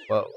Whoa.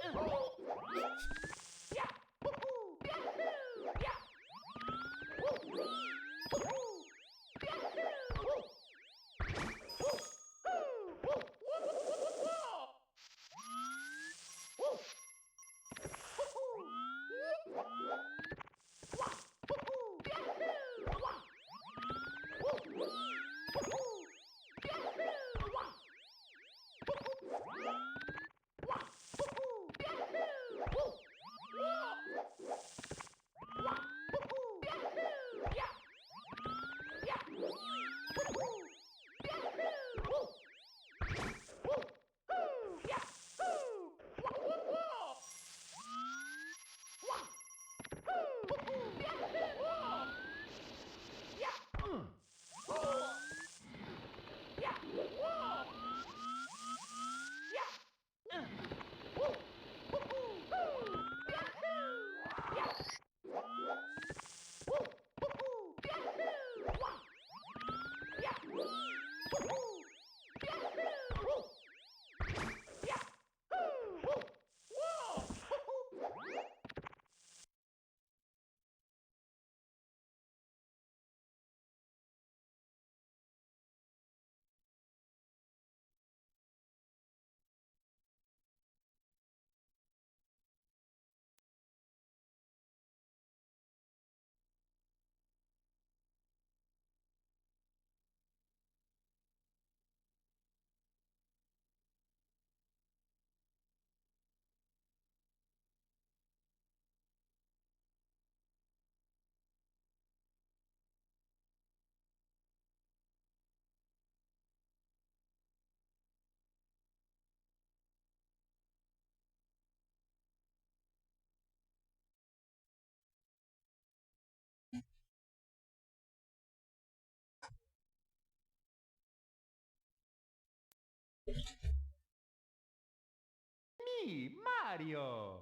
Me, Mario!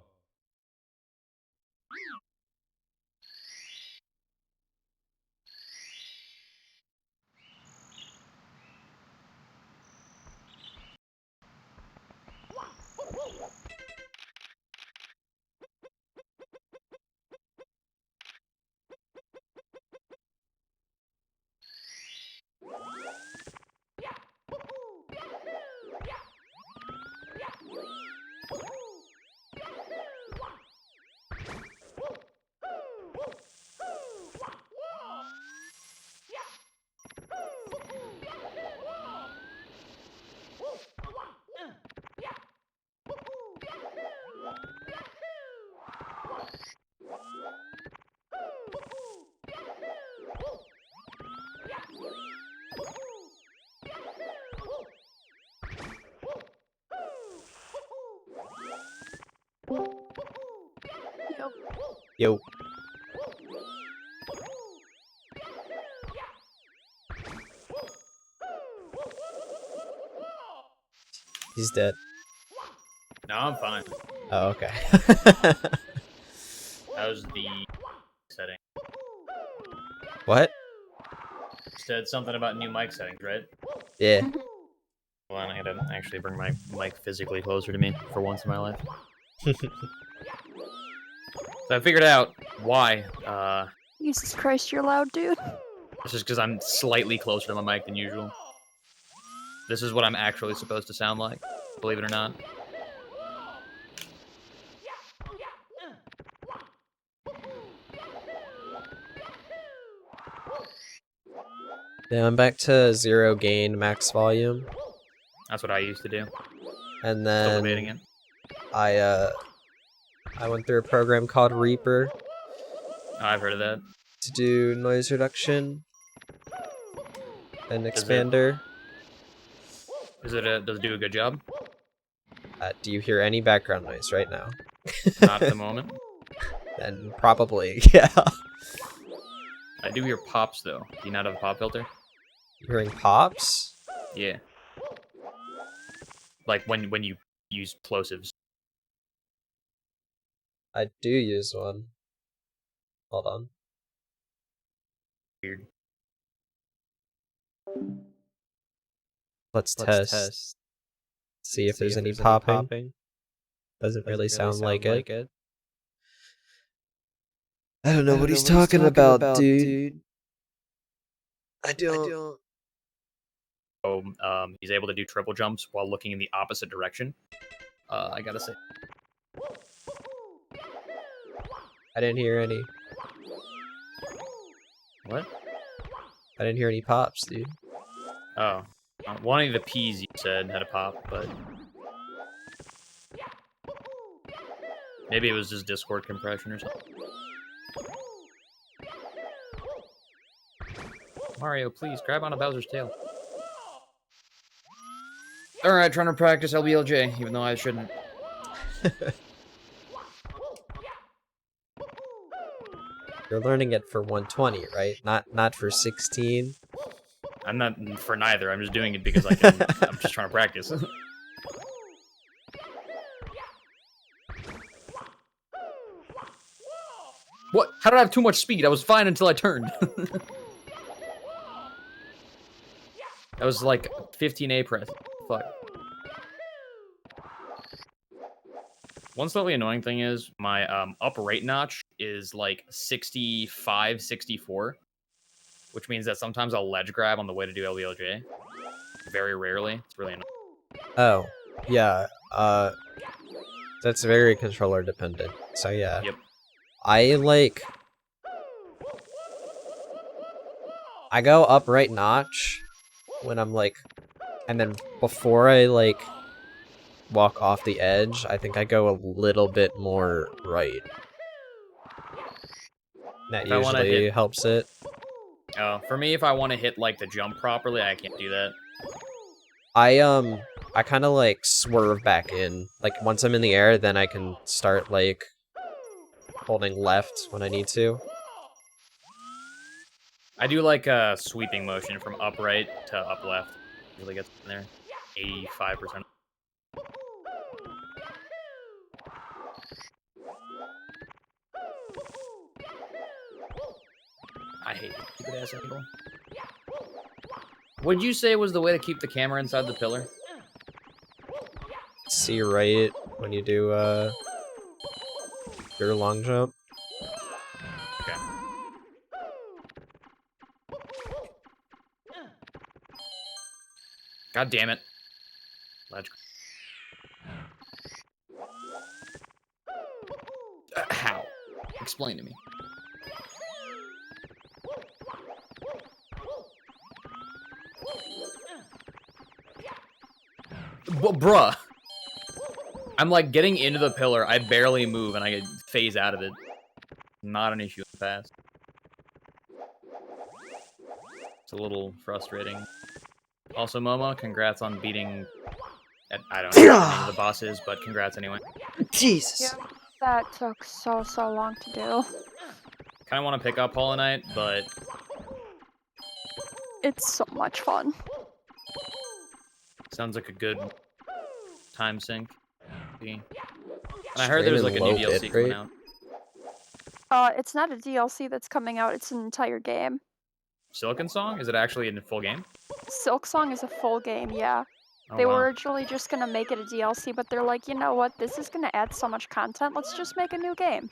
Yo. He's dead. No, I'm fine. Oh, okay. That was the setting. What? Said something about new mic settings, right? Yeah. Hold on, I gotta actually bring my mic physically closer to me for once in my life. So I figured out why. Jesus Christ, you're loud, dude. It's just because I'm slightly closer to my mic than usual. This is what I'm actually supposed to sound like, believe it or not. Yeah, I'm back to 0 gain, max volume. That's what I used to do. And Still debating then it. I went through a program called Reaper. Oh, I've heard of that. to do noise reduction and Does it- expander. Does it do a good job? Do you hear any background noise right now? Not at the moment. Then probably, yeah. I do hear pops though. Do you not have a pop filter? Hearing pops? Yeah. Like when you use plosives. I do use one. Hold on. Weird. Let's test. See if there's any popping. Doesn't really sound like it. I don't know what he's talking about, dude. I don't. So he's able to do triple jumps while looking in the opposite direction. I gotta say. I didn't hear any. What? I didn't hear any pops, dude. Oh. One of the P's you said had a pop, but maybe it was just Discord compression or something. Mario, please grab onto Bowser's tail. Alright, trying to practice LBLJ, even though I shouldn't. You're learning it for 120, right? Not for 16. I'm not for neither, I'm just doing it because I can. I'm just trying to practice. What? How did I have too much speed? I was fine until I turned. That was like 15A press. Fuck. One slightly annoying thing is my up right notch is like 65, 64, which means that sometimes I'll ledge grab on the way to do LBLJ. Very rarely. It's really annoying. Oh, yeah. That's very controller dependent. So yeah. Yep. I go up right notch when I'm like, and then before I like walk off the edge, I think I go a little bit more right. That If I wanna usually hit- helps it. For me, if I want to hit like the jump properly, I can't do that. I kind of like swerve back in. Like once I'm in the air, then I can start like holding left when I need to. I do like a sweeping motion from up right to up left. Really gets in there. 85%. I hate this stupid ass angle. What'd you say was the way to keep the camera inside the pillar? See right when you do your long jump. Okay. God damn it. Ledge. How? Explain to me. Bruh. I'm like getting into the pillar. I barely move and I get phase out of it. Not an issue in the past. It's a little frustrating. Also, Momo, congrats on beating. I don't know what the name of the boss is, but congrats anyway. Jesus. Yeah, that took so long to do. Kind of want to pick up Hollow Knight, but It's so much fun. sounds like a good time sink. And I heard there's like a new DLC coming out. It's not a DLC that's coming out, it's an entire game. Silicon Song? Is it actually in the full game? Silk Song is a full game, yeah. Oh, They wow. were originally just gonna make it a DLC, but they're like, you know what, this is gonna add so much content, let's just make a new game.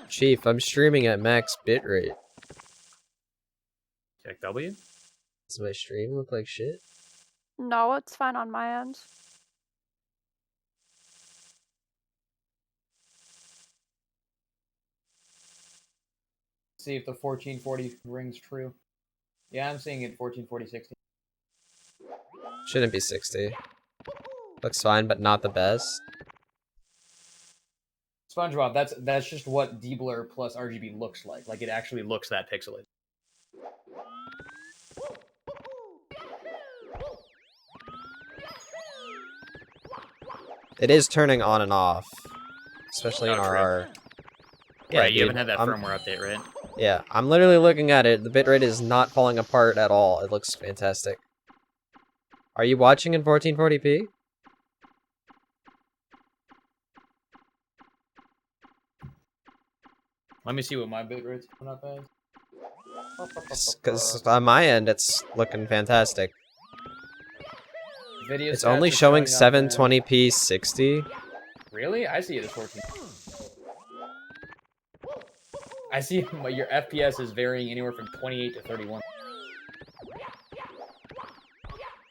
Chief, I'm streaming at max bitrate. Check W? Does my stream look like shit? No, it's fine on my end. See if the 1440 rings true. Yeah, I'm seeing it 1440 60. Shouldn't be 60. Looks fine, but not the best. SpongeBob, that's just what DEBLUR plus RGB looks like. Like, it actually looks that pixelated. It is turning on and off, especially in Oh, true. RR. Yeah, Right, you dude, haven't had that firmware update, right? Yeah, I'm literally looking at it. The bitrate is not falling apart at all. It looks fantastic. Are you watching in 1440p? Let me see what my bitrate's coming up as. Because on my end, it's looking fantastic. Video It's stats only are showing up as- 720p 60. Really? I see it as 14. I see your FPS is varying anywhere from 28 to 31.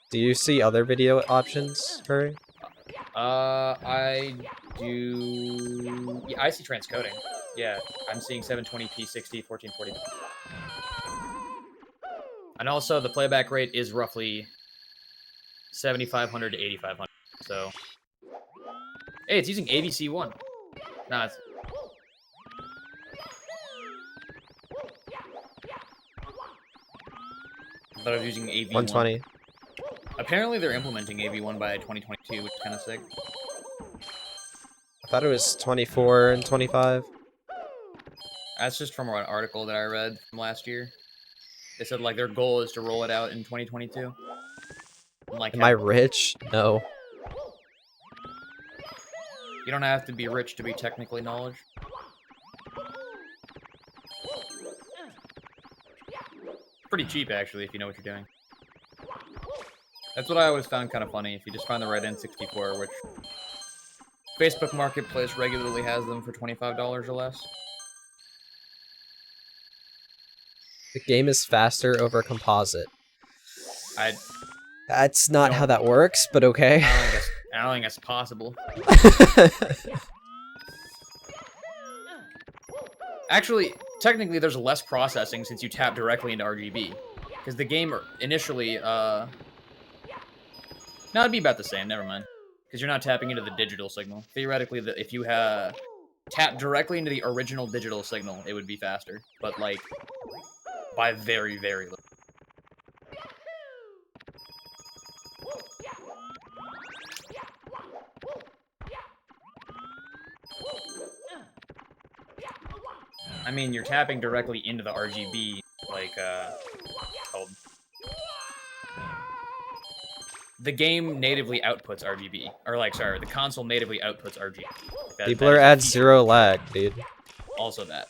Do you see other video options, Furry? I do. Yeah, I see transcoding. Yeah, I'm seeing 720p 60, 1440. And also, the playback rate is roughly 7,500 to 8,500. So, hey, it's using AVC1. Nah, it's... But I was using AV1. 120. Apparently, they're implementing AV1 by 2022, which is kind of sick. I thought it was 24 and 25. That's just from an article that I read from last year. They said, like, their goal is to roll it out in 2022. And, like, Am I rich? No. You don't have to be rich to be technically knowledge. Pretty cheap, actually, if you know what you're doing. That's what I always found kind of funny, if you just find the right N64, which Facebook Marketplace regularly has them for $25 or less. The game is faster over composite. I That's not how Don't- that works, but okay. I don't think that's possible. Actually, technically, there's less processing since you tap directly into RGB. Because the game initially, no, it'd be about the same, never mind. Because you're not tapping into the digital signal. Theoretically, if you tap directly into the original digital signal, it would be faster. But, like, by very, very little. I mean, you're tapping directly into the RGB, like, called... The game natively outputs RGB. Or, like, sorry, the console natively outputs RGB. DEBLUR adds 0 lag, dude. Also that.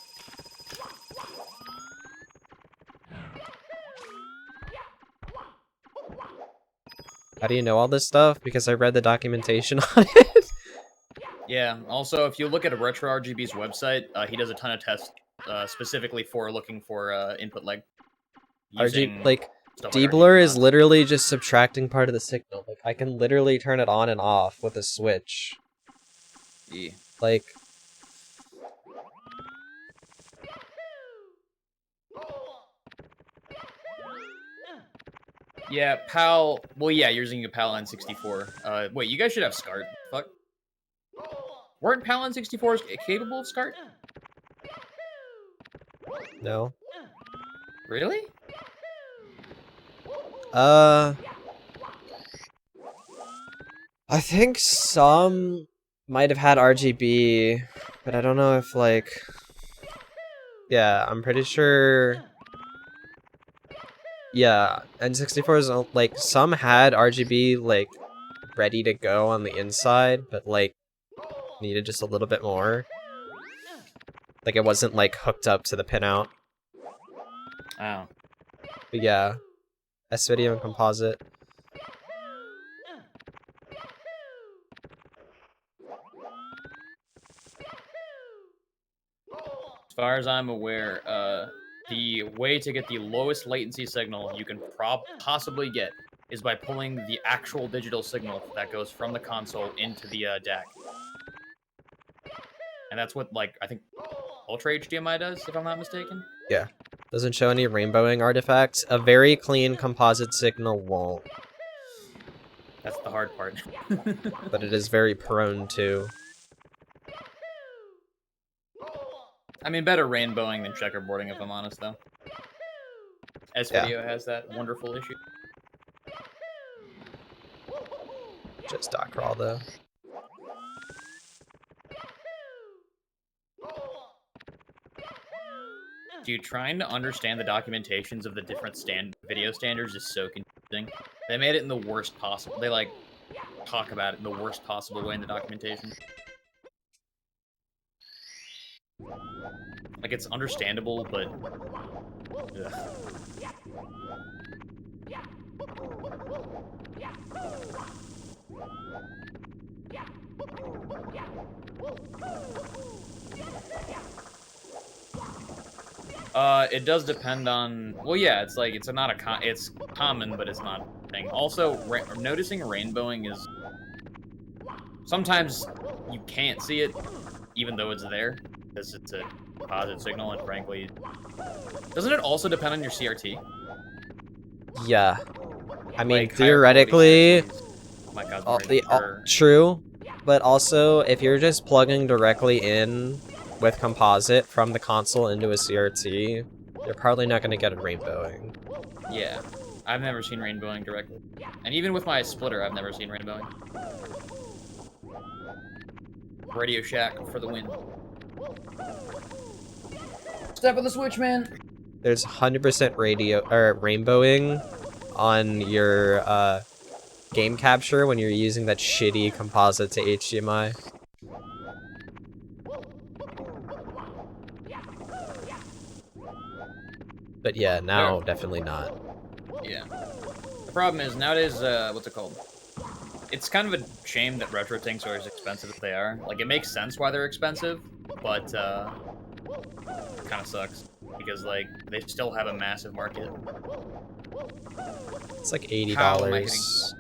How do you know all this stuff? Because I read the documentation on it. Yeah, also, if you look at Retro RGB's website, he does a ton of tests specifically for looking for input lag. RG, like, stuff like DEBLUR RGB is literally just subtracting part of the signal. Like, I can literally turn it on and off with a switch. Yeah. Like... Yeah, PAL... Well, yeah, you're using a PAL N64. Wait, you guys should have SCART. Fuck. Weren't PAL N64s capable of SCART? No. Really? I think some might have had RGB, but I don't know if, like... Yeah, I'm pretty sure... Yeah, N64s, like, some had RGB, like, ready to go on the inside, but, like, needed just a little bit more. Like, it wasn't, like, hooked up to the pinout. Oh. But yeah, S-Video and Composite. As far as I'm aware, the way to get the lowest latency signal you can possibly get is by pulling the actual digital signal that goes from the console into the DAC. And that's what, like, I think Ultra HDMI does, if I'm not mistaken. Yeah. Doesn't show any rainbowing artifacts. A very clean composite signal won't. That's the hard part. But it is very prone to. I mean, better rainbowing than checkerboarding, if I'm honest, though. S-Video has that wonderful issue. Just dot crawl though. Dude, trying to understand the documentations of the different video standards is so confusing. They made it in the worst possible. They like talk about it in the worst possible way in the documentation. Like it's understandable, but ugh. It does depend on. Well, yeah, it's like it's not a it's common, but it's not a thing. Also, noticing rainbowing is sometimes you can't see it, even though it's there, because it's a positive signal, and frankly, doesn't it also depend on your CRT? Yeah, I mean Like, theoretically, oh my God, true, but also if you're just plugging directly in with composite from the console into a CRT, you're probably not going to get a rainbowing. Yeah, I've never seen rainbowing directly, and even with my splitter, I've never seen rainbowing. Radio Shack for the win. Step on the switch, man. There's 100% rainbowing on your game capture when you're using that shitty composite to HDMI. But yeah, now definitely not. Yeah. The problem is nowadays, what's it called? It's kind of a shame that retro tanks are as expensive as they are. Like, it makes sense why they're expensive, but it kind of sucks because like they still have a massive market. It's like $80.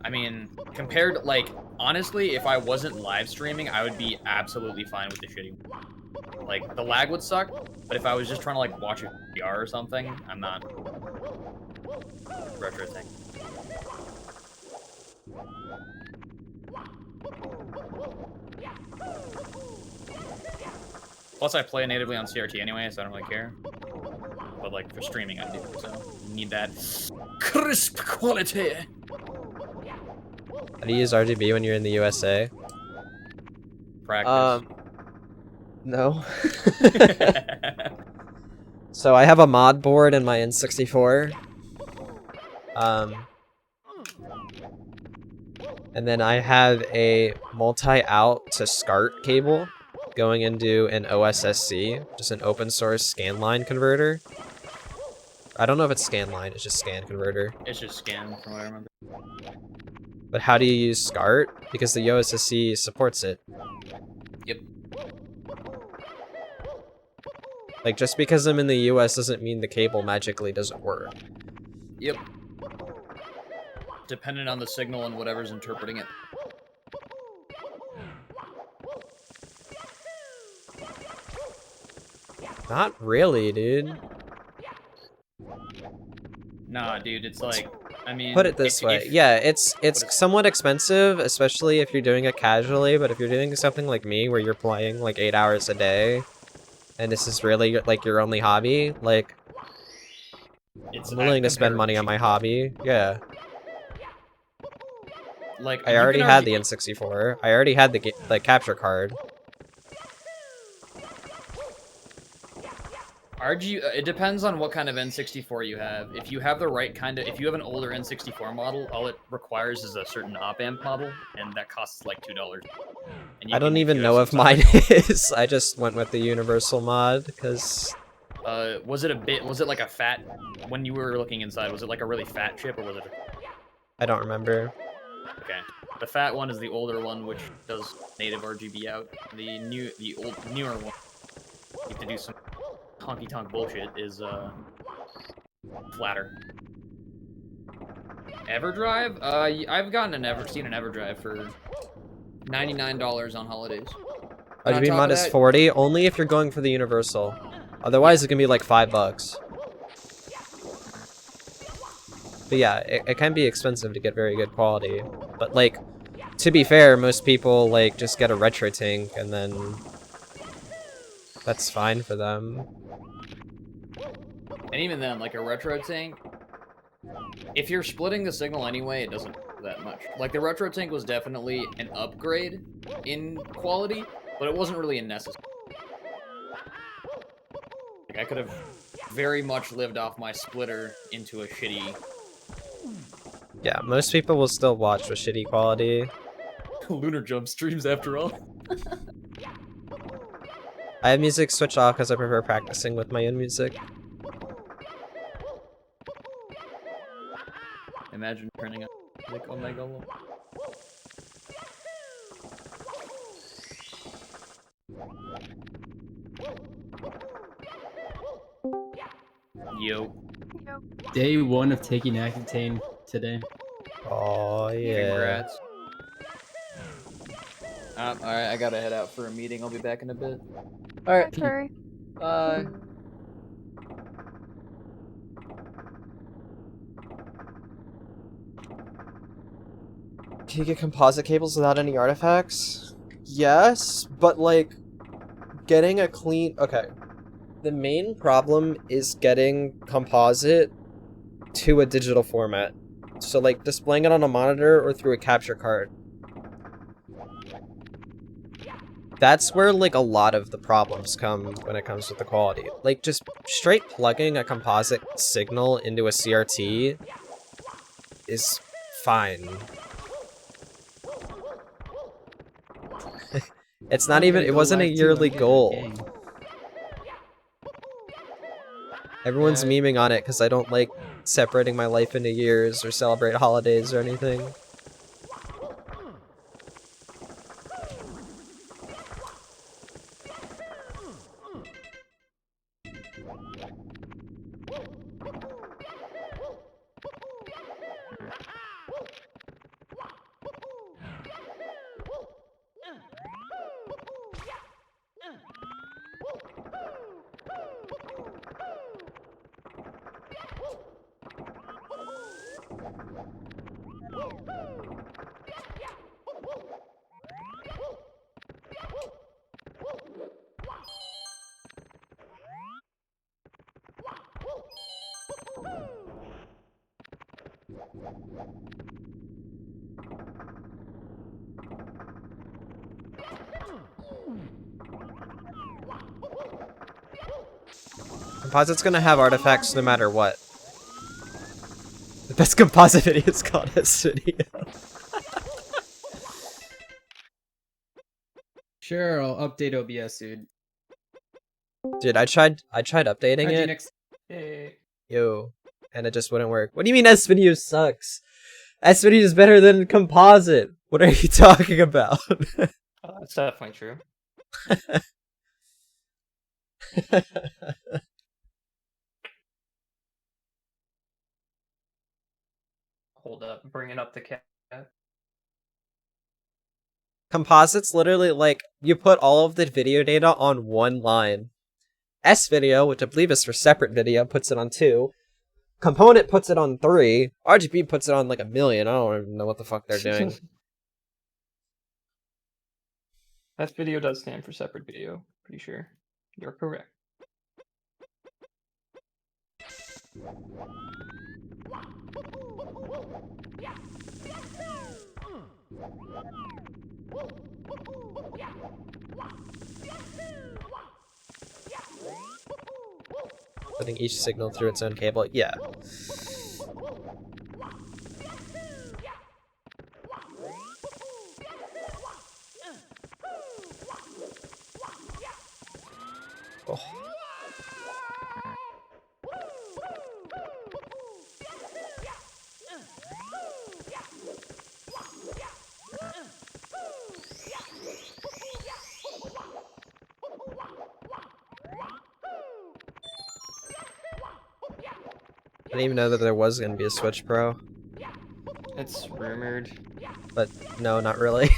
I mean, compared to, like, honestly, if I wasn't live streaming, I would be absolutely fine with the shitty one. Like, the lag would suck, but if I was just trying to, like, watch a VR or something, I'm not. Retro thing. Plus, I play natively on CRT anyway, so I don't really care. But, like, for streaming, I do, so you need that crisp quality. How do you use RGB when you're in the USA? Practice. No. So I have a mod board in my N64. And then I have a multi-out to SCART cable going into an OSSC, just an open source scan line converter. I don't know if it's scan line, it's just scan converter. It's just scan, from what I remember. But how do you use SCART? Because the OSSC supports it. Yep. Like, just because I'm in the US doesn't mean the cable magically doesn't work. Yep. Dependent on the signal and whatever's interpreting it. Not really, dude. Nah, dude, it's like, I mean... Put it this way. Yeah, it's somewhat expensive, especially if you're doing it casually, but if you're doing something like me, where you're playing, like, 8 hours a day, and this is really, like, your only hobby, like... I'm willing to spend money on my hobby, yeah. Like, I already had the N64. I already had the capture card. It depends on what kind of N64 you have. If you have the right kind of, if you have an older N64 model, all it requires is a certain op-amp model, and that costs like $2. And I don't even know if mine is. I just went with the universal mod, because... was it like a fat, when you were looking inside, was it like a really fat chip, or was it I don't remember. Okay. The fat one is the older one, which does native RGB out. The newer one, you have to do some honky-tonk bullshit, is, flatter. EverDrive? I've seen an EverDrive for $99 on holidays. RGB mod is 40, only if you're going for the universal. Otherwise, it can be like $5. But yeah, it can be expensive to get very good quality. But like, to be fair, most people like just get a retro tank and then that's fine for them. And even then, like a retro tank, if you're splitting the signal anyway, it doesn't that much. Like the retro tank was definitely an upgrade in quality, but it wasn't really a necessary. Like I could have very much lived off my splitter into a shitty Yeah, most people will still watch with shitty quality. Lunar Jump streams after all. I have music switched off because I prefer practicing with my own music. Imagine turning on like Omega Low. Yo. Day 1 of taking Accutane today. Oh yeah. Congrats. Alright, I gotta head out for a meeting. I'll be back in a bit. Alright, Curry. Bye. Can you get composite cables without any artifacts? Yes, but like getting a clean. Okay. The main problem is getting composite to a digital format. So like displaying it on a monitor or through a capture card. That's where like a lot of the problems come when it comes with the quality. Like just straight plugging a composite signal into a CRT is fine. It's not even, it wasn't a yearly goal. Everyone's memeing on it because I don't like separating my life into years or celebrate holidays or anything. Composite's gonna have artifacts no matter what. The best composite video is called S video. Sure, I'll update OBS, dude. Dude, I tried updating How'd you it. next? Hey. Yo, and it just wouldn't work. What do you mean S video sucks? S video is better than composite. What are you talking about? That's definitely true. Hold up, bringing up the cat. Composite's literally like, you put all of the video data on one line. S video, which I believe is for separate video, puts it on 2. Component puts it on 3. RGB puts it on like 1,000,000. I don't even know what the fuck they're doing. That video does stand for separate video, pretty sure. You're correct. Putting each signal through its own cable, yeah. Oh. I didn't even know that there was going to be a Switch Pro. It's rumored. But no, not really.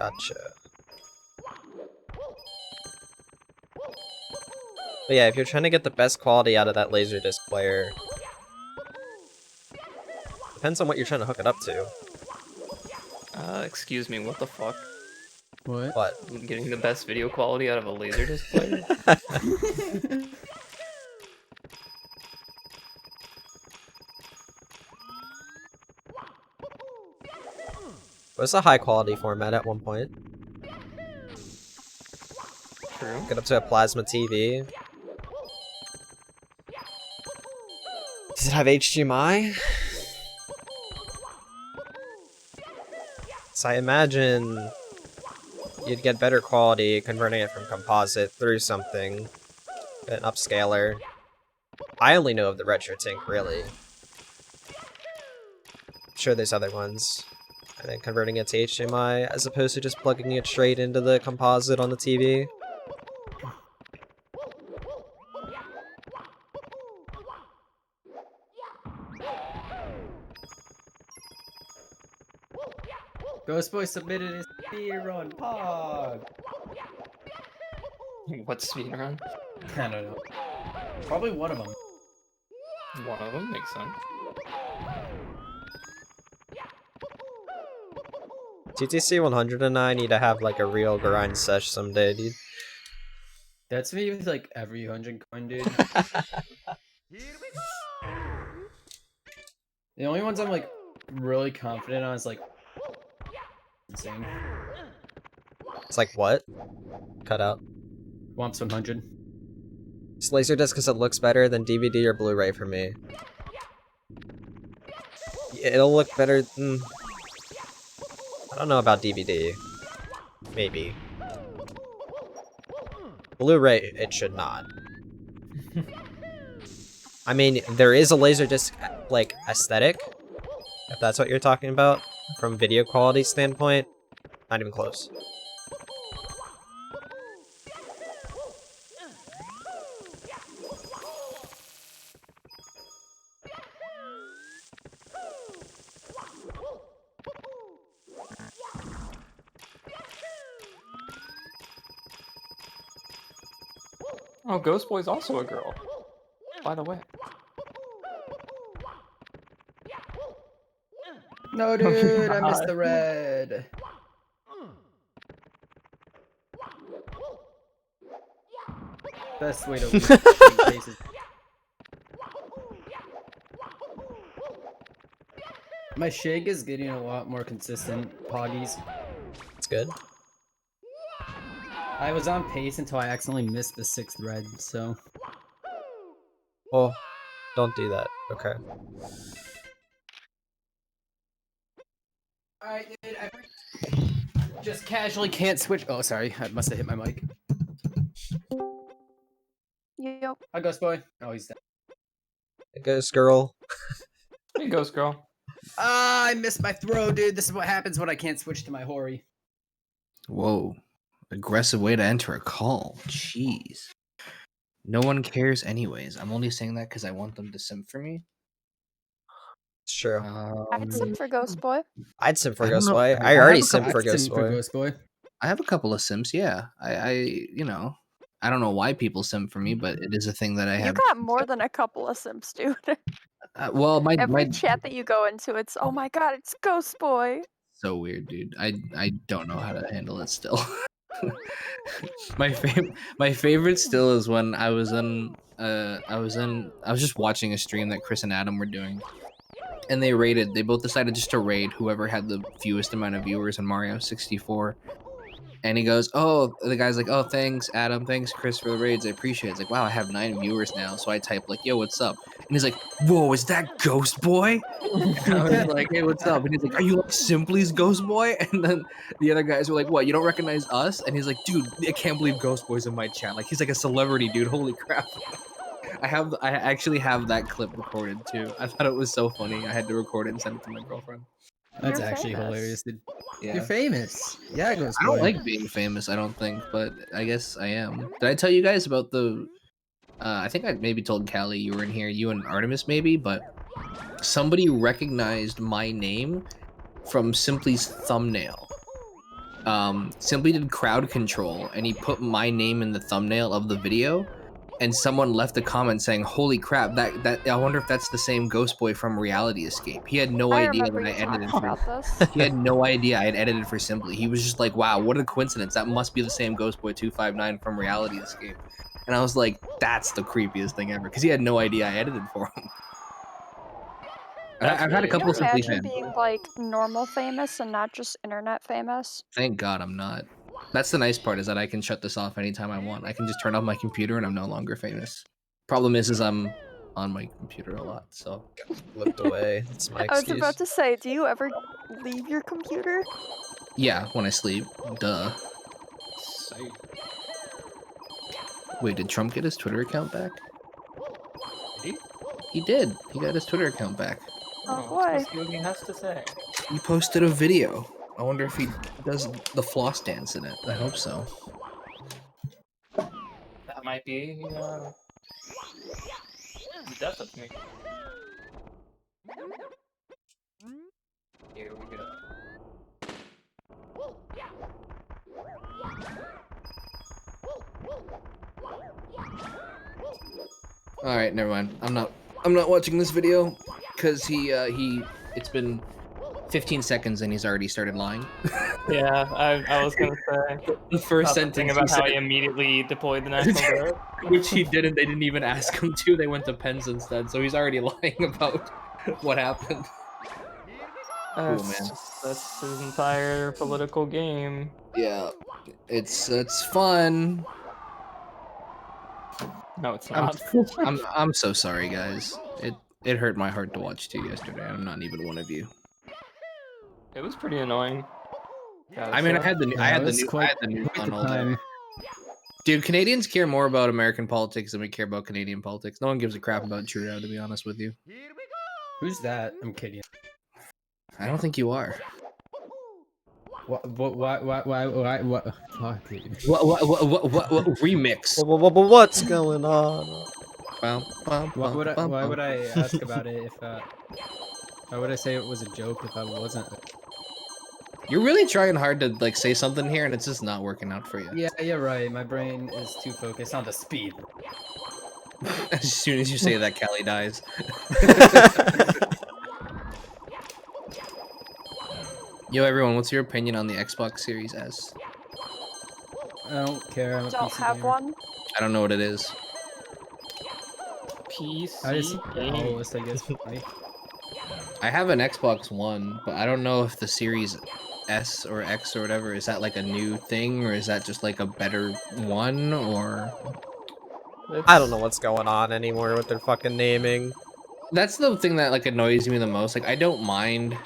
Gotcha. But yeah, if you're trying to get the best quality out of that Laserdisc player, depends on what you're trying to hook it up to. Excuse me, what the fuck? What? What? Getting the best video quality out of a Laserdisc player? It was a high quality format at one point. True. Get up to a plasma TV. Does it have HDMI? So I imagine you'd get better quality converting it from composite through something, an upscaler. I only know of the RetroTink, really. I'm sure there's other ones. And then converting it to HDMI as opposed to just plugging it straight into the composite on the TV. Ghost Boy submitted his speedrun pog. What speedrun? I don't know. Probably one of them. One of them makes sense. TTC 100 and I need to have like a real grind sesh someday, dude. That's me with like every 100 coin, dude. The only ones I'm like really confident on is like insane. It's like what? Cut out. Womps 100. It's Laserdisc because it looks better than DVD or Blu-ray for me. It'll look better. I don't know about DVD. Maybe. Blu-ray, it should not. I mean, there is a Laserdisc, like, aesthetic, if that's what you're talking about, from video quality standpoint. Not even close. Oh, Ghost Boy's also a girl. By the way. No, dude, I missed the red. Best way to lose cases. My shake is getting a lot more consistent, Poggies. It's good. I was on pace until I accidentally missed the 6th red, so... Oh, don't do that. Okay. Alright, dude, I just casually can't switch. Oh, sorry, I must have hit my mic. Yep. Hi, Ghost Boy. Oh, he's dead. Ghost girl. Hey, Ghost Girl. Ah, I missed my throw, dude. This is what happens when I can't switch to my Hori. Whoa. Aggressive way to enter a call. Jeez. No one cares anyways. I'm only saying that because I want them to simp for me. It's true. I'd sim for Ghost Boy. I'd sim for I don't Ghost know. Boy. I I already have a simp couple- for Ghost Boy. Ghost Boy. I have a couple of simps, yeah. You know, I don't know why people simp for me, but it is a thing that I You have. got more than a couple of simps, dude. Well, my Every chat that you go into, it's, oh my god, it's Ghost Boy. so weird, dude. I don't know how to handle it still. my favorite still is when I was just watching a stream that Chris and Adam were doing, and they both decided just to raid whoever had the fewest amount of viewers in Mario 64. And he goes, oh, the guy's like, oh, thanks, Adam. Thanks, Chris, for the raids. I appreciate it. It's like, wow, I have 9 viewers now. So I type, like, yo, what's up? And he's like, whoa, is that Ghost Boy? And I was like, hey, what's up? And he's like, are you like Simply's Ghost Boy? And then the other guys were like, what, you don't recognize us? And he's like, dude, I can't believe Ghost Boy's in my chat. Like, he's like a celebrity, dude. Holy crap. I actually have that clip recorded, too. I thought it was so funny. I had to record it and send it to my girlfriend. That's You're actually famous. hilarious, dude. Yeah. You're famous. Yeah, Ghost I Boy. don't like being famous, I don't think, but I guess I am. Did I tell you guys about the... I think I maybe told Callie you were in here, you and Artemis maybe, but somebody recognized my name from Simply's thumbnail. simply did crowd control, and he put my name in the thumbnail of the video, and someone left a comment saying, "Holy crap! That I wonder if that's the same Ghost Boy from Reality Escape." He had no I idea remember that I you edited talking for. about this. He had no idea I had edited for Simply. He was just like, "Wow, what a coincidence! That must be the same Ghost Boy 259 from Reality Escape." And I was like, "That's the creepiest thing ever," because he had no idea I edited for him. That's I've had a really Can you couple Simply imagine fans. being like normal famous and not just internet famous? Thank God I'm not. That's the nice part, is that I can shut this off anytime I want. I can just turn off my computer and I'm no longer famous. Problem is I'm on my computer a lot, so. Flipped away. That's my I was excuse. about to say, do you ever leave your computer? Yeah, when I sleep. Duh. Wait, did Trump get his Twitter account back? Did he? He did. He got his Twitter account back. Oh Let's boy. see what he has to say. He posted a video. I wonder if he does the floss dance in it. I hope so. That might be the death of me. Here we go. All right, never mind. I'm not watching this video because it's been 15 seconds and he's already started lying. Yeah, I was gonna say The first something sentence about he how he said, immediately deployed the national guard. which he didn't. They didn't even ask him to. They went to Pens instead. So he's already lying about what happened. That's, man. that's his entire political game. Yeah, it's fun. No, it's I'm, not. I'm so sorry, guys. It hurt my heart to watch too yesterday. I'm not even one of you. It was pretty annoying. I mean, I had the news on all day. Dude, Canadians care more about American politics than we care about Canadian politics. No one gives a crap about Trudeau, to be honest with you. Who's that? I'm kidding. I don't think you are. What? What remix? What's going on? Why would I ask about it if why would I say it was a joke if I wasn't? You're really trying hard to like say something here, and it's just not working out for you. Yeah, you're right. My brain is too focused on the speed. As soon as you say that, Callie dies. Yo, everyone, what's your opinion on the Xbox Series S? I don't care. I'm a Don't PC have gamer. one. I don't know what it is. PC I just game. all this, I guess. Funny. I have an Xbox One, but I don't know if the Series S or X or whatever, is that like a new thing, or is that just like a better one, or... I don't know what's going on anymore with their fucking naming. That's the thing that like annoys me the most. Like, I don't mind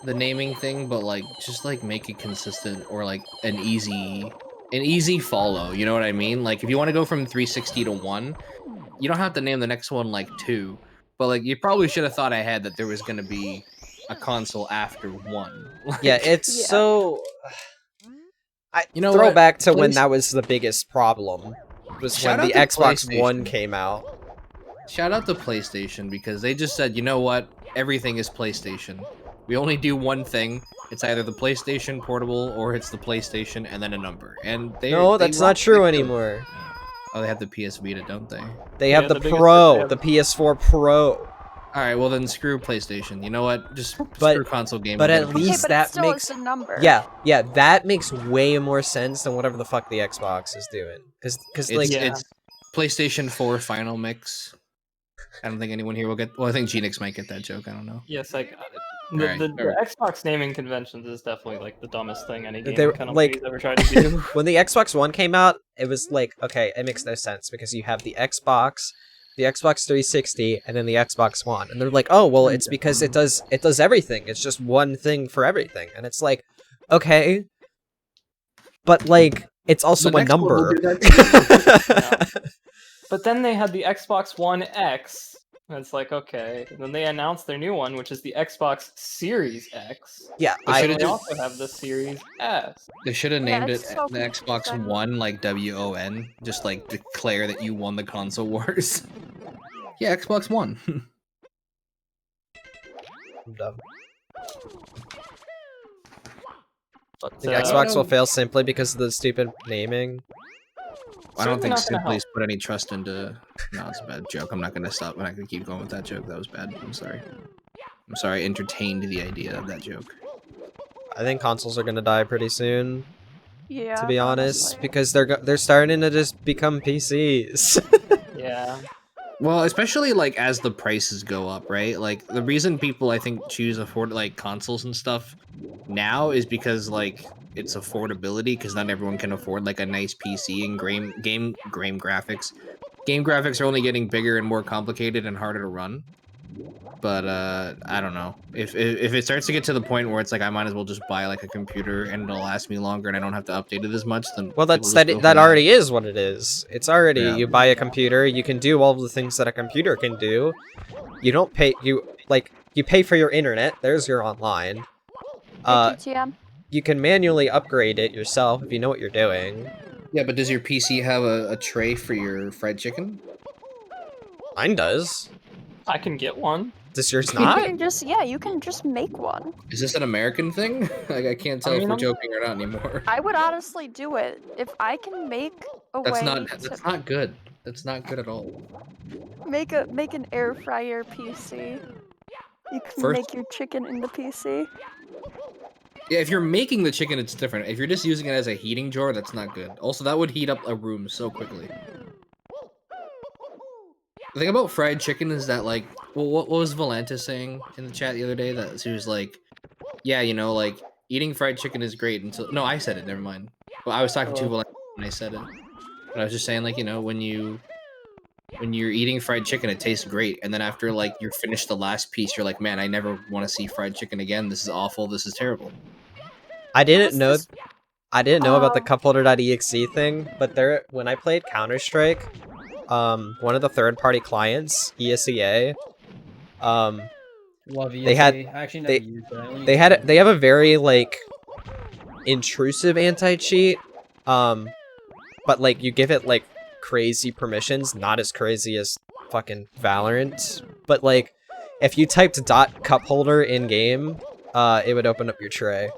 the naming thing, but like just like make it consistent, or like an easy follow, you know what I mean? Like, if you want to go from 360 to 1, you don't have to name the next one like 2, but like you probably should have thought ahead that there was going to be a console after 1. Yeah, it's Yeah. so... You know throw what? back to when Place- that was the biggest problem. Was Shout when the out to Xbox One PlayStation. came out. Shout out to PlayStation, because they just said, you know what? Everything is PlayStation. We only do one thing. It's either the PlayStation Portable or it's the PlayStation and then a number. And No, that's not true anymore. Oh, they have the PS Vita, don't they? They Yeah, have the the biggest- Pro, they have- the PS4 Pro. All right, well then screw PlayStation. You know what? Just But- screw console gaming. but at Get a- least Okay, but that it still makes- is a number. Yeah, that makes way more sense than whatever the fuck the Xbox is doing. Cause it's, like, Yeah. it's PlayStation 4 Final Mix. I don't think anyone here will get. Well, I think Genix might get that joke. I don't know. Yes, like Alright, the alright. Xbox naming conventions is definitely like the dumbest thing any They- gaming company's like- ever tried to do. when the Xbox One came out, it was like, okay, it makes no sense because you have the Xbox 360, and then the Xbox One, and they're like, oh, well, it's because it does everything. It's just one thing for everything, and it's like, okay, but like, it's also The a next one will number. do that But then they had the Xbox One X, and it's like, okay. And then they announced their new one, which is the Xbox Series X. Yeah, They I should've They just- also have the Series S. They should have Yeah, named it it's so the Xbox confusing. One, like WON, just like declare that you won the console wars. Yeah, Xbox One. I'm dumb. But, I think Xbox will fail simply because of the stupid naming. I don't Certainly think not gonna Simply's help. put any trust into. No, it's a bad joke. I'm not gonna stop. I'm not gonna keep going with that joke. That was bad. I'm sorry. I'm sorry. I entertained the idea of that joke. I think consoles are gonna die pretty soon, Yeah. to be honest, honestly. because they're starting to just become PCs. Yeah. Well, especially like as the prices go up, right? Like the reason people I think choose afford like consoles and stuff now is because like it's affordability because not everyone can afford like a nice PC and game graphics. Game graphics are only getting bigger and more complicated and harder to run. But I don't know. If it starts to get to the point where it's like I might as well just buy like a computer and it'll last me longer and I don't have to update it as much, then Well, people just go that from already is what it is. It's already Yeah. you buy a computer, you can do all the things that a computer can do. You don't pay you pay for your internet. There's your online. Hey, GTM. You can manually upgrade it yourself if you know what you're doing. Yeah, but does your PC have a tray for your fried chicken? Mine does. I can get one. Does yours You not? can just you can just make one. Is this an American thing? Like I can't tell if mean, we're I'm- joking or not anymore. I would honestly do it if I can make a That's way not to that's not good. That's not good at all. make an air fryer PC. You can First- make your chicken in the PC. Yeah, if you're making the chicken, it's different. If you're just using it as a heating jar, that's not good. Also, that would heat up a room so quickly. The thing about fried chicken is that, like, well, what was Valenta saying in the chat the other day? That she was like, yeah, you know, like, eating fried chicken is great until... No, I said it, never mind. Well, I was talking to Valenta when I said it. But I was just saying, like, you know, when you're eating fried chicken, it tastes great. And then after, like, you're finished the last piece, you're like, man, I never want to see fried chicken again. This is awful. This is terrible. I didn't was know this- about the Oh. cupholder.exe thing, but when I played Counter-Strike, one of the third-party clients, ESEA, Love They had- ESA. I actually they- never used it. I only they used had it. they have a very like intrusive anti-cheat, but like you give it like crazy permissions, not as crazy as fucking Valorant, but like if you typed .cup holder in game, it would open up your tray.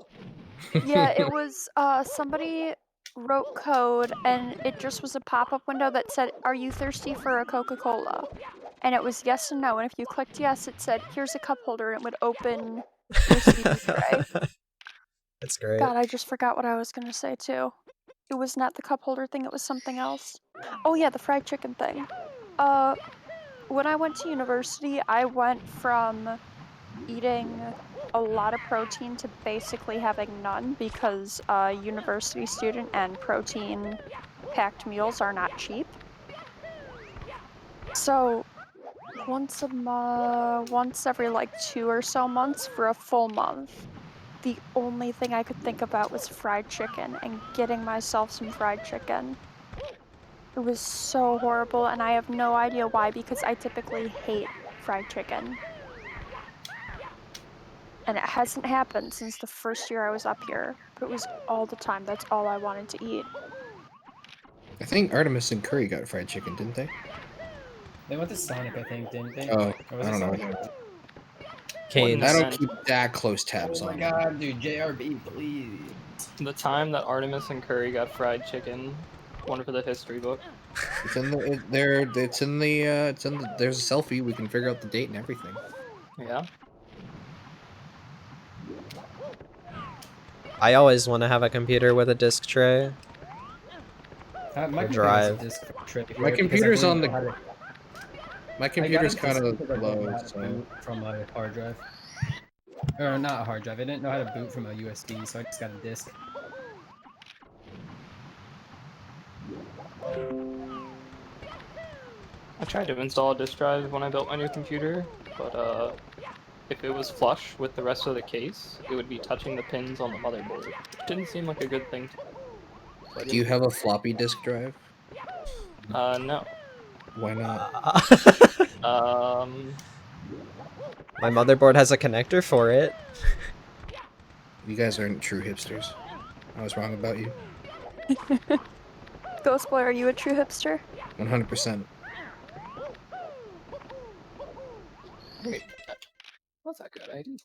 Yeah, it was somebody wrote code and it just was a pop-up window that said, "Are you thirsty for a Coca-Cola?" And it was yes and no, and if you clicked yes, it said, "Here's a cup holder," and it would open your CD tray. That's great. God, I just forgot what I was gonna say too. It was not the cup holder thing, it was something else. Oh yeah, the fried chicken thing. When I went to university, I went from eating a lot of protein to basically having none because a university student and protein packed meals are not cheap. So once every like 2 or so months for a full month, the only thing I could think about was fried chicken and getting myself some fried chicken. It was so horrible, and I have no idea why because I typically hate fried chicken. And it hasn't happened since the first year I was up here, but it was all the time. That's all I wanted to eat. I think Artemis and Curry got fried chicken, didn't they? They went to Sonic, I think, didn't they? Oh, Or was I it don't know. Sonic? Canes. I don't Percent. keep that close tabs Oh my on. god, dude, JRB, please. The time that Artemis and Curry got fried chicken, one for the history book. It's in the it's in the there's a selfie. We can figure out the date and everything. Yeah. I always want to have a computer with a disk tray. My Or computer has a drive. disk tray My because I computer's wouldn't on the- know how to- My I got computer's a kind disk of because I didn't know low, how to so boot from a hard drive. Or not a hard drive. I didn't know how to boot from a USB, so I just got a disk. I tried to install a disk drive when I built my new computer, but if it was flush with the rest of the case, it would be touching the pins on the motherboard, which didn't seem like a good thing. So I do you didn't- have a floppy disk drive? No. Why not? My motherboard has a connector for it. You guys aren't true hipsters. I was wrong about you. Ghost Boy, are you a true hipster? 100%. Wait, what's that good ID?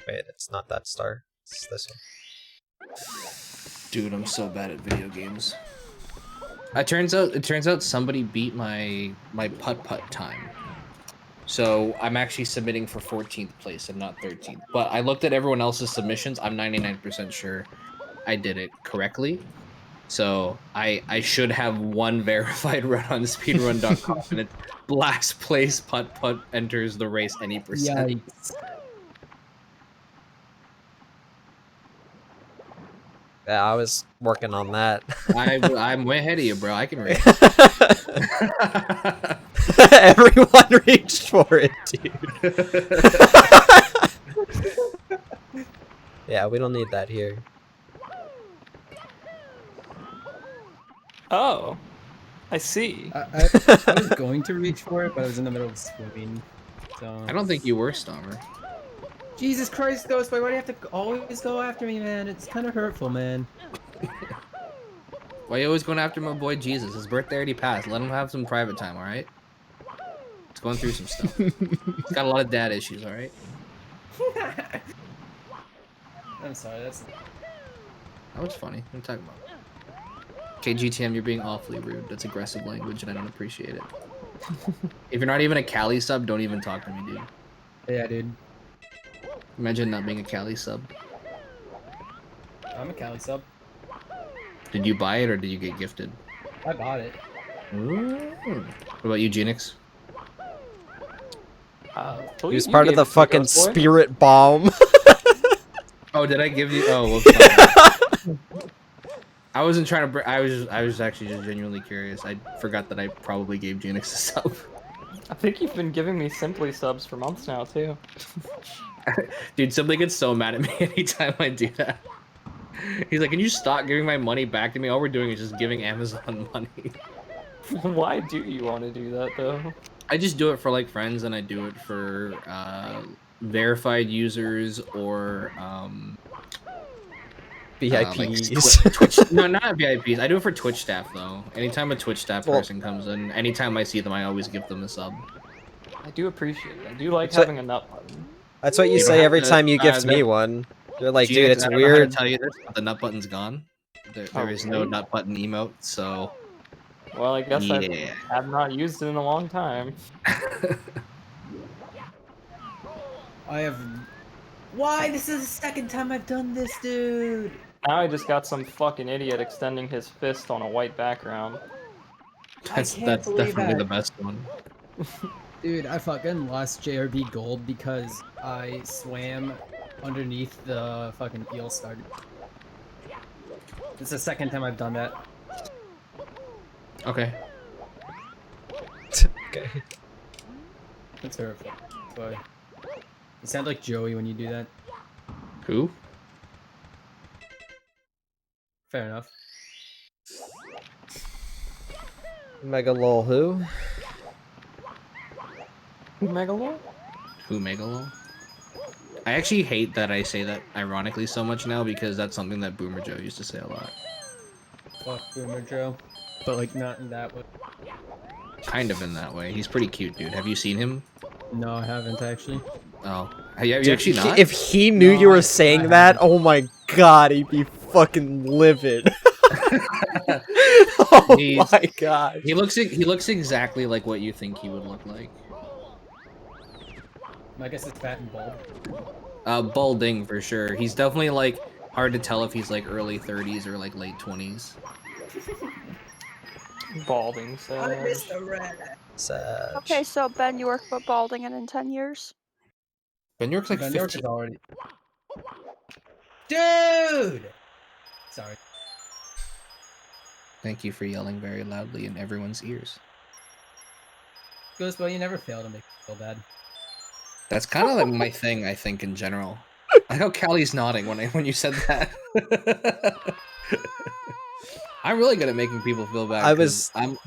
Wait, it's not that star. It's this one. Dude, I'm so bad at video games. It turns out somebody beat my putt-putt time. So I'm actually submitting for 14th place and not 13th. But I looked at everyone else's submissions. I'm 99% sure I did it correctly. So I should have one verified run on speedrun.com, and it's last place putt-putt enters the race any percent. Yikes. Yeah, I was working on that. I'm way ahead of you, bro. I can race. Everyone reached for it, dude. Yeah, we don't need that here. Oh, I see. I was going to reach for it, but I was in the middle of swimming. So. I don't think you were, Stommer. Jesus Christ, Ghostboy, why do you have to always go after me, man? It's kind of hurtful, man. Why you always going after my boy Jesus? His birthday already passed. Let him have some private time, all right? He's going through some stuff. He's got a lot of dad issues, all right? I'm sorry, that's... That was funny. What are you talking about? Okay, GTM, you're being awfully rude. That's aggressive language, and I don't appreciate it. If you're not even a Cali sub, don't even talk to me, dude. Yeah, dude. Imagine not being a Cali sub. I'm a Cali sub. Did you buy it, or did you get gifted? I bought it. Ooh. What about Eugenics? He was part of the fucking spirit bomb. Oh, did I give you? Oh, well, I wasn't trying to. I was actually just genuinely curious. I forgot that I probably gave Genix a sub. I think you've been giving me Simply subs for months now, too. Dude, Simply gets so mad at me anytime I do that. He's like, "Can you stop giving my money back to me? All we're doing is just giving Amazon money." Why do you want to do that, though? I just do it for like friends, and I do it for verified users or VIPs. Like Twitch. No, not VIPs. I do it for Twitch staff though. Anytime a Twitch staff person comes in, anytime I see them, I always give them a sub. I do appreciate it. I do like having a nut button. That's what you don't say have every to- time you gift me one. You're like, dude, it's I don't know how to weird. tell you this, but the nut button's gone. There is no nut button emote, so Well, I guess yeah. I have not used it in a long time. I have... Why? This is the second time I've done this, dude! Now I just got some fucking idiot extending his fist on a white background. That's definitely the best one. Dude, I fucking lost JRB gold because I swam underneath the fucking eel started. It's the second time I've done that. Okay. Okay. That's hurtful. But you sound like Joey when you do that. Who? Fair enough. Mega lol who? Megalol? Who Megalol? I actually hate that I say that ironically so much now because that's something that Boomer Joe used to say a lot. Fuck Boomer Joe. But like not in that way. Kind of in that way. He's pretty cute, dude. Have you seen him? No, I haven't actually. Oh. Have you Dude, actually not? if he knew No, you were I saying haven't. that, oh my god, he'd be fucking livid. Oh He's- my god. He looks exactly like what you think he would look like. I guess it's fat and bald. Balding for sure. He's definitely like hard to tell if he's like early 30s or like late 20s. Balding, so. Sad. Okay, so Ben, you work with balding in 10 years? Ben York's like Van York 15. is already... Dude! Sorry. Thank you for yelling very loudly in everyone's ears. Goes well, you never fail to make me feel bad. That's kind of like my thing, I think, in general. I know Callie's nodding when you said that. I'm really good at making people feel bad. I was 'cause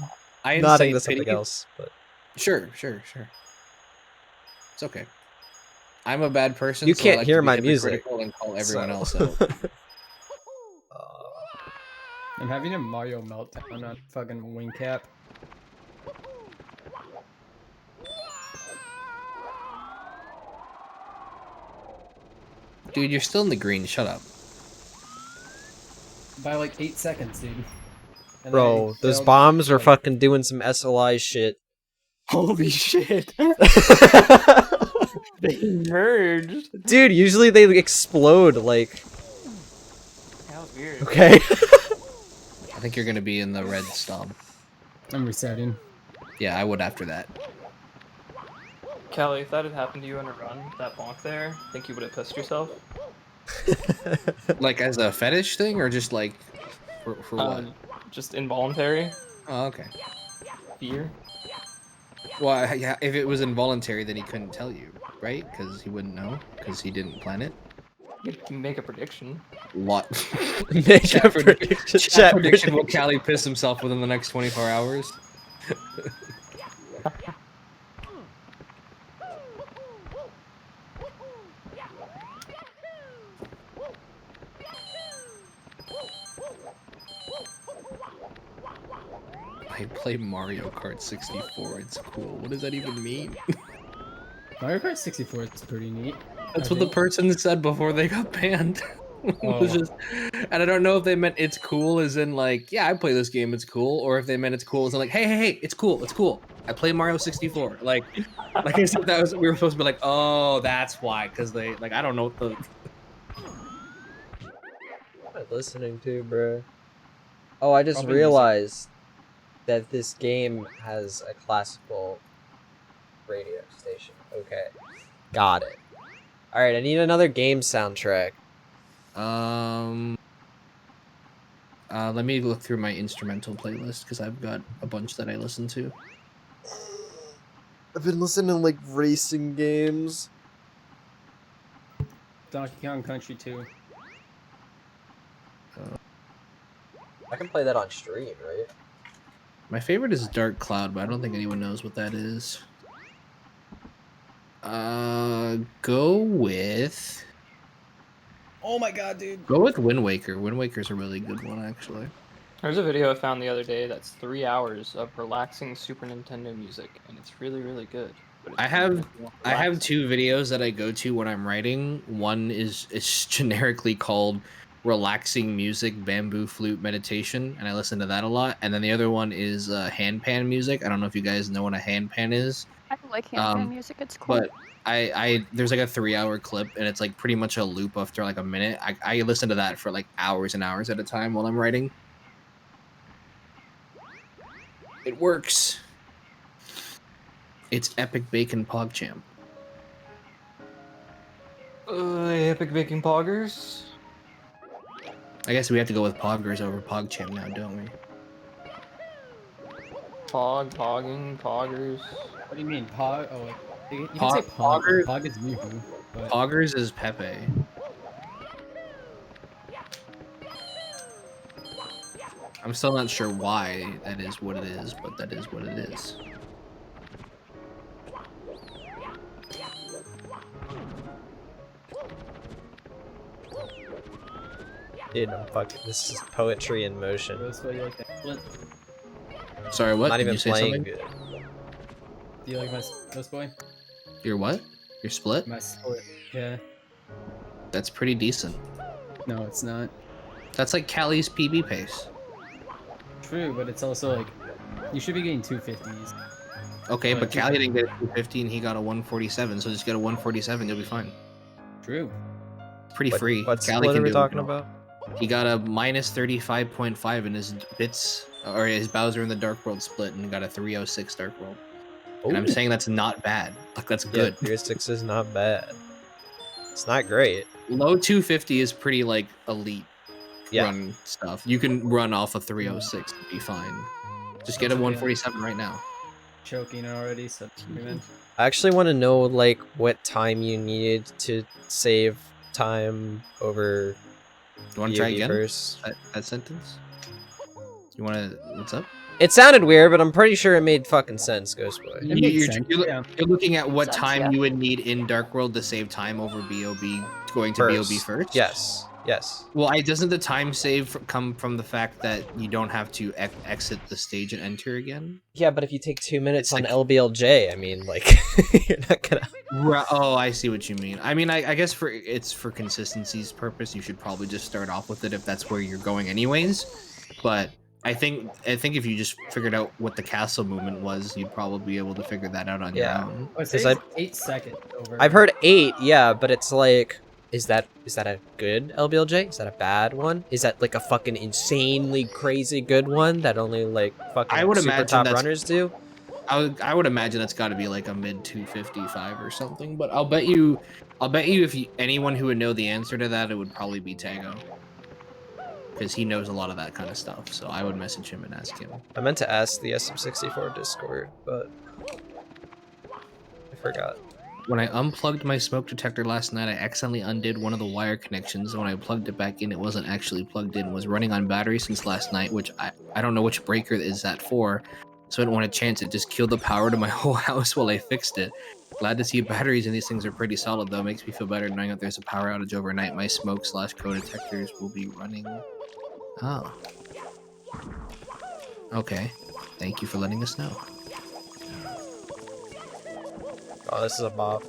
I nodding to incite something pity. else, but Sure. It's okay. I'm a bad person. you so I can't like hear to be my music. hypocritical and call everyone so- else out. I'm having a Mario meltdown on fucking wing cap. Dude, you're still in the green. Shut up. By like 8 seconds, dude. And then Bro, I those failed, bombs are like- fucking doing some SLI shit. Holy shit! They merged. Dude, usually they explode, like... That was weird. Okay. I think you're gonna be in the red stomp. I'm resetting. Yeah, I would after that. Kelly, if that had happened to you in a run, that bonk there, think you would have pissed yourself? Like as a fetish thing, or just like for what? Just involuntary Oh, okay. fear. Well, yeah, if it was involuntary, then he couldn't tell you, right? Because he wouldn't know, because he didn't plan it. You can make a prediction. Lot. Make Chat a prediction. Chat prediction. Will Callie piss himself within the next 24 hours? I play Mario Kart 64. It's cool. What does that even mean? Mario Kart 64 is pretty neat. That's I what the think. person said before they got banned. It was Oh. just, and I don't know if they meant it's cool as in like, yeah, I play this game, it's cool, or if they meant it's cool as in like, hey, it's cool. I play Mario 64. Like I said, that was we were supposed to be like, oh, that's why, because they like I don't know what the. What am I listening to, bro? Oh, I just Probably realized that this game has a classical radio station. Okay. Got it. Alright, I need another game soundtrack. Let me look through my instrumental playlist because I've got a bunch that I listen to. I've been listening to, like, racing games. Donkey Kong Country 2. I can play that on stream, right? My favorite is Dark Cloud, but I don't think anyone knows what that is. Go with Wind Waker. Wind Waker's a really good one, actually. There's a video I found the other day that's 3 hours of relaxing Super Nintendo music, and it's really, really good. But it's I have really relaxing. 2 videos that I go to when I'm writing. One is generically called Relaxing Music Bamboo Flute Meditation, and I listen to that a lot. And then the other one is handpan music. I don't know if you guys know what a handpan is. I like handpan music. It's cool. But I there's like a 3-hour clip, and it's like pretty much a loop after like a minute. I listen to that for like hours and hours at a time while I'm writing. It works. It's Epic Bacon PogChamp. Epic Baking Poggers? I guess we have to go with Poggers over PogChamp now, don't we? Pogging, Poggers. What do you mean, Pog? Oh, wait. You can Pog- say Pog. Pogger- Pog is new, but Poggers is Pepe. I'm still not sure why that is what it is, but that is what it is. Dude, I'm fucking. This is poetry in motion. Rose, what do you like that? Flint, Sorry, what? Not Did even you say playing something? good. do you like my Rose Boy? Your what? Your split? My split. Yeah. That's pretty decent. No, it's not. That's like Callie's PB pace. True, but it's also like you should be getting 250s. Okay, Like, but Callie didn't get a 250 and he got a 147, so just get a 147, you'll be fine. True. Pretty free. What Callie split can are we do it talking now. about? He got a minus 35.5 in his bits, or his Bowser in the Dark World split, and got a 306 Dark World. And I'm Ooh. saying that's not bad. Like, that's good. Yeah, 306 is not bad. It's not great. Low 250 is pretty, like, elite Yeah. run stuff. You can run off a 306 and be fine. Just get a 147 right now. Choking already, so man. I actually want to know, like, what time you needed to save time over You want to try VOD again? first. That sentence? You want to... What's up? It sounded weird, but I'm pretty sure it made fucking sense, Ghost Boy. It makes sense, yeah. You're looking at what Sense, time yeah. you would need in Dark World to save time over BOB, going to BOB first? Yes. Yes. Well, doesn't the time save come from the fact that you don't have to exit the stage and enter again? Yeah, but if you take 2 minutes It's on like- LBLJ, I mean, like, you're not gonna. Oh, I see what you mean. I mean, I guess for consistency's purpose, you should probably just start off with it if that's where you're going anyways. But I think if you just figured out what the castle movement was, you'd probably be able to figure that out on Yeah. your own. I say Is it's 8 seconds over. I've heard 8, yeah, but it's like, is that a good LBLJ? Is that a bad one? Is that like a fucking insanely crazy good one that only like fucking I would super imagine top that's- runners do? I would imagine that's got to be like a mid 255 or something. But I'll bet you if anyone who would know the answer to that, it would probably be Tago, because he knows a lot of that kind of stuff. So I would message him and ask him. I meant to ask the SM64 Discord, but I forgot. When I unplugged my smoke detector last night, I accidentally undid one of the wire connections. When I plugged it back in, it wasn't actually plugged in. It was running on battery since last night, which I don't know which breaker is that for. So I didn't want to chance it. Just killed the power to my whole house while I fixed it. Glad to see batteries in these things are pretty solid, though. Makes me feel better knowing that there's a power outage overnight. My smoke/co detectors will be running. Oh. Okay. Thank you for letting us know. Oh, this is a mob.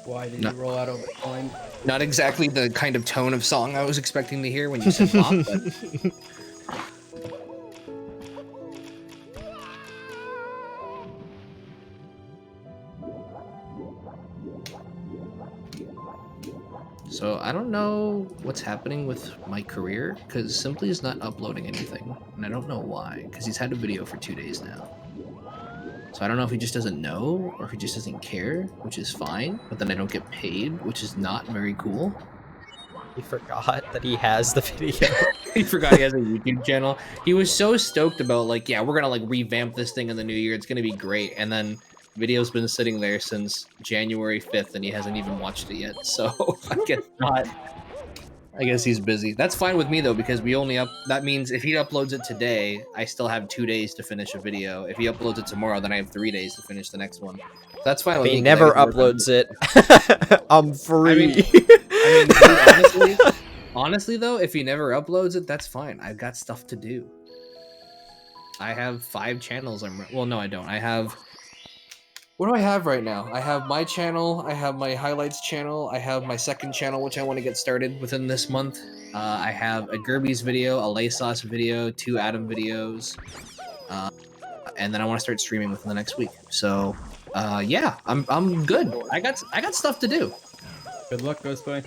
Why did No. you roll out over time? Not exactly the kind of tone of song I was expecting to hear when you said pop, but so I don't know what's happening with my career, because Simply is not uploading anything, and I don't know why, because he's had a video for 2 days now. So I don't know if he just doesn't know, or if he just doesn't care, which is fine, but then I don't get paid, which is not very cool. He forgot that he has the video. He forgot he has a YouTube channel. He was so stoked about, like, yeah, we're gonna like revamp this thing in the new year, it's gonna be great, and then video's been sitting there since January 5th and he hasn't even watched it yet, so I guess not. I guess he's busy. That's fine with me though, because we only that means if he uploads it today, I still have 2 days to finish a video. If he uploads it tomorrow, then I have 3 days to finish the next one. That's fine with He me. 'Cause never I get to work on uploads it. I'm free. dude, honestly though, if he never uploads it, that's fine. I've got stuff to do. I have 5 channels. Well, no, I don't. I have. What do I have right now? I have my channel. I have my highlights channel. I have my second channel, which I want to get started within this month. I have a Gerby's video, a Laysos video, 2 Adam videos, and then I want to start streaming within the next week. So, yeah, I'm good. I got stuff to do. Good luck, Ghost Boy.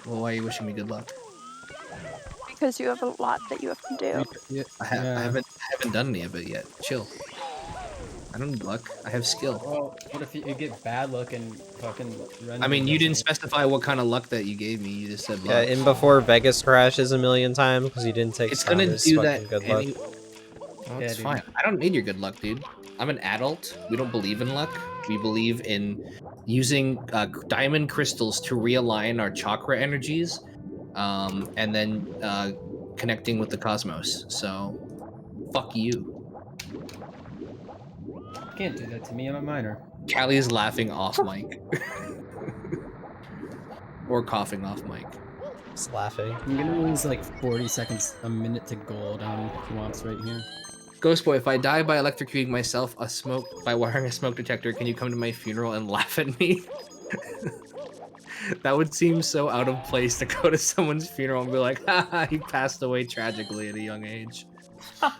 Well, why are you wishing me good luck? Because you have a lot that you have to do. Yeah, I haven't done any of it yet. Chill. I don't need luck. I have skill. Well, what if you get bad luck and fucking run? I mean, you didn't specify what kind of luck that you gave me. You just said luck. Yeah, in before Vegas crashes a million times because you didn't take It's gonna Sanders' do fucking that. good luck. Well, Yeah, it's dude. fine. I don't need your good luck, dude. I'm an adult. We don't believe in luck. We believe in using diamond crystals to realign our chakra energies, and then connecting with the cosmos. So, fuck you. Can't do that to me. I'm a minor. Callie is laughing off mic. Or coughing off mic. Just laughing. I'm gonna lose like 40 seconds, a minute to gold on Womps right here. Ghost Boy, if I die by electrocuting myself by wiring a smoke detector, can you come to my funeral and laugh at me? That would seem so out of place to go to someone's funeral and be like, haha, he passed away tragically at a young age. I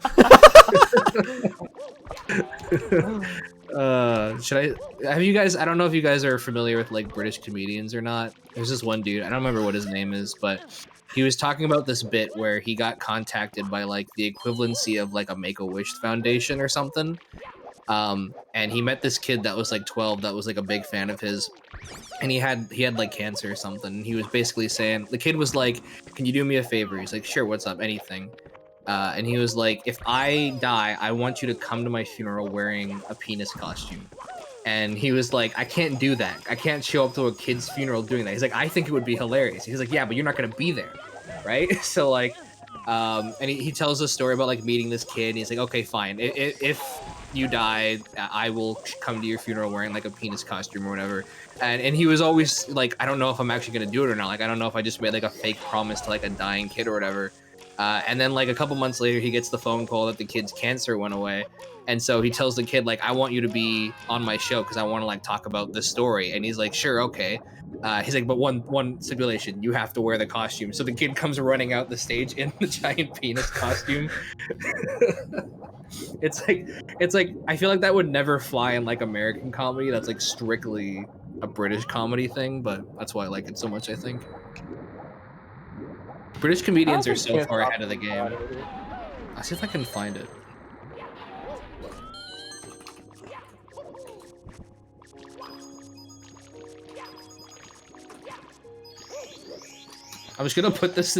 don't know if you guys are familiar with like British comedians or not. There's this one dude, I don't remember what his name is, but he was talking about this bit where he got contacted by like the equivalency of like a Make-A-Wish Foundation or something. And he met this kid that was like 12 that was like a big fan of his, and he had like cancer or something. And he was basically saying, the kid was like, can you do me a favor? He's like, sure, what's up, anything. And he was like, if I die, I want you to come to my funeral wearing a penis costume. And he was like, I can't do that. I can't show up to a kid's funeral doing that. He's like, I think it would be hilarious. He's like, yeah, but you're not going to be there. Right? So like, And he tells a story about like meeting this kid. And he's like, okay, fine. If you die, I will come to your funeral wearing like a penis costume or whatever. And he was always like, I don't know if I'm actually gonna do it or not. Like, I don't know if I just made like a fake promise to like a dying kid or whatever. And then like a couple months later, he gets the phone call that the kid's cancer went away. And so he tells the kid like, I want you to be on my show because I want to like talk about this story. And he's like, sure, okay. He's like, but one stipulation, you have to wear the costume. So the kid comes running out the stage in the giant penis costume. It's like I feel like that would never fly in like American comedy. That's like strictly a British comedy thing, but that's why I like it so much, I think. British comedians are so far ahead of the game. I'll see if I can find it. I'm just gonna put this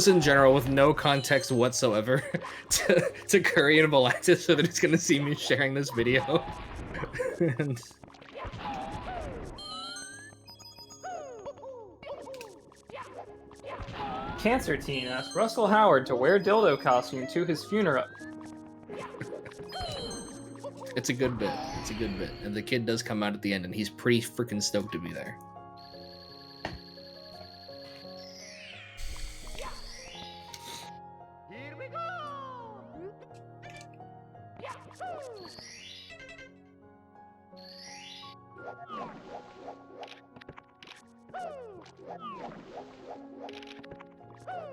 in general with no context whatsoever to Curry and Valactus so that he's gonna see me sharing this video. And... Cancer teen asked Russell Howard to wear dildo costume to his funeral. It's a good bit. It's a good bit. And the kid does come out at the end, and he's pretty freaking stoked to be there. Here we go.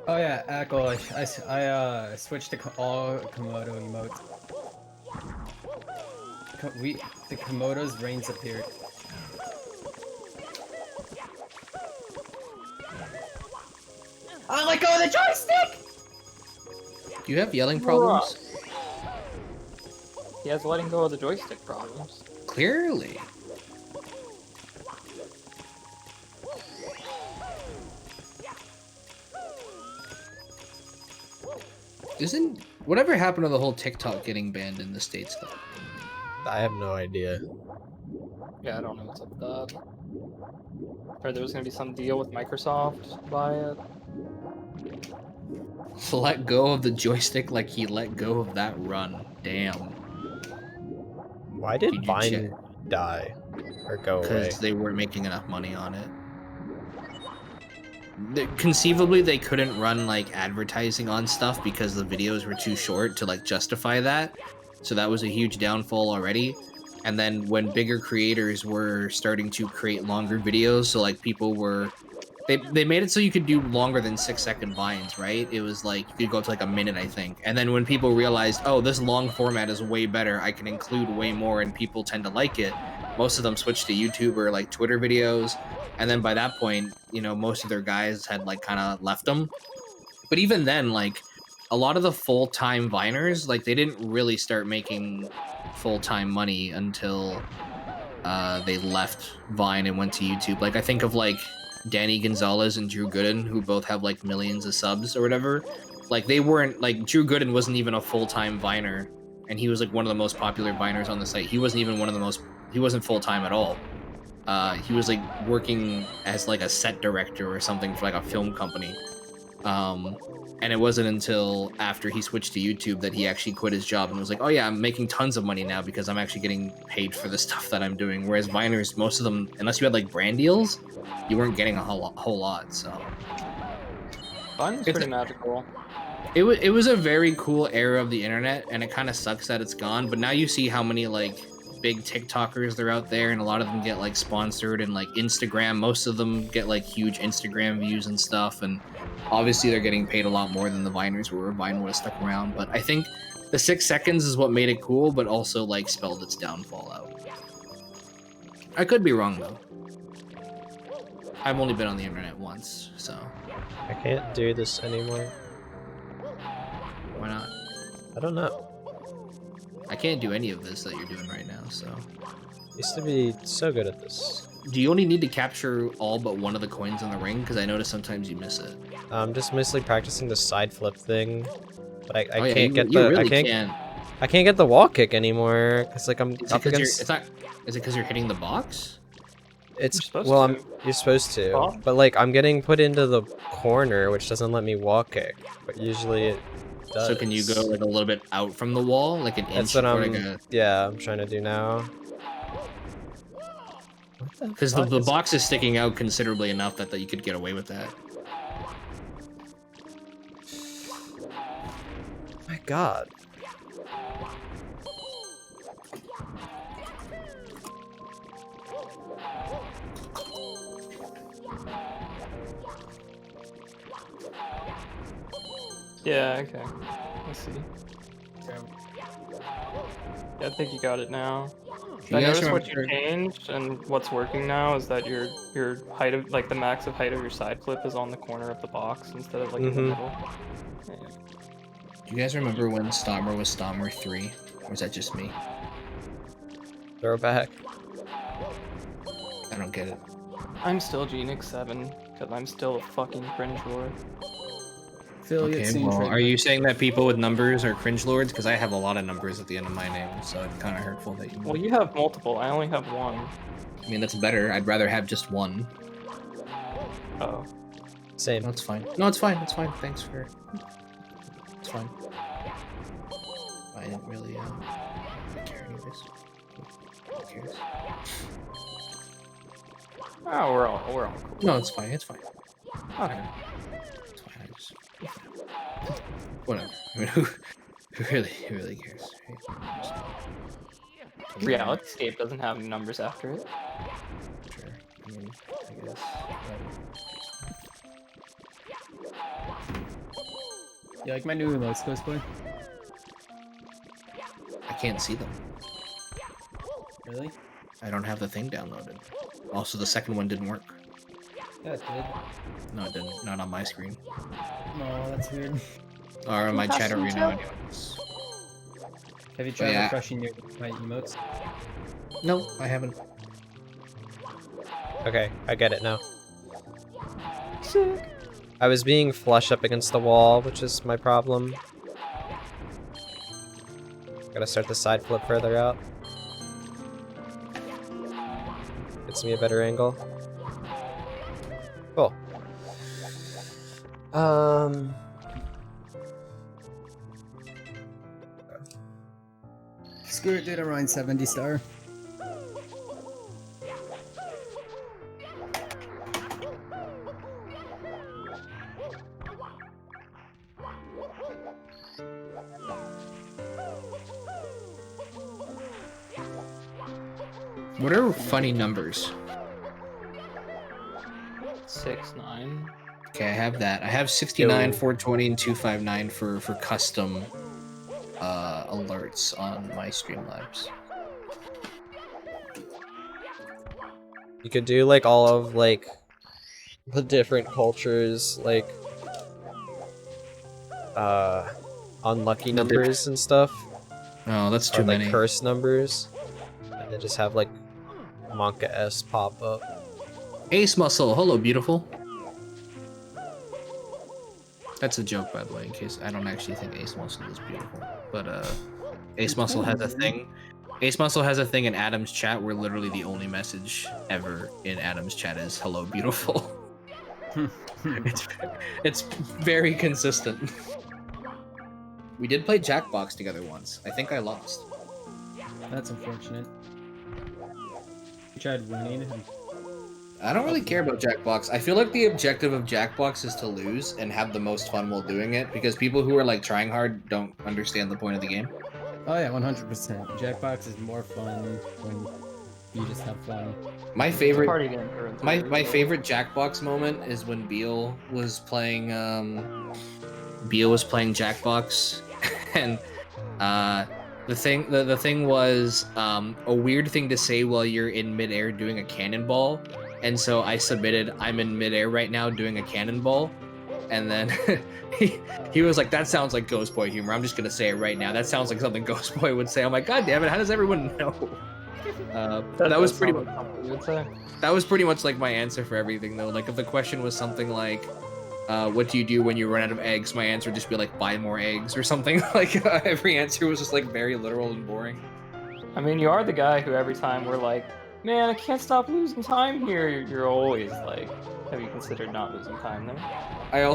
Oh yeah, Echo, I switched to all Komodo emotes. The Komodo's brains appeared. I let go of the joystick! Do you have yelling problems? He has letting go of the joystick problems. Clearly. Isn't whatever happened to the whole TikTok getting banned in the States though? I have no idea. Yeah, I don't know what's up with that. Heard there was gonna be some deal with Microsoft by it. Let go of the joystick like he let go of that run. Damn. Why did Did you Vine check? die or go away? Because they weren't making enough money on it. Conceivably, they couldn't run like advertising on stuff because the videos were too short to like justify that. So that was a huge downfall already. And then when bigger creators were starting to create longer videos, so like people were, they made it so you could do longer than 6-second vines, right? It was like you could go up to like a minute, I think. And then when people realized, oh, this long format is way better, I can include way more, and people tend to like it. Most of them switched to YouTube or like Twitter videos. And then by that point, you know, most of their guys had like kind of left them. But even then, like a lot of the full-time Viners, like they didn't really start making full-time money until they left Vine and went to YouTube. Like I think of like Danny Gonzalez and Drew Gooden, who both have like millions of subs or whatever. Like they weren't like Drew Gooden wasn't even a full-time Viner, and he was like one of the most popular Viners on the site. He wasn't even one of the most. He wasn't full-time at all. He was like working as like a set director or something for like a film company. And it wasn't until after he switched to YouTube that he actually quit his job and was like, oh yeah, I'm making tons of money now because I'm actually getting paid for the stuff that I'm doing. Whereas Viners, most of them, unless you had like brand deals, you weren't getting a whole lot. So Vine was pretty magical. it was a very cool era of the internet, and it kind of sucks that it's gone. But now you see how many like big TikTokers they're out there, and a lot of them get like sponsored, and like Instagram, most of them get like huge Instagram views and stuff, and obviously they're getting paid a lot more than the Viners were. Vine would have stuck around, but I think the 6 seconds is what made it cool, but also like spelled its downfall out. I could be wrong though. I've only been on the internet once, so I can't do this anymore. why not? I don't know. I can't do any of this that you're doing right now, so. Used to be so good at this. Do you only need to capture all but one of the coins in the ring? Because I notice sometimes you miss it. I'm just mostly practicing the side flip thing, but I Oh, yeah, can't get you the really I can't get the wall kick anymore because like I'm Is it up 'cause against. Is it because you're hitting the box? It's supposed well, to. you're supposed to, Well- but like I'm getting put into the corner, which doesn't let me wall kick. But usually it does. So can you go like a little bit out from the wall, like an That's inch, what or I'm. like a? Yeah, I'm trying to do now. Because the box is sticking out considerably enough that you could get away with that. My God. Yeah, okay. Let's see. Yeah, I think you got it now. You I guys noticed what you remember- changed, and what's working now is that your height of like the max of height of your side flip is on the corner of the box instead of like in the Mhm. middle. Yeah. Do you guys remember when Stommer was Stommer 3? Or is that just me? Throw it back. I don't get it. I'm still Genix 7 because I'm still a fucking cringe lord. Affiliate Okay, soon well, trigger. are you saying that people with numbers are cringe lords? Because I have a lot of numbers at the end of my name, so it's kind of hurtful that you. Well, you have multiple. I only have one. I mean, that's better. I'd rather have just one. Oh. Same. No, it's fine. No, it's fine. It's fine. Thanks for. It's fine. I didn't really care anyways. Who cares? Oh, we're all cool. No, it's fine. It's fine. Okay. It's fine. I just. Whatever. I mean, who really cares? Right? Just- Realityscape doesn't have any numbers after it. Sure. I mean, I guess. You like my new emotes cosplay? I can't see them. Really? I don't have the thing downloaded. Also, the second one didn't work. Yeah, it did. No, it didn't. Not on my screen. No, that's weird. Or on my chat Custom arena. too? anyways. Have you tried Yeah. refreshing my emotes? No, I haven't. Okay, I get it now. Sick. I was being flush up against the wall, which is my problem. Gotta start the side flip further out. Gets me a better angle. Cool. Screw it, dude. I'm running 70 star. What are funny numbers? 6, 9. Okay, I have that. I have 69, Yo. 420, and 259 for custom alerts on my Streamlabs. You could do like all of like the different cultures, like unlucky No, they- numbers and stuff. Oh, that's Or too like many. curse numbers. And then just have like Monka S pop up. Ace Muscle, hello, beautiful. That's a joke, by the way, in case I don't actually think Ace Muscle is beautiful. But Ace Muscle has a thing. Ace Muscle has a thing in Adam's chat where literally the only message ever in Adam's chat is hello, beautiful. it's very consistent. We did play Jackbox together once. I think I lost. That's unfortunate. You tried winning. I don't really care about Jackbox. I feel like the objective of Jackbox is to lose and have the most fun while doing it, because people who are like trying hard don't understand the point of the game. Oh yeah, 100%. Jackbox is more fun when you just have fun. My It's a favorite party game for it, my so- favorite Jackbox moment is when Beal was playing Jackbox and the thing was a weird thing to say while you're in midair doing a cannonball, and so I submitted I'm in midair right now doing a cannonball, and then he was like, that sounds like Ghost Boy humor. I'm just gonna say it right now. That sounds like something Ghost Boy would say. I'm like, God damn it, how does everyone know? That was does pretty sound much like something you would say. that was pretty much like my answer for everything though. Like if the question was something like what do you do when you run out of eggs, my answer would just be like buy more eggs or something. Like every answer was just like very literal and boring. I mean, you are the guy who every time we're like, Man, I can't stop losing time here. You're always like, have you considered not losing time there? I'm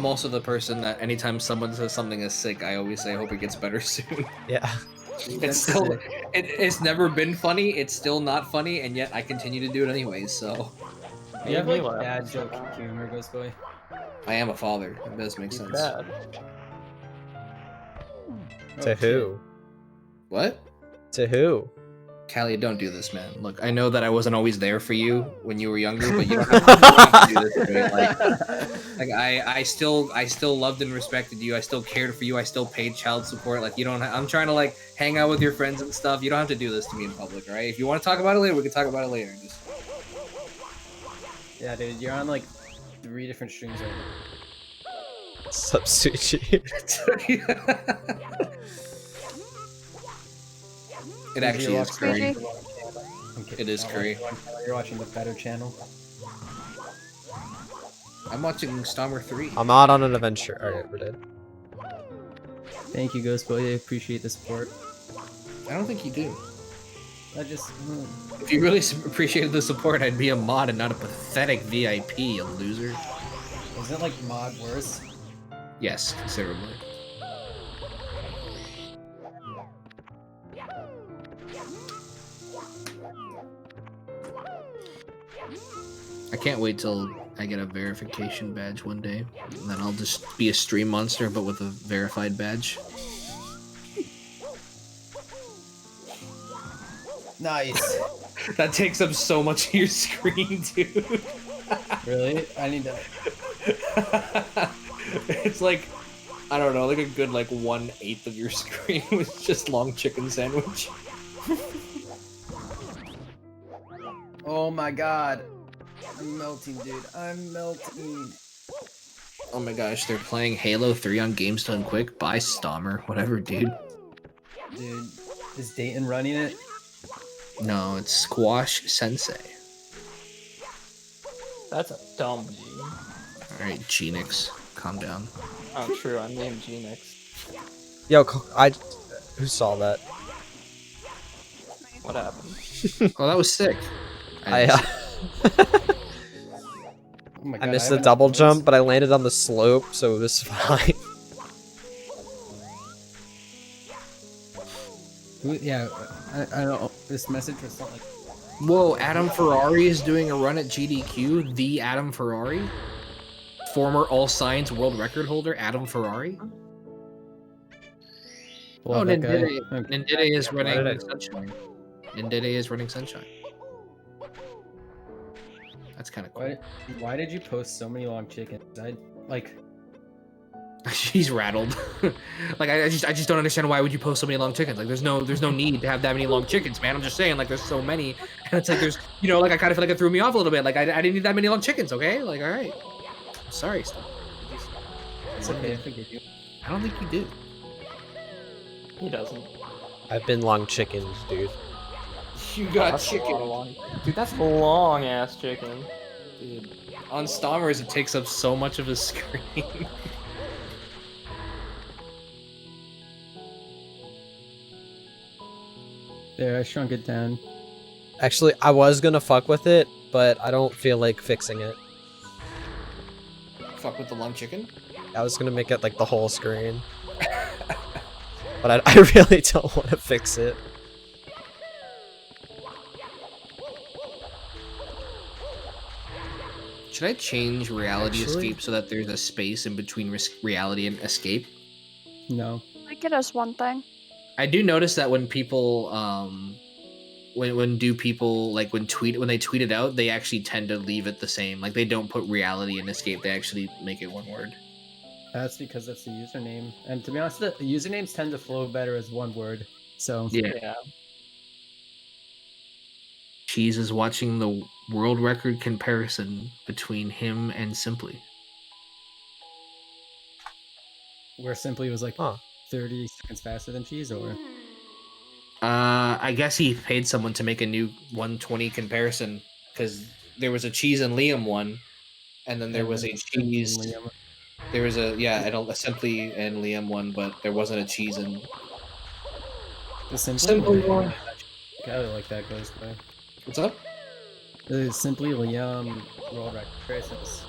also the person that anytime someone says something is sick, I always say, I hope it gets better soon. Yeah. It's still, it's never been funny. It's still not funny, and yet I continue to do it anyways. So You have Made me like laugh. bad joke humor, Ghost Boy. I am a father. It does make He's sense. bad. To Oh, who? What? To who? Callie, don't do this, man. Look, I know that I wasn't always there for you when you were younger, but you don't have, you don't have to do this to me. Like I still loved and respected you. I still cared for you. I still paid child support. Like you don't. I'm trying to like hang out with your friends and stuff. You don't have to do this to me in public, all right? If you want to talk about it later, we can talk about it later. Just... Yeah, dude, you're on like 3 different streams right now. Substitute. It actually is curry. Squeegee. It is curry. You're watching the better channel. I'm watching Stommer 3. I'm not on an adventure. Alright, we're dead. Thank you, Ghost Boy. I appreciate the support. I don't think you do. I just. If you really appreciated the support, I'd be a mod and not a pathetic VIP, you loser. Isn't like mod worse? Yes, considerably. I can't wait till I get a verification badge one day, and then I'll just be a stream monster, but with a verified badge. Nice. That takes up so much of your screen, dude. Really? I need to. It's like, I don't know, like a good like 1/8 of your screen was just long chicken sandwich. Oh my god. I'm melting, dude. I'm melting. Oh my gosh, they're playing Halo 3 on Games Done Quick. Bye, Stommer. Whatever, dude. Dude, is Dayton running it? No, it's Squash Sensei. That's a dumb G. Alright, Genix, calm down. Oh, true. I'm named Genix. Yo, who saw that? What happened? Oh, that was sick. I Oh my I god, missed the haven't double noticed- jump, but I landed on the slope, so it was fine. Yeah, I don't know. This message was something like. Whoa, Adam Ferrari is doing a run at GDQ. The Adam Ferrari? Former All Science world record holder, Adam Ferrari? Well, Oh, that guy- Nindide. okay. Nindide is Why did I running do Sunshine. Nindide is running Sunshine. That's kind of cool. Why did you post so many long chickens? She's rattled. Like I just don't understand why would you post so many long chickens? Like there's no need to have that many long chickens, man. I'm just saying like there's so many, and it's like there's like I kind of feel like it threw me off a little bit. Like I didn't need that many long chickens, okay? Like all right, sorry, stop. It's okay, I forgive you. I don't think you do. He doesn't. I've been long chickens, dude. You Oh, got that's a lot chicken. of long- Dude, that's a long ass chicken. Dude. On Stommers, it takes up so much of his screen. There, I shrunk it down. Actually, I was gonna fuck with it, but I don't feel like fixing it. Fuck with the long chicken. I was gonna make it like the whole screen. But I really don't want to fix it. Should I change reality Actually- escape so that there's a space in between reality and escape? No. I get us one thing. I do notice that when people when they tweet it out, they actually tend to leave it the same. Like they don't put reality and escape, they actually make it one word. That's because that's the username. And to be honest, the usernames tend to flow better as one word. So Yeah. Yeah. Cheese is watching the world record comparison between him and Simply. where Simply was like Huh. 30 seconds faster than Cheese, or I guess he paid someone to make a new 120 comparison because there was a Cheese and Liam one, and then there was a Cheese. Liam. There was a Simply and Liam one, but there wasn't a Cheese and The Simply Simply one. one. I really like that Ghost Boy. What's up? Simply Liam World Record Races.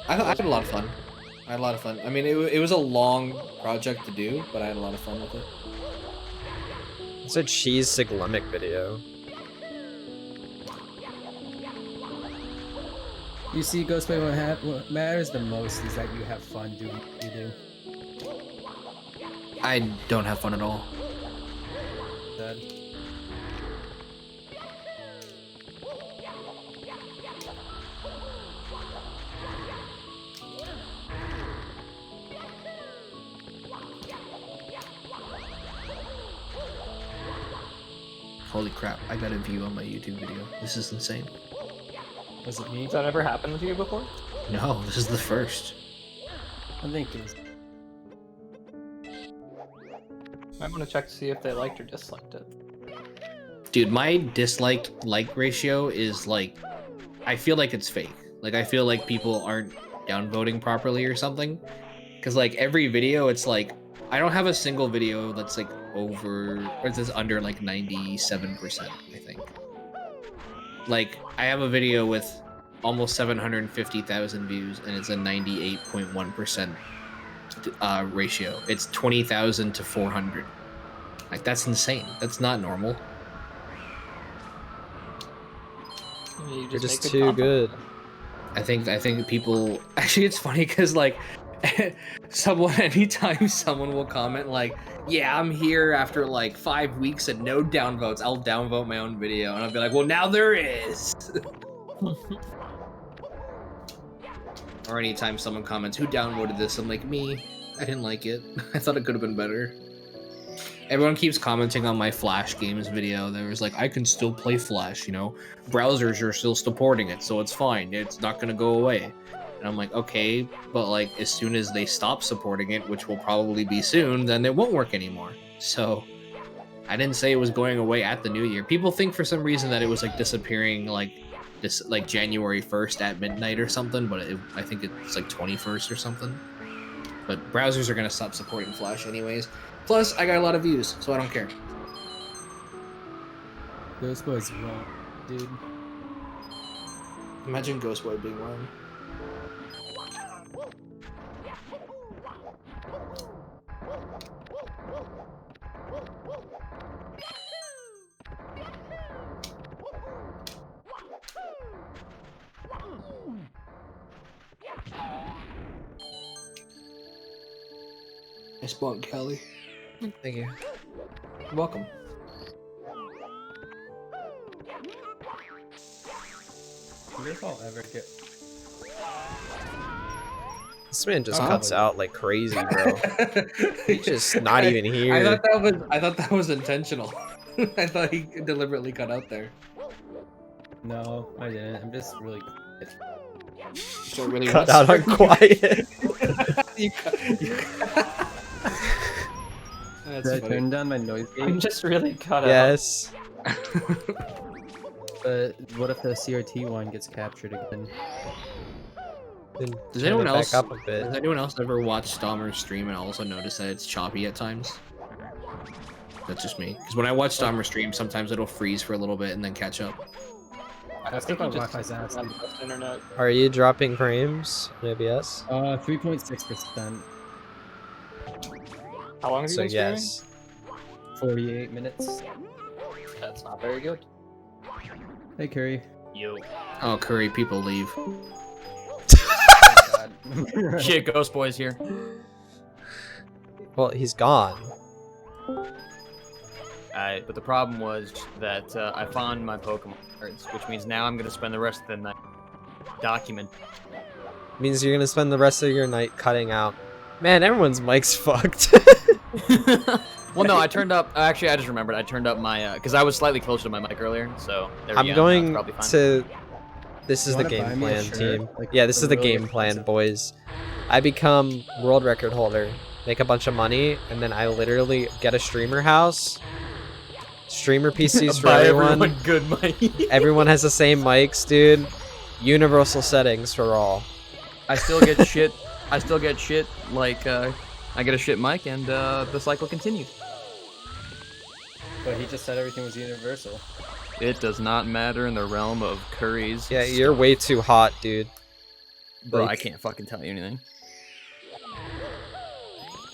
I had a lot of fun. I had a lot of fun. I mean, it was a long project to do, but I had a lot of fun with it. It's a cheese Siglemic video. You see, Ghostboy, what matters the most is that you have fun doing what you do. I don't have fun at all. Sad. Holy crap, I got a view on my YouTube video. This is insane. Was it me? Has that ever happened with you before? No, this is the first. I think it's I want to check to see if they liked or disliked it. Dude, my disliked like ratio is like, I feel like it's fake. Like, I feel like people aren't downvoting properly or something. Because like every video, it's like, I don't have a single video that's like over, or it's under like 97%, I think. Like, I have a video with almost 750,000 views, and it's a 98.1% ratio. It's 20,000 to 400. Like, that's insane. That's not normal. You You're just make too content. good. I think people actually, it's funny because like anytime someone will comment like, yeah, I'm here after like 5 weeks and no downvotes, I'll downvote my own video, and I'll be like, well, now there is. Or anytime someone comments, who downvoted this, I'm like, me. I didn't like it. I thought it could have been better. Everyone keeps commenting on my Flash games video. There was like, I can still play Flash, you know? Browsers are still supporting it, so it's fine. It's not gonna go away. And I'm like, okay, but like, as soon as they stop supporting it, which will probably be soon, then it won't work anymore. So, I didn't say it was going away at the new year. People think for some reason that it was like disappearing like this, like January 1st at midnight or something, but I think it's like 21st or something. But browsers are gonna stop supporting Flash anyways. Plus, I got a lot of views, so I don't care. Ghostboy's wrong, dude. Imagine Ghostboy being wrong. Nice blunt, Kelly. Thank you. You're welcome. I wonder if I'll ever get. This man just Oh. cuts out like crazy, bro. He's just not even here. I thought that was intentional. I thought he deliberately cut out there. No, I didn't. I'm just really. So really Cut out on quiet. you That's Did I funny. turn down my noise I'm gate? just really cut out. Yes. But what if the CRT one gets captured again? Then Does turn anyone it back else up a bit? Has anyone else ever watched Dahmer's stream and also noticed that it's choppy at times? That's just me. Because when I watch Dahmer's stream, sometimes it'll freeze for a little bit and then catch up. That's think because my you just Wi-Fi's ass. have the best internet. Are you dropping frames in OBS? 3.6%. How long have you So been streaming? yes. 48 minutes. That's not very good. Hey, Curry. Yo. Oh, Curry, people leave. Thank God. Shit, Ghost Boy's here. Well, he's gone. But the problem was that I found my Pokemon cards, which means now I'm gonna spend the rest of the night document. Means you're gonna spend the rest of your night cutting out. Man, everyone's mic's fucked. Well, no, I turned up. Actually, I just remembered. I turned up my because I was slightly closer to my mic earlier, so there we I'm go. going That's probably fine. to. This is You the wanna buy game me a plan, shirt? team. Like, Yeah, this is the really game plan, expensive. boys. I become world record holder, make a bunch of money, and then I literally get a streamer house, streamer PCs for Buy everyone. good mic. Everyone has the same mics, dude. Universal settings for all. I still get shit. I still get shit. Like I get a shit mic, and the cycle continues. But he just said everything was universal. It does not matter in the realm of curries. Yeah, you're way too hot, dude. Bro, like- I can't fucking tell you anything.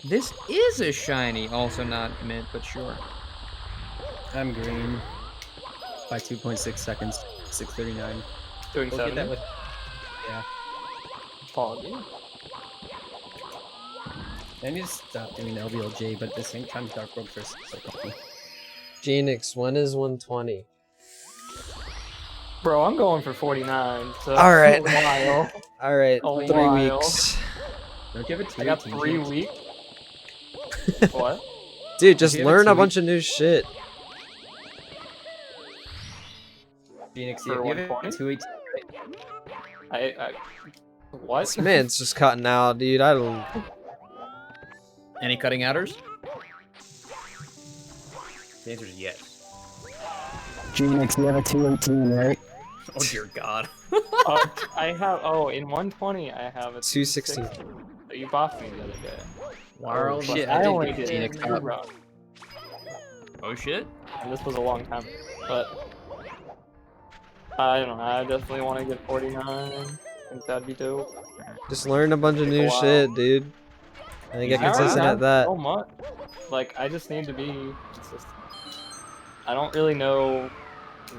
This is a shiny, also not mint, but sure. I'm green by 2.6 seconds. 6:39. Doing We'll get that 70. with. Yeah. Foggy. I need to stop doing LVLJ, but at the same time, Dark Road first. So Genix, when is 120? Bro, I'm going for 49. So All right. A while. Alright, A 3 while. weeks. don't give it to I got 3 weeks. What? Dude, just If you have a learn a 2 bunch of new shit. Phoenix, For you have 120? 2 weeks. What? This man's just cutting out, dude. I don't. Any cutting outers? The answer is yes. Phoenix, you have a 218, right? Oh dear God. I have. Oh, in 120, I have a 260. 260. So you bopped me the other day. Wow, But shit, I I only did did Phoenix two up. runs, Oh shit. and this was a long time. But I don't know. I definitely want to get 49. I think that'd be dope. Just learn a bunch of Take a new while. shit, dude. And get I already consistent have at that. So much. Like, I just need to be consistent. I don't really know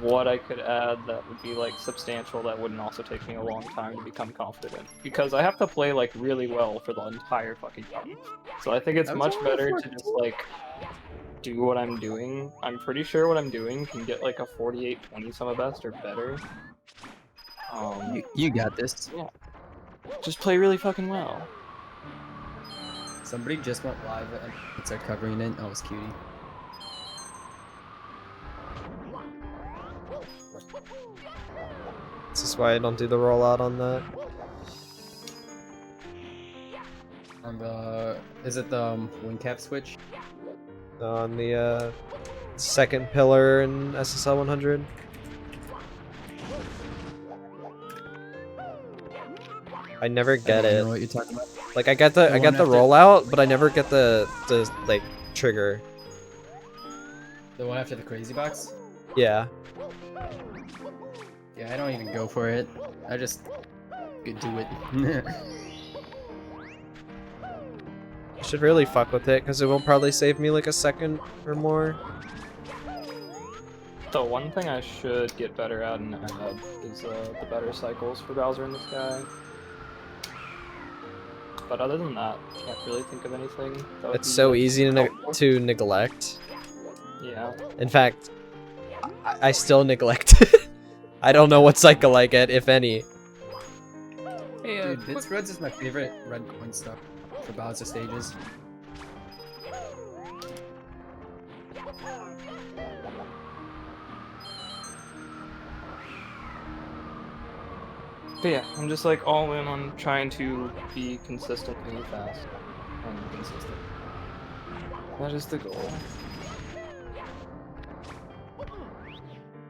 what I could add that would be like substantial that wouldn't also take me a long time to become confident. Because I have to play like really well for the entire fucking game. So I think it's I was much only better to 14. just like do what I'm doing. I'm pretty sure what I'm doing can get like a 48, 20 summa best or better. You got this. Just play really fucking well. Somebody just went live and it's covering it. Oh, it's Cutie. This is why I don't do the rollout on that. On the. Is it the wing cap switch? On the second pillar in SSL 100. I never get I don't it. know what you're talking about. Like I get the The I get one the after- rollout, but I never get the like trigger. The one after the crazy box? Yeah. Yeah, I don't even go for it. I just could do it. I should really fuck with it because it will probably save me like a second or more. The one thing I should get better at and add is the better cycles for Bowser in the Sky. But other than that, can't really think of anything. That would It's be, so like, easy helpful. to neglect. Yeah. In fact, I still neglect it. I don't know what cycle I get, if any. Hey, Dude, Bits Reds is my favorite red coin stuff for Bowser stages. But yeah, I'm just like all in on trying to be consistently fast and consistent. That is the goal.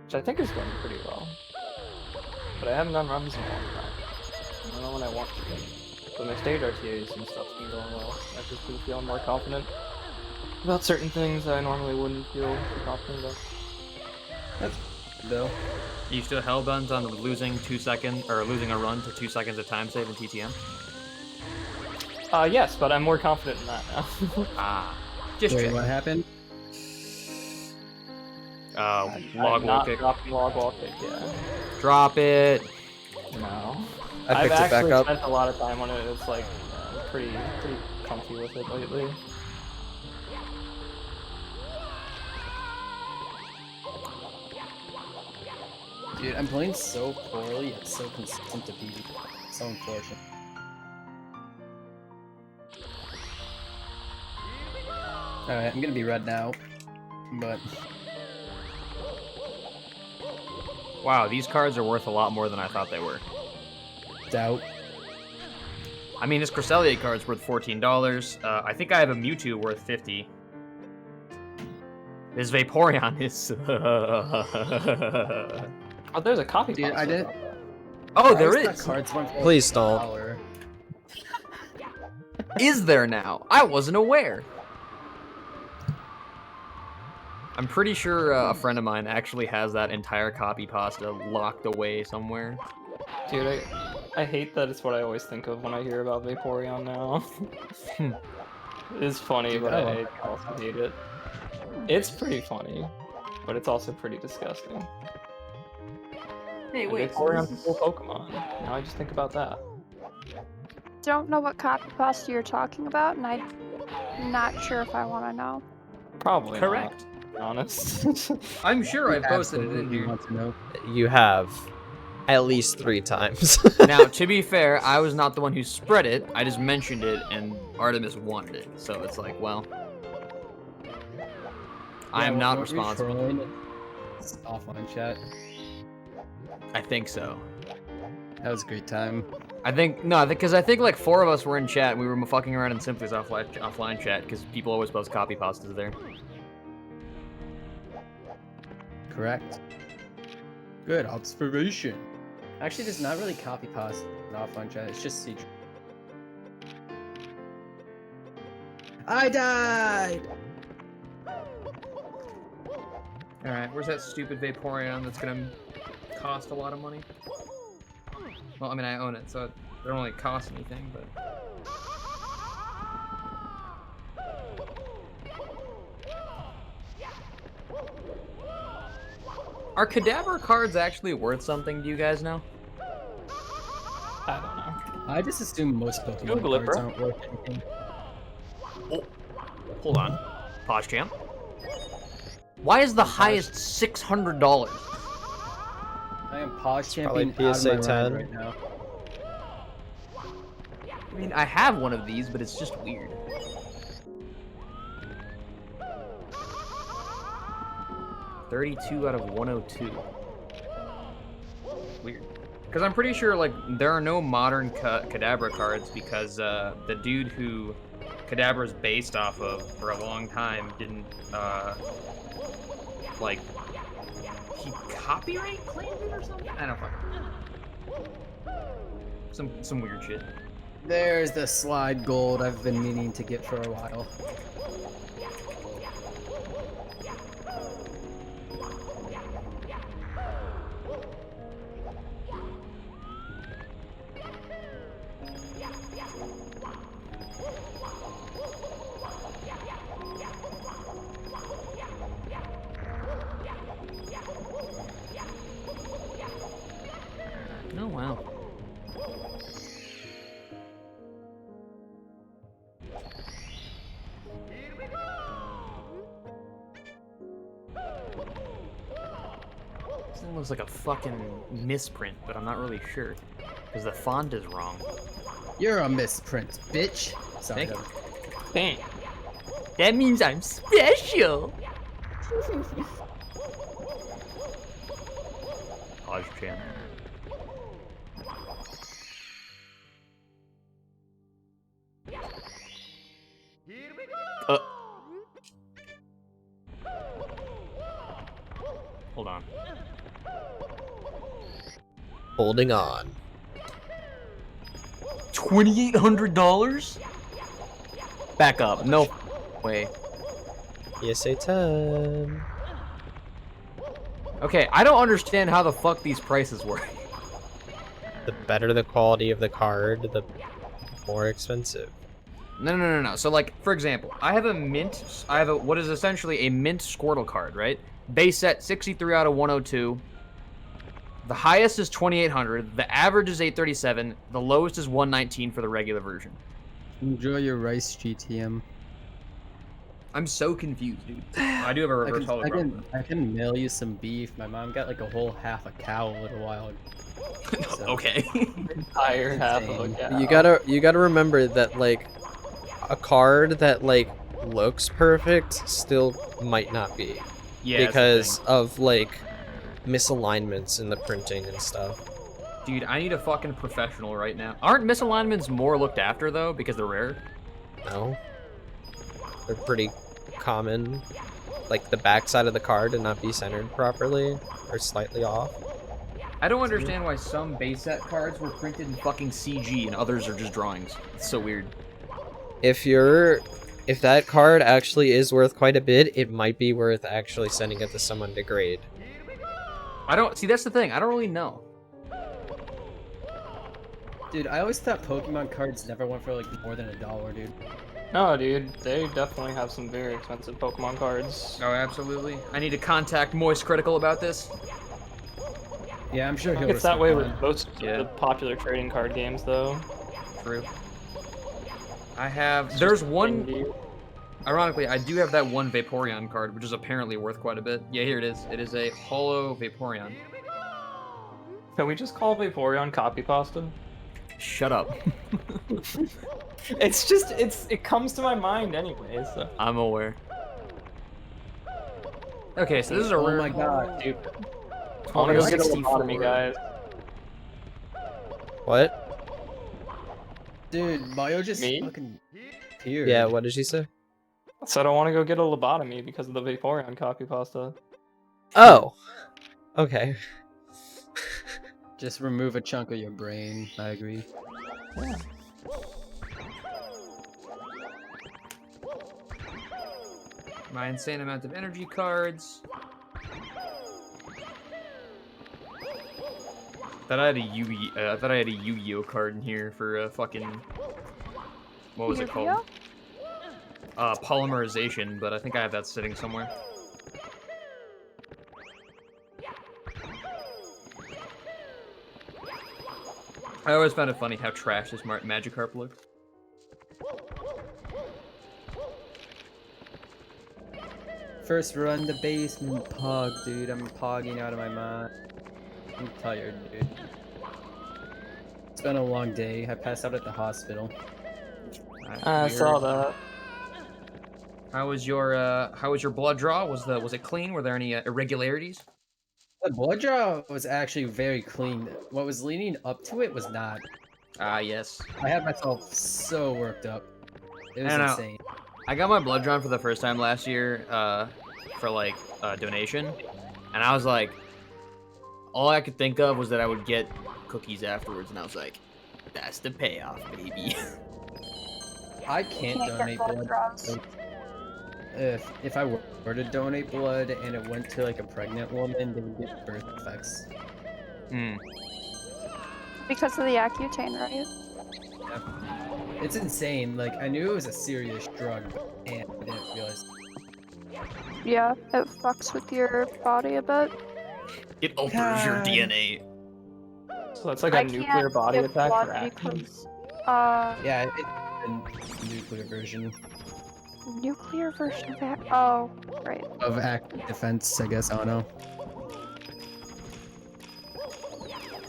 Which I think is going pretty well. But I haven't done runs in a long time. I don't know when I want to. But my stage RTAs and stuff's been going well. I've just been feeling more confident about certain things that I normally wouldn't feel confident about. Though. You still hellbent on losing 2 seconds or losing a run to 2 seconds of time save in TTM? Yes, but I'm more confident in that now. Ah, just Wait, check. what happened? Log I'm wall not kick. dropping log wall kick, yeah. Drop it. No. I I've picked it back actually up. spent a lot of time on it. It's like I'm pretty comfy with it lately. Dude, I'm playing so poorly yet so consistent to be so unfortunate. Alright, I'm gonna be red now. But Wow, these cards are worth a lot more than I thought they were. doubt. I mean, this Cresselia card's worth $14. I think I have a Mewtwo worth 50. This Vaporeon is. Oh, there's a copy Dude, box. I didn't- Oh, there Surprised that is. Cards went for Please don't. $1. Is there now? I wasn't aware. I'm pretty sure a friend of mine actually has that entire copy pasta locked away somewhere. Dude, I hate that it's what I always think of when I hear about Vaporeon now. It's funny, Dude, but I I love also hate it. It's pretty funny, but it's also pretty disgusting. Hey, And wait. Vaporeon's a cool Pokemon. Now I just think about that. Don't know what copy pasta you're talking about, and I'm not sure if I want to know. Probably Correct. not, to be honest. I'm sure I posted it in Absolutely here. want to know. You have at least 3 times. Now, to be fair, I was not the one who spread it. I just mentioned it, and Artemis wanted it. So it's like, well, I am not responsible. It's offline chat. I think so. That was a great time. I think because I think like 4 of us were in chat. And we were fucking around in Simply's offline chat because people always post copy pastas there. Correct. Good observation. Actually, there's not really copy pasta in offline chat. It's just Siege. I died. All right, where's that stupid Vaporeon that's gonna cost a lot of money? Well, I mean, I own it, so it don't really cost anything, but. Are Kadabra cards actually worth something, do you guys know? I don't know. I just assume most Pokemon Google it, cards bro. aren't worth anything. Oh, hold on. Pause champ. Why is the highest $600? I am Pause probably champion out of PSA my 10. mind right now. I mean, I have one of these, but it's just weird. $32 out of 102. Weird. Because I'm pretty sure, like, there are no modern Kadabra cards because the dude who Kadabra's based off of for a long time didn't, like, he copyright claimed it or something? I don't fucking know. Some weird shit. There's the slide gold I've been meaning to get for a while. Oh, wow. This thing looks like a fucking misprint, but I'm not really sure. Because the font is wrong. You're a misprint, bitch. Sorry. Thank you. Dang. That means I'm special! Pause champ. Hold on. Holding on. $2,800? Back up. No way. PSA 10. Okay, I don't understand how the fuck these prices work. The better the quality of the card, the more expensive. No. So, like, for example, I have what is essentially a mint Squirtle card, right? Base set 63 out of 102. The highest is 2,800. The average is 837. The lowest is 119 for the regular version. Enjoy your rice, GTM. I'm so confused, dude. I do have a reverse hologram. I can mail you some beef. My mom got like a whole half a cow a little while ago. So- Okay. Entire half of a cow. You gotta remember that like a card that like looks perfect still might not be Yeah. because of like misalignments in the printing and stuff. Dude, I need a fucking professional right now. Aren't misalignments more looked after though because they're rare? No, they're pretty common. Like the back side of the card to not be centered properly or slightly off. I don't understand why some base set cards were printed in fucking CG and others are just drawings. It's so weird. If you're if that card actually is worth quite a bit, it might be worth actually sending it to someone to grade. I don't see. That's the thing. I don't really know. Dude, I always thought Pokemon cards never went for like more than $1, dude. No, dude, they definitely have some very expensive Pokemon cards. Oh, absolutely. I need to contact Moist Critical about this. Yeah, I'm sure he'll It's that way with respond. most Yeah. of the popular trading card games, though. True. I have. It's There's just one. indie. Ironically, I do have that one Vaporeon card, which is apparently worth quite a bit. Yeah, here it is. It is a holo Vaporeon. Can we just call Vaporeon copy pasta? Shut up. It's just, it comes to my mind anyway, so. I'm aware. Okay, so this is a Oh rare. my god. Dude. I Oh, wanna go my get a 64. lobotomy, guys. What? Dude, Mario just Me? fucking appeared. Yeah, what did she say? I said I want to go get a lobotomy because of the Vaporeon copy pasta. Oh. Okay. Just remove a chunk of your brain. I agree. Yeah. My insane amount of energy cards. Thought I had a I thought I had a Yu-Gi-Oh card in here for fucking. What was it called? Yu-Gi-Oh? Polymerization, but I think I have that sitting somewhere. I always found it funny how trash this Magikarp looked. First run the basement pog, dude. I'm pogging out of my mind. I'm tired, dude. It's been a long day. I passed out at the hospital. I saw that. How was your blood draw? Was it clean? Were there any irregularities? The blood draw was actually very clean. What was leading up to it was not. Ah, yes. I had myself so worked up. It was I don't know. insane. I got my blood drawn for the first time last year, for like a donation, and I was like, all I could think of was that I would get cookies afterwards, and I was like, that's the payoff, baby. I can't Can't get donate blood blood. draws. If I were to donate blood and it went to like a pregnant woman, they would get birth defects. Hmm. Because of the Accutane, right? It's insane. Like I knew it was a serious drug, and I didn't realize. Yeah, it fucks with your body a bit. It alters your God. DNA. So that's like a I nuclear can't body give attack blood for acne. because, Yeah, it's the nuclear version nuclear version of that. Oh, right. of active defense. I guess I don't know.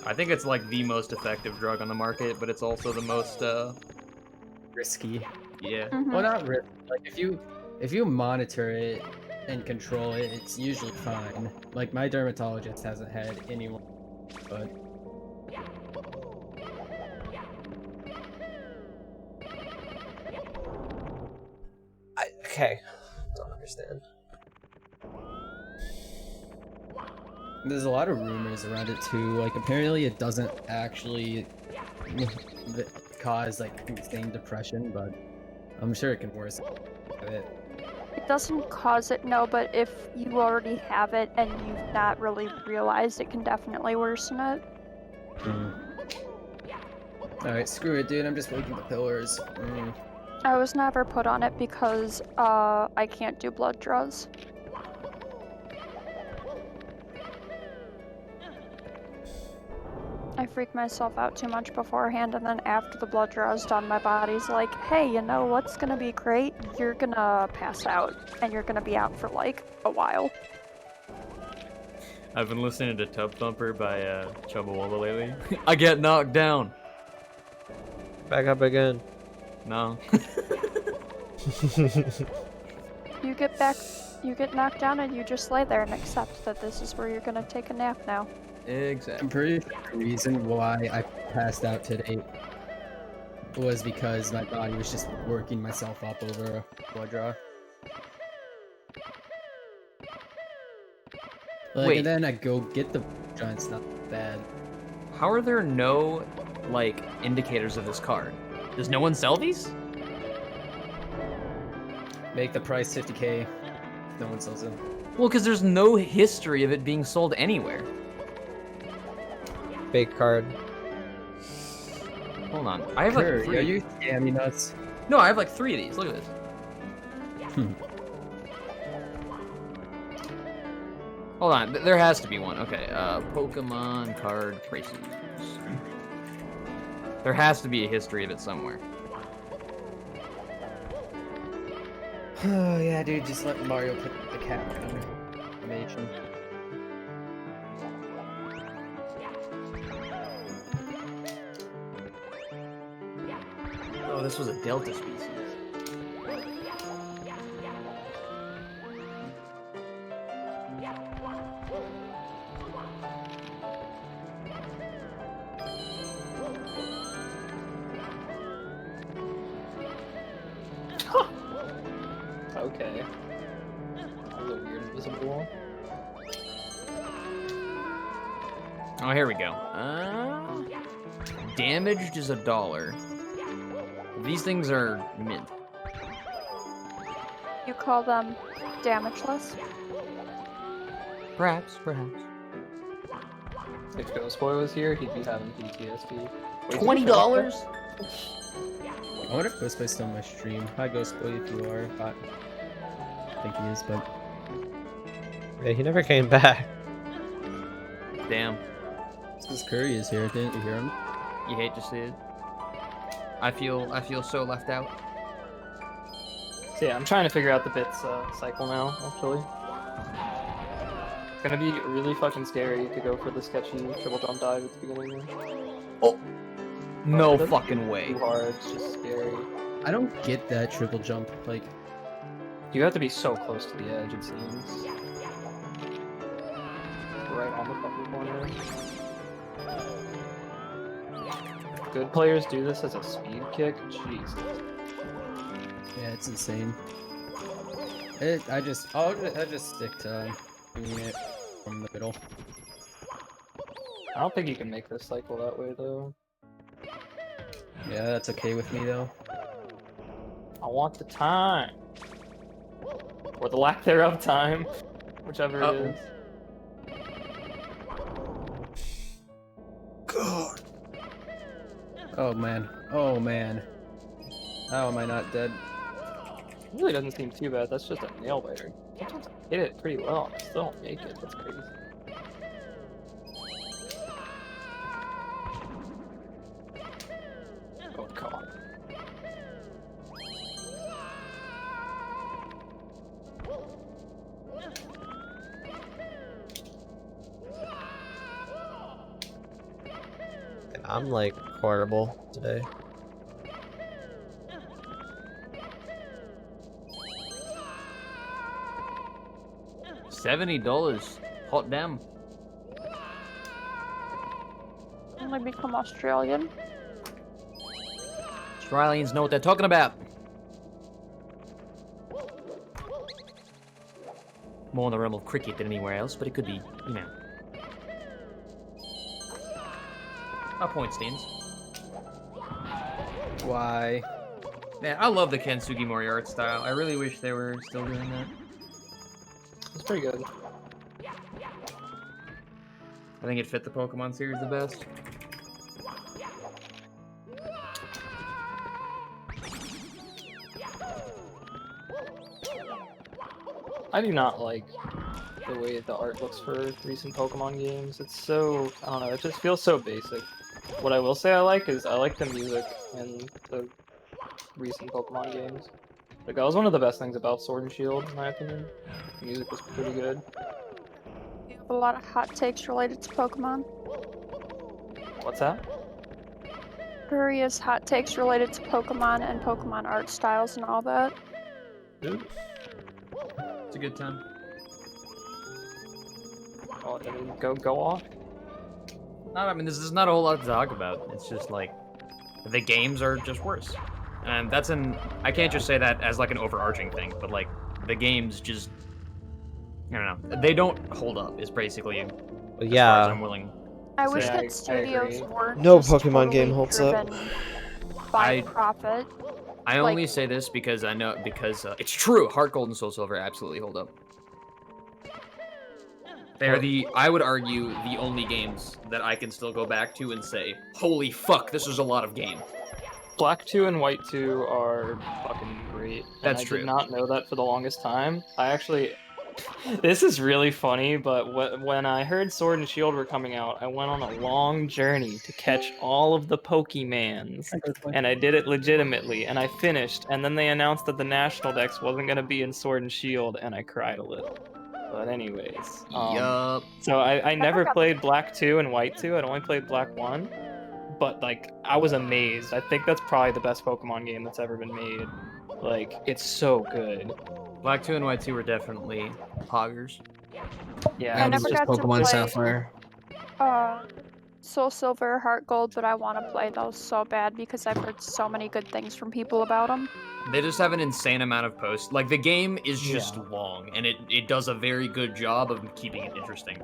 I think it's like the most effective drug on the market, but it's also the most, Risky. yeah. Mhm. Well, not risky. Like if you monitor it and control it, it's usually fine. Like my dermatologist hasn't had anyone, but. Okay. Don't understand. There's a lot of rumors around it too. Like apparently it doesn't actually cause like insane depression, but I'm sure it can worsen it. It doesn't cause it, no, but if you already have it and you've not really realized, it can definitely worsen it. Alright, screw it, dude. I'm just waking the pillars. I was never put on it because I can't do blood draws. I freak myself out too much beforehand, and then after the blood draw is done, my body's like, hey, you know what's gonna be great? You're gonna pass out, and you're gonna be out for like a while. I've been listening to Tub Thumper by Chubbawalla lately. I get knocked down. Back up again. No. You get knocked down, and you just lay there and accept that this is where you're gonna take a nap now. Exactly. I'm pretty sure the reason why I passed out today was because my body was just working myself up over a blood draw. Like, Wait. and then I go get the draw, and it's not bad. How are there no, like, indicators of this card? Does no one sell these? Make the price 50k. If no one sells it. Well, because there's no history of it being sold anywhere. Fake card. Hold on. I have like Curry, 3. are you scammy nuts? No, I have like 3 of these. Look at this. Hold on. There has to be one. Okay. Pokemon card prices. There has to be a history of it somewhere. Oh yeah, dude, just let Mario put the cap on animation. Oh, this was a Delta species. Okay. A little weird invisible. Oh, here we go. Damaged is $1. These things are mint. You call them damageless? Perhaps, perhaps. If Ghost Boy was here, he'd be having PTSD. Wait, $20? I wonder if Ghostboy's still on my stream. Hi Ghostboy if you are. I think he is, but Yeah, he never came back. Damn. this Curry is here. Didn't you hear him? You hate to see it. I feel so left out. So yeah, I'm trying to figure out the bits cycle now, actually. It's gonna be really fucking scary to go for the sketchy triple jump dive at the beginning. Oh! No That's fucking way. Too hard, it's just scary. I don't get that triple jump. Like, You have to be so close to the edge, it seems. Right on the fucking corner. Good players do this as a speed kick? Jesus. yeah, it's insane. I just stick to doing it from the middle. I don't think you can make this cycle that way, though. Yeah, that's okay with me though. I want the time. Or the lack thereof time. Whichever it is. God. Oh man. Oh man. How am I not dead? It really doesn't seem too bad. That's just a nail biter. Sometimes I hit it pretty well and I still don't make it. That's crazy. Oh god. I'm like horrible today. $70. Hot damn. Only become Australian. Australians know what they're talking about. More in the realm of cricket than anywhere else, but it could be, you know. A point stands. Why? Man, I love the Ken Sugimori art style. I really wish they were still doing that. It's pretty good. I think it fit the Pokemon series the best. I do not like the way the art looks for recent Pokemon games. It's so, I don't know, it just feels so basic. What I will say I like is I like the music in the recent Pokemon games. Like, that was one of the best things about Sword and Shield, in my opinion. The music was pretty good. You have a lot of hot takes related to Pokemon. What's that? Curious hot takes related to Pokemon and Pokemon art styles and all that. Ooh. It's a good time. Oh, I mean, go off. I mean, this is not a whole lot to talk about. It's just like the games are just worse, and that's I can't just say that as like an overarching thing, but like the games just, I don't know, they don't hold up. Is basically as far as Yeah. I'm willing. I So wish yeah, that I studios agree. weren't No just Pokemon game totally holds up. driven by I- profit. I only say this because I know it's true. Heart Gold and Soul Silver absolutely hold up. They're I would argue, the only games that I can still go back to and say, holy fuck, this is a lot of game. Black 2 and White 2 are fucking great. That's and I true. did not know that for the longest time. I actually... This is really funny, but when I heard Sword and Shield were coming out, I went on a long journey to catch all of the Pokemans. And I did it legitimately, and I finished, and then they announced that the National Dex wasn't going to be in Sword and Shield, and I cried a little. But anyways, Yup. so I never played Black 2 and White 2, I'd only played Black 1, but like, I was amazed. I think that's probably the best Pokemon game that's ever been made. Like, it's so good. Black 2 and White 2 were definitely poggers. Yeah, I That was never just got to Pokemon play- Sapphire. Soul Silver, Heart Gold, but I want to play those so bad because I've heard so many good things from people about them. They just have an insane amount of posts. Like, the game is just long, and it does a very good job of keeping it interesting.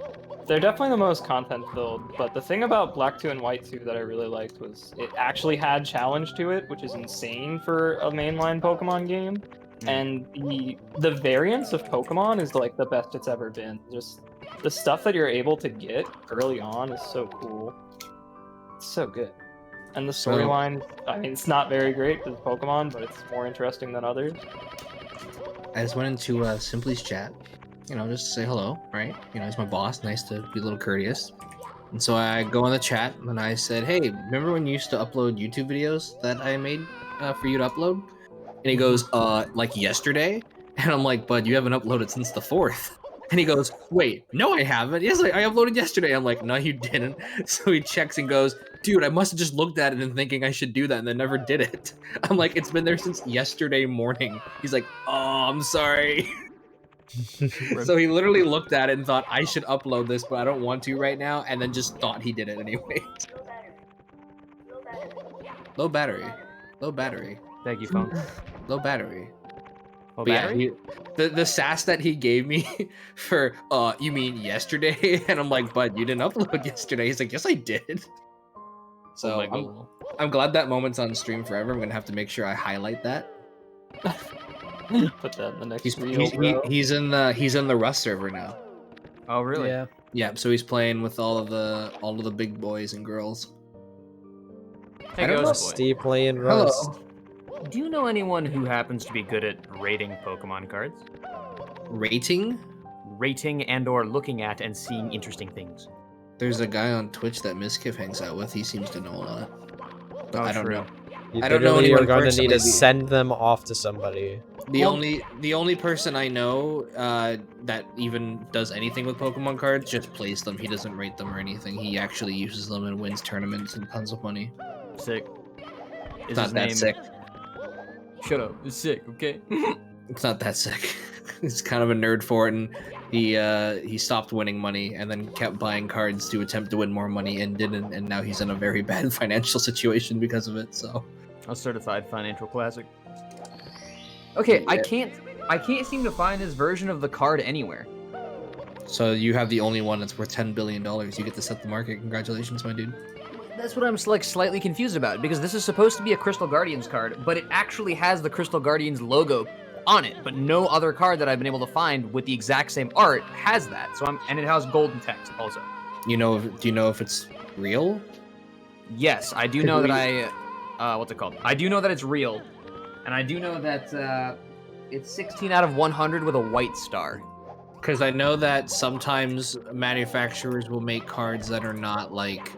they're definitely the most content-filled, but the thing about Black 2 and White 2 that I really liked was it actually had challenge to it, which is insane for a mainline Pokemon game. And the variance of Pokemon is like the best it's ever been. Just the stuff that you're able to get early on is so cool. It's so good. And the storyline, I mean, it's not very great for Pokemon, but it's more interesting than others. I just went into Simply's chat, you know, just to say hello, right? You know, he's my boss, nice to be a little courteous. And so I go in the chat and I said, hey, remember when you used to upload YouTube videos that I made for you to upload? And he goes, like yesterday? And I'm like, bud, you haven't uploaded since the 4th. And he goes, wait, no, I haven't. Yes, I uploaded yesterday. I'm like, no, you didn't. So he checks and goes, dude, I must have just looked at it and thinking I should do that and then never did it. I'm like, it's been there since yesterday morning. He's like, oh, I'm sorry. So he literally looked at it and thought, I should upload this, but I don't want to right now, and then just thought he did it anyway. Low battery. Low battery. Thank you, phone. Low battery. Oh, But yeah, battery? the sass that he gave me for you mean yesterday? And I'm like, bud, you didn't upload yesterday. He's like, yes, I did. So Oh my God. I'm glad that moment's on stream forever. I'm gonna have to make sure I highlight that. Put that in the next He's reel, bro. he's in the Rust server now. Oh, really? Yeah. Yeah, so he's playing with all of the big boys and girls. Hey, I don't know. Ghost Boy. Steve playing Rust. Hello. Do you know anyone who happens to be good at rating Pokemon cards? Rating? Rating and/or looking at and seeing interesting things. There's a guy on Twitch that Miskiff hangs out with. He seems to know a lot. But Oh, I don't true. know. You I don't know literally are anyone going to need to personally. send them off to somebody. The Well- only person I know that even does anything with Pokemon cards just plays them. He doesn't rate them or anything. He actually uses them and wins tournaments and tons of money. Sick. It's not that sick. Shut up. It's sick, okay? It's not that sick. He's kind of a nerd for it, and he stopped winning money and then kept buying cards to attempt to win more money and didn't, and now he's in a very bad financial situation because of it. So A certified financial classic. Okay, I can't seem to find his version of the card anywhere. So you have the only one that's worth $10 billion. You get to set the market. Congratulations, my dude. That's what I'm like slightly confused about, because this is supposed to be a Crystal Guardians card, but it actually has the Crystal Guardians logo on it, but no other card that I've been able to find with the exact same art has that. So and it has golden text also. Do you know if it's real? Yes, I do know that what's it called? I do know that it's real, and I do know that it's 16 out of 100 with a white star. Because I know that sometimes manufacturers will make cards that are not like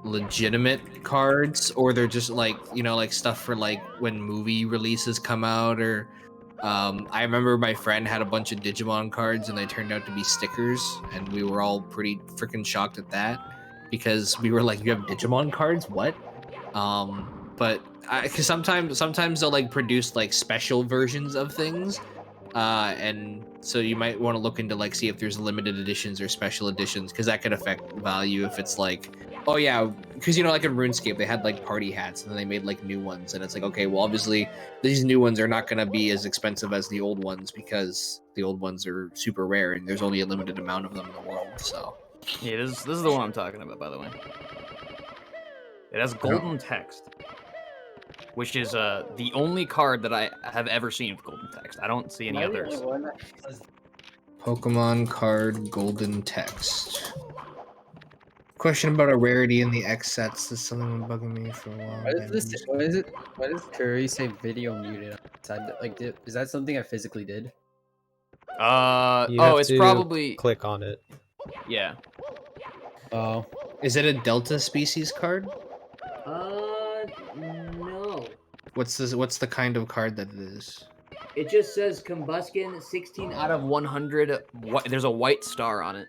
legitimate cards, or they're just like, you know, like stuff for like when movie releases come out, or I remember my friend had a bunch of Digimon cards and they turned out to be stickers, and we were all pretty freaking shocked at that because we were like, you have Digimon cards? What? But because sometimes they'll like produce like special versions of things, and so you might want to look into like see if there's limited editions or special editions, because that could affect value if it's like, oh yeah, because you know, like in RuneScape they had like party hats and then they made like new ones, and it's like, okay, well obviously these new ones are not going to be as expensive as the old ones because the old ones are super rare and there's only a limited amount of them in the world. So Yeah, this is the one I'm talking about, by the way. It has golden text. which is the only card that I have ever seen with golden text. I don't see any Am I the others. only one that says- Pokemon card golden text. Question about a rarity in the X sets. This is something been bugging me for a while. What is this? What is it? What does Curry say? Video muted on the side. Like, is that something I physically did? You have It's to probably click on it. yeah. Oh, Is it a Delta species card? No. What's this? What's the kind of card that it is? It just says Combuskin 16 out of 100. There's a white star on it.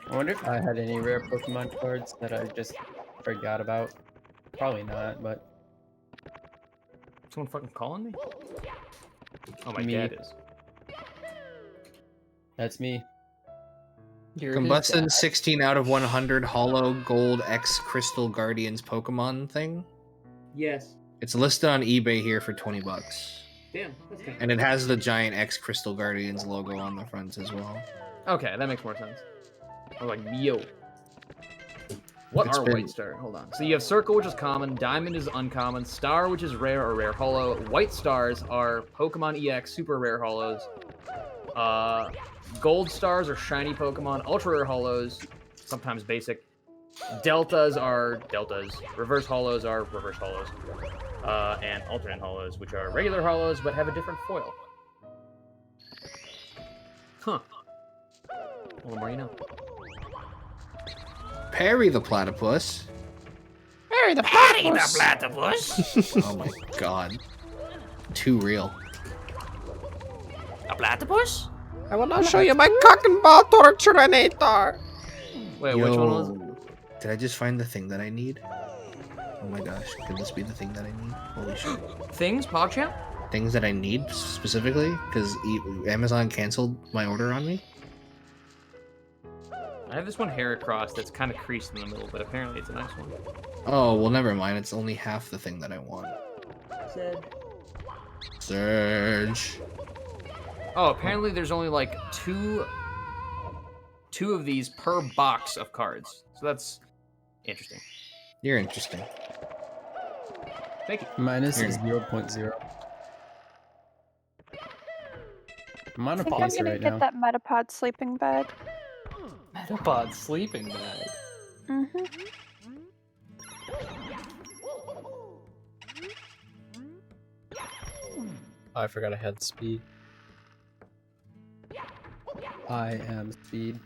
I wonder if I had any rare Pokemon cards that I just forgot about. Probably not, but Someone fucking calling me? Oh, my Me. dad is. that's me. You're his Combustion dad. 16 out of 100 Hollow Gold X Crystal Guardians Pokemon thing. Yes. It's listed on eBay here for 20 bucks. Damn. That's good. And it has the giant X Crystal Guardians logo on the front as well. Okay, that makes more sense. I was like, yo. What It's are been- White Star? Hold on. So you have Circle, which is common, Diamond is uncommon, Star, which is rare or rare hollow. White Stars are Pokemon EX super rare hollows. Gold Stars are shiny Pokemon, ultra rare hollows, sometimes basic. Deltas are deltas. Reverse hollows are reverse hollows. And alternate hollows, which are regular hollows but have a different foil. Huh. A little more you know. Perry the Platypus. Harry the platypus. Oh my god. Too real. A platypus? I will now show you my cock and ball torturinator. Wait, which one was it? Did I just find the thing that I need? Oh my gosh, could this be the thing that I need? Holy shit. Things, PogChamp? Things that I need specifically? Because Amazon canceled my order on me? I have this one Heracross that's kind of creased in the middle, but apparently it's a nice one. Oh, well, never mind. It's only half the thing that I want. Surge. Oh, apparently there's only like two of these per box of cards. So that's interesting. You're interesting. Thank you. Minus Here. is 0.0. I'm on I a think I'm pause gonna right get now. that Metapod sleeping bag. Metapod sleeping bag. Mm-hmm. Oh, I forgot I had speed. I am speed.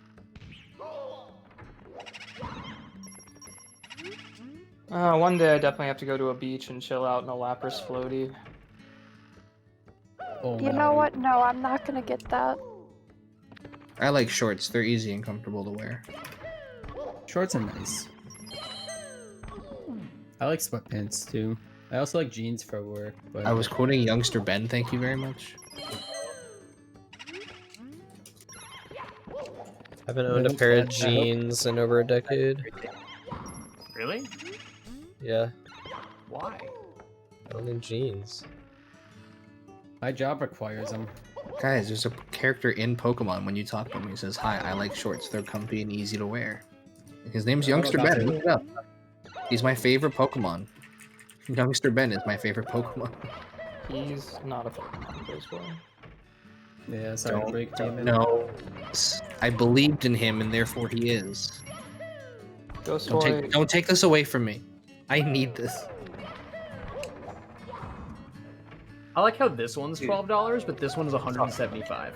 One day I definitely have to go to a beach and chill out in a Lapras floaty. Oh, You know what? No, I'm not gonna get that. I like shorts. They're easy and comfortable to wear. Shorts are nice. I like sweatpants too. I also like jeans for work. But I was quoting Youngster Ben, thank you very much. I haven't owned a pair of jeans in over a decade. Really? Yeah, Why? I don't need jeans. my job requires them. Guys, there's a character in Pokemon when you talk to him. He says, "Hi, I like shorts. They're comfy and easy to wear." His name's Youngster about Ben. to- Look it up. He's my favorite Pokemon. Youngster Ben is my favorite Pokemon. He's not a Pokemon first one. Yeah, sorry to break Don't Damon. know. I believed in him, and therefore he is. Ghost Don't Toy. don't take this away from me. I need this. I like how this one's $12, but this one is $175.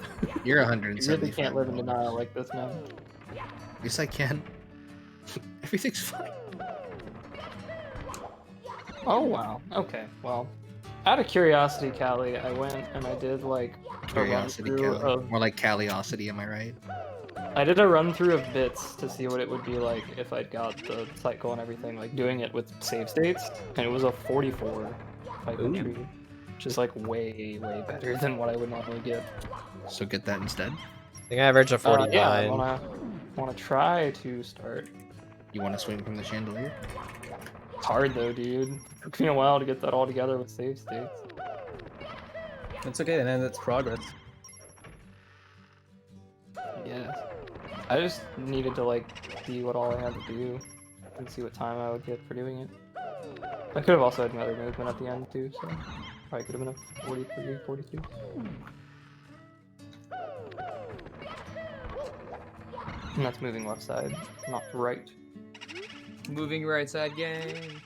You're You 175. really can't live in denial like this, man. Yes, I can. Everything's fine. Oh wow. Okay. Well, out of curiosity, Callie, I went and I did like a run Curiosity, through Kelly. of. More like Caliosity, am I right? I did a run through of bits to see what it would be like if I'd got the cycle and everything, like doing it with save states, and it was a 44 type Ooh. entry, which is like way better than what I would normally get. So get that instead. I think I average a 49. Yeah, I wanna try to start. You want to swing from the chandelier? It's hard though, dude. Took me a while to get that all together with save states. It's okay, then that's progress. Yeah. I just needed to like see what all I had to do. and see what time I would get for doing it. I could have also had another movement at the end too, so probably could have been a 43, 42. And that's moving left side, not right. Moving right side gang.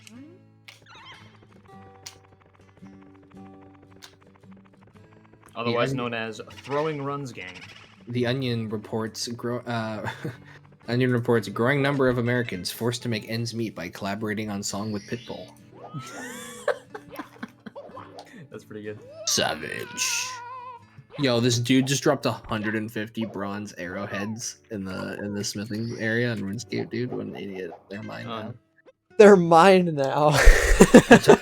Otherwise known as throwing runs gang. The Onion reports Onion reports growing number of Americans forced to make ends meet by collaborating on song with Pitbull. That's pretty good. Savage. Yo, this dude just dropped 150 bronze arrowheads in the smithing area in RuneScape, dude. What an idiot. They're mine now. They're mine now.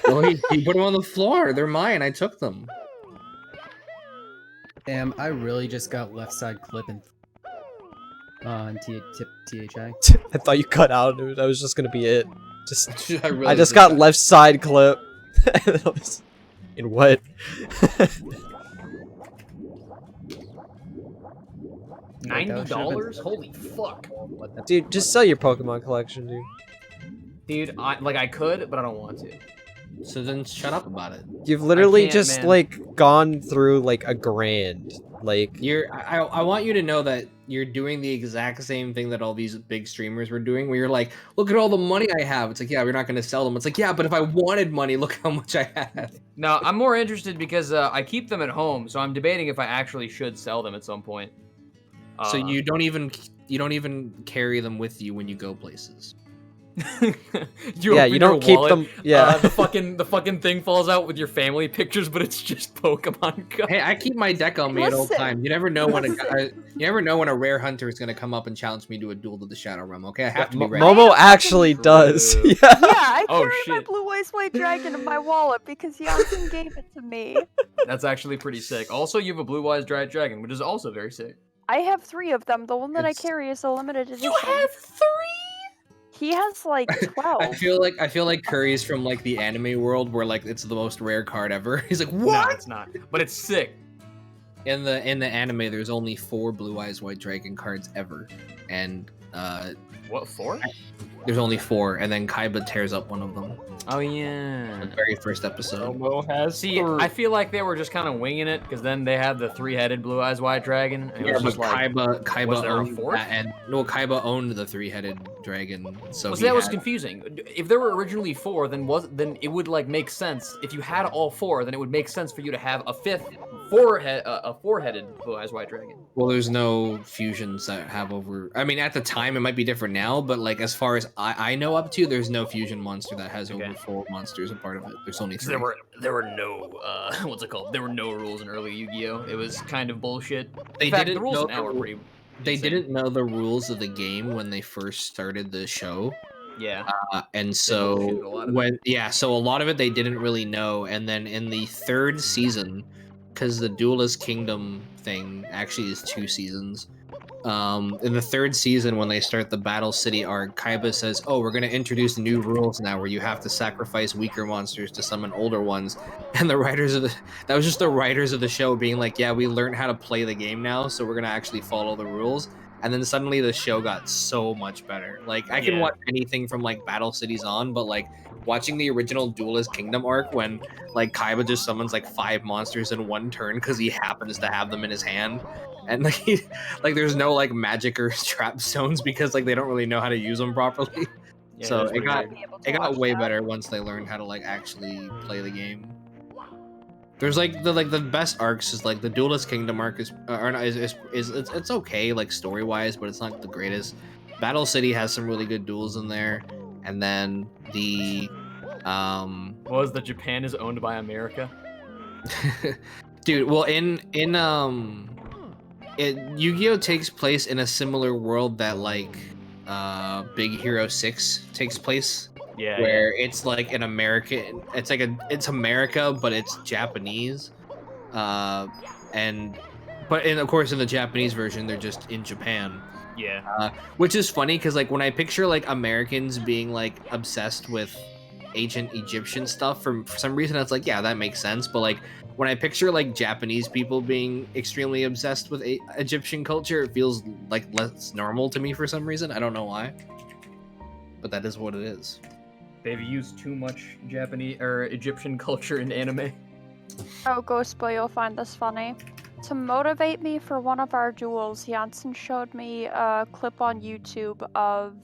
Oh, he put them on the floor. They're mine. I took them. Damn, I really just got left side clipping. On THI. I thought you cut out, dude. That was just gonna be it. I really I just did got that. left side clip. In what? $90? Holy fuck. Dude, just sell your Pokemon collection, dude. Dude, I could, but I don't want to. So then shut up about it. You've literally can't, just man. like gone through like a grand. Like I want you to know that you're doing the exact same thing that all these big streamers were doing, where you're like, look at all the money I have. It's like, yeah, we're not going to sell them. It's like, yeah, but if I wanted money, look how much I have. No, I'm more interested because I keep them at home, so I'm debating if I actually should sell them at some point. So you don't even carry them with you when you go places. yeah, you don't keep them. Yeah, the fucking thing falls out with your family pictures, but it's just Pokemon cards. Hey, I keep my deck on me at all Listen. times. You never know when a rare hunter is gonna come up and challenge me to a duel to the Shadow Realm. Okay, I have to be ready. Momo actually does. True. Yeah. Yeah, I Oh, carry my shit. blue eyes white dragon in my wallet because Janssen gave it to me. That's actually pretty sick. Also, you have a blue eyes dried dragon, which is also very sick. I have 3 of them. The one that I It's- carry is a limited edition. 3? He has like 12. I feel like Curry's from like the anime world where like it's the most rare card ever. He's like, No, what? it's not. But it's sick. In the anime, there's only 4 Blue Eyes White Dragon cards ever, and What, 4? there's only 4, and then Kaiba tears up one of them. Oh, In yeah. the very first episode. Momo has See, I feel like they were just kind of winging it, because then they had the 3-headed blue eyes white dragon. And it Yeah, was but just like, Kaiba was there a owned 4th? that, and no, Kaiba owned the 3-headed dragon, so well, he see, that was had- confusing. If there were originally 4, then it would like make sense. If you had all 4, then it would make sense for you to have a 5th a 4-headed blue eyes white dragon. Well, there's no fusions that have over. I mean, at the time it might be different now, but like as far as I know up to, there's no fusion monster that has Okay. over 4 monsters a part of it. There's only 3. There were no what's it called? There were no rules in early Yu-Gi-Oh. It was kind of bullshit. They In fact, didn't the rules know now are the- pretty. They insane. didn't know the rules of the game when they first started the show. Yeah. And bullshitted so a lot of so a lot of it they didn't really know, and then in the 3rd season, because the Duelist Kingdom thing actually is 2 seasons. In the 3rd season, when they start the Battle City arc, Kaiba says, "Oh, we're gonna introduce new rules now, where you have to sacrifice weaker monsters to summon older ones." And the writers of that was just the writers of the show being like, "Yeah, we learned how to play the game now, so we're gonna actually follow the rules." And then suddenly the show got so much better. Like I can Yeah. watch anything from like Battle Cities on, but like watching the original Duelist Kingdom arc when like Kaiba just summons like 5 monsters in one turn because he happens to have them in his hand, and like there's no like magic or trap zones because like they don't really know how to use them properly. Yeah, So that's it pretty got weird. it got way better once they learned how to like actually play the game. There's like the best arcs is like the Duelist Kingdom arc is it's okay like story wise, but it's not the greatest. Battle City has some really good duels in there, and then the Was that Japan is owned by America? dude, well Yu-Gi-Oh takes place in a similar world that like Big Hero 6 takes place. Yeah. Where it's like an American, it's America, but it's Japanese, but of course in the Japanese version they're just in Japan, Yeah. which is funny because like when I picture like Americans being like obsessed with ancient Egyptian stuff for some reason, it's like, yeah, that makes sense, but like when I picture like Japanese people being extremely obsessed with Egyptian culture, it feels like less normal to me for some reason. I don't know why. but that is what it is. They've used too much Japanese or Egyptian culture in anime. Oh, Ghost Boy, you'll find this funny. To motivate me for one of our duels, Janssen showed me a clip on YouTube of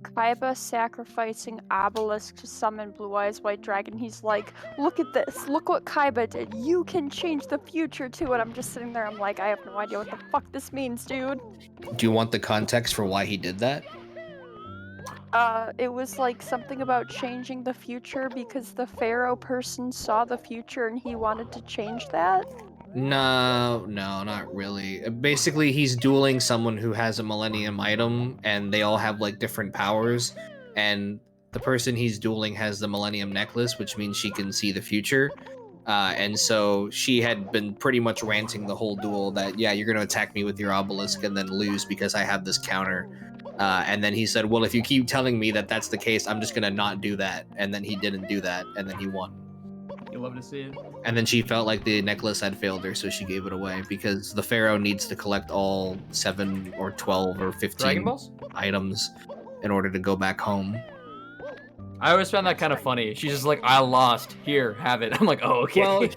Kaiba sacrificing Obelisk to summon Blue Eyes White Dragon. He's like, look at this, look what Kaiba did. You can change the future too. And I'm just sitting there, I'm like, I have no idea what the fuck this means, dude. Do you want the context for why he did that? It was like something about changing the future because the Pharaoh person saw the future and he wanted to change that. No, not really. Basically, he's dueling someone who has a Millennium item, and they all have like different powers. And the person he's dueling has the Millennium necklace, which means she can see the future. And so she had been pretty much ranting the whole duel that, yeah, you're going to attack me with your obelisk and then lose because I have this counter. And then he said, well, if you keep telling me that that's the case, I'm just going to not do that. And then he didn't do that, and then he won. You love to see it. And then she felt like the necklace had failed her, so she gave it away because the Pharaoh needs to collect all 7 or 12 or 15 Dragon Balls? items in order to go back home. I always found that kind of funny. She's just like, I lost. Here, have it. I'm like, oh, okay. Well, he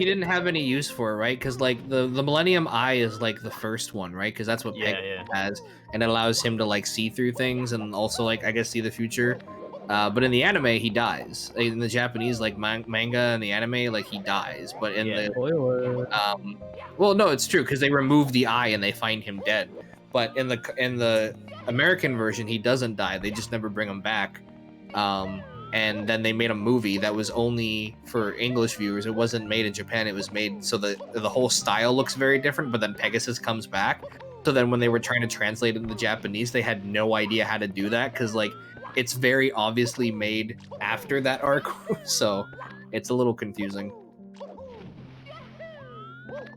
didn't have any use for it, right? Because like the Millennium Eye is like the first one, right? Because that's what Peg has, and it allows him to like see through things and also like I guess see the future. But in the anime, he dies. In the Japanese like manga and the anime, like he dies. But in the well, no, it's true because they remove the eye and they find him dead. But in the American version, he doesn't die. They just never bring him back. And then they made a movie that was only for English viewers. It wasn't made in Japan. It was made so that the whole style looks very different, but then Pegasus comes back. So then when they were trying to translate it into Japanese, they had no idea how to do that because like it's very obviously made after that arc. So it's a little confusing.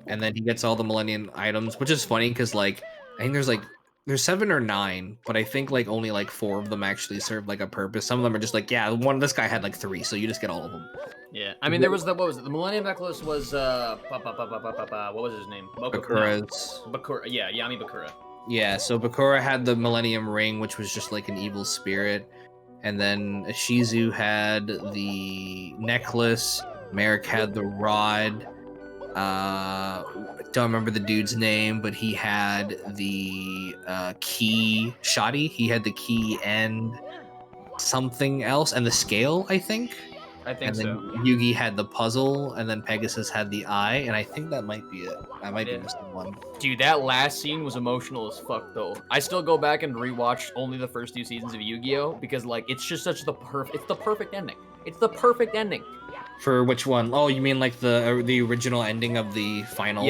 And then he gets all the Millennium items, which is funny because like I think there's 7 or 9, but I think like only like 4 of them actually serve like a purpose. Some of them are just like, yeah, this guy had like 3, so you just get all of them. Yeah, I mean there was what was it? The Millennium Necklace was what was his name? Bakura's. Bakura, yeah, Yami Bakura. Yeah, so Bakura had the Millennium Ring, which was just like an evil spirit, and then Shizu had the necklace. Merrick had the rod. Don't remember the dude's name, but he had the key. Shoddy, he had the key and something else, and the scale, I think. And then Yugi had the puzzle, and then Pegasus had the eye, and I think that might be it. I might be missing one. Dude, that last scene was emotional as fuck, though. I still go back and rewatch only the first 2 seasons of Yu-Gi-Oh! Because, like, it's just such it's the perfect ending. It's the perfect ending. For which one? Oh, you mean like the original ending of the final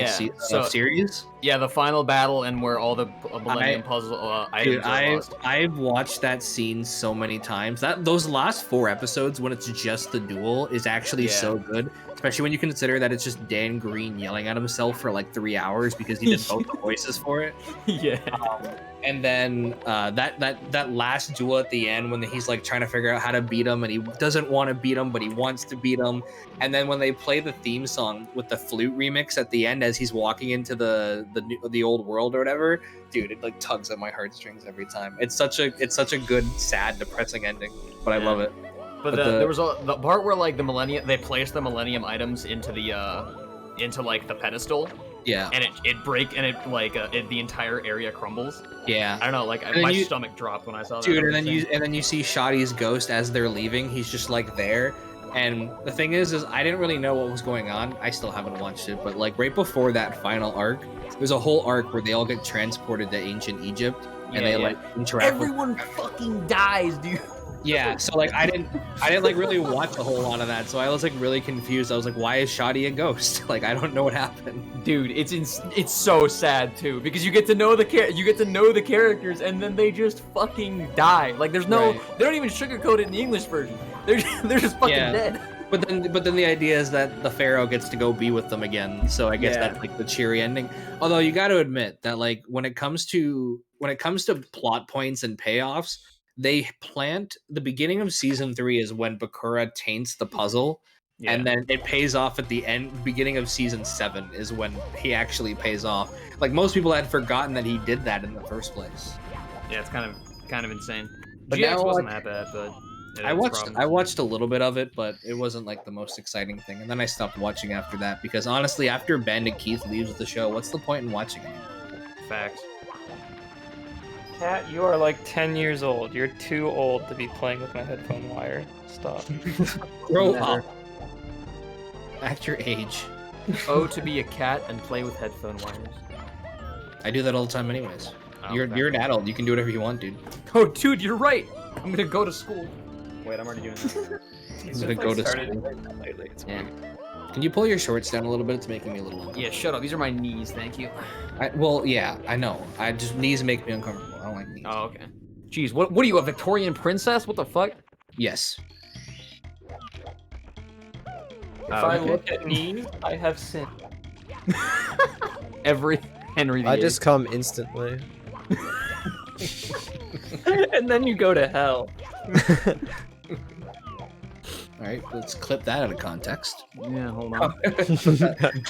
series? Yeah, the final battle and where all the Millennium Puzzle items are lost. I've watched that scene so many times. Those last 4 episodes, when it's just the duel, is actually so good. Especially when you consider that it's just Dan Green yelling at himself for like 3 hours because he did both the voices for it. Yeah. And then that last duel at the end when he's like trying to figure out how to beat him and he doesn't want to beat him but he wants to beat him, and then when they play the theme song with the flute remix at the end as he's walking into the old world or whatever, dude, it like tugs at my heartstrings every time. It's such a good, sad, depressing ending, but I love it. But there was the part where like they placed the Millennium items into like the pedestal. Yeah. And the entire area crumbles. Yeah. I don't know, like my stomach dropped when I saw that. Dude, and then you see Shoddy's ghost as they're leaving. He's just like there. And the thing is I didn't really know what was going on. I still haven't watched it, but like right before that final arc, there's a whole arc where they all get transported to ancient Egypt and they like interact. Everyone fucking dies, dude. Yeah, so like I didn't like really watch a whole lot of that, so I was like really confused. I was like, why is Shoddy a ghost? Like I don't know what happened. Dude, it's so sad too because you get to know the characters and then they just fucking die. Like there's no they don't even sugarcoat it in the English version. They're just fucking dead. But then the idea is that the Pharaoh gets to go be with them again. So I guess that's like the cheery ending. Although you got to admit that like when it comes to plot points and payoffs, they plant the beginning of season 3 is when Bakura taints the puzzle, and then it pays off at the end. Beginning of season 7 is when he actually pays off. Like most people had forgotten that he did that in the first place. Yeah, it's kind of insane. But GX now, wasn't like, that bad, but it I had its watched problems. a little bit of it, but it wasn't like the most exciting thing. And then I stopped watching after that because honestly, after Bandit Keith leaves the show, what's the point in watching it? Facts. Cat, you are like 10 years old. You're too old to be playing with my headphone wire. Stop. Grow Never. up. Act your age. Oh, to be a cat and play with headphone wires. I do that all the time, anyways. Oh, You're an adult. You can do whatever you want, dude. Oh, dude, you're right. I'm gonna go to school. Wait, I'm already doing that. He's gonna just, go like, to started school. doing that lately. It's Yeah. weird. Can you pull your shorts down a little bit? It's making me a little uncomfortable. Yeah, shut up. These are my knees. Thank you. Well, yeah, I know. I just knees make me uncomfortable. I don't like knees. Oh, okay. Jeez, what are you, a Victorian princess? What the fuck? Yes. If I okay. look at knees, I have sinned. Every Henry VIII. I just come instantly. And then you go to hell. All right, let's clip that out of context. Yeah, hold on.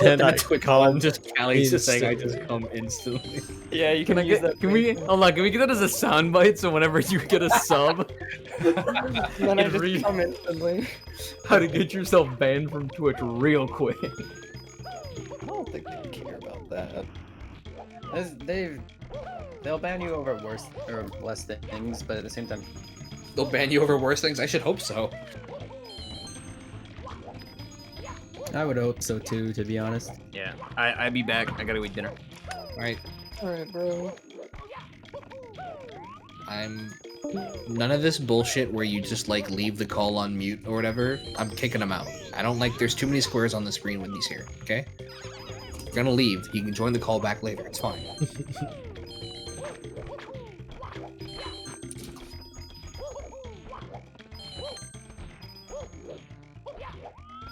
Then I Twitch come just Callie's just saying I instantly. just come instantly. Yeah, you Can I use get? that. Can we? Hold on. Can we get that as a soundbite? So whenever you get a sub, And then I it just read- come instantly. how to get yourself banned from Twitch real quick. I don't think they care about that. They'll ban you over worse or less things, but at the same time, They'll ban you over worse things. I should hope so. I would hope so too, to be honest. Yeah, I'd be back. I gotta eat dinner. All right, Alright, bro. I'm none of this bullshit where you just like leave the call on mute or whatever. I'm kicking them out. I don't like. There's too many squares on the screen when he's here. Okay, you're gonna leave. You can join the call back later. It's fine.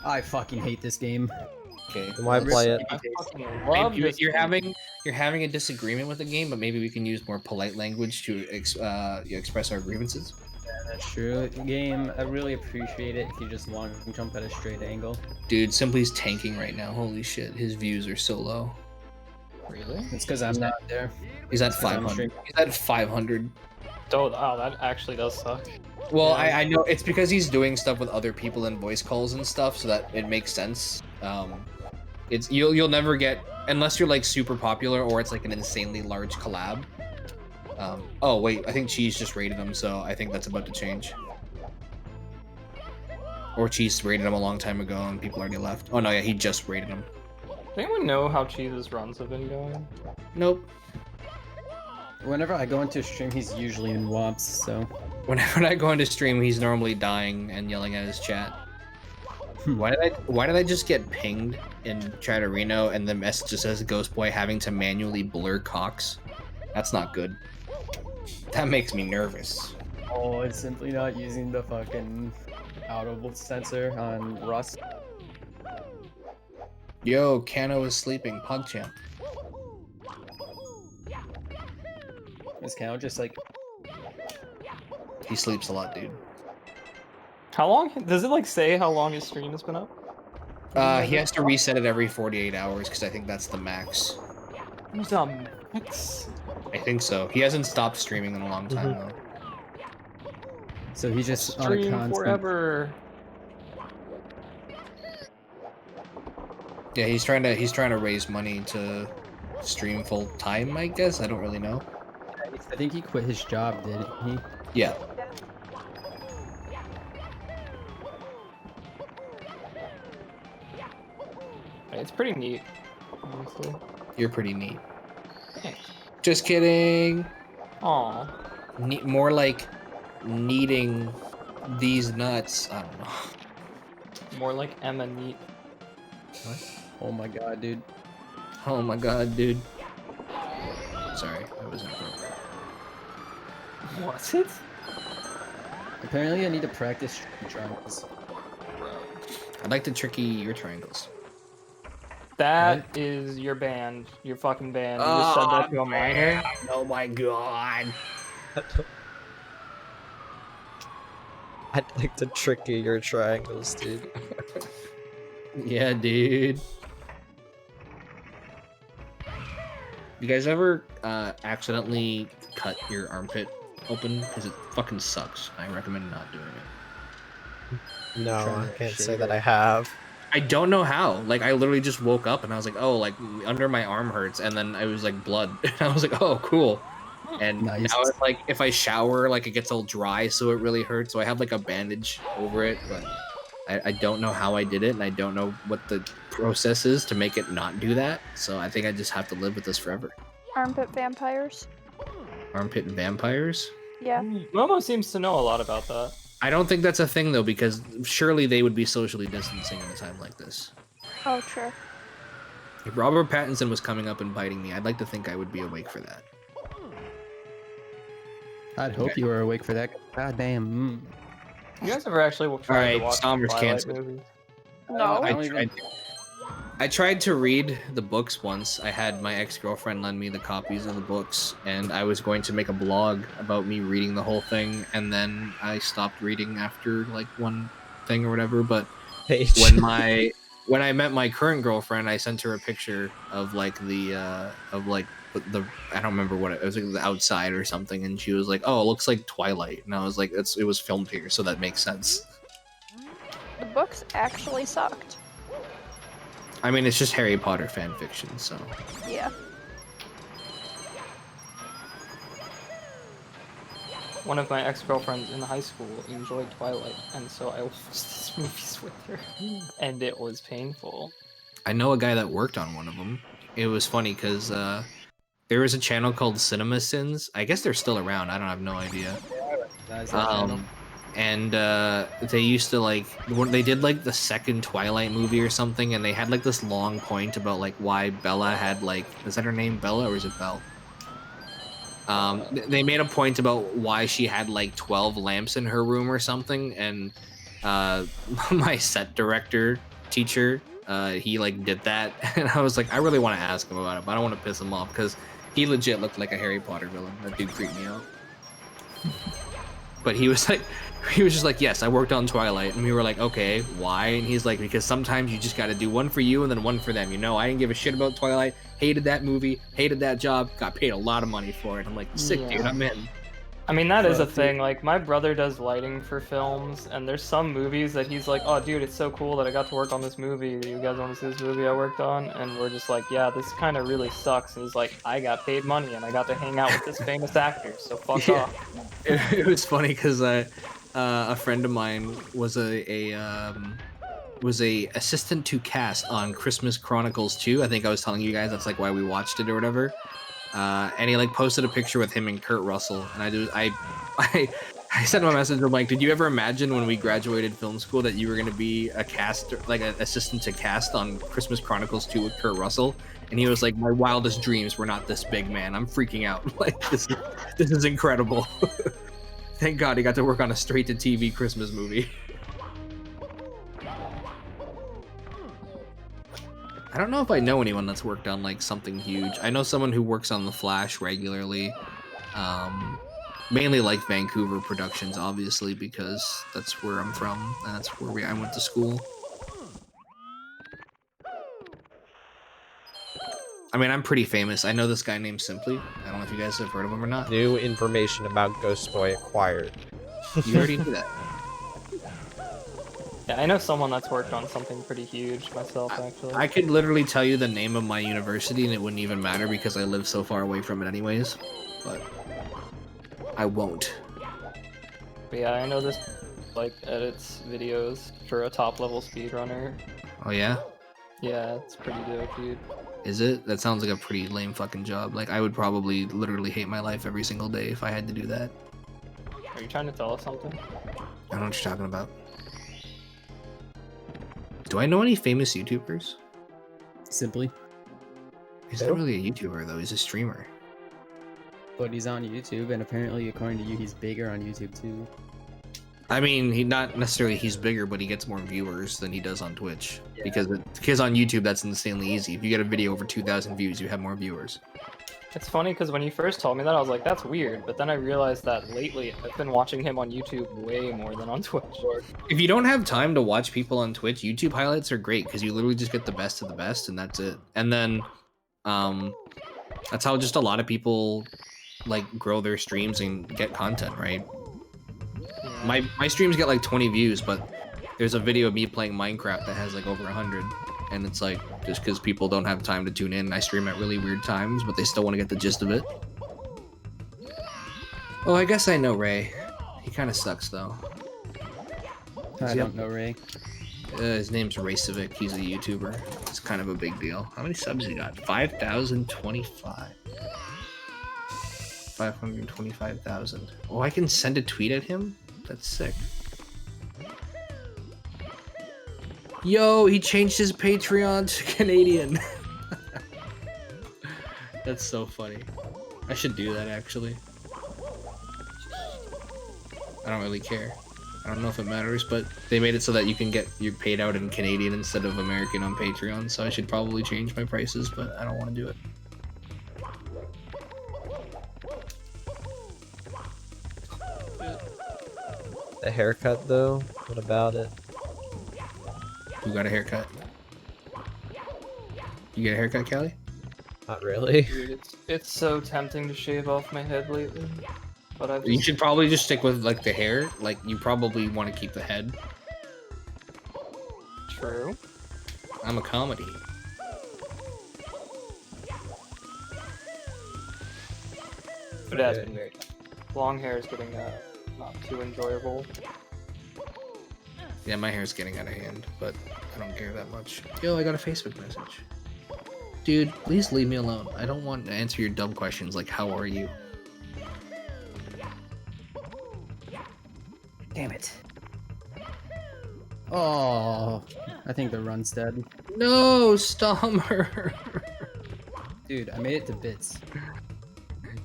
I fucking hate this game. Okay. Then why play it? I fucking Maybe love this you're game. having a disagreement with the game, but maybe we can use more polite language to express our grievances. That's true. Game, I really appreciate it if you just long jump at a straight angle. Dude, Simply's tanking right now. Holy shit, his views are so low. Really? It's because I'm not there. He's at It's 'cause I'm 500. streaming. He's at 500. Oh, that actually does suck. Well, Yeah. I know it's because he's doing stuff with other people in voice calls and stuff, so that it makes sense. It's you'll never get unless you're like super popular or it's like an insanely large collab. Oh wait, I think Cheese just rated him, so I think that's about to change. Or Cheese rated him a long time ago and people already left. Oh no, yeah, he just rated him. Does anyone know how Cheese's runs have been going? Nope. Whenever I go into a stream, he's usually in WAPs, so. Whenever I go into stream, he's normally dying and yelling at his chat. Why did I just get pinged in Chatterino and the message just says Ghost Boy having to manually blur cocks? That's not good. That makes me nervous. Oh, it's simply not using the fucking audible sensor on Rust. Yo, Kano is sleeping, PogChamp. Is Cal just like. He sleeps a lot, dude. How long? Does it like say how long his stream has been up? He has to reset it every 48 hours because I think that's the max. Who's on max? I think so. He hasn't stopped streaming in a long time though. So he's just on a Stream constant. forever. Yeah, he's trying to raise money to stream full time, I guess. I don't really know. I think he quit his job, did he? Yeah. It's pretty neat, honestly. You're pretty neat. Thanks. Just kidding. Aw. More like kneading these nuts. I don't know. More like Emma neat. Oh my god, dude. Oh my god, dude. Sorry, that was inappropriate. What's it? Apparently, I need to practice triangles. I'd like to tricky your triangles. That is your band. Your fucking band. You just said that to a minor. Oh my god. I'd like to tricky your triangles, dude. Yeah, dude. You guys ever accidentally cut your armpit open because it fucking sucks. I recommend not doing it. No, Trying I to can't say shade that it. I have. I don't know how. Like, I literally just woke up and I was like, oh, like under my arm hurts, and then I was like blood. And I was like, oh, cool. And Nice. now it's like if I shower, like it gets all dry, so it really hurts. So I have like a bandage over it, but I don't know how I did it, and I don't know what the process is to make it not do that. So I think I just have to live with this forever. Armpit vampires. Armpit vampires? Yeah. Momo seems to know a lot about that. I don't think that's a thing though, because surely they would be socially distancing at a time like this. Oh, true. If Robert Pattinson was coming up and biting me, I'd like to think I would be awake for that. I'd hope you were awake for that. God damn. You guys ever actually tried to Alright, watch Stomber's Twilight canceled. movies? No. I tried to read the books once. I had my ex-girlfriend lend me the copies of the books, and I was going to make a blog about me reading the whole thing, and then I stopped reading after like one thing or whatever. But Page. when I met my current girlfriend, I sent her a picture of like the I don't remember what it was, like the outside or something, and she was like, "Oh, it looks like Twilight," and I was like, it was filmed here, so that makes sense. The books actually sucked. I mean, it's just Harry Potter fan fiction, so. Yeah. One of my ex-girlfriends in high school enjoyed Twilight, and so I watched these movies with her, and it was painful. I know a guy that worked on one of them. It was funny because there was a channel called Cinema Sins. I guess they're still around. I have no idea. And they used to like when they did like the second Twilight movie or something, and they had like this long point about like why Bella had like, is that her name, Bella, or is it Belle? They made a point about why she had like 12 lamps in her room or something, and my set director teacher, he like did that, and I was like, I really want to ask him about it, but I don't want to piss him off because he legit looked like a Harry Potter villain. That dude creeped me out. But he was just like, yes, I worked on Twilight, and we were like, okay, why? And he's like, because sometimes you just got to do one for you and then one for them. You know, I didn't give a shit about Twilight, hated that movie, hated that job, got paid a lot of money for it. I'm like, sick, dude, I'm in. I mean, that is a thing. Like, my brother does lighting for films, and there's some movies that he's like, oh, dude, it's so cool that I got to work on this movie. You guys want to see this movie I worked on? And we're just like, yeah, this kind of really sucks. And he's like, I got paid money, and I got to hang out with this famous actor, so fuck off. It was funny because a friend of mine was a assistant to cast on Christmas Chronicles 2. I think I was telling you guys that's like why we watched it or whatever. And he like posted a picture with him and Kurt Russell, and I sent him a message. I'm like, did you ever imagine when we graduated film school that you were going to be a cast, like an assistant to cast on Christmas Chronicles 2 with Kurt Russell? And he was like, my wildest dreams were not this big, man. I'm freaking out. Like, this is incredible. Thank God he got to work on a straight-to-TV Christmas movie. I don't know if I know anyone that's worked on like something huge. I know someone who works on The Flash regularly. Mainly like Vancouver productions, obviously, because that's where I'm from, and that's where I went to school. I mean, I'm pretty famous. I know this guy named Simply. I don't know if you guys have heard of him or not. New information about Ghost Boy acquired. You already knew that. Yeah, I know someone that's worked on something pretty huge myself, actually. I could literally tell you the name of my university and it wouldn't even matter because I live so far away from it anyways, but I won't. But yeah, I know this like edits videos for a top level speedrunner. Oh yeah? Yeah, it's pretty dope, dude. Is it? That sounds like a pretty lame fucking job. Like, I would probably literally hate my life every single day if I had to do that. Are you trying to tell us something? I don't know what you're talking about. Do I know any famous YouTubers? Simply. He's not really a YouTuber though, he's a streamer. But he's on YouTube, and apparently, according to you, he's bigger on YouTube too. I mean, he's bigger, but he gets more viewers than he does on Twitch. Yeah. Because on YouTube, that's insanely easy. If you get a video over 2,000 views, you have more viewers. It's funny because when you first told me that, I was like, that's weird. But then I realized that lately, I've been watching him on YouTube way more than on Twitch. If you don't have time to watch people on Twitch, YouTube highlights are great because you literally just get the best of the best, and that's it. And then, that's how just a lot of people like grow their streams and get content, right? My streams get like 20 views, but there's a video of me playing Minecraft that has like over 100, and it's like just because people don't have time to tune in. I stream at really weird times, but they still want to get the gist of it. Oh, I guess I know Ray. He kind of sucks though. I don't know Ray. His name's Ray Civic. He's a YouTuber. It's kind of a big deal. How many subs he got? 5,025. 525,000. Oh, I can send a tweet at him? That's sick. Yo, he changed his Patreon to Canadian. That's so funny. I should do that actually. I don't really care. I don't know if it matters, but they made it so that you can get your paid out in Canadian instead of American on Patreon, so I should probably change my prices, but I don't want to do it. The haircut though, what about it? Who got a haircut? You get a haircut, Callie? Not really. Dude, it's so tempting to shave off my head lately. But I've You just, should probably just stick with like the hair. Like you probably want to keep the head. true. I'm a comedy. But it has been weird. Long hair is getting not too enjoyable. Yeah, my hair's getting out of hand, but I don't care that much. Yo, I got a Facebook message. Dude, please leave me alone. I don't want to answer your dumb questions like how are you? Damn it. Oh, I think the run's dead. No, Stommer. Dude, I made it to bits.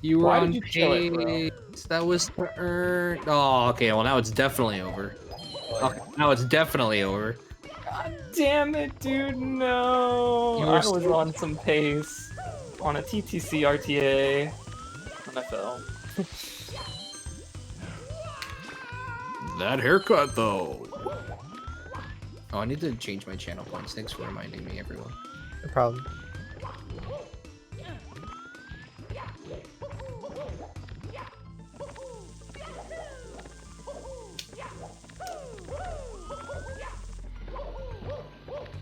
You were Why on did you kill it, bro? pace. That was to earn. Oh, okay. Well, now it's definitely over. Okay, now it's definitely over. God damn it, dude, no! You I were was so- on some pace. On a TTC RTA. And I fell. That haircut, though. Oh, I need to change my channel points. Thanks for reminding me, everyone. No problem.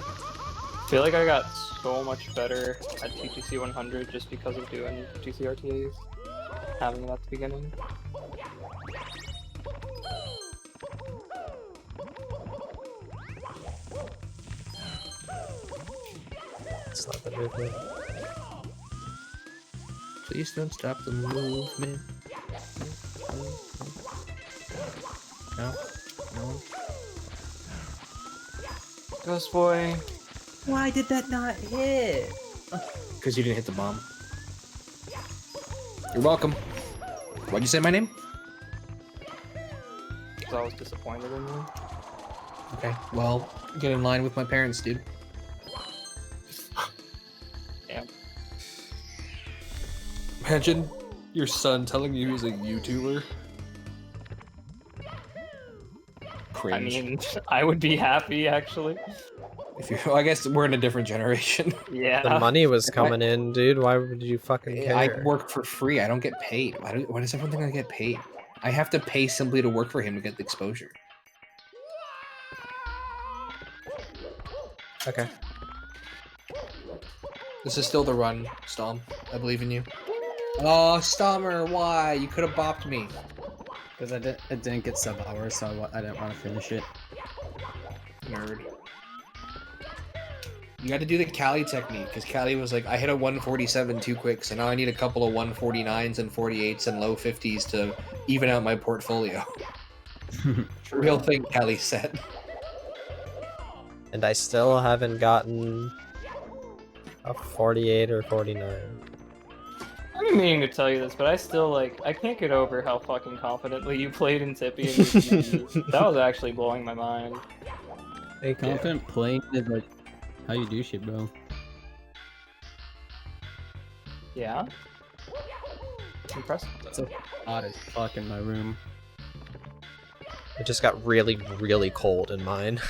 I feel like I got so much better at TTC 100 just because of doing TTC RTAs. Having it at the beginning. It's not the movement. Please don't stop the movement. No, no. Ghost boy. Why did that not hit? Because you didn't hit the bomb. You're welcome. Why'd you say my name? Because I was disappointed in you. Okay, well, get in line with my parents, dude. Damn. Imagine your son telling you he's a YouTuber. Cringe. I mean, I would be happy actually. If you, well, I guess we're in a different generation. Yeah. The money was coming in, dude. Why would you fucking care? I work for free. I don't get paid. Why does everyone think I get paid? I have to pay simply to work for him to get the exposure. Okay. This is still the run, Stom. I believe in you. Oh, Stommer, why? You could have bopped me. Because I didn't get sub hours, so I didn't want to finish it. Nerd. You got to do the Callie technique, because Callie was like, I hit a 147 too quick, so now I need a couple of 149s and 48s and low 50s to even out my portfolio. Real thing Callie said. And I still haven't gotten a 48 or 49. I've been meaning to tell you this, but I still I can't get over how fucking confidently you played in Tippy and that was actually blowing my mind. Thank you. Confident playing is like how you do shit, bro. Yeah? Impressive. It's so hot as fuck in my room. It just got really, really cold in mine.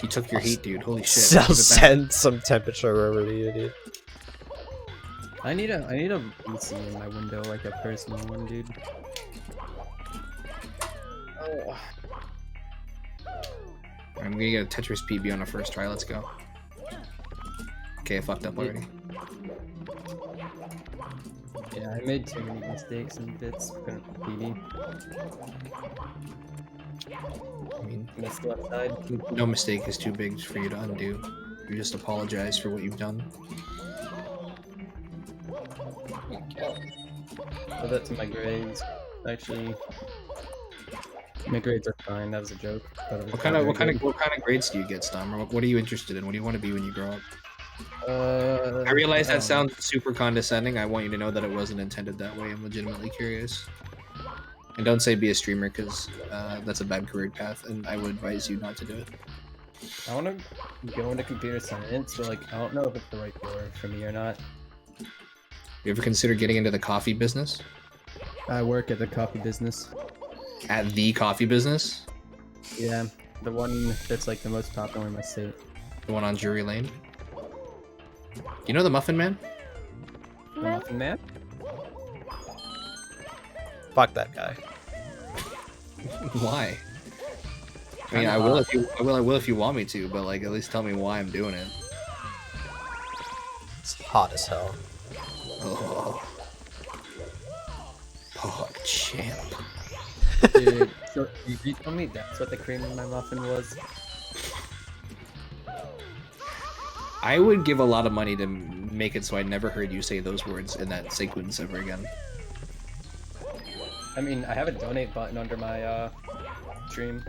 You took your heat, dude. Holy shit. So Look at that. send some temperature over to you, dude. I need a PC in my window, like a personal one, dude. Oh. I'm gonna get a Tetris PB on the first try. Let's go. Okay, I fucked up already. Yeah, I made too many mistakes and bits. Couldn't PB. I mean, Missed left side. no mistake is too big for you to undo. You just apologize for what you've done. Add that to my grades. Actually, my grades are fine. That was a joke. But What kind of grades do you get, Stom? Or what are you interested in? What do you want to be when you grow up? I realize that sounds super condescending. I want you to know that it wasn't intended that way. I'm legitimately curious. And don't say be a streamer, because that's a bad career path, and I would advise you not to do it. I want to go into computer science, but like I don't know if it's the right door for me or not. You ever consider getting into the coffee business? I work at the coffee business. At the coffee business? Yeah, the one that's like the most popular in my state. The one on Drury Lane? You know the Muffin Man? The Muffin Man? Fuck that guy. Why? I mean, I will if you want me to, but like at least tell me why I'm doing it. It's hot as hell. Oh, champ. Dude, so you told me that's what the cream in my muffin was? I would give a lot of money to make it so I never heard you say those words in that sequence ever again. I mean, I have a donate button under my stream.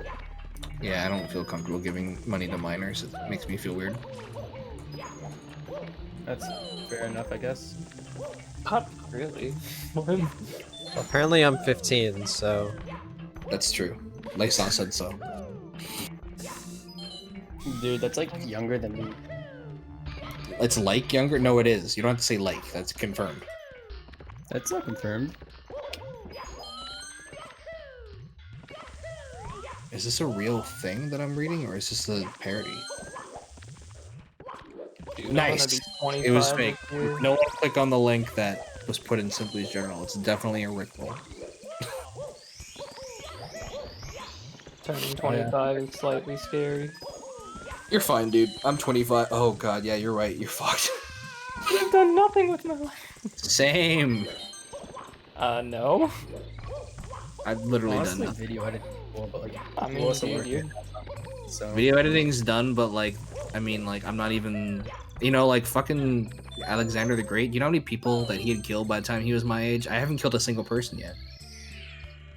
Yeah, I don't feel comfortable giving money to minors. It makes me feel weird. That's fair enough, I guess. Not really. Well, apparently I'm 15, so... That's true. Lysa said so. Dude, that's like younger than me. It's like younger? No, it is. You don't have to say like. That's confirmed. That's not confirmed. Is this a real thing that I'm reading, or is this a parody? Dude, Nice. It was fake. No one click on the link that was put in Simply's journal. It's definitely a rickroll. Turning 25 is slightly scary. You're fine, dude. I'm 25. Oh god, yeah, you're right. You're fucked. I've done nothing with my life. Same. No. I've literally Honestly, done nothing. video editing is cool, but like, I mean, also dude, working. So Video editing's done, but like, I mean, like, I'm not even, you know, like fucking Alexander the Great. You know how many people that he had killed by the time he was my age? I haven't killed a single person yet.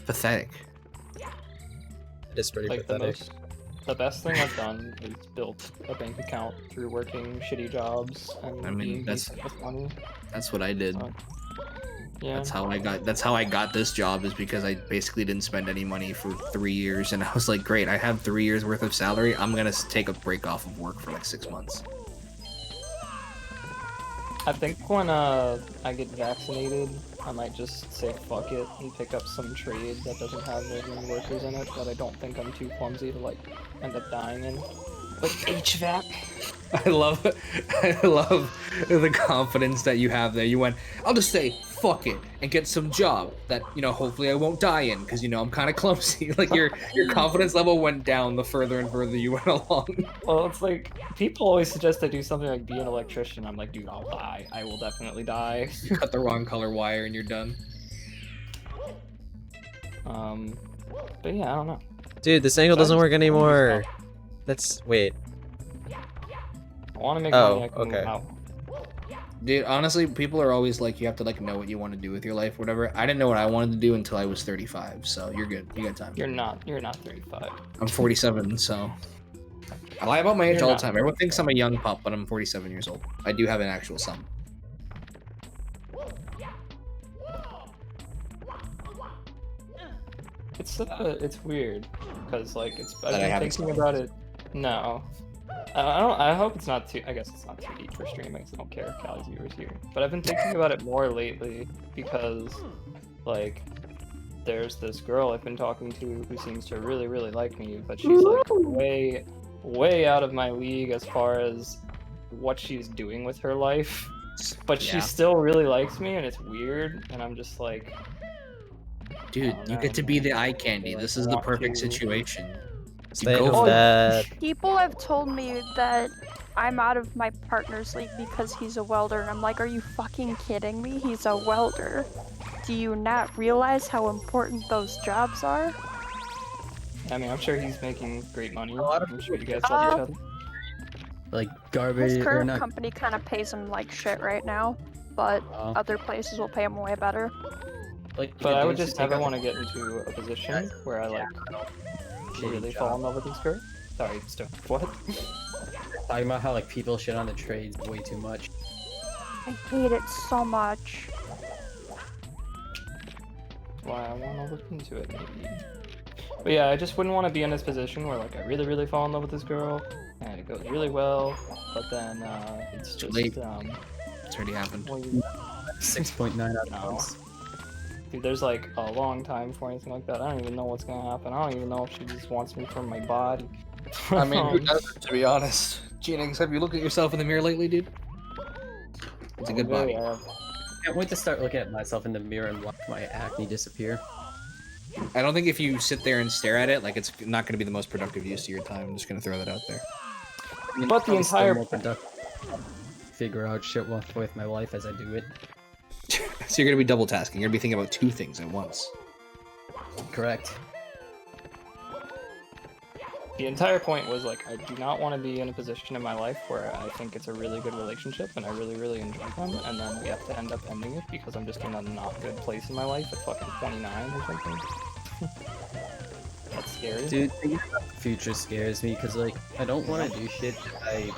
Pathetic. It is pretty Like pathetic. the best thing I've done is built a bank account through working shitty jobs and I mean, being that's- decent with money. That's what I did. Yeah. That's how I got this job, is because I basically didn't spend any money for 3 years, and I was like, great, I have 3 years worth of salary. I'm gonna take a break off of work for like 6 months. I think when I get vaccinated, I might just say fuck it and pick up some trade that doesn't have living workers in it that I don't think I'm too clumsy to like end up dying in. Like HVAC. I love the confidence that you have there. You went, I'll just say fuck it and get some job that, you know, hopefully I won't die in, because, you know, I'm kind of clumsy. Like your confidence level went down the further and further you went along. Well, it's like people always suggest I do something like be an electrician. I'm like, dude, I'll die. I will definitely die. You cut the wrong color wire and you're done. But yeah, I don't know. Dude, this angle doesn't work anymore. That's... wait. I want to make Oh, money. I can okay. move out. Dude, honestly, people are always like, you have to like know what you want to do with your life, whatever. I didn't know what I wanted to do until I was 35, so you're good. You got time. You're not 35. I'm 47, so I lie about my age You're all the not. time. Everyone thinks I'm a young pup, but I'm 47 years old. I do have an actual son. It's weird because like That I I've have been thinking about it. No, I don't. I hope it's not too. I guess it's not too deep for streaming. So I don't care if Cali's viewers here. But I've been thinking about it more lately because, like, there's this girl I've been talking to who seems to really like me, but she's like way out of my league as far as what she's doing with her life. but she Yeah. still really likes me, and it's weird. And I'm just like, Dude, Oh, you no. get to be the eye candy. This is the Want perfect to- situation. State go of for it. that. People have told me that I'm out of my partner's league because he's a welder, and I'm like, are you fucking kidding me? He's a welder. Do you not realize how important those jobs are? I mean, I'm sure he's making great money. lot of I'm sure you people guys love each Uh, other. Like garbage His or current not. company kind of pays him like shit right now, but Oh. other places will pay him way better. Like, But I would just never want to get into a position where I like Shitty really job. fall in love with this girl. Sorry, Sto. What? talking about how like people shit on the trades way too much. I hate it so much. Why I want to look into it, maybe. But yeah, I just wouldn't want to be in this position where like I really, really fall in love with this girl, and it goes really well, but then it's Too just late. It's already happened. well, you- 6.9 out of No. 10. Dude, there's like a long time before anything like that. I don't even know what's gonna happen. I don't even know if she just wants me for my body. I mean, who doesn't, to be honest? Genix, have you looked at yourself in the mirror lately, dude? It's a good body. Can't wait to start looking at myself in the mirror and watch my acne disappear. I don't think if you sit there and stare at it, like, it's not going to be the most productive use of your time. I'm just going to throw that out there. I mean, But the I'm still entire- more productive. Figure out shit with my life as I do it. So you're going to be double tasking. You're going to be thinking about two things at once. Correct. The entire point was like I do not want to be in a position in my life where I think it's a really good relationship and I really, really enjoy them, and then we have to end up ending it because I'm just in a not good place in my life at fucking 29 or something. That's scary. Dude, thinking about the future scares me because, like, I don't want to do shit that I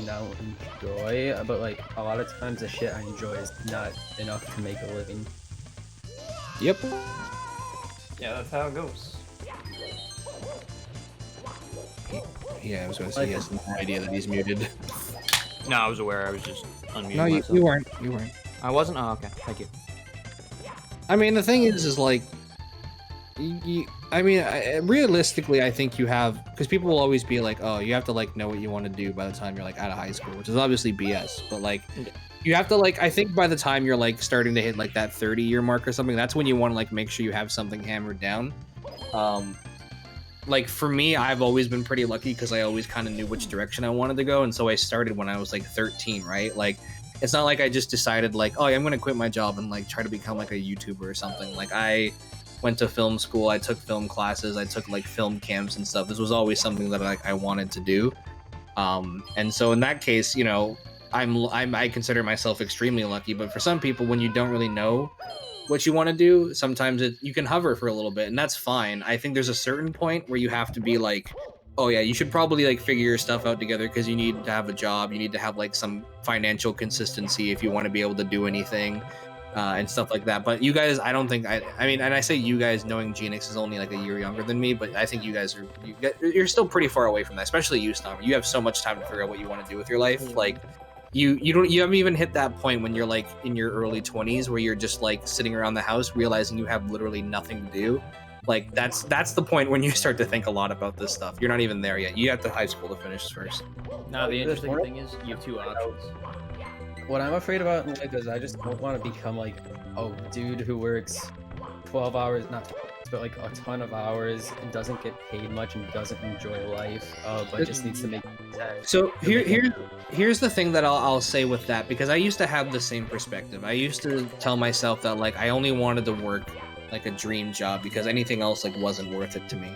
don't enjoy, but, like, a lot of times the shit I enjoy is not enough to make a living. Yep. Yeah, that's how it goes. Yeah, I was going to say he has no idea that he's muted. No, I was aware. I was just unmuting No, myself. you weren't. You weren't. I wasn't? Oh, okay. Thank you. I mean, the thing is like, I mean, realistically, I think you have, because people will always be like, oh, you have to like know what you want to do by the time you're like out of high school, which is obviously BS. But like, you have to like, I think by the time you're like starting to hit like that 30-year mark or something, that's when you want to like make sure you have something hammered down. Like for me, I've always been pretty lucky because I always kind of knew which direction I wanted to go, and so I started when I was like 13, right? Like, it's not like I just decided like, oh, yeah, I'm gonna quit my job and like try to become like a YouTuber or something. Like I went to film school, I took film classes, I took like film camps and stuff. This was always something that like I wanted to do. And so in that case, you know, I consider myself extremely lucky. But for some people, when you don't really know what you want to do, sometimes you can hover for a little bit, and that's fine. I think there's a certain point where you have to be like, oh yeah, you should probably like figure your stuff out together because you need to have a job, you need to have like some financial consistency if you want to be able to do anything, and stuff like that. But you guys, I don't think I mean, and I say you guys knowing Genix is only like a year younger than me, but I think you guys are you're still pretty far away from that, especially you, Stomp. You have so much time to figure out what you want to do with your life. Like you haven't even hit that point when you're like in your early 20s where you're just like sitting around the house realizing you have literally nothing to do. Like that's the point when you start to think a lot about this stuff. You're not even there yet. You have to high school to finish first. No, the There's interesting more- thing is you have two options. What I'm afraid about in life is I just don't want to become like a dude who works 12 hours, not 12 hours, but like a ton of hours and doesn't get paid much and doesn't enjoy life, but just needs to make. So here's the thing that I'll say with that, because I used to have the same perspective. I used to tell myself that like I only wanted to work like a dream job because anything else like wasn't worth it to me.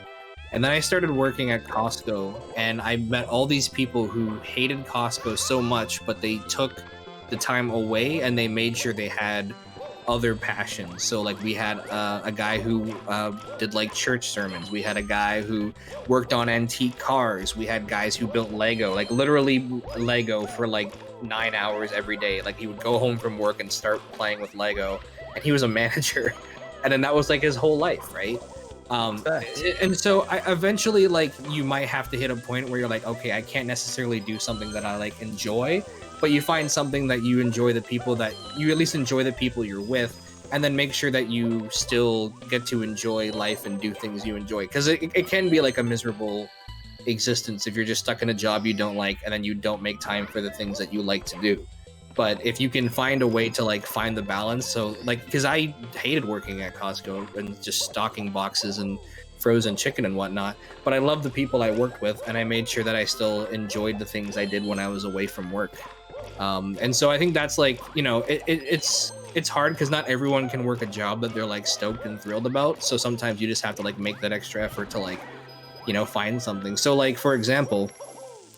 And then I started working at Costco, and I met all these people who hated Costco so much, but they took the time away and they made sure they had other passions. So like we had a guy who did like church sermons. We had a guy who worked on antique cars. We had guys who built Lego, like literally Lego for like 9 hours every day. Like he would go home from work and start playing with Lego, and he was a manager. And then that was like his whole life, right? And so I eventually, like, you might have to hit a point where you're like, okay, I can't necessarily do something that I like enjoy, but you find something that you enjoy, the people that you at least enjoy the people you're with, and then make sure that you still get to enjoy life and do things you enjoy, because it can be like a miserable existence if you're just stuck in a job you don't like and then you don't make time for the things that you like to do. But if you can find a way to like find the balance, so like, because I hated working at Costco and just stocking boxes and frozen chicken and whatnot, but I loved the people I worked with, and I made sure that I still enjoyed the things I did when I was away from work. And so I think that's like, you know, it's hard because not everyone can work a job that they're like stoked and thrilled about. So sometimes you just have to like make that extra effort to like, you know, find something. So like, for example,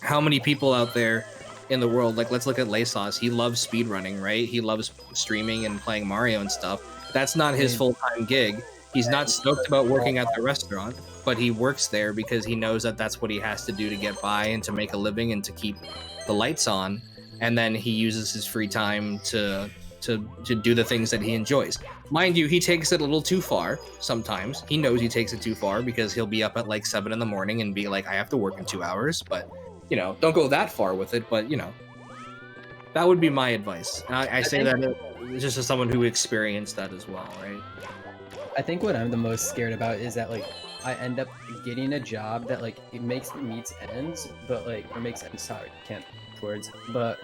how many people out there in the world, like let's look at Laysos, he loves speedrunning, right? He loves streaming and playing Mario and stuff. That's not his full-time gig. He's not stoked about working at the restaurant, but he works there because he knows that that's what he has to do to get by and to make a living and to keep the lights on. And then he uses his free time to do the things that he enjoys. Mind you, he takes it a little too far sometimes. He knows he takes it too far because he'll be up at like 7 in the morning and be like, I have to work in 2 hours, but you know, don't go that far with it, but you know, that would be my advice. And I say that just as someone who experienced that as well, right? I think what I'm the most scared about is that like I end up getting a job that like it meets ends, but like or makes ends. Sorry, can't words. But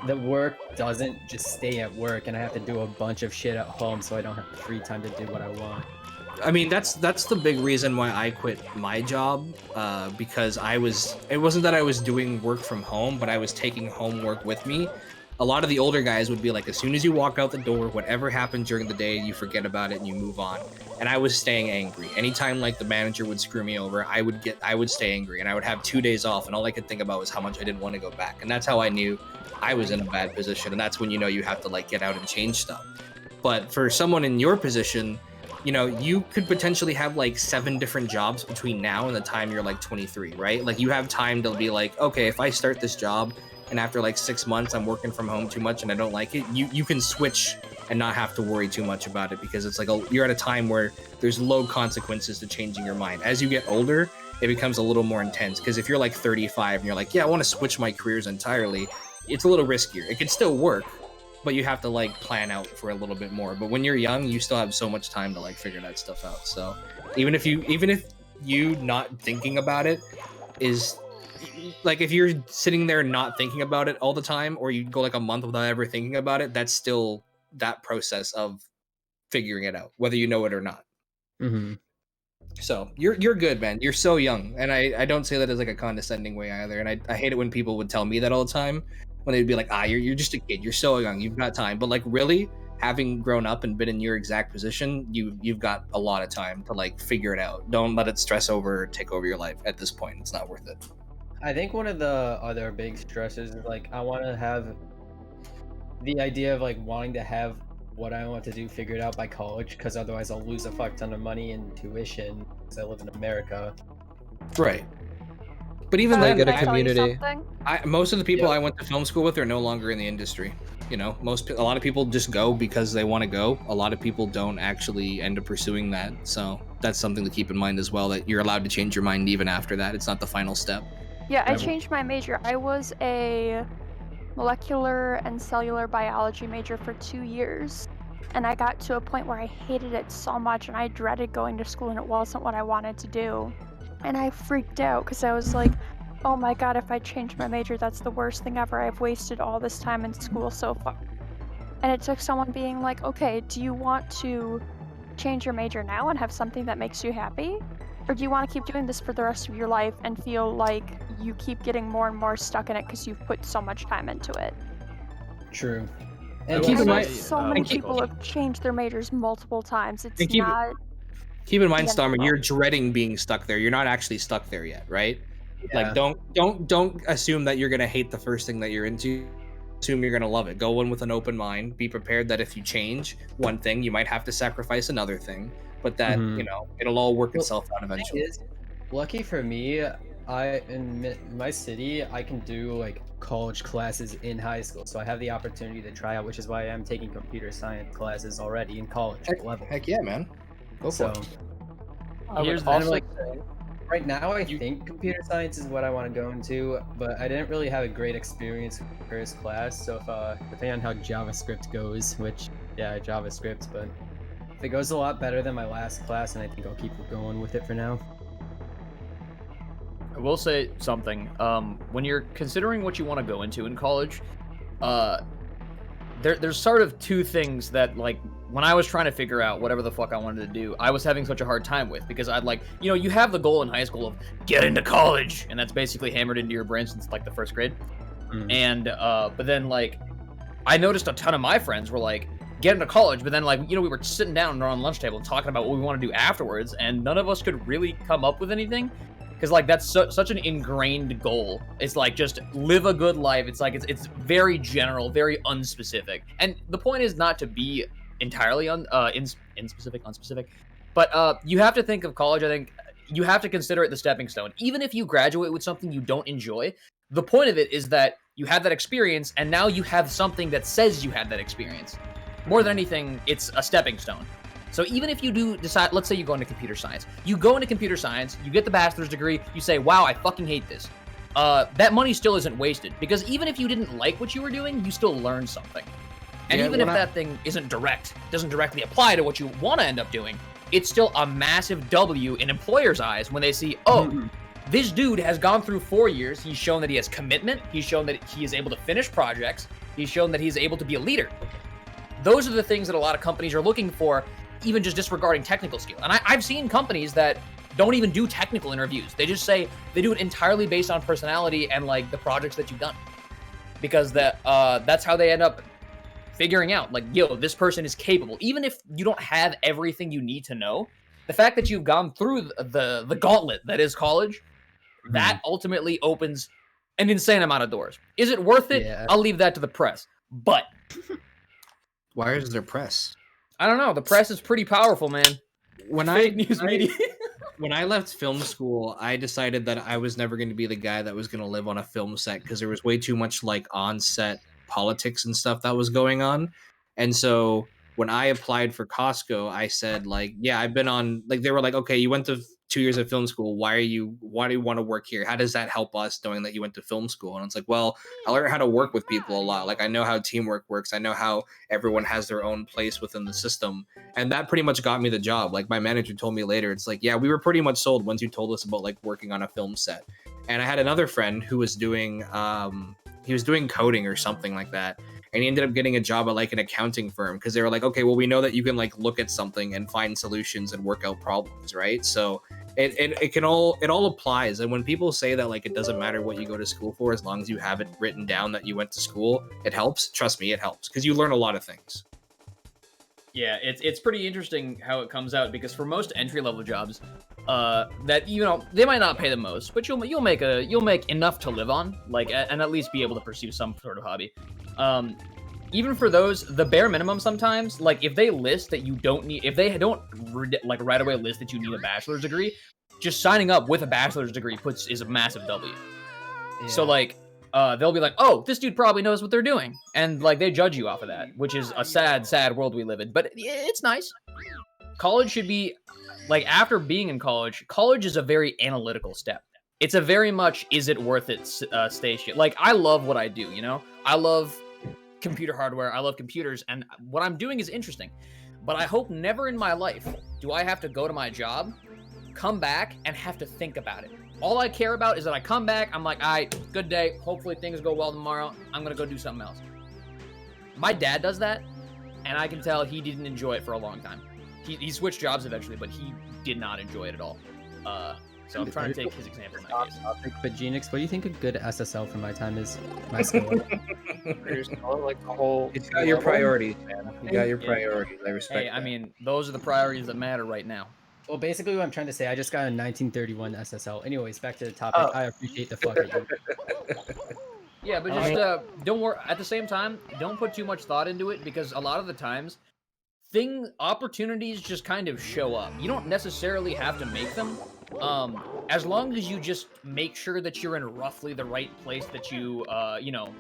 the work doesn't just stay at work, and I have to do a bunch of shit at home, so I don't have the free time to do what I want. I mean, that's the big reason why I quit my job, because it wasn't that I was doing work from home, but I was taking homework with me. A lot of the older guys would be like, as soon as you walk out the door, whatever happened during the day, you forget about it and you move on. And I was staying angry. Anytime like the manager would screw me over, I would stay angry, and I would have 2 days off, and all I could think about was how much I didn't want to go back. And that's how I knew I was in a bad position. And that's when you know you have to like get out and change stuff. But for someone in your position, you know, you could potentially have like 7 different jobs between now and the time you're like 23, right? Like you have time to be like, okay, if I start this job and after like 6 months I'm working from home too much and I don't like it, you can switch and not have to worry too much about it, because it's like you're at a time where there's low consequences to changing your mind. As you get older, it becomes a little more intense, because if you're like 35 and you're like, yeah, I want to switch my careers entirely, it's a little riskier. It can still work, but you have to like plan out for a little bit more. But when you're young, you still have so much time to like figure that stuff out. So even if you not thinking about it is like, if you're sitting there not thinking about it all the time, or you go like a month without ever thinking about it, that's still that process of figuring it out, whether you know it or not. Mm-hmm. So you're good, man. You're so young. And I don't say that as like a condescending way either. And I hate it when people would tell me that all the time, when they'd be like, you're just a kid, you're so young, you've got time. But like, really, having grown up and been in your exact position, you've got a lot of time to like figure it out. Don't let it stress over or take over your life at this point. It's not worth it. I think one of the other big stresses is like I want to have the idea of like wanting to have what I want to do figured out by college, because otherwise I'll lose a fuck ton of money in tuition because I live in America. Right. But even Can I then, get a Can I tell you community? something? most of the people I went to film school with are no longer in the industry. You know, a lot of people just go because they want to go. A lot of people don't actually end up pursuing that. So that's something to keep in mind as well, that you're allowed to change your mind even after that. It's not the final step. Yeah, I changed my major. I was a molecular and cellular biology major for 2 years. And I got to a point where I hated it so much and I dreaded going to school, and it wasn't what I wanted to do. And I freaked out because I was like, oh my god, if I change my major, that's the worst thing ever. I've wasted all this time in school so far. And it took someone being like, okay, do you want to change your major now and have something that makes you happy? Or do you want to keep doing this for the rest of your life and feel like you keep getting more and more stuck in it because you've put so much time into it? True. I And will keep in say, mind, So many and keep- people have changed their majors multiple times. It's And keep- not. Keep in mind, Yeah, Starmer, no. you're dreading being stuck there. You're not actually stuck there yet, right? Yeah. Like, don't assume that you're gonna hate the first thing that you're into. Assume you're gonna love it. Go in with an open mind. Be prepared that if you change one thing, you might have to sacrifice another thing, but that Mhm. it'll all work Well, itself out thing eventually. is, lucky for me, in my city, I can do like college classes in high school, so I have the opportunity to try out, which is why I'm taking computer science classes already in college level. Heck yeah, man. Go for So it. I would Here's the- also like- say, right now, I think computer science is what I want to go into, but I didn't really have a great experience with the first class. So depending on how JavaScript goes, which JavaScript, but if it goes a lot better than my last class, and I think I'll keep going with it for now. I will say something. When you're considering what you want to go into in college, there's sort of two things that, like, when I was trying to figure out whatever the fuck I wanted to do, I was having such a hard time with, because I'd like, you know, you have the goal in high school of get into college, and that's basically hammered into your brain since like the first grade. And but then like I noticed a ton of my friends were like get into college, but then like, you know, we were sitting down on lunch table talking about what we want to do afterwards, and none of us could really come up with anything. Because like that's such an ingrained goal. It's like just live a good life. It's like it's very general, very unspecific. And the point is not to be entirely unspecific. But you have to think of college. I think you have to consider it the stepping stone. Even if you graduate with something you don't enjoy, the point of it is that you have that experience, and now you have something that says you had that experience. More than anything, it's a stepping stone. So even if you do decide, let's say you go into computer science. You go into computer science, you get the bachelor's degree, you say, wow, I fucking hate this. That money still isn't wasted, because even if you didn't like what you were doing, you still learned something. And Yeah, even if that thing doesn't directly apply to what you want to end up doing, it's still a massive W in employers' eyes when they see, oh, this dude has gone through 4 years, he's shown that he has commitment, he's shown that he is able to finish projects, he's shown that he's able to be a leader. Those are the things that a lot of companies are looking for, even just disregarding technical skill. And I've seen companies that don't even do technical interviews. They just say they do it entirely based on personality and like the projects that you've done. Because that's how they end up figuring out, like, yo, this person is capable. Even if you don't have everything you need to know, the fact that you've gone through the gauntlet that is college, that ultimately opens an insane amount of doors. Is it worth it? Yeah. I'll leave that to the press. But Why is there press? I don't know. The press is pretty powerful, man. When Fake news media. When I left film school, I decided that I was never going to be the guy that was going to live on a film set, because there was way too much like on-set politics and stuff that was going on. And so when I applied for Costco, I said like, yeah, I've been on, like, they were like, okay, you went to 2 years of film school. Why do you want to work here? How does that help us knowing that you went to film school? And it's like, well, I learned how to work with people a lot. Like, I know how teamwork works. I know how everyone has their own place within the system. And that pretty much got me the job. Like, my manager told me later, it's like, yeah, we were pretty much sold once you told us about like working on a film set. And I had another friend who was doing coding or something like that. And he ended up getting a job at like an accounting firm, because they were like, okay, well, we know that you can like look at something and find solutions and work out problems, right? So it all applies. And when people say that like it doesn't matter what you go to school for, as long as you have it written down that you went to school, it helps. Trust me, it helps, because you learn a lot of things. Yeah, it's pretty interesting how it comes out, because for most entry-level jobs, that, you know, they might not pay the most, but you'll make enough to live on, like, and at least be able to pursue some sort of hobby. Even for those, the bare minimum sometimes, like, if they list that you don't need, if they don't like right away list that you need a bachelor's degree, just signing up with a bachelor's degree is a massive W. Yeah. So like, they'll be like, oh, this dude probably knows what they're doing. And like, they judge you off of that, which is a sad world we live in, but it's nice. College should be, like, after being in college is a very analytical step. It's a very much, is it worth it station. Like, I love what I do, you know? I love computer hardware, I love computers, and what I'm doing is interesting. But I hope never in my life do I have to go to my job, come back, and have to think about it. All I care about is that I come back, I'm like, all right, good day, hopefully things go well tomorrow, I'm gonna go do something else. My dad does that, and I can tell he didn't enjoy it for a long time. He switched jobs eventually, but he did not enjoy it at all. So I'm trying to take his example in that case. But Genix, what do you think a good SSL for my time is? My skill. Like the whole. It's got your priorities, man. You got your priorities. I respect Hey, I mean, those are the priorities that matter right now. Well, basically what I'm trying to say, I just got a 1931 SSL. Anyways, back to the topic. I appreciate the fuck out of you. Yeah, but just don't worry. At the same time, don't put too much thought into it, because a lot of the times, opportunities just kind of show up. You don't necessarily have to make them. As long as you just make sure that you're in roughly the right place, that you, you know,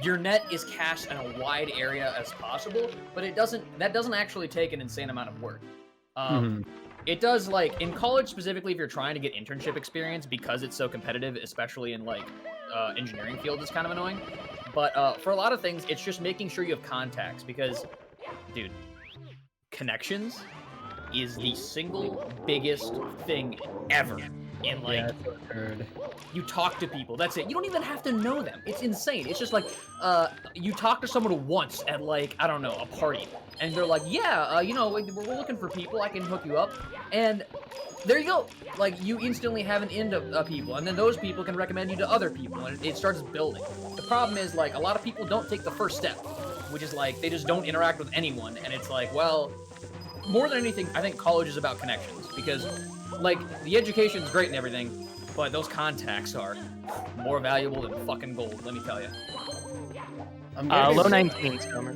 your net is cast in a wide area as possible, but that doesn't actually take an insane amount of work. It does, like, in college specifically, if you're trying to get internship experience, because it's so competitive, especially in, like, engineering field, is kind of annoying. But for a lot of things, it's just making sure you have contacts, because, dude, connections is the single biggest thing ever. in like Yeah, that's what I heard. you talk to people. That's it. You don't even have to know them. It's insane. It's just like you talk to someone once at like I don't know a party, and they're like, yeah, you know, we're looking for people. I can hook you up, and there you go. Like you instantly have an end of people, and then those people can recommend you to other people, and it starts building. The problem is like a lot of people don't take the first step, which is like they just don't interact with anyone, and it's like, well, more than anything, I think college is about connections because, like, the education's great and everything, but those contacts are more valuable than fucking gold. Let me tell you. I'm gonna be Low real- 19, Summer.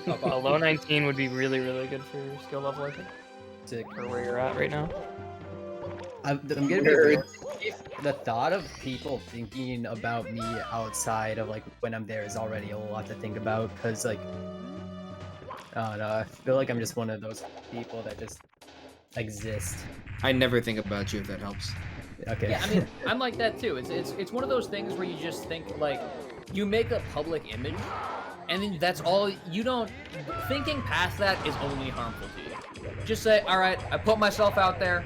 A low 19 would be really, really good for your skill level, I think, sick. or where you're at right now. I'm gonna be real. The thought of people thinking about me outside of like when I'm there is already a lot to think about because like I don't know, I feel like I'm just one of those people that just exist. I never think about you if that helps. Okay. Yeah, I mean, I'm like that too. It's one of those things where you just think like you make a public image, and then that's all. You don't thinking past that is only harmful to you. Just say, all right, I put myself out there.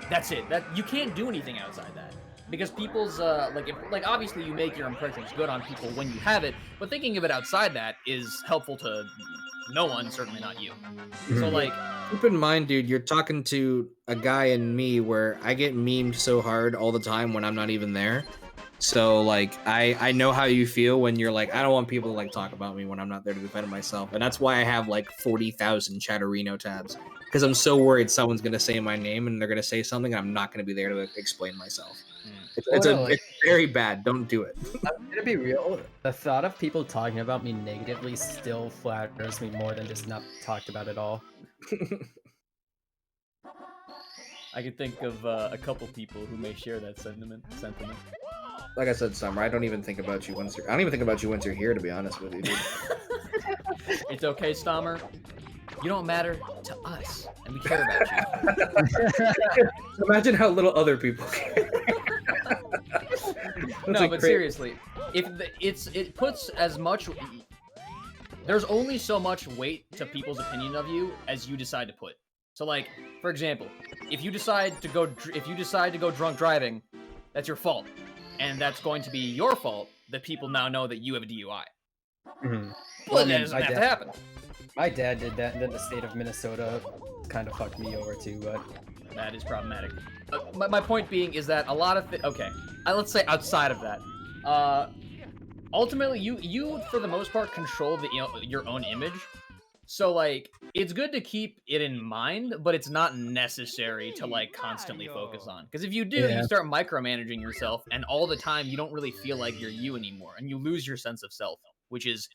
That's it. That you can't do anything outside that because people's like obviously you make your impressions good on people when you have it, but thinking of it outside that is helpful to no one, certainly not you. So like. Keep in mind, dude, you're talking to a guy and me where I get memed so hard all the time when I'm not even there. So like I know how you feel when you're like, I don't want people to like talk about me when I'm not there to defend myself. And that's why I have like 40,000 Chatterino tabs. Because I'm so worried someone's gonna say my name and they're gonna say something and I'm not gonna be there to explain myself. It's very bad. Don't do it. I'm gonna be real. The thought of people talking about me negatively still flatters me more than just not talked about at all. I could think of a couple people who may share that sentiment. Like I said, Summer, I don't even think about you once I don't even think about you once you're here, to be honest with you, dude. It's okay, Stommer. You don't matter to us, and we care about you. Imagine how little other people care. No, but seriously, if it puts as much. There's only so much weight to people's opinion of you as you decide to put. So, like, for example, if you decide to go drunk driving, that's your fault, and that's going to be your fault that people now know that you have a DUI. Mhm. Well, that doesn't have to happen. My dad did that, and then the state of Minnesota kind of fucked me over too. But That is problematic. My point being is that a lot of okay, let's say outside of that, ultimately you for the most part control your own image. So like it's good to keep it in mind, but it's not necessary to like constantly focus on. Because if you do, Yeah. you start micromanaging yourself, and all the time you don't really feel like you're you anymore, and you lose your sense of self, which is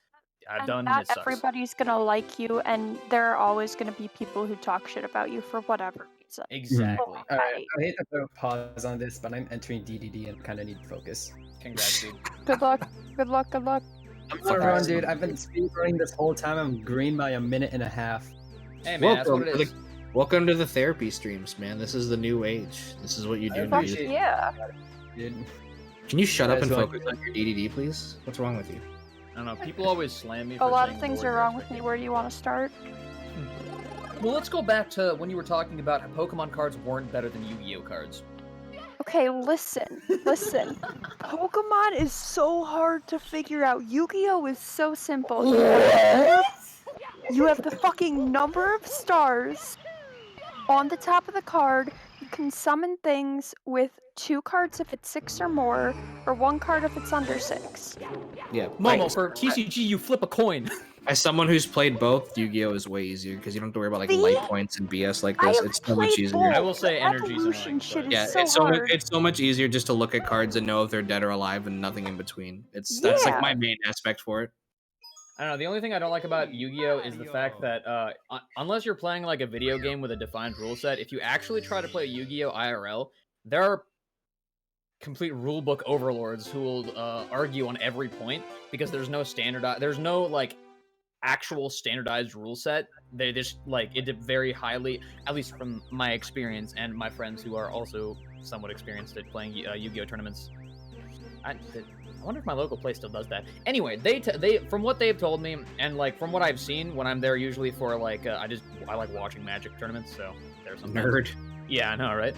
And done. not It sucks. everybody's gonna like you, and there are always gonna be people who talk shit about you for whatever reason. Exactly. all right, I hate to put a pause on this, but I'm entering DDD and kind of need focus. Congrats, dude. Good luck. Good luck. Good luck. I'm gonna run, dude. I've been speedrunning this whole time. I'm green by a minute and a half. Hey man, that's what it is. Welcome to the therapy streams, man. This is the new age. This is what you do. Fuck Dude. Yeah. Dude. Can you shut up Guys, and like- focus on your DDD, please? What's wrong with you? I don't know. People always slam me. A For lot of saying things the are word wrong with me. Where do you want to start? Well, let's go back to when you were talking about how Pokemon cards weren't better than Yu-Gi-Oh cards. Okay, listen. Pokemon is so hard to figure out. Yu-Gi-Oh is so simple. You have the fucking number of stars on the top of the card. You can summon things with 2 cards if it's 6 or more, or 1 card if it's under 6. Yeah, Momo, for TCG, you flip a coin. as someone who's played both, Yu-Gi-Oh is way easier because you don't have to worry about like See? light points and BS like I this. have It's so much played easier. both. I will say energy's Evolution annoying, shit but- is Yeah, so it's so hard. much. It's so much easier just to look at cards and know if they're dead or alive and nothing in between. That's like Yeah. my main aspect for it. I don't know. The only thing I don't like about Yu-Gi-Oh is the fact that unless you're playing like a video game with a defined rule set, if you actually try to play Yu-Gi-Oh IRL, there are complete rulebook overlords who will argue on every point because there's no like actual standardized rule set. They just like it very highly, at least from my experience and my friends who are also somewhat experienced at playing Yu-Gi-Oh tournaments. I wonder if my local place still does that. Anyway, they from what they've told me and like from what I've seen when I'm there usually for like I like watching Magic tournaments. So there's some Nerd. Yeah, I know, right?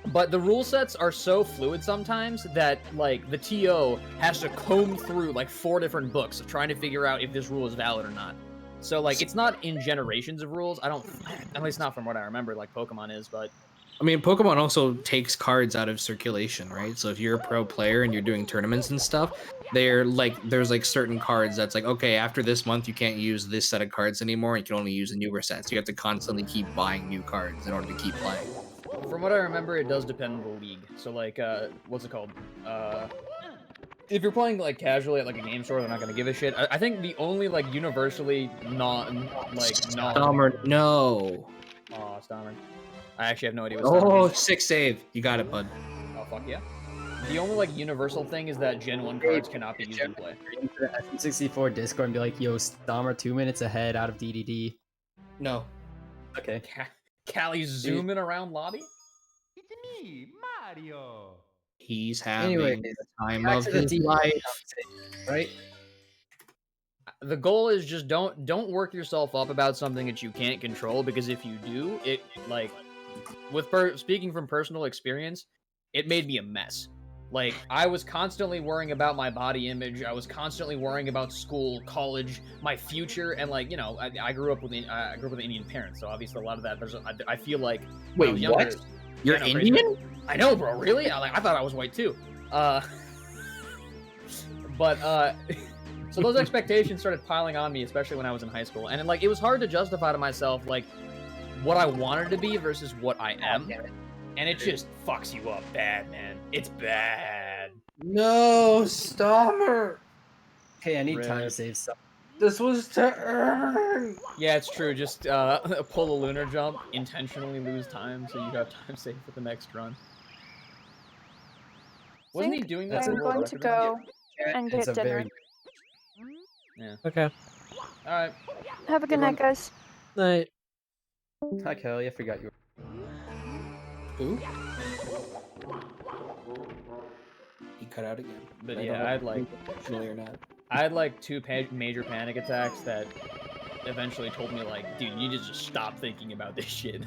But the rule sets are so fluid sometimes that, like, the TO has to comb through, like, 4 different books trying to figure out if this rule is valid or not. So, like, it's not in generations of rules. At least not from what I remember, like Pokemon is, but... I mean, Pokemon also takes cards out of circulation, right? So if you're a pro player and you're doing tournaments and stuff, there's like certain cards that's like, okay, after this month you can't use this set of cards anymore. You can only use a newer set. So you have to constantly keep buying new cards in order to keep playing. From what I remember, it does depend on the league. So, like, what's it called? If you're playing, like, casually at, like, a game store, they're not gonna give a shit. I think the only, like, universally Stommer, no. Aw, Stommer. I actually have no idea what Oh, Stommer is. 6 save. You got it, bud. Oh, fuck yeah. The only, like, universal thing is that Gen 1 cards cannot be used in play. Into the FM64 Discord and be like, yo, Stommer 2 minutes ahead out of DDD. No. Okay. Callie zooming around lobby? It's me, Mario. He's having Anyway, the time back of to the his DDD life. right? The goal is just don't work yourself up about something that you can't control, because if you do, it, like, speaking from personal experience, it made me a mess. Like, I was constantly worrying about my body image. I was constantly worrying about school, college, my future, and, like, you know, I grew up with Indian parents, so obviously a lot of that. I feel like when I was Wait, younger, what? You're I know, Indian? I know, bro. Really? I thought I was white too. So those expectations started piling on me, especially when I was in high school, and like it was hard to justify to myself like what I wanted to be versus what I am, and it just fucks you up bad, man. It's bad. No, Stommer. Hey, I need Red. time to save stuff. This was to earn. Yeah, it's true. Just pull a lunar jump, intentionally lose time, so you have time saved for the next run. Wasn't he Think doing that? I'm for World going to Record run? go and It's get a dinner. very Yeah. Okay. All right. Have a good night, guys. Night. Hi, Kelly. I forgot you. Who? He cut out again. But I yeah, don't know I had if like intentionally or not. I had like 2 major panic attacks that eventually told me like, dude, you need to just stop thinking about this shit.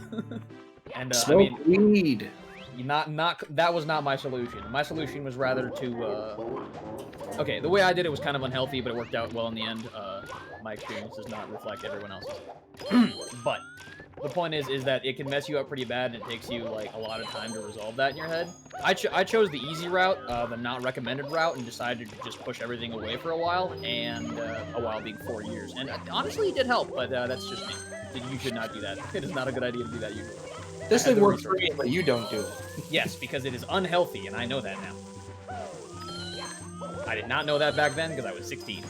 And I Smoke mean, weed. that was not my solution. My solution was rather to okay, the way I did it was kind of unhealthy, but it worked out well in the end. My experience does not reflect everyone else's. But the point is that it can mess you up pretty bad, and it takes you like a lot of time to resolve that in your head. I chose the easy route, the not recommended route, and decided to just push everything away for a while, and a while being 4 years. And honestly, it did help, but that's just me. You should not do that. It is not a good idea to do that usually. This I had thing the works for research. me, but you don't do it. Yes, because it is unhealthy, and I know that now. I did not know that back then because I was 16.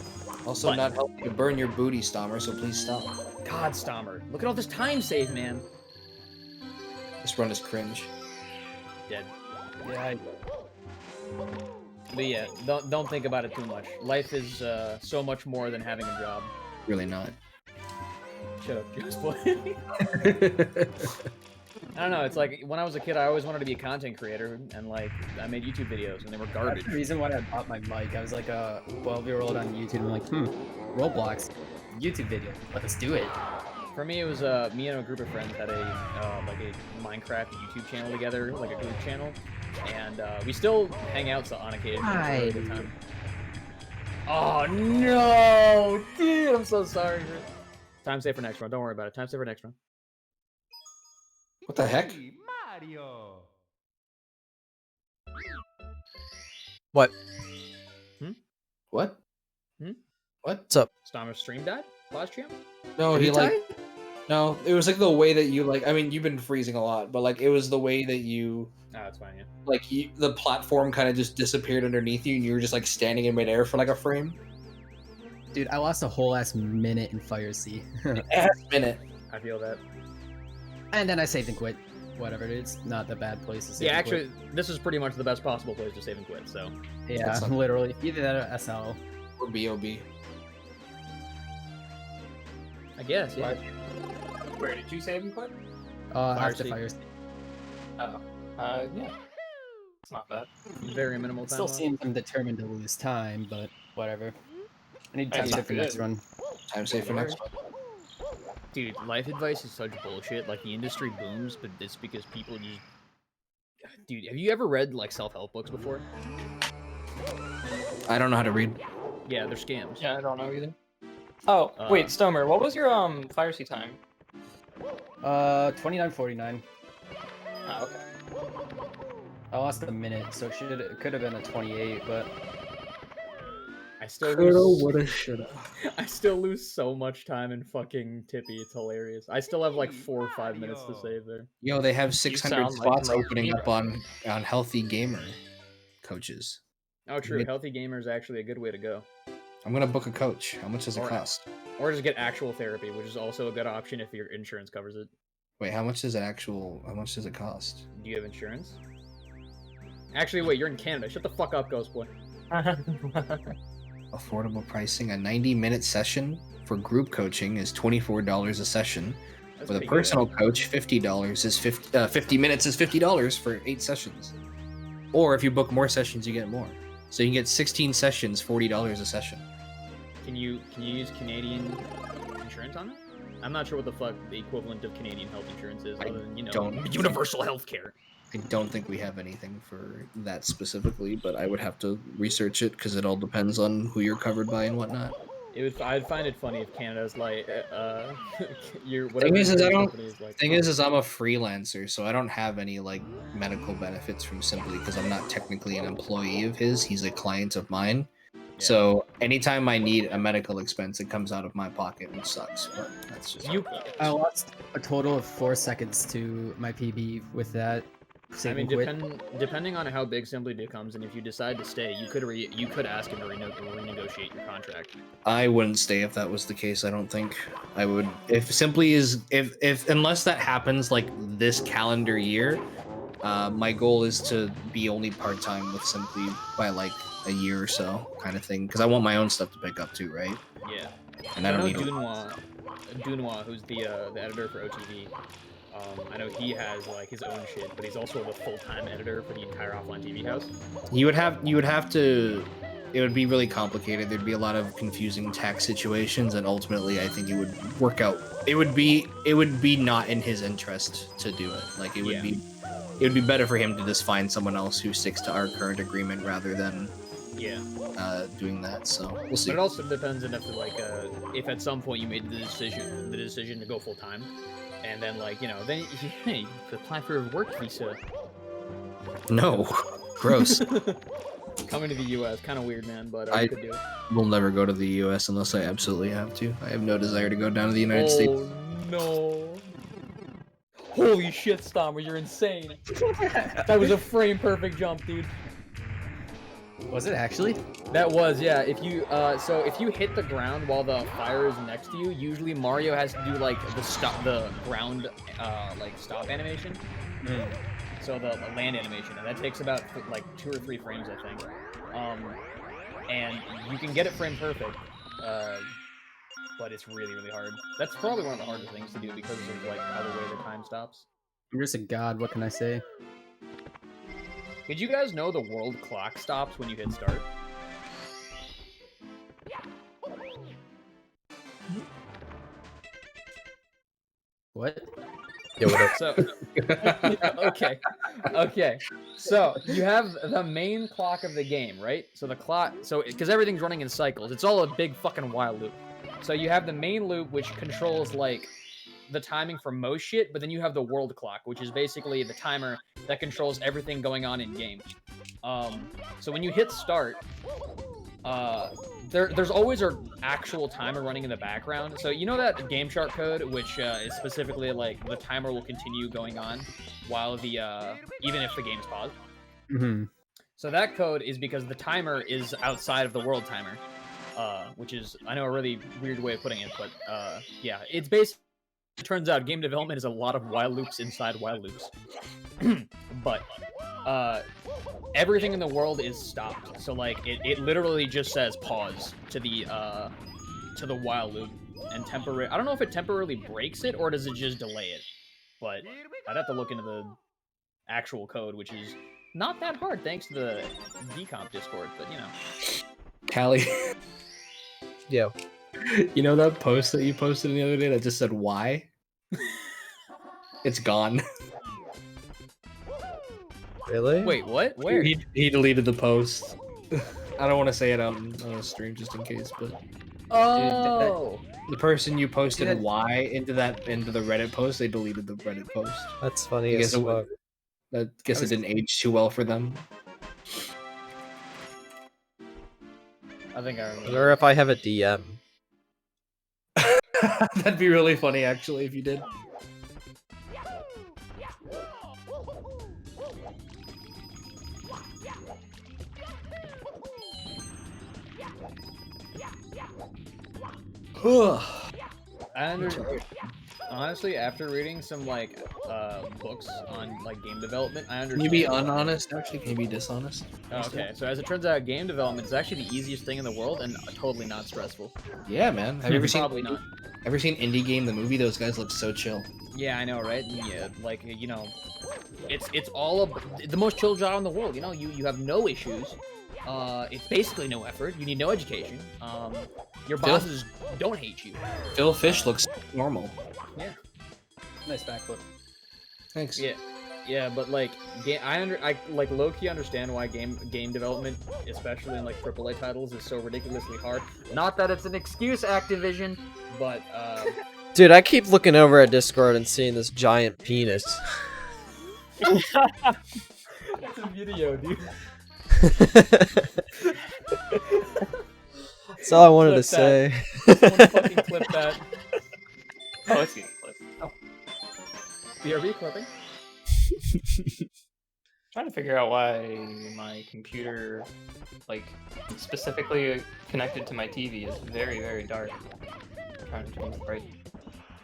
Also, But- not helping to burn your booty, Stommer, so please stop. God, Stommer. Look at all this time saved, man. This run is cringe. Dead. Yeah, But yeah, don't think about it too much. Life is so much more than having a job. Really not. Shut up, just play. I don't know, it's like, when I was a kid, I always wanted to be a content creator, and like, I made YouTube videos, and they were that's garbage. the reason why I bought my mic. I was like a 12-year-old on YouTube. I'm like, Roblox, YouTube video. Let's do it. For me, it was, me and a group of friends had like a Minecraft YouTube channel together, like a group channel, and we still hang out on occasion. It's a really good time. Oh no, dude, I'm so sorry. Time save for next run. Don't worry about it. Time save for next run. What the heck? Me, Mario. What? What? Hmm? What? What's up? Stommer's stream died last champ. No, Did he he like. die? No, it was like the way that you like. I mean, you've been freezing a lot, but like it was the way that you Oh, that's fine. Yeah. like the platform kind of just disappeared underneath you, and you were just like standing in midair for like a frame. Dude, I lost a whole ass minute in Fire Sea. Ass minute. I feel that. And then I saved and quit. Whatever, it's not the bad place to save Yeah, and quit. actually, this is pretty much the best possible place to save and quit. So Yeah, That's not- literally. Either that or SL. Or B.O.B. I guess, yeah. Where did you save and quit? Fire After Sea. Fire Sea. Oh, yeah. It's not bad. Very minimal It time. still loss. seems I'm determined to lose time, but whatever. I need Hey, time it's save for not next good. run. Time save for next one. Dude, life advice is such bullshit. Like the industry booms, but it's because people just. Dude, have you ever read like self-help books before? I don't know how to read. Yeah, they're scams. Yeah, I don't know either. Oh, wait, Stomer, what was your fire sea time? 29:49. Oh, okay. I lost a minute, so it could have been a 28, but I still Coulda, lose. woulda, shoulda. I still lose so much time in fucking Tippy. It's hilarious. I still have like 4 or 5 minutes to save there. Yo, they have 600 sound like spots my opening hero. up on Healthy Gamer coaches. Oh, true. Mid- Healthy gamer is actually a good way to go. I'm gonna book a coach. How much does it Or- cost? Or just get actual therapy, which is also a good option if your insurance covers it. Wait, how much does it cost? Do you have insurance? Actually, wait, you're in Canada. Shut the fuck up, Ghost Boy. Affordable pricing. A 90-minute session for group coaching is $24 a session. That's With a pretty good. personal coach, $50 is 50 minutes is $50 for 8 sessions. Or if you book more sessions, you get more. So you can get 16 sessions, $40 a session. Can you use Canadian insurance on it? I'm not sure what the fuck the equivalent of Canadian health insurance is, I other than don't- universal health care. I don't think we have anything for that specifically, but I would have to research it because it all depends on who you're covered by and whatnot. I'd find it funny if Canada's like, your whatever. Thing is, insurance I don't. company is like, Thing is, I'm a freelancer, so I don't have any like medical benefits from Simply because I'm not technically an employee of his. He's a client of mine. So anytime I need a medical expense, it comes out of my pocket, which sucks. But that's just I lost a total of 4 seconds to my PB with that. I mean, Saving quit. depending on how big Simply becomes, and if you decide to stay, you could ask him to renegotiate your contract. I wouldn't stay if that was the case. I don't think I would. If Simply is if unless that happens like this calendar year, my goal is to be only part time with Simply by like a year or so, kind of thing. Because I want my own stuff to pick up too, right? Yeah. And I don't need. Dunois, who's the editor for OTV. I know he has like his own shit, but he's also the full-time editor for the entire offline TV house. You would have to. It would be really complicated. There'd be a lot of confusing tax situations, and ultimately, I think it would work out. It would be not in his interest to do it. Like it would be. It would be better for him to just find someone else who sticks to our current agreement rather than doing that. So we'll see. But it also depends on if at some point you made the decision to go full time, and then then you apply for a work visa. No, gross. Coming to the U.S. kind of weird, man, but I could do it. will never go to the U.S. unless I absolutely have to. I have no desire to go down to the United States. Oh no! Holy shit, Stommer, you're insane. That was a frame perfect jump, dude. Was it actually? That was, yeah. If you if you hit the ground while the fire is next to you, usually Mario has to do like the ground stop animation. So the land animation, and that takes about like 2 or 3 frames, I think. And you can get it frame perfect, but it's really, really hard. That's probably one of the hardest things to do because of like how the way the time stops. I'm just a god. What can I say? Did you guys know the world clock stops when you hit start? What? Yo, what up? So, okay. So you have the main clock of the game, right? So the clock, because everything's running in cycles, it's all a big fucking while loop. So you have the main loop, which controls like the timing for most shit, but then you have the world clock, which is basically the timer that controls everything going on in game. So when you hit start, there's always an actual timer running in the background. So you know that game chart code, which is specifically like the timer will continue going on while the even if the game's paused. Mm-hmm. So that code is because the timer is outside of the world timer, which is, I know, a really weird way of putting it, but yeah, it's basically, it turns out game development is a lot of while loops inside while loops. But everything in the world is stopped. So like it literally just says pause to the while loop and temporary. I don't know if it temporarily breaks it or does it just delay it. But I'd have to look into the actual code, which is not that hard thanks to the decomp Discord, but you know. Callie, Yo. You know that post that you posted the other day that just said why? It's gone. Really? Wait, what? Where? He deleted the post. I don't want to say it on a stream just in case, but Oh. the person you posted Dude, why into the Reddit post, they deleted the Reddit post. That's funny I guess as it fuck. I guess it didn't age too well for them. I think I I remember. wonder if I have a DM. That'd be really funny, actually, if you did. Honestly, after reading some like books on like game development, I understand. Can you be unhonest? Actually, can you be dishonest? Okay, so as it turns out, game development is actually the easiest thing in the world and totally not stressful. Yeah, man. Have you ever seen? Probably not. Ever seen Indie Game the movie? Those guys look so chill. Yeah, I know, right? Yeah, like you know, it's all the most chill job in the world. You know, you have no issues. It's basically no effort. You need no education. Your bosses don't hate you. Phil Fish looks normal. Yeah. Nice backflip. Thanks. Yeah, but like, I like low-key understand why game development, especially in like AAA titles, is so ridiculously hard. Not that it's an excuse, Activision, but Dude, I keep looking over at Discord and seeing this giant penis. That's a video, dude. That's all I wanted to Clip say. Someone fucking clip that. Oh, it's getting close. BRB clipping. Trying to figure out why my computer, like, specifically connected to my TV is very, very dark. I'm trying to change the bright.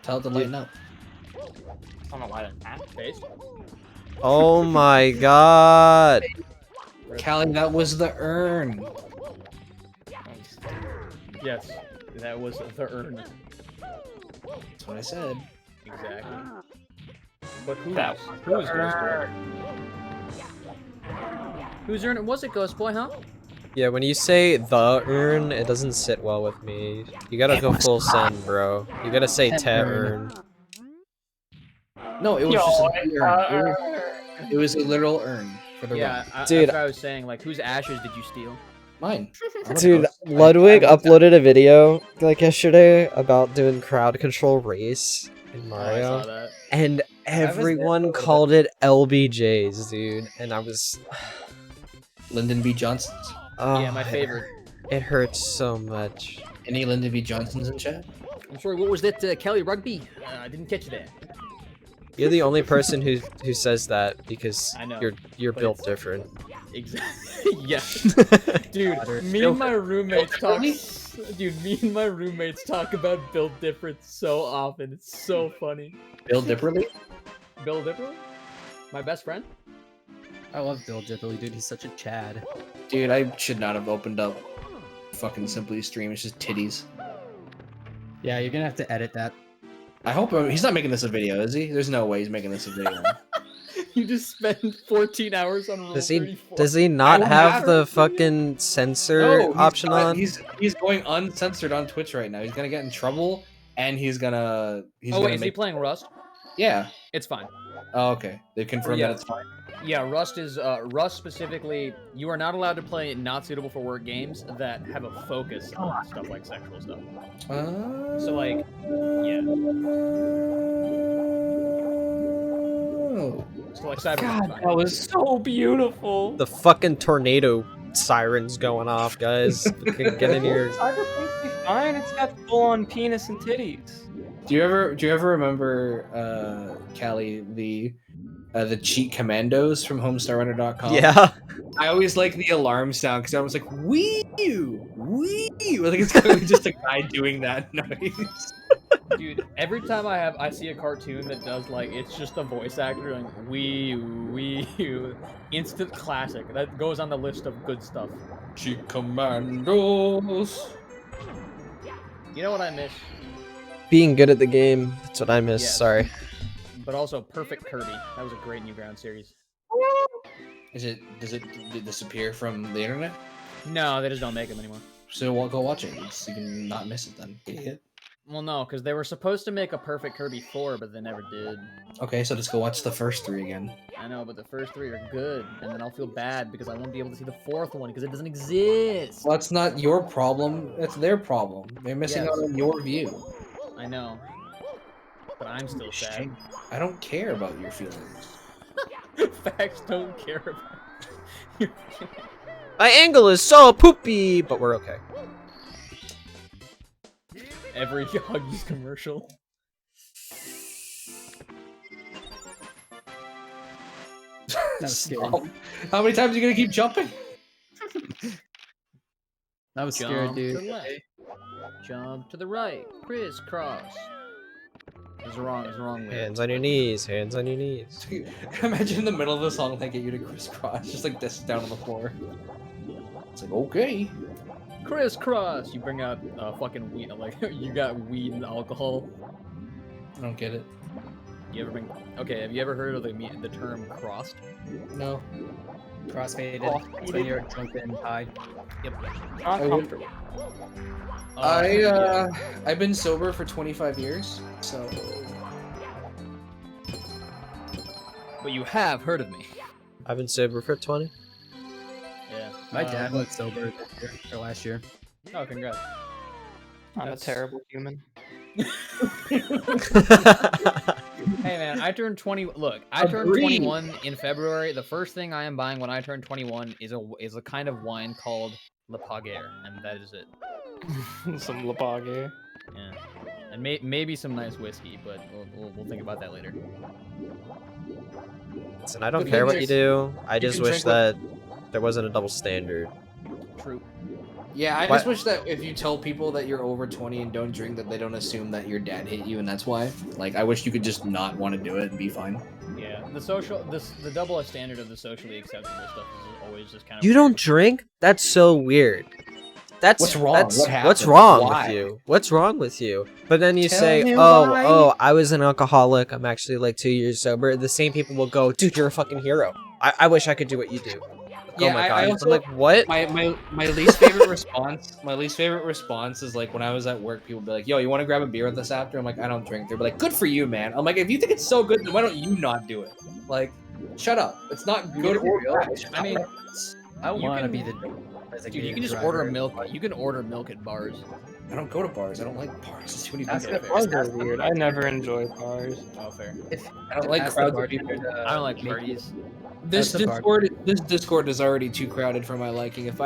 Tell it to lighten up. I don't know why that happened. Taste. Oh my god. Callie, that was the urn. Yes, that was the urn. That's what I said. Exactly. But who's That Ghost Boy? Whose urn was it, Ghost Boy, huh? Yeah, when you say the urn, it doesn't sit well with me. You gotta go full send, bro. You gotta say te urn. No, it was Yo, just an urn. It was a literal urn for the Yeah, run. Dude. that's what I was saying. Like, whose ashes did you steal? Mine. I'm a Dude, ghost. Ludwig I- uploaded a video like yesterday about doing crowd control race in Oh, I Mario, saw that. and everyone called it LBJs, dude. And I was, Lyndon B. Johnson's. oh, Yeah, my favorite. It hurts so much. Any Lyndon B. Johnsons in chat? I'm sorry, what was that, Kelly Rugby? I didn't catch that. You're the only person who says that because I know, you're but built it's- different. Exactly. Yes. Dude, me and my roommates talk. Dude, me and my roommates talk about Build Different so often. It's so funny. Bill Dipperly? Bill Different? My best friend? I love Bill Diddley, dude. He's such a Chad. Dude, I should not have opened up fucking Simply Stream. It's just titties. Yeah, you're gonna have to edit that. I hope he's not making this a video, is he? There's no way he's making this a video. You just spend 14 hours on Rule Does he 34. does he not don't have have the fucking censor option on? He's going uncensored on Twitch right now. He's gonna get in trouble, and he's gonna. Oh wait, is he playing Rust? Yeah. It's fine. Oh, okay. They confirmed Yeah. that it's fine. Yeah, Rust is Rust specifically. You are not allowed to play not suitable for work games that have a focus on stuff like sexual stuff. So like, yeah. Oh. So like Cyberpunk's God, fine. that was so beautiful. The fucking tornado sirens going off, guys. Fucking get in here. Cyberpunk's be fine. It's got full-on penis and titties. Do you ever remember Callie, the cheat commandos from homestarrunner.com? Yeah. I always like the alarm sound because I was like, wee wee. Like it's clearly just a guy doing that noise. Dude, every time I see a cartoon that does like it's just a voice actor going wee, instant classic. That goes on the list of good stuff. Cheat commandos. You know what I miss? Being good at the game. That's what I miss. Yes. Sorry. But also Perfect Kirby. That was a great Newgrounds series. Did it disappear from the internet? No, they just don't make them anymore. So we'll go watch it. You can not miss it then. Idiot. Well, no, because they were supposed to make a perfect Kirby 4, but they never did. Okay, so just go watch the first 3 again. I know, but the first 3 are good, and then I'll feel bad because I won't be able to see the 4th one because it doesn't exist. Well, that's not your problem. That's their problem. They're missing Yes. out on your view. I know, but I'm still sad. I don't care about your feelings. Facts don't care about your feelings. My angle is so poopy, but we're okay. Every Huggies commercial. That was scary. Stop. How many times are you gonna keep jumping? That was scary, Jump to dude. the left. Jump to the right. Crisscross. It's wrong. It's wrong way. Hands on your knees. Hands on your knees. Imagine in the middle of the song they get you to crisscross, just like this down on the floor. It's like, okay. Crisscross. You bring out fucking weed. Like you got weed and alcohol. I don't get it. You ever been? Okay. Have you ever heard of the term crossed? No. Crossfaded. Oh, It's when you're drunken high. Yep. Not comfortable. I've been sober for 25 years, so But you have heard of me. I've been sober for 20. Yeah. My dad went sober this year, or last year. Oh, congrats. I'm That's- a terrible human. Hey man, I turned 20. Look, I turned Agreed. 21 in February. The first thing I am buying when I turn 21 is a kind of wine called Le Paguer, and that is it. Some Lapage. Yeah, and maybe some nice whiskey, but we'll think about that later. Listen, I don't But care you what can you just- do. I you just can wish drink what- that there wasn't a double standard. True. yeah, I What- just wish that if you tell people that you're over 20 and don't drink, that they don't assume that your dad hit you, and that's why. Like, I wish you could just not want to do it and be fine. Yeah, the double standard of the socially acceptable stuff is always just kind of. You don't drink? That's so weird. That's What's wrong? That's, What what's happened? wrong Why? with you? What's wrong with you? But then you Tell say, me "Oh, why." oh, I was an alcoholic. I'm actually like 2 years sober." The same people will go, "Dude, you're a fucking hero. I wish I could do what you do." Yeah, oh my I god! also- I'm like, what? My least favorite response. My least favorite response is like when I was at work, people be like, "Yo, you want to grab a beer with us after?" I'm like, "I don't drink." They're like, "Good for you, man." I'm like, "If you think it's so good, then why don't you not do it?" Like, shut up. It's not good You're or real. bad. It's just I mean, not- I You want to can- be the Dude, you can just order milk. You can order milk at bars. I don't go to bars. I don't like bars. There's too many That's people. the Bars That's are the- weird. I never enjoy bars. Oh, fair. I don't like Ask the crowds of bartender people. to I don't like make- parties. This That's the bar. Discord is already too crowded for my liking. If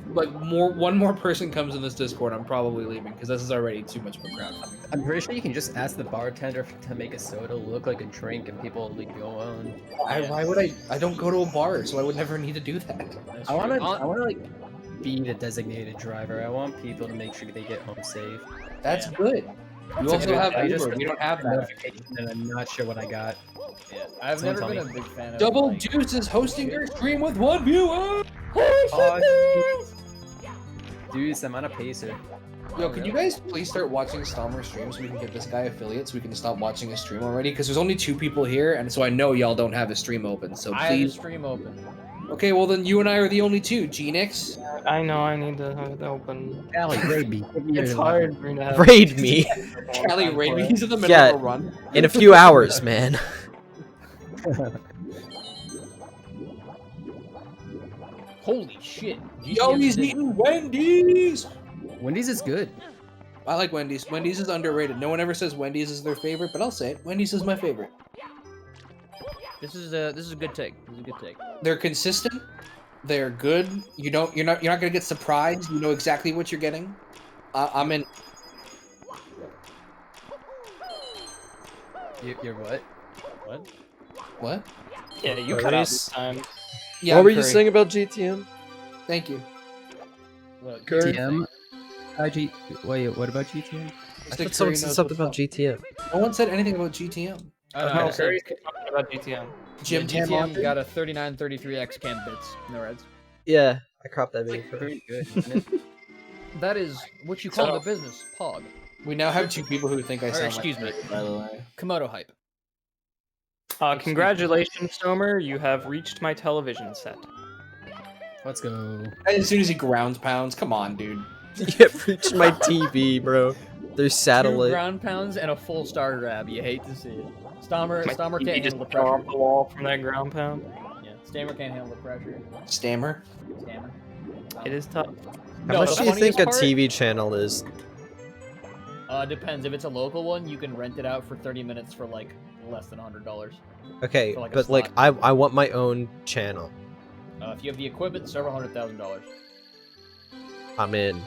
one more person comes in this Discord, I'm probably leaving because this is already too much of a crowd for me. I'm pretty sure you can just ask the bartender to make a soda look like a drink, and people will leave you alone. Why would I? I don't go to a bar, so I would never need to do that. That's I want true. to like be the designated driver. I want people to make sure they get home safe. That's Yeah. good. You also good have idea. I just Uber. We don't have that. Notification, and I'm not sure what I got. Yeah, I've Someone never tell been a big fan of Double like, Juice is hosting their stream with 1 viewer. Dude, I'm on a pacer. Yo, can you guys please start watching Stalmer stream so we can get this guy affiliate so we can stop watching his stream already? Because there's only 2 people here, and so I know y'all don't have a stream open. So I have a please. stream open. Okay, well then you and I are the only 2. Genix. I know I need to have it open. Callie, grade me. Give me It's your hard for me to have. Raid me Callie, raid me. He's in the middle Yeah. of a run. in a few hours, man. Holy shit! Yo, GTM he's did- eating Wendy's. Wendy's is good. I like Wendy's. Wendy's is underrated. No one ever says Wendy's is their favorite, but I'll say it. Wendy's is my favorite. This is a good take. This is a good take. They're consistent. They're good. You're not gonna get surprised. You know exactly what you're getting. I'm in. You're what? What? What? Yeah, you What cut were you out this time. Yeah, what I'm were you Curry. saying about GTM? Thank you. What? GTM? Wait, what about GTM? I thought someone said something about GTM. No one said anything about GTM. I No, know, so Curry's talking about GTM. Jim Tam GTM got a 3933 X cam bits. No reds. Yeah, I cropped that video. Pretty good, isn't it? That is what you call So- the business pog. We now have 2 people who think I Or, sound excuse like me. Curry, by the way. Komodo hype. Congratulations, Stomer. You have reached my television set. Let's go. As soon as he grounds pounds, come on, dude. You have reached my TV, bro. There's 2 satellite. ground pounds and a full star grab. You hate to see it. Stammer My can't TV just handle the fell pressure. off the wall from that ground pound. Yeah, Stammer can't handle the pressure. Stammer. Stammer. It is tough. How No, much the do you think a funniest part- TV channel is? Depends. If it's a local one, you can rent it out for 30 minutes for like less than $100. Okay, For, like, a but like slot. I want my own channel. If you have the equipment, several $100,000. I'm in.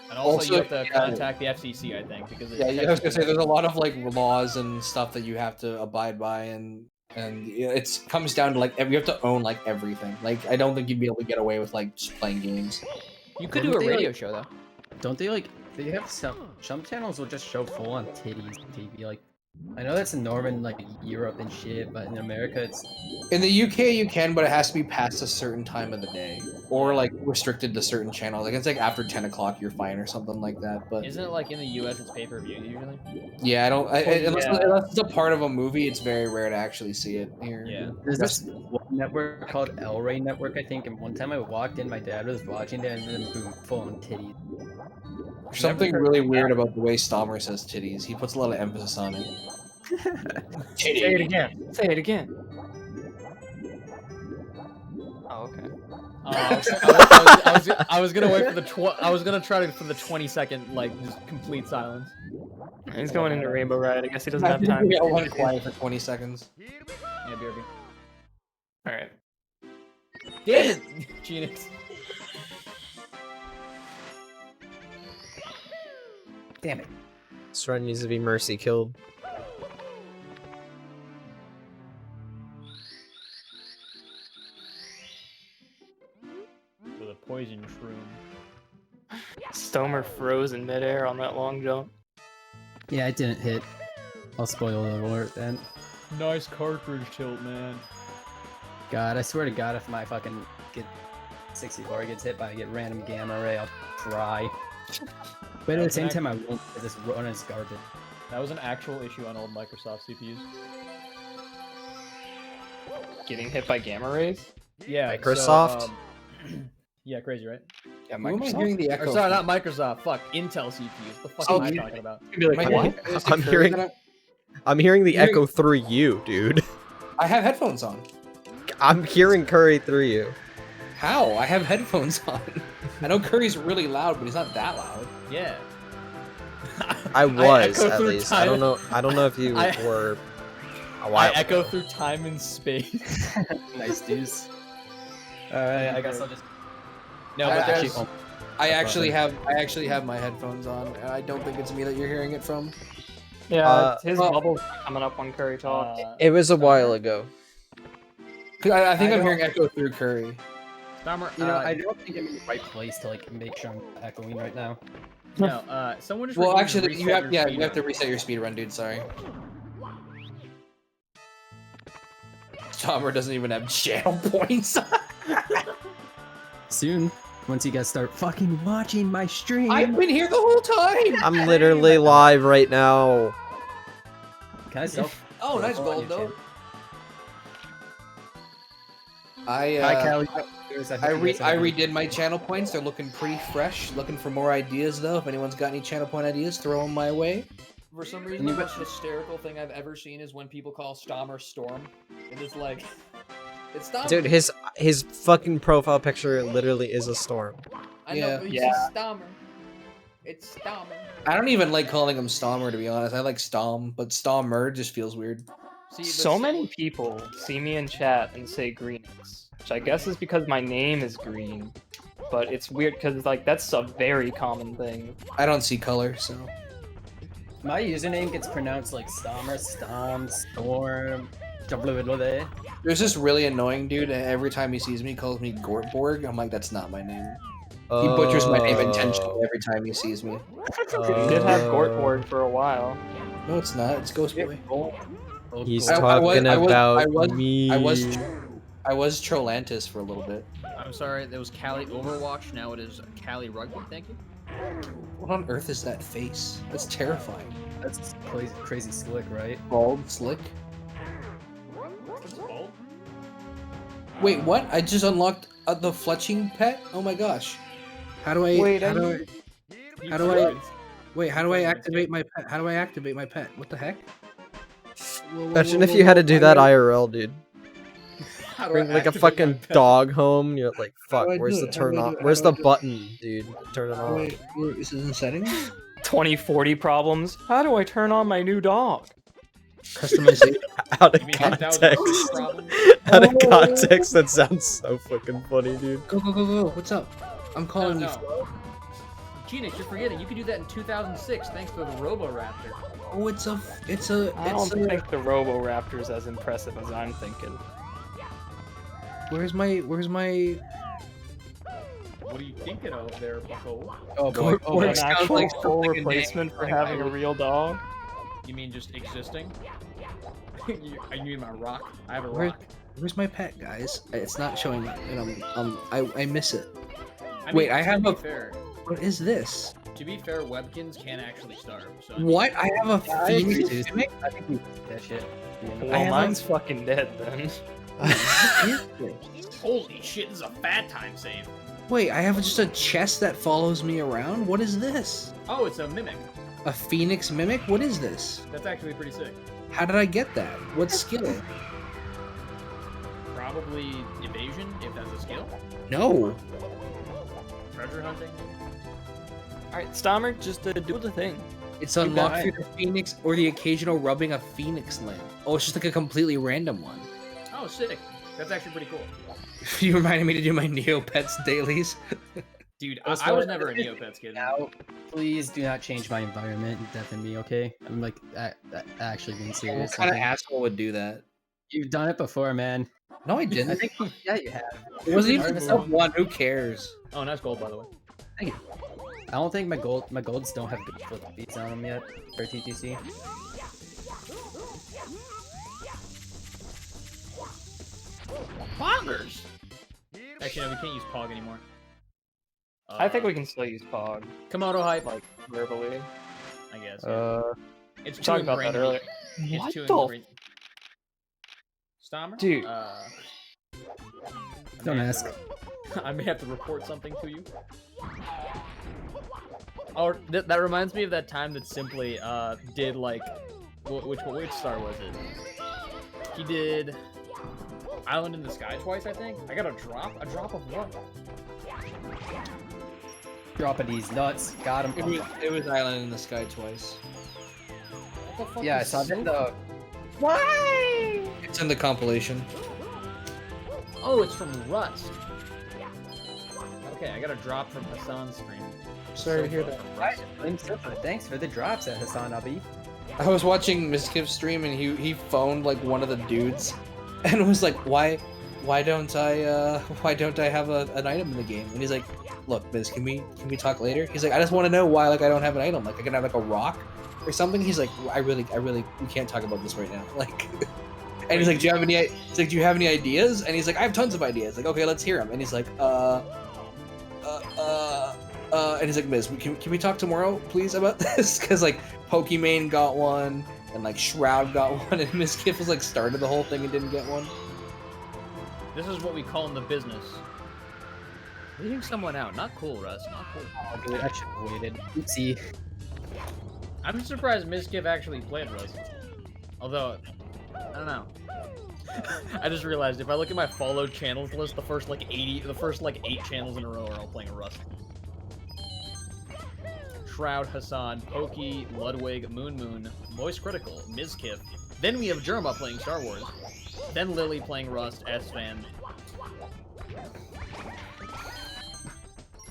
And also, Also, you have to yeah. contact the FCC, I think, because Yeah, I was gonna say there's a lot of like laws and stuff that you have to abide by, and it comes down to like you have to own like everything. Like I don't think you'd be able to get away with like just playing games. You could do a Don't they, radio like- show though. Don't they like? They have some channels will just show full on titties on TV. Like, I know that's a norm in like Europe and shit, but in America it's In the UK you can, but it has to be past a certain time of the day, or like restricted to certain channels. Like it's like after 10 o'clock you're fine or something like that. But Isn't it like in the US it's pay-per-view usually? yeah, I don't. Unless, yeah. unless it's a part of a movie, it's very rare to actually see it here. Yeah. there's this one network called El Rey Network, I think. And one time I walked in, my dad was watching it, and then boom, full on titties. There's something really weird about the way Stammer says titties. He puts a lot of emphasis on it. Say it again. Say it again. Oh, okay. I was gonna wait for the I was gonna try for the 20-second like just complete silence. He's going into Rainbow Ride. I guess he doesn't have time. Yeah, one quiet for 20 seconds. Yeah, BRB. All right. Damn it, Genix. Damn it. This run needs to be mercy killed. With a poison shroom. Stomer froze in midair on that long jump. Yeah, it didn't hit. I'll spoil the alert then. Nice cartridge tilt, man. God, I swear to God, if my fucking get 64 gets hit by a random gamma ray, I'll cry. But at the same time, I won't. 'Cause this run is garbage. That was an actual issue on old Microsoft CPUs. Getting hit by gamma rays? Yeah. Microsoft? Yeah, crazy, right? Yeah, Who am I hearing the Or echo? sorry, from? not Microsoft. Fuck, Intel CPUs. What the fuck Oh, am I you- talking about? You'd be like, Am I what? hearing- is it I'm Curry hearing- that I'm hearing the Hearing- echo through you, dude. I have headphones on. I'm hearing Curry through you. How? I have headphones on. I know Curry's really loud, but he's not that loud. Yeah. I was echo at through least. time- I don't know. I don't know if you I- were. A I while echo ago. through time and space. Nice deuce. Alright, I guess I'll just. No, I but actually- there's- I actually have my headphones on, and I don't think it's me that you're hearing it from. Yeah, his well- bubbles coming up when Curry talks. It was a while ago. 'Cause I think I I'm don't- hearing echo through Curry. Stammer, You know, I don't think I'm in the right place to like make sure I'm echoing right now. no, someone just Well, removed actually, reset you have your yeah, speed you have to run. reset your speed run, dude. Sorry. Tomer doesn't even have channel points. Soon, once you guys start fucking watching my stream. I've been here the whole time. I'm literally live right now. Can I self? Oh, nice on your gold though. channel? I Hi, Callie. I redid my channel points. They're looking pretty fresh. Looking for more ideas though. If anyone's got any channel point ideas, throw them my way. For some reason, the most hysterical thing I've ever seen is when people call Stammer Storm. It is like, it's Stammer. Dude, his fucking profile picture literally is a storm. I Yeah. know, but it's Yeah. just Stammer. It's Stammer. I don't even like calling him Stommer to be honest. I like Stom, but Stommer just feels weird. See, So many people see me in chat and say Greenix, which I guess is because my name is Green. But it's weird because like that's a very common thing. I don't see color, so My username gets pronounced like Stommer, Stom, Storm, Jabluidlode. there's this really annoying dude. And every time he sees me, he calls me Gortborg. I'm like, that's not my name. He butchers my name intentionally every time he sees me. We did have Gortborg for a while. No, it's not. It's Ghost Boy. He's I was- talking I was- about I was- me. I was Trolantis for a little bit. I'm sorry, there was Cali Overwatch, now it is Cali Rugby, thank you. What on earth is that face? That's terrifying. That's crazy, crazy slick, right? Bald, slick. Wait, what? I just unlocked the fletching pet? Oh my gosh. How do I? Wait, how I do need- How do I? Wait, how do I activate my pet? How do I activate my pet? What the heck? Imagine if you had to do that IRL, dude. How do I Bring like a activate my fucking pet? dog home. You're like, How fuck. do I Where's do the it? How do turn I do on? it? How Where's do I the do it? button, dude? Turn it How do on. where is it in settings? 2040 problems. How do I turn on my new dog? Customization. Out of You mean 10,000 context. problems? Out of context, that sounds so fucking funny, dude. Go, go, go, go. What's up? I'm calling you. No. Genix, you're forgetting. You could do that in 2006 thanks to the Roboraptor. Oh, it's a. I don't think the Roboraptor's as impressive as I'm thinking. Where's my? What are you thinking of there, Bucko? Oh boy. Oh Or boy. an sounds actual like full something in replacement for Daniel, having a real dog? You mean just existing? You mean my rock? I have a Where- rock. Where's my pet, guys? It's not showing, and I miss it. I Wait, mean, I to have be a- fair. What is this? To be fair, Webkins can actually starve. So I mean, What? I have a I agree, phoenix dude. mimic? I think we that shit. Well, mine's fucking dead then. What is this? Holy shit! This is a fat time save. Wait, I have just a chest that follows me around? What is this? Oh, it's a mimic. A phoenix mimic? What is this? That's actually pretty sick. How did I get that? What skill? Probably evasion, if that's a skill. No. Treasure hunting. Alright, Stommer, just do the thing. It's You unlocked got through the phoenix or the occasional rubbing a phoenix lamp. Oh, it's just like a completely random one. Oh, sick. That's actually pretty cool. You reminded me to do my Neopets dailies. Dude, Also, I was never a Neopets kid. Now, please do not change my environment and deafen me, okay? I'm like actually being serious. What kind of okay? asshole would do that? You've done it before, man. No, I I didn't. think yeah, you have. It wasn't even Artemis- sub one. Who cares? Oh, nice gold, by the way. I don't think my golds don't have good flip beats on them yet for TTC. Poggers! Actually, no, we can't use Pog anymore. I think we can still use Pog, Komodo hype, like, verbally. I guess. Yeah. We It's too talked about that ingrained. earlier. It's What too the ingrained. Stommer? Dude. Don't ask. I may have to report something to you. Oh, that reminds me of that time that Simply did like, which star was it? He did Island in the Sky twice, I think. I got a drop of what? Dropping these nuts. Got him. It was Island in the Sky twice. What the fuck Yeah, I is saw that. Simply? Why? It's in the compilation. Oh, it's from Rust. Okay, I got a drop from Hassan's stream. Sorry to hear that. Thanks for the drops at Hassan Abi. I was watching Miskiv's stream and he phoned like one of the dudes and was like, why don't I have an item in the game? And he's like, look, Miz, can we talk later? He's like, I just want to know why like I don't have an item. Like I can have like a rock or something. He's like, I really we can't talk about this right now. Like and he's like, do you have any ideas? And he's like, I have tons of ideas. Like, okay, let's hear them. And he's like, and he's like, Miz, can we talk tomorrow, please, about this? Because like Pokimane got one, and like Shroud got one, and Miss Kiff was like started the whole thing and didn't get one. This is what we call in the business. Leaving someone out. Not cool, Russ. Not cool. Oh, dude, I should have waited. Oopsie. I'm surprised Mizkiff actually played Rust. Although, I don't know. I just realized if I look at my followed channels list, the first like 8 channels in a row are all playing Rust. Shroud, Hassan, Pokey, Ludwig, Moon, Moist Critical, Mizkiff. Then we have Jerma playing Star Wars. Then Lily playing Rust, S-Fan.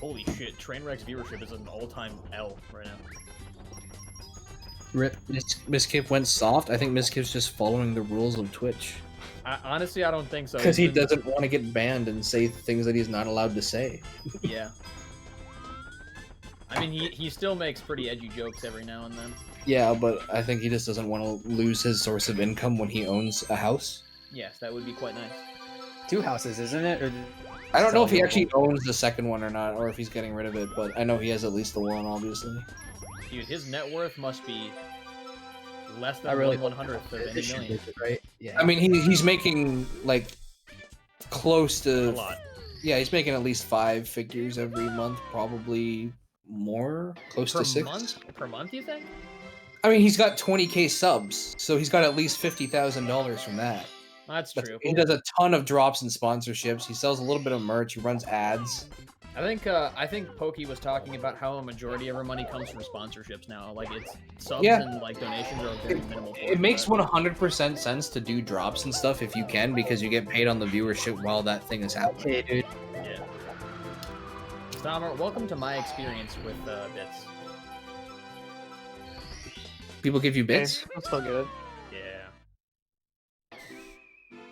Holy shit, Trainwreck's viewership is an all-time L right now. Rip. Miss Kiff went soft. I think Miss Kiff's just following the rules of Twitch. Honestly, I don't think so. Because he doesn't want to get banned and say things that he's not allowed to say. Yeah. I mean, he still makes pretty edgy jokes every now and then. Yeah, but I think he just doesn't want to lose his source of income when he owns a house. Yes, that would be quite nice. 2 houses, isn't it? Or I don't know if he actually owns the second one or not, or if he's getting rid of it, but I know he has at least the one, obviously. Dude, his net worth must be less than I really 1/100th of any This should million. be right? Yeah. I mean, he's making, like, close A to... lot. Yeah, he's making at least 5 figures every month, probably more, close Per to 6. month? Per month, you think? I mean, he's got 20K subs, so he's got at least $50,000 from that. That's true. He does a ton of drops and sponsorships. He sells a little bit of merch. He runs ads. I think Pokey was talking about how a majority of our money comes from sponsorships now. Like it's subs Yeah. and like donations are very minimal. It makes 100% sense to do drops and stuff if you can, because you get paid on the viewership while that thing is happening. Okay, dude. Yeah. Stommer, welcome to my experience with bits. People give you bits? I'll still get it. Yeah.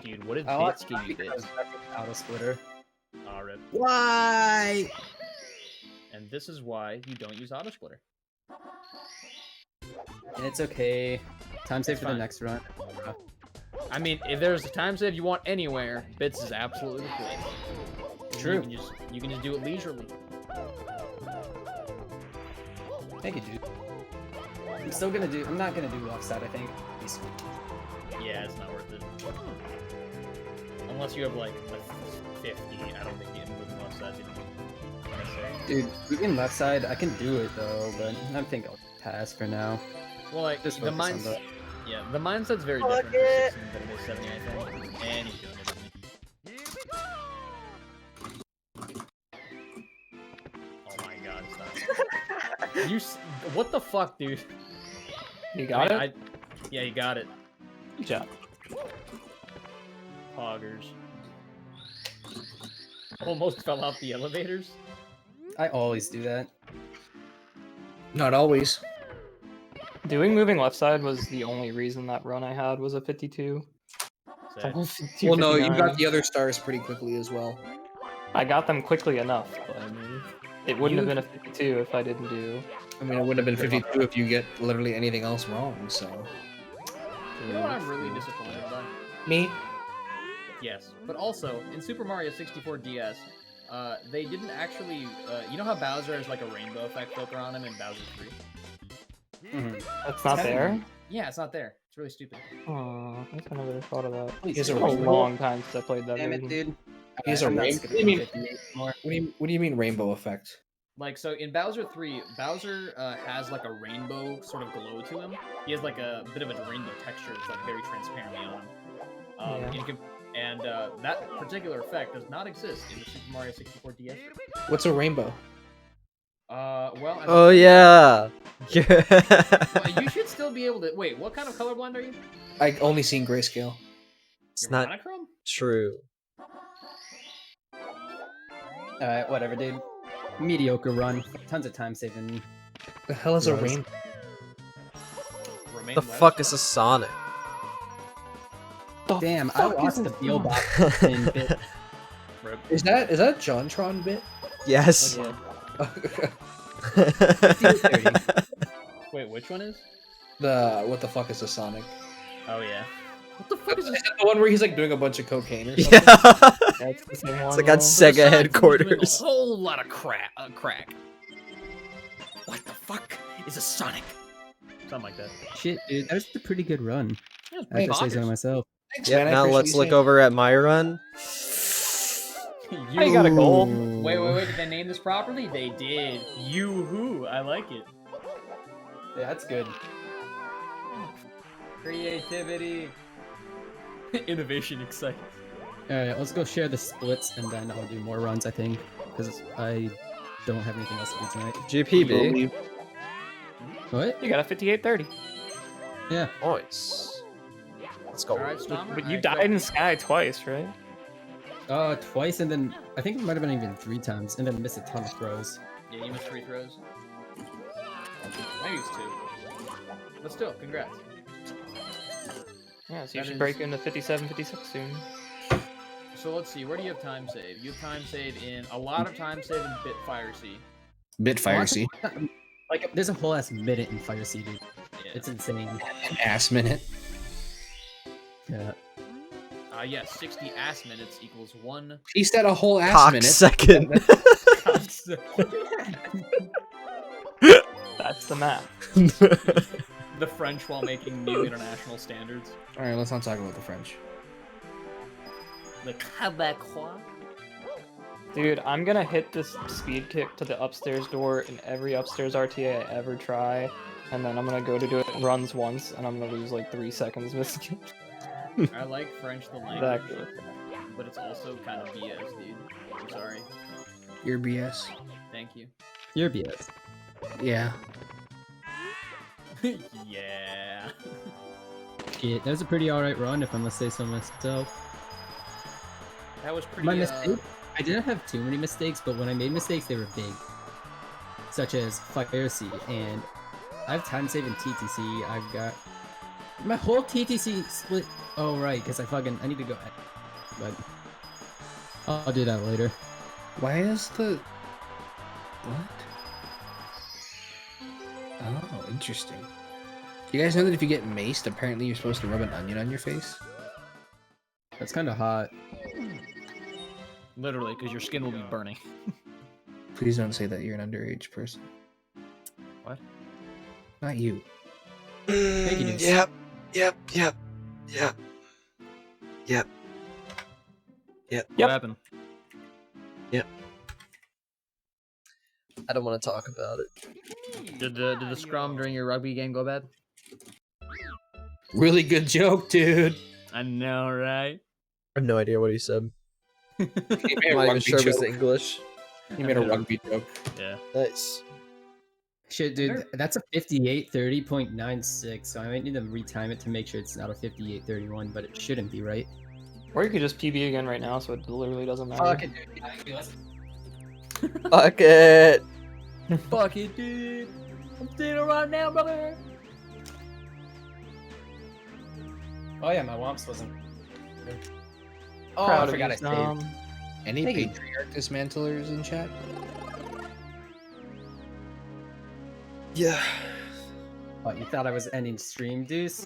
Dude, what if I want bits give you because bits? that's an auto splitter. Rip. Why? And this is why you don't use auto splitter. And it's okay. Time save It's for fine. the next run. I mean, if there's a time save you want anywhere, bits is absolutely the place. True. You can just do it leisurely. Thank you, dude. I'm not gonna do left side, I think. Yeah, it's not worth it. Unless you have like a 50, I don't think getting moving left side's even necessary. Dude, even left side, I can do it though, but I think I'll pass for now. Well, like Just the focus on mindset, the- yeah, the mindset's very different for 16 than it is 70, I think. And he's doing it with me. Oh my god, stop. What the fuck, dude? You got it? Yeah, you got it. Good job. Poggers. Almost fell off the elevators. I always do that. Not always. Doing moving left side was the only reason that run I had was a 52. Sad. Well, no, you 59. got the other stars pretty quickly as well. I got them quickly enough, but I mean, it wouldn't have You- been a 52 if I didn't do. I mean, it wouldn't have been 52 if you get literally anything else wrong, so. You know what I'm really disappointed by? Me? Yes, but also in Super Mario 64 DS, they didn't actually. You know how Bowser has like a rainbow effect filter on him in Bowser 3? That's not there? Yeah, it's not there. It's really stupid. Oh, I guess I never really thought of that. Please He has a It's been a rainbow? long time since I played that Damn it, version. dude. He has a I'm not rainbow. skipping What do you mean? 58 anymore. What do you mean rainbow effect? Like, so in Bowser 3, Bowser has like a rainbow sort of glow to him. He has like a bit of a rainbow texture that's like very transparently on him. Yeah. And that particular effect does not exist in the Super Mario 64 DS version. What's a rainbow? Well, I Oh yeah. Yeah. well, you should still be able to. Wait, what kind of colorblind are you? I only seen grayscale. It's You're not monochrome? true. Alright, whatever, dude. Mediocre run. Tons of time saving. The hell is a Gross. rainbow? Remain The west. fuck is a Sonic? The Damn, I fuck lost is the this? Beal box in bit. Rip. Is that JonTron bit? Yes. Yeah. 30. Wait, which one is? What the fuck is a Sonic? Oh yeah. What the fuck Is is this? that the one where he's like doing a bunch of cocaine or something? Yeah. That's the same It's one, like yeah. on Sega Doing headquarters. a whole lot of crack. What the fuck is a Sonic? Something like that. Shit, dude, that was a pretty good run. Yeah, it's I pretty have to say so bonkers. myself. Thanks, Yep, man, I now appreciate let's you look saying over at my run. Hey, you got a gold. Ooh. Wait, did they name this properly? They did. Yoo-hoo, I like it. Yeah, that's good. Creativity. Innovation excites. Alright, let's go share the splits and then I'll do more runs, I think. Because I don't have anything else to do tonight. GPB. What? You got a 58-30. Yeah. Nice. Let's go. Alright, Stommer. But you I died feel- in Sky twice, right? Twice and then I think it might have been even 3 times and then missed a ton of throws. Yeah, you missed 3 throws. Maybe it's 2. But still, congrats. Yeah, so you That should is- break into 57-56 soon. So let's see, where do you have time save? You have time save in a lot of time save in Bit Fire C. Bit Fire C. Like, there's a whole ass minute in Fire Sea, dude. Yeah. It's insane. An ass minute. Yeah. Yes, 60 ass minutes equals 1 He said a whole ass Cock minute. second. That's the math. the French while making new international standards. Alright, let's not talk about the French. The Québécois. Dude, I'm gonna hit this speed kick to the upstairs door in every upstairs RTA I ever try, and then I'm gonna go to do it. It runs once, and I'm gonna lose like 3 seconds missing. I like French the language, Exactly. but it's also kind of BS, dude. I'm sorry. Your BS. Thank you. You're BS. Yeah. Yeah. Shit, that was a pretty alright run, if I must say so myself. That was pretty. My mistake? I didn't have too many mistakes, but when I made mistakes, they were big. Such as Fire Seed, and I have time saving TTC. I've got my whole TTC split. Oh right, because I need to go. But I'll do that later. Why is the what? Oh, interesting. You guys know that if you get maced, apparently you're supposed to rub an onion on your face? That's kind of hot. Literally, because your skin will be burning. Please don't say that you're an underage person. What? Not you. Thank you, dude. Yep. What happened? I don't want to talk about it. Did the scrum during your rugby game go bad? Really good joke, dude. I know, right? I have no idea what he said. He made I'm a not even rugby sure it was joke. English. He made a rugby joke. Yeah. Nice. Shit, dude, that's a 58:30.96, so I might need to retime it to make sure it's not a 58:31, but it shouldn't be, right? Or you could just PB again right now, so it literally doesn't matter. Fuck it, dude. Fuck it. Fuck it, dude. I'm staying right now, brother. Oh yeah, my Womps wasn't. Oh, Proud I of forgot you, I saved. Dom. Any Thank you. patriarch dismantlers in chat? Yeah. Oh, you thought I was ending stream, Deuce?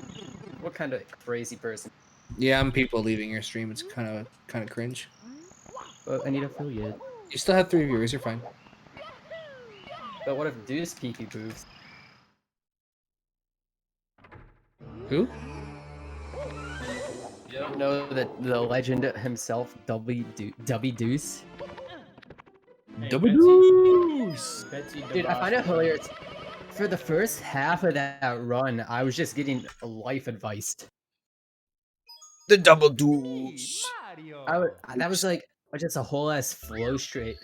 What kind of crazy person? Yeah, I'm people leaving your stream. It's kind of cringe. But I need affiliate. You still have 3 viewers. You're fine. But what if Deuce PP poofs? Who? You don't know that the legend himself, Dubby Deuce? Dude, I find it hilarious. For the first half of that run, I was just getting life advice. The double duels. Mario. That was like just a whole ass flow state.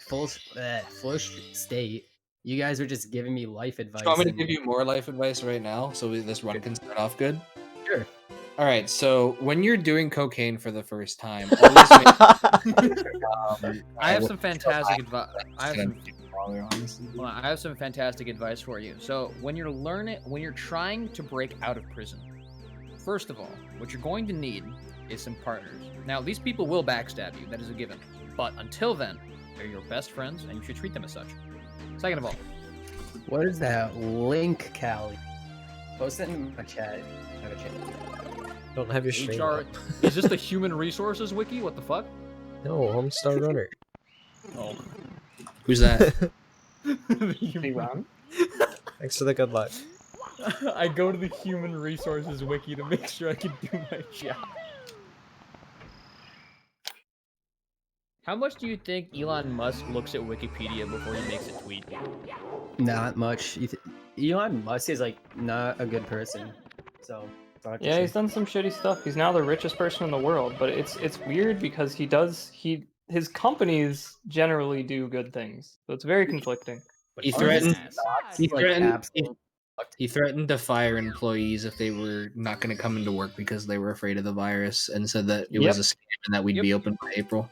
You guys were just giving me life advice. Do you want me to and- give you more life advice right now so this run can start off good? Sure. All right. So when you're doing cocaine for the first time, always make, I have some fantastic advice. honestly. I have some fantastic advice for you. So when you're trying to break out of prison, first of all, what you're going to need is some partners. Now, these people will backstab you. That is a given. But until then, they're your best friends, and you should treat them as such. Second of all, What is that link, Callie? Post it in my chat. I have a chat. Don't have your stream HR. up. Is this the human resources wiki? What the fuck? No, Homestar Runner. Oh. Who's that? Hey, Ron? Thanks for the good luck. I go to the human resources wiki to make sure I can do my job. How much do you think Elon Musk looks at Wikipedia before he makes a tweet? Not much. Elon Musk is like not a good person. So. that's all I have to Yeah, say. he's done some shitty stuff. He's now the richest person in the world, but it's weird because his companies generally do good things. So it's very conflicting. But He he's threatened- an ass. He Like, threatened. absolute- He threatened to fire employees if they were not going to come into work because they were afraid of the virus, and said that it was a scam and that we'd be open by April.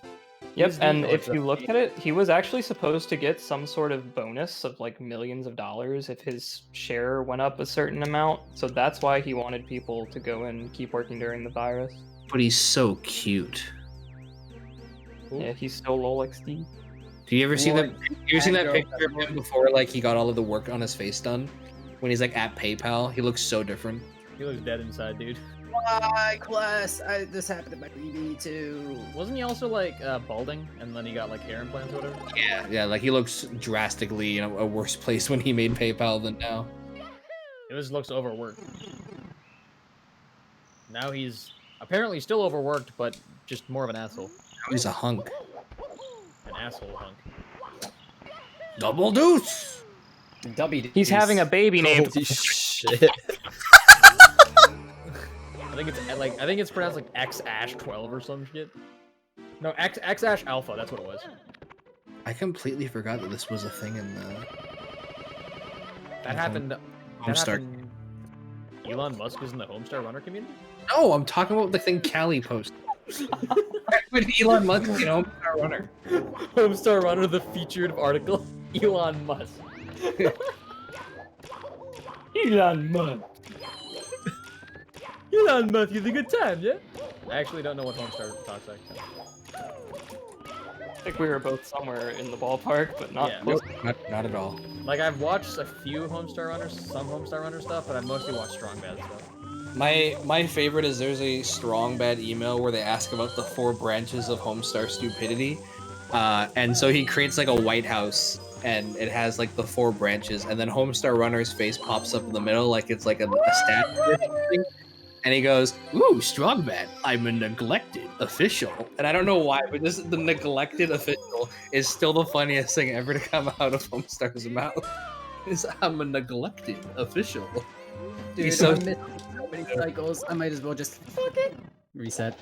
Yep, He's the and if you orthodox- look at it, he was actually supposed to get some sort of bonus of like millions of dollars if his share went up a certain amount. So that's why he wanted people to go and keep working during the virus. But he's so cute. Yeah, he's still lol XD. Do you ever see that? Well, You seen that girl, picture of him before, like he got all of the work on his face done? When he's like at PayPal, he looks so different. He looks dead inside, dude. Why, class? This happened to my BB too. Wasn't he also like balding and then he got like hair implants or whatever? Yeah, like he looks drastically in a worse place when he made PayPal than now. It just looks overworked. Now he's apparently still overworked, but just more of an asshole. He's a hunk. An asshole hunk. Double deuce. Dubby. He's having a baby named. Holy shit. I think it's pronounced like X Ash 12 or some shit. No, X Ash Alpha. That's what it was. I completely forgot that this was a thing in the. That happened. Homestar. Elon Musk was in the Homestar Runner community. No, I'm talking about the thing Callie posted. With Elon Musk and Homestar Runner. Homestar Runner, the featured article. Elon Musk. Elon Musk. Elon Musk is a good time, yeah? I actually don't know what Homestar talks like. I think we were both somewhere in the ballpark, but not Yeah. close. Not at all. Like, I've watched a few Homestar Runners, some Homestar Runner stuff, but I've mostly watched Strong Bad stuff. My favorite is there's a strong bad email where they ask about the 4 branches of Homestar stupidity, and so he creates like a White House and it has like the 4 branches, and then Homestar Runner's face pops up in the middle like it's like a statue or something. And he goes, "Ooh, strong bad. I'm a neglected official." And I don't know why, but the neglected official is still the funniest thing ever to come out of Homestar's mouth. Is I'm a neglected official. Dude, He's so- I'm missing so many cycles. I might as well just fucking reset.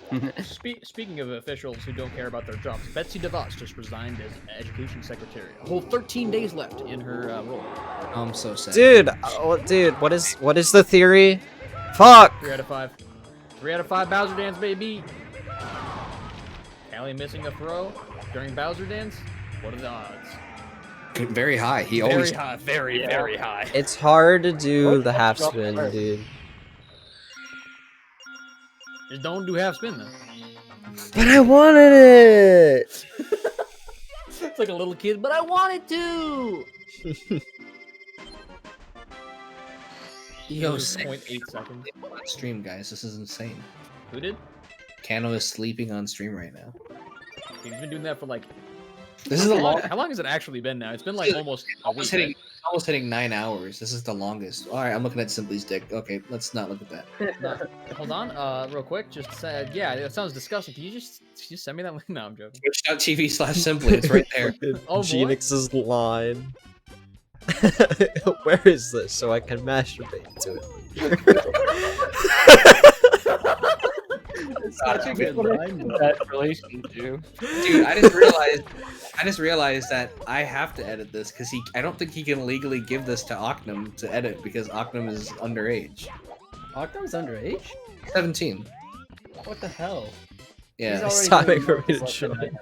Speaking of officials who don't care about their jobs, Betsy DeVos just resigned as education secretary. A whole 13 days left in her role. I'm so sad. Dude, what is the theory? Fuck! 3 out of 5. 3 out of 5 Bowser Dance, baby! Callie missing a throw during Bowser Dance? What are the odds? Very high. He Very always. high, very high. It's hard to do the half spin, dude. Just don't do half spin though. But I wanted it! It's like a little kid, but I wanted to! Yo, 0.8 seconds. on stream, guys. This is insane. Who did? Kano is sleeping on stream right now. He's been doing that for like. This is a long. How long has it actually been now? It's been like almost a week. Almost hitting 9 hours. This is the longest. All right, I'm looking at Simply's dick. Okay, let's not look at that. No, hold on, real quick. Just said, yeah, it sounds disgusting. Can you just send me that link? No, I'm joking. Twitch.tv/Simply. It's right there. Oh, boy. Genix's line. Where is this so I can masturbate to it? It's such a good line. That relation to. Dude, I just realized that I have to edit this because I don't think he can legally give this to Ocnum to edit because Ocnum is underage. Octom's underage? 17. What the hell? Yeah. He's already It's timing doing for me to more show. than I am.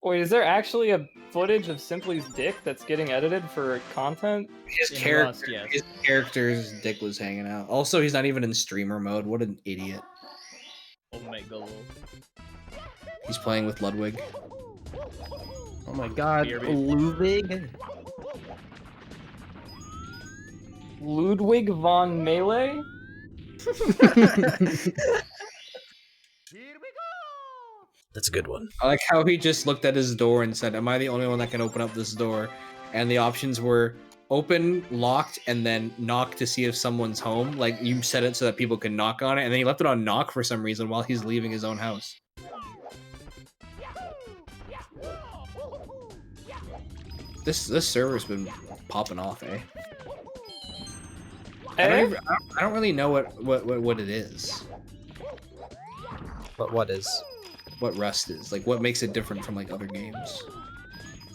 Wait, is there actually a footage of Simply's dick that's getting edited for content? His In character, Rust, yes. his character's dick was hanging out. Also, he's not even in streamer mode. What an idiot. Omega. He's playing with Ludwig. Oh my god, BRB. Ludwig? Ludwig von Melee? That's a good one. I like how he just looked at his door and said, "Am I the only one that can open up this door?" And the options were open, locked, and then knock to see if someone's home. Like you set it so that people can knock on it, and then he left it on knock for some reason while he's leaving his own house. This server's been popping off, eh? I don't really know what it is. But what is? What Rust is. Like what makes it different from like other games.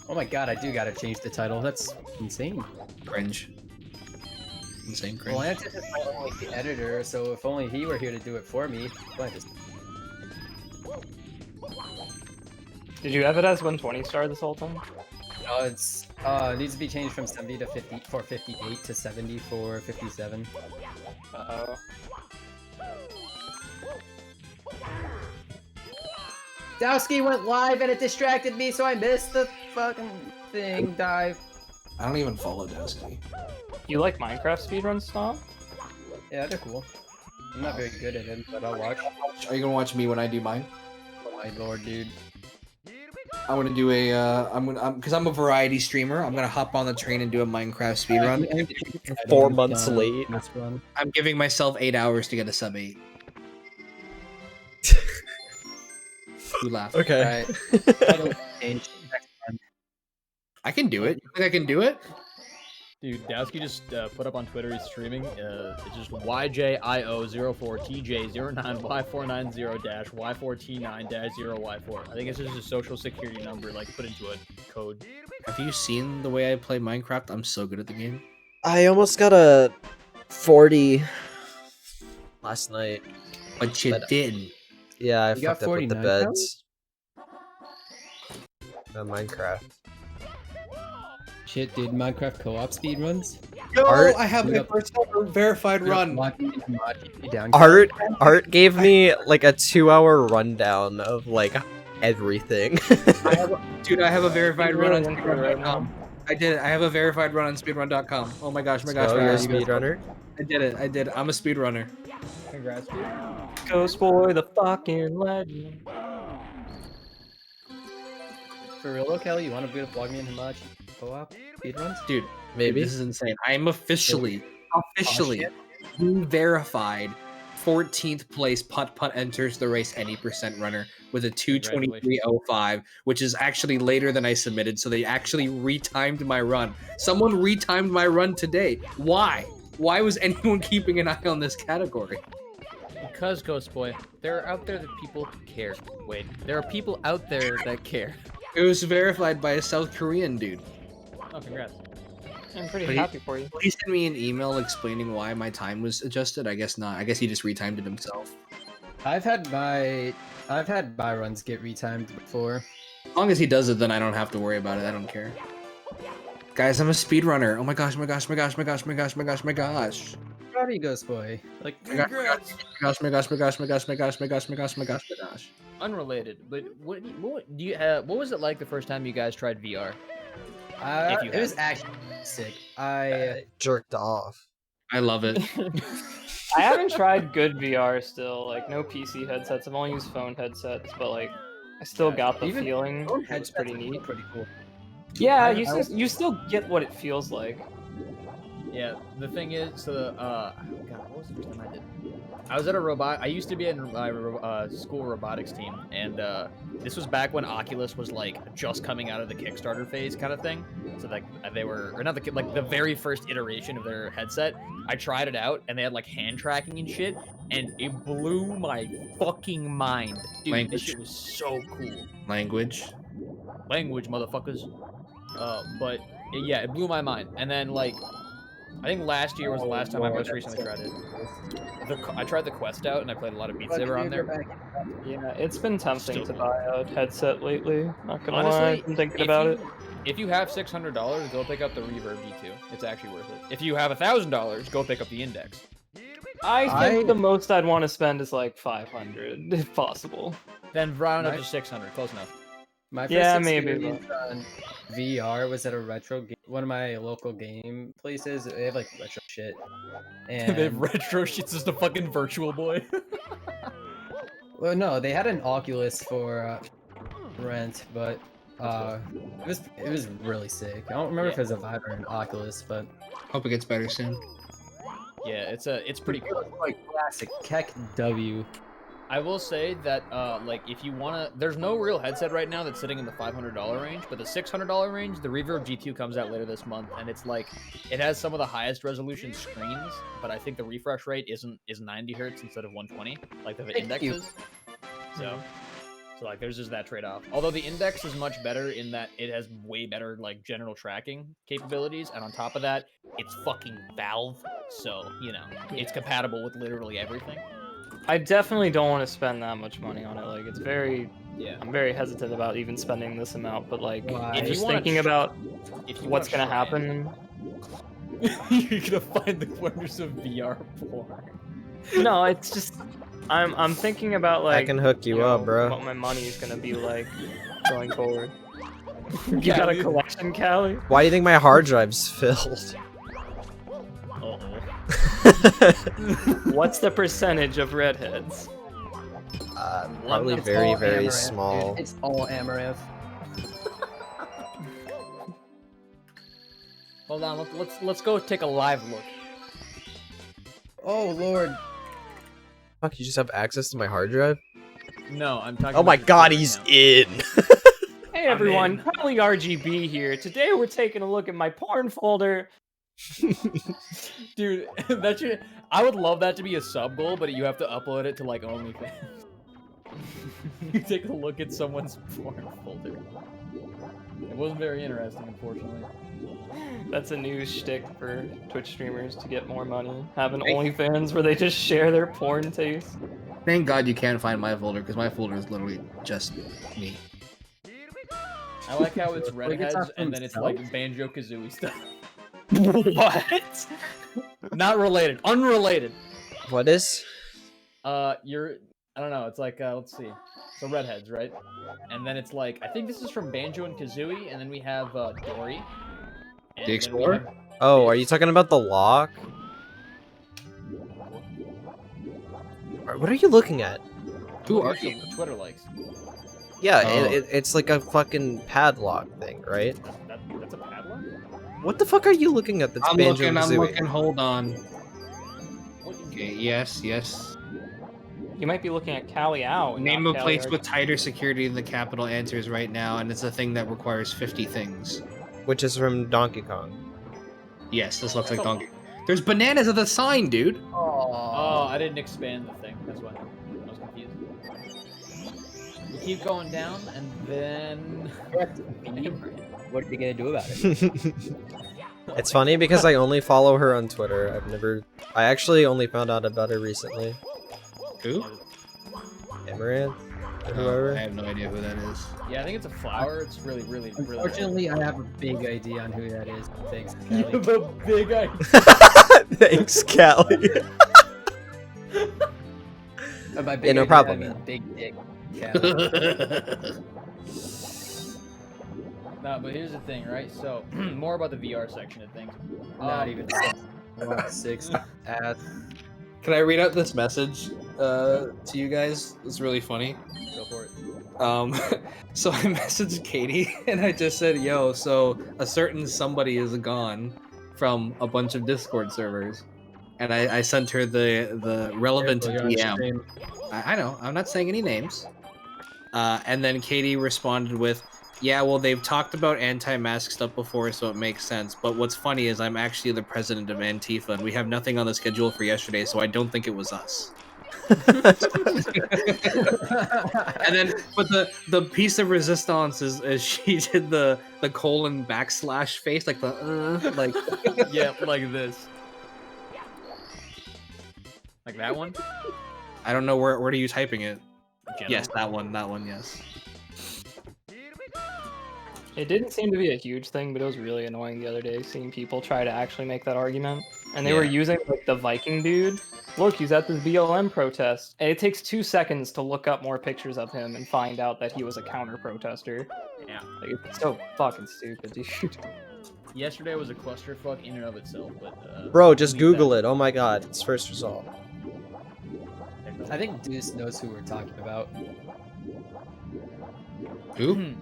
Oh my god, I do gotta change the title. That's insane. Cringe. Insane cringe. Well, I have to just follow like the editor, so if only he were here to do it for me. Well, I just... Did you have it as 120 star this whole time? No, it's needs to be changed from 70 to 50 for 58 to 70 for 57. Uh-oh. Dowski went live and it distracted me, so I missed the fucking thing. Dive. I don't even follow Dowski. You like Minecraft speedruns, Stomp? Yeah, they're cool. I'm not very good at it, but I'll watch. Are you gonna watch me when I do mine? Oh my lord, dude. I want to do a because I'm a variety streamer. I'm gonna hop on the train and do a Minecraft speedrun. 4 months late. This one. I'm giving myself 8 hours to get a sub 8. You laugh. Okay. Alright. Title change next I can do it. You think I can do it? Dude, Dowski just put up on Twitter he's streaming. It's just YJIO04TJ09Y490-Y4T9-0Y4. I think it's just a social security number like put into a code. Have you seen the way I play Minecraft? I'm so good at the game. I almost got a 40 last night. But you didn't. Yeah, I You got fucked up with the 49 beds. Minecraft. Shit, dude, Minecraft co-op speedruns? Yo, Art- I have my first ever verified run. Art gave me like a 2-hour rundown of like everything. Dude, I have a verified run on Really into it right speedrun.com. I did it. I have a verified run on speedrun.com. Oh my gosh, my gosh, Oh, my you're a gosh. speedrunner? I did it. I did it. I'm a speedrunner. Congrats, dude. Ghost Boy, the fucking legend. For real though, Kelly, you want to vlog me in Himachi co-op speedruns? Dude, Maybe. this is insane. I am officially shit. verified 14th place putt enters the race any percent runner with a 2:23.05, which is actually later than I submitted. So they actually retimed my run. Someone retimed my run today. Why? Why was anyone keeping an eye on this category? Because, Ghost Boy, there are out there that people care. Wait, there are people out there that care. It was verified by a South Korean dude. Oh, congrats. I'm pretty But he- happy for you. He sent me an email explaining why my time was adjusted. I guess not. I guess he just retimed it himself. I've had my runs get retimed before. As long as he does it, then I don't have to worry about it. I don't care. Guys, I'm a speedrunner. Oh my gosh, my gosh, my gosh, my gosh, my gosh, my gosh, my gosh. Proud of you, Ghost Boy. Like, My gosh, my gosh, my gosh, my gosh, my gosh, my gosh, my gosh, my gosh, my gosh, my gosh. Unrelated, but what do you what was it like the first time you guys tried VR? If you it was have. actually sick. I Jerked off. I love it. I haven't tried good VR still. Like no PC headsets. I've only used phone headsets, but like I still got the even feeling. phone It's headsets pretty are neat. Pretty cool. Yeah, you still get what it feels like. Yeah, the thing is, so God, what was the first time I did? I was at a robot. I used to be in my school robotics team, and this was back when Oculus was like just coming out of the Kickstarter phase, kind of thing. So like they were, or not the like the very first iteration of their headset. I tried it out, and they had like hand tracking and shit, and it blew my fucking mind, dude. Language. This shit was so cool. Language. Language, motherfuckers. But yeah, it blew my mind. And then like, I think last year was the last time I most recently tried it. I tried the Quest out, and I played a lot of Beat Saber on there. Yeah, it's been tempting Still to buy a headset lately. Not gonna lie, Honestly, I've been thinking about it. If you have $600, go pick up the Reverb G2. It's actually worth it. If you have $1,000, go pick up the Index. I think the most I'd want to spend is like 500, if possible. Then round up Right. to 600. Close enough. My first Yeah, maybe, experience on VR was at a retro game, one of my local game places. They have like retro shit. And they have retro shit's just a fucking Virtual Boy. well, no, they had an Oculus for rent, but it was really sick. I don't remember if it was a Vive or an Oculus, but Hope it gets better soon. Yeah, it's pretty cool. like classic Keck W. I will say that, like, if you wanna, there's no real headset right now that's sitting in the $500 range, but the $600 range, the Reverb G2 comes out later this month, and it's like, it has some of the highest resolution screens, but I think the refresh rate is 90 hertz instead of 120, like the Index you. is. So like, there's just that trade-off. Although the Index is much better in that it has way better, like, general tracking capabilities, and on top of that, it's fucking Valve, so, you know, it's compatible with literally everything. I definitely don't want to spend that much money on it. Like, it's very, Yeah. I'm very hesitant about even spending this amount. But like, Why? If you just wanna thinking tr- about If you what's wanna gonna try it, happen. You're gonna find the corners of VR porn. No, it's just, I'm thinking about like. I can hook you know, up, bro. What my money is gonna be like going forward. You got a collection, Callie? Why do you think my hard drive's filled? What's the percentage of redheads? Probably It's very, all very Amaranth, small. dude. It's all Amaranth. Hold on, let's go take a live look. Oh lord. Fuck, you just have access to my hard drive? No, I'm talking. Oh my about god, your he's account. in! Hey everyone, Kelly RGB here. Today we're taking a look at my porn folder. Dude, that should. I would love that to be a sub goal, but you have to upload it to like OnlyFans. You take a look at someone's porn folder. It wasn't very interesting, unfortunately. That's a new shtick for Twitch streamers to get more money. Have an OnlyFans where they just share their porn taste. Thank God you can't find my folder because my folder is literally just me. I like how it's Like, it's redheads not and then it's himself? like Banjo Kazooie stuff. What? Not related. Unrelated. What is? You're. I don't know. It's like let's see. So redheads, right? And then it's like I think this is from Banjo and Kazooie, and then we have Dory. And The then we Explorer? have- Oh, are you talking about the lock? What are you looking at? Who are you? Twitter likes. Yeah, Oh. it's like a fucking padlock thing, right? That's a padlock. What the fuck are you looking at? That's I'm Banjo looking, I'm Kazooie? looking, hold on. What is Okay, yes, yes. You might be looking at Callie Out. and Name not of Callie place with tighter security than the capital answers right now, and it's a thing that requires 50 things. Which is from Donkey Kong. Yes, this looks like Donkey. There's bananas at the sign, dude! Oh, I didn't expand the thing. That's why I was confused. You keep going down, and then. What are you gonna do about it? It's funny because I only follow her on Twitter. I actually only found out about her recently. Who? Amaranth? Or I whoever? have no idea who that is. Yeah, I think it's a flower. It's really. Unfortunately, I have a big idea on who that is. Thanks, Kelly. The big idea. Thanks, Callie. And by big Yeah, no idea, problem, I mean man. big dick. Kelly. No, but here's the thing, right? So, more about the VR section of things. Not even 6. I want 6 ass. Can I read out this message to you guys? It's really funny. Go for it. So I messaged Katie and I just said, yo, so a certain somebody is gone from a bunch of Discord servers. And I sent her the relevant Careful, you're on DM. stream. I know, I'm not saying any names. And then Katie responded with, yeah, well, they've talked about anti-mask stuff before, so it makes sense. But what's funny is I'm actually the president of Antifa, and we have nothing on the schedule for yesterday, so I don't think it was us. And then, but the piece of resistance is she did the colon backslash face, like the like. Yeah, like this. Like that one? I don't know where are you typing it. General. Yes, that one, yes. It didn't seem to be a huge thing, but it was really annoying the other day seeing people try to actually make that argument. And they were Yeah. using like the Viking dude. Look, he's at this BLM protest. And it takes 2 seconds to look up more pictures of him and find out that he was a counter protester. Yeah. Like, it's so fucking stupid, dude. Yesterday was a clusterfuck in and of itself, but Bro, just Google it. Oh my god, it's first result. I think Deuce knows who we're talking about. Who?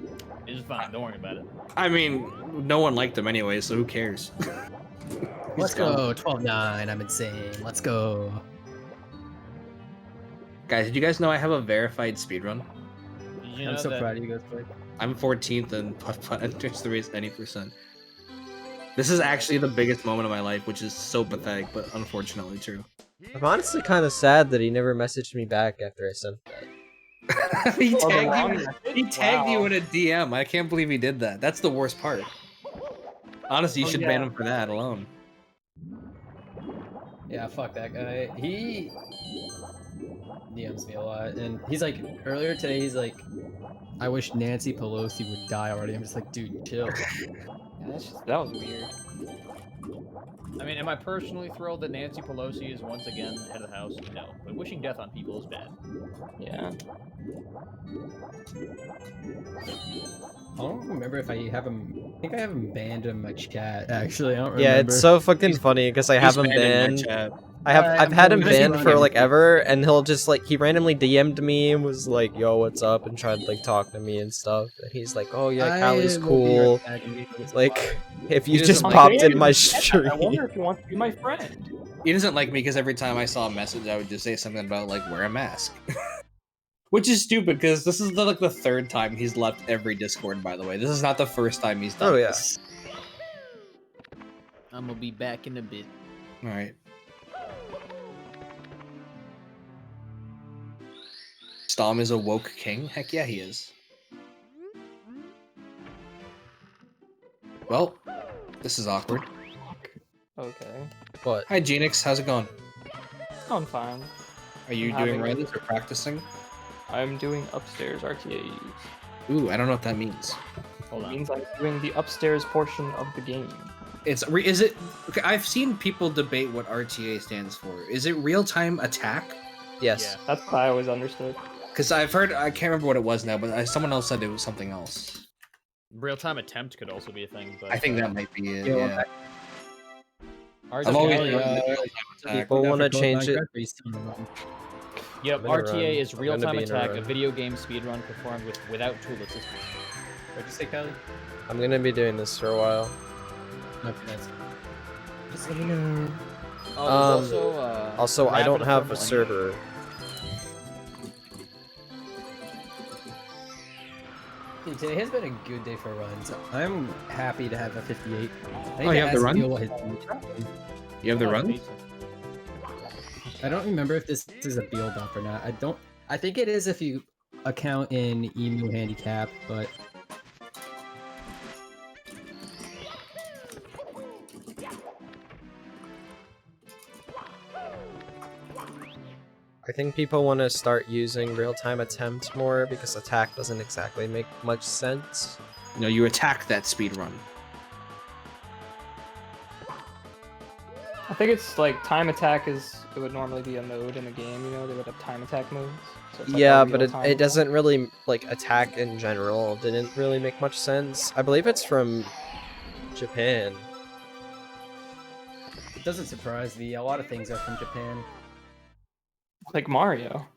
It's fine. Don't worry about it. I mean, no one liked him anyway, so who cares? Let's go, 12-9. I'm insane. Let's go. Guys, did you guys know I have a verified speedrun? Did you know I'm so that- uh, proud of you guys. Blake. I'm 14th and putt enters the race any percent. This is actually the biggest moment of my life, which is so pathetic, but unfortunately true. I'm honestly kind of sad that he never messaged me back after I sent that. he Oh, the tagged, long you, message? he tagged you Wow. in a DM. I can't believe he did that. That's the worst part. Honestly, you Oh, should yeah. ban him for that alone. Yeah, fuck that guy. He DMs me a lot, and he's like, earlier today, he's like, I wish Nancy Pelosi would die already. I'm just like, dude, chill. Yeah, that was weird. I mean, am I personally thrilled that Nancy Pelosi is once again head of the House? No, but wishing death on people is bad. Yeah. I don't remember if I have him. I think I have him banned in my chat. Actually, I don't remember. Yeah, it's so fucking funny because I have him He's banned in my banned. chat. I've had him I'm going banned to for run like everything. ever, and he'll just like he randomly DM'd me and was like, "Yo, what's up?" and tried to like talk to me and stuff. And he's like, "Oh yeah, Callie's cool." Like, if you He just doesn't like popped me. in my I stream. wonder if he wants to be my friend. He doesn't like me because every time I saw a message, I would just say something about like wear a mask. Which is stupid because this is like the third time he's left every Discord. By the way, this is not the first time he's done. Oh, yeah. This. I'm gonna be back in a bit. All right. Stom is a woke king. Heck yeah, he is. Well, this is awkward. Okay. What? Hi, Genix. How's it going? I'm fine. Are you I'm doing having- runs or practicing? I'm doing upstairs RTAs. Ooh, I don't know what that means. Hold It on. means I'm doing the upstairs portion of the game. Is it? Okay, I've seen people debate what RTA stands for. Is it real time attack? Yes. That's what I always understood. Because I've heard, I can't remember what it was now, but someone else said it was something else. Real-time attempt could also be a thing, but I think that might be it. Yeah, well, Yeah. RTA, I've always Kelly, People want to change it. Yep, I'm in a run. RTA is I'm gonna real-time be in a attack, run. a video game speedrun performed without tool assistance. What'd you say, Kelly? I'm gonna be doing this for a while. Okay, that's... Just let me know. Oh, there's Also, I don't rapid have a thermal server. Hey, today has been a good day for runs. I'm happy to have a 58. I Oh, you have the run? You have the Oh, run? decent. I don't remember if this is a build up or not. I think it is if you account in Emu Handicap, but I think people want to start using real-time attempt more because attack doesn't exactly make much sense. No, you attack that speed run. I think it's like time attack it would normally be a mode in the game, you know, they would have time attack modes. So it's like Yeah, a but real-time it mode. doesn't really, like, attack in general didn't really make much sense. I believe it's from Japan. it doesn't surprise me. A lot of things are from Japan. Like Mario.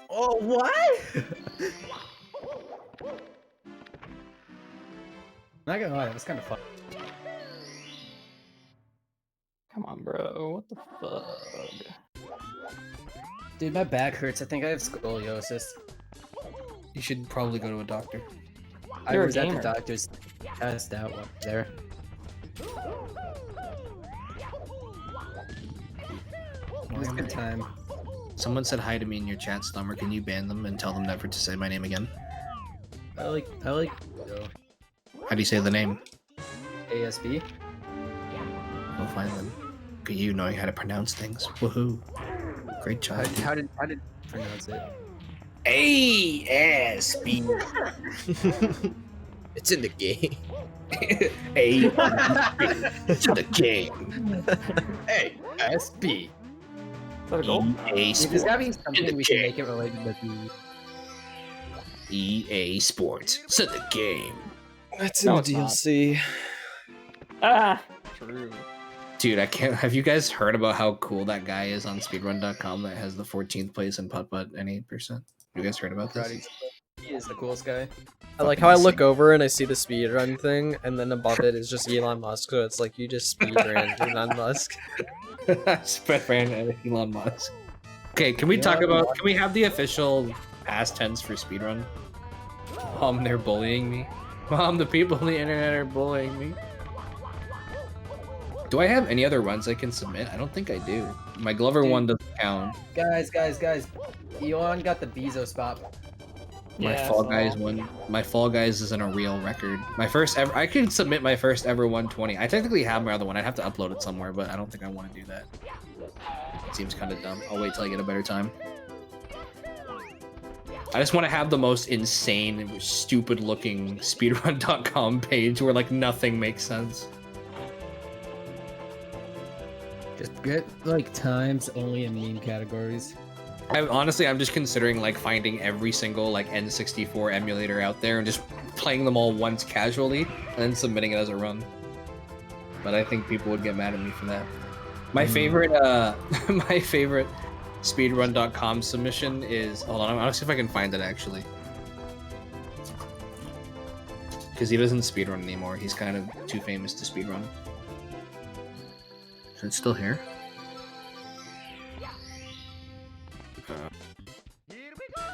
Oh, what? Not gonna lie, that was kind of fun. Come on, bro. What the fuck? Dude, my back hurts. I think I have scoliosis. You should probably go to a doctor. You're I a was at the gamer. doctor's test out one there. It was a good time. Someone said hi to me in your chat, Stommer. Can you ban them and tell them never to say my name again? I like How do you say the name? ASB. We'll find them. Look at you knowing how to pronounce things. Woohoo. Great job. How did you pronounce it? ASB. It's in the game. A to the game. ASB. Is that a goal? EA There's gotta be Sports. something we can make it related to the EA Sports. To the game. That's No, in it's the not. DLC. Ah! True. Dude, I can't. Have you guys heard about how cool that guy is on speedrun.com that has the 14th place in putt-putt and 8%? You guys heard about this? He is the coolest guy. I like how I look over and I see the speedrun thing, and then above it is just Elon Musk, so it's like you just speedran Elon Musk. Spreadfan and Elon Musk. Okay, can we Yeah, talk Elon about? Musk. Can we have the official past tense for speedrun? Mom, they're bullying me. Mom, the people on the internet are bullying me. Do I have any other runs I can submit? I don't think I do. My Glover Dude. one doesn't count. Guys. Elon got the Bezo spot. My Yeah, Fall so- Guys one. My Fall Guys isn't a real record. My first ever. I could submit my first ever 120. I technically have my other one. I'd have to upload it somewhere, but I don't think I want to do that. It seems kind of dumb. I'll wait till I get a better time. I just want to have the most insane, stupid-looking speedrun.com page where like nothing makes sense. Just get like times only in meme categories. I'm just considering like finding every single like N64 emulator out there and just playing them all once casually and then submitting it as a run. But I think people would get mad at me for that. My favorite my favorite speedrun.com submission is, hold on, I'll see if I can find it actually. Because he doesn't speedrun anymore. He's kind of too famous to speedrun. Is it still here?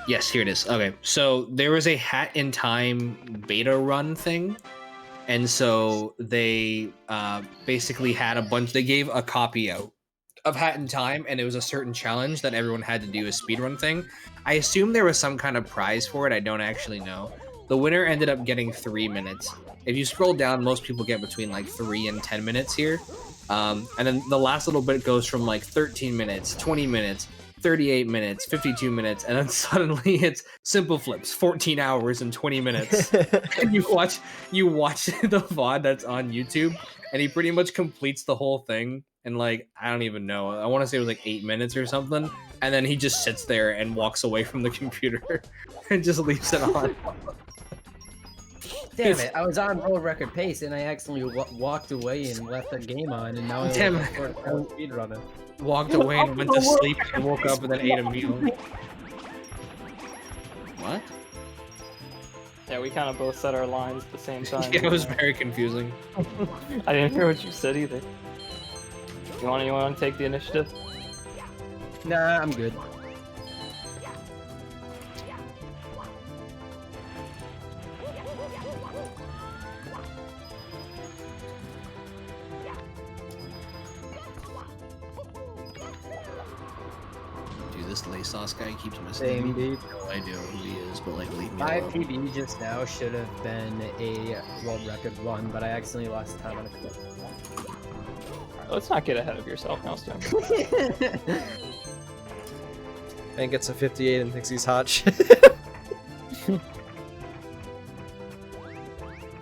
Yes, here it is. Okay, so there was a Hat in Time beta run thing, and so they basically had a bunch. They gave a copy out of Hat in Time, and it was a certain challenge that everyone had to do a speedrun thing. I assume there was some kind of prize for it. I don't actually know. The winner ended up getting 3 minutes. If you scroll down, most people get between like 3 and 10 minutes here. And then the last little bit goes from like 13 minutes, 20 minutes, 38 minutes, 52 minutes, and then suddenly it's Simple Flips, 14 hours and 20 minutes. And you watch the VOD that's on YouTube, and he pretty much completes the whole thing in like, I don't even know. I want to say it was like 8 minutes or something. And then he just sits there and walks away from the computer and just leaves it on. Damn it! I was on world record pace and I accidentally walked away and left the game on, and now I'm Damn it. speedrunner. Walked away and went to sleep and woke up and then ate a meal. What? Yeah, we kind of both said our lines at the same time. Yeah, it was very confusing. I didn't hear what you said either. You want to take the initiative? Nah, I'm good. Dude, this Lay Sauce guy keeps missing Same, me. dude. No idea who he is, but like leave me My alone. PB just now should have been a world record one, but I accidentally lost time on a clip. Let's not get ahead of yourself now, Stone. Man gets a 58 and thinks he's hot shit. Am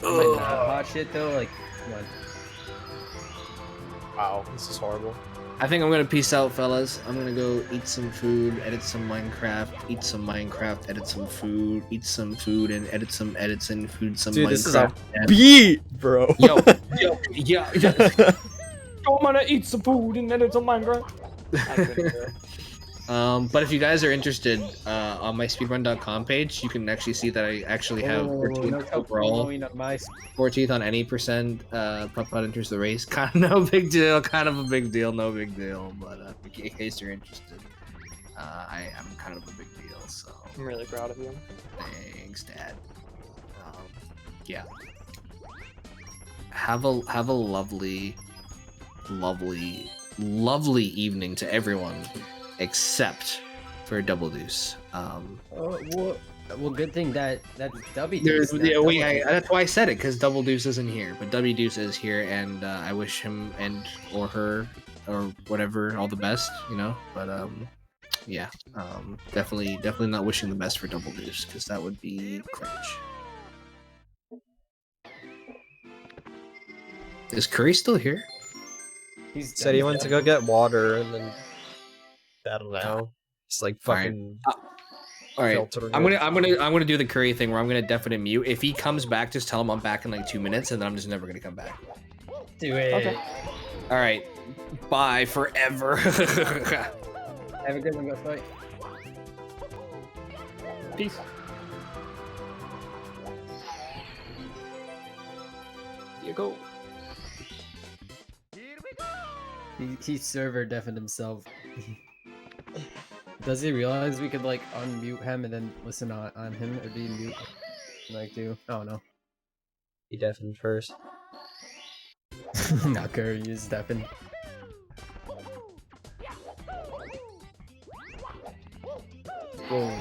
I not hot shit though? Like, come on. Wow, this is horrible. I think I'm gonna peace out, fellas. I'm gonna go eat some food, edit some Minecraft, eat some Minecraft, edit some food, eat some food, and edit some edits and food some Dude, Minecraft. this is a and- beat, bro. yo. I'm gonna eat some food and then it's on Minecraft. But if you guys are interested, on my speedrun.com page, you can actually see that I actually have 14 no overall. following up my 14th on any percent. Putt enters the race. Kind of no big deal. Kind of a big deal. No big deal. But in case you're interested, I am kind of a big deal. So I'm really proud of you. thanks, Dad. Yeah. Have a lovely, lovely evening to everyone, except for Double Deuce. Well, good thing that W. There's, yeah, that's why I said it, because Double Deuce isn't here, but W Deuce is here, and I wish him and or her or whatever all the best, you know. But yeah, definitely not wishing the best for Double Deuce, because that would be cringe. Is Curry still here? He's Said he went to go get water and then I don't know. It's like All right. fucking All right, filtering I'm it. gonna do the Curry thing where I'm gonna definitely mute. If he comes back, just tell him I'm back in like 2 minutes, and then I'm just never gonna come back. Do it. Okay. All right, bye forever. Have a good one, go fight. Peace. You go. He server deafened himself. Does he realize we could like unmute him and then listen on him or be mute? Like do? Oh no. He deafened first. Not Curry is deafened. Whoa.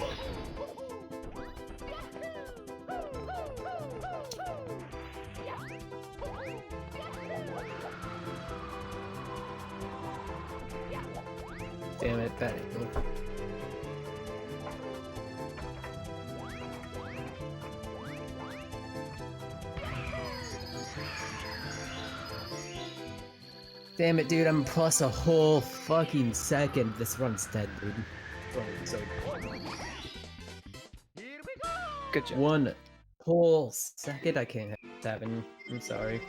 Damn it, bad angle. Damn it, dude, I'm plus a whole fucking second. This run's dead, dude. Oh, so Good job. 1 whole second? I can't have 7. I'm sorry.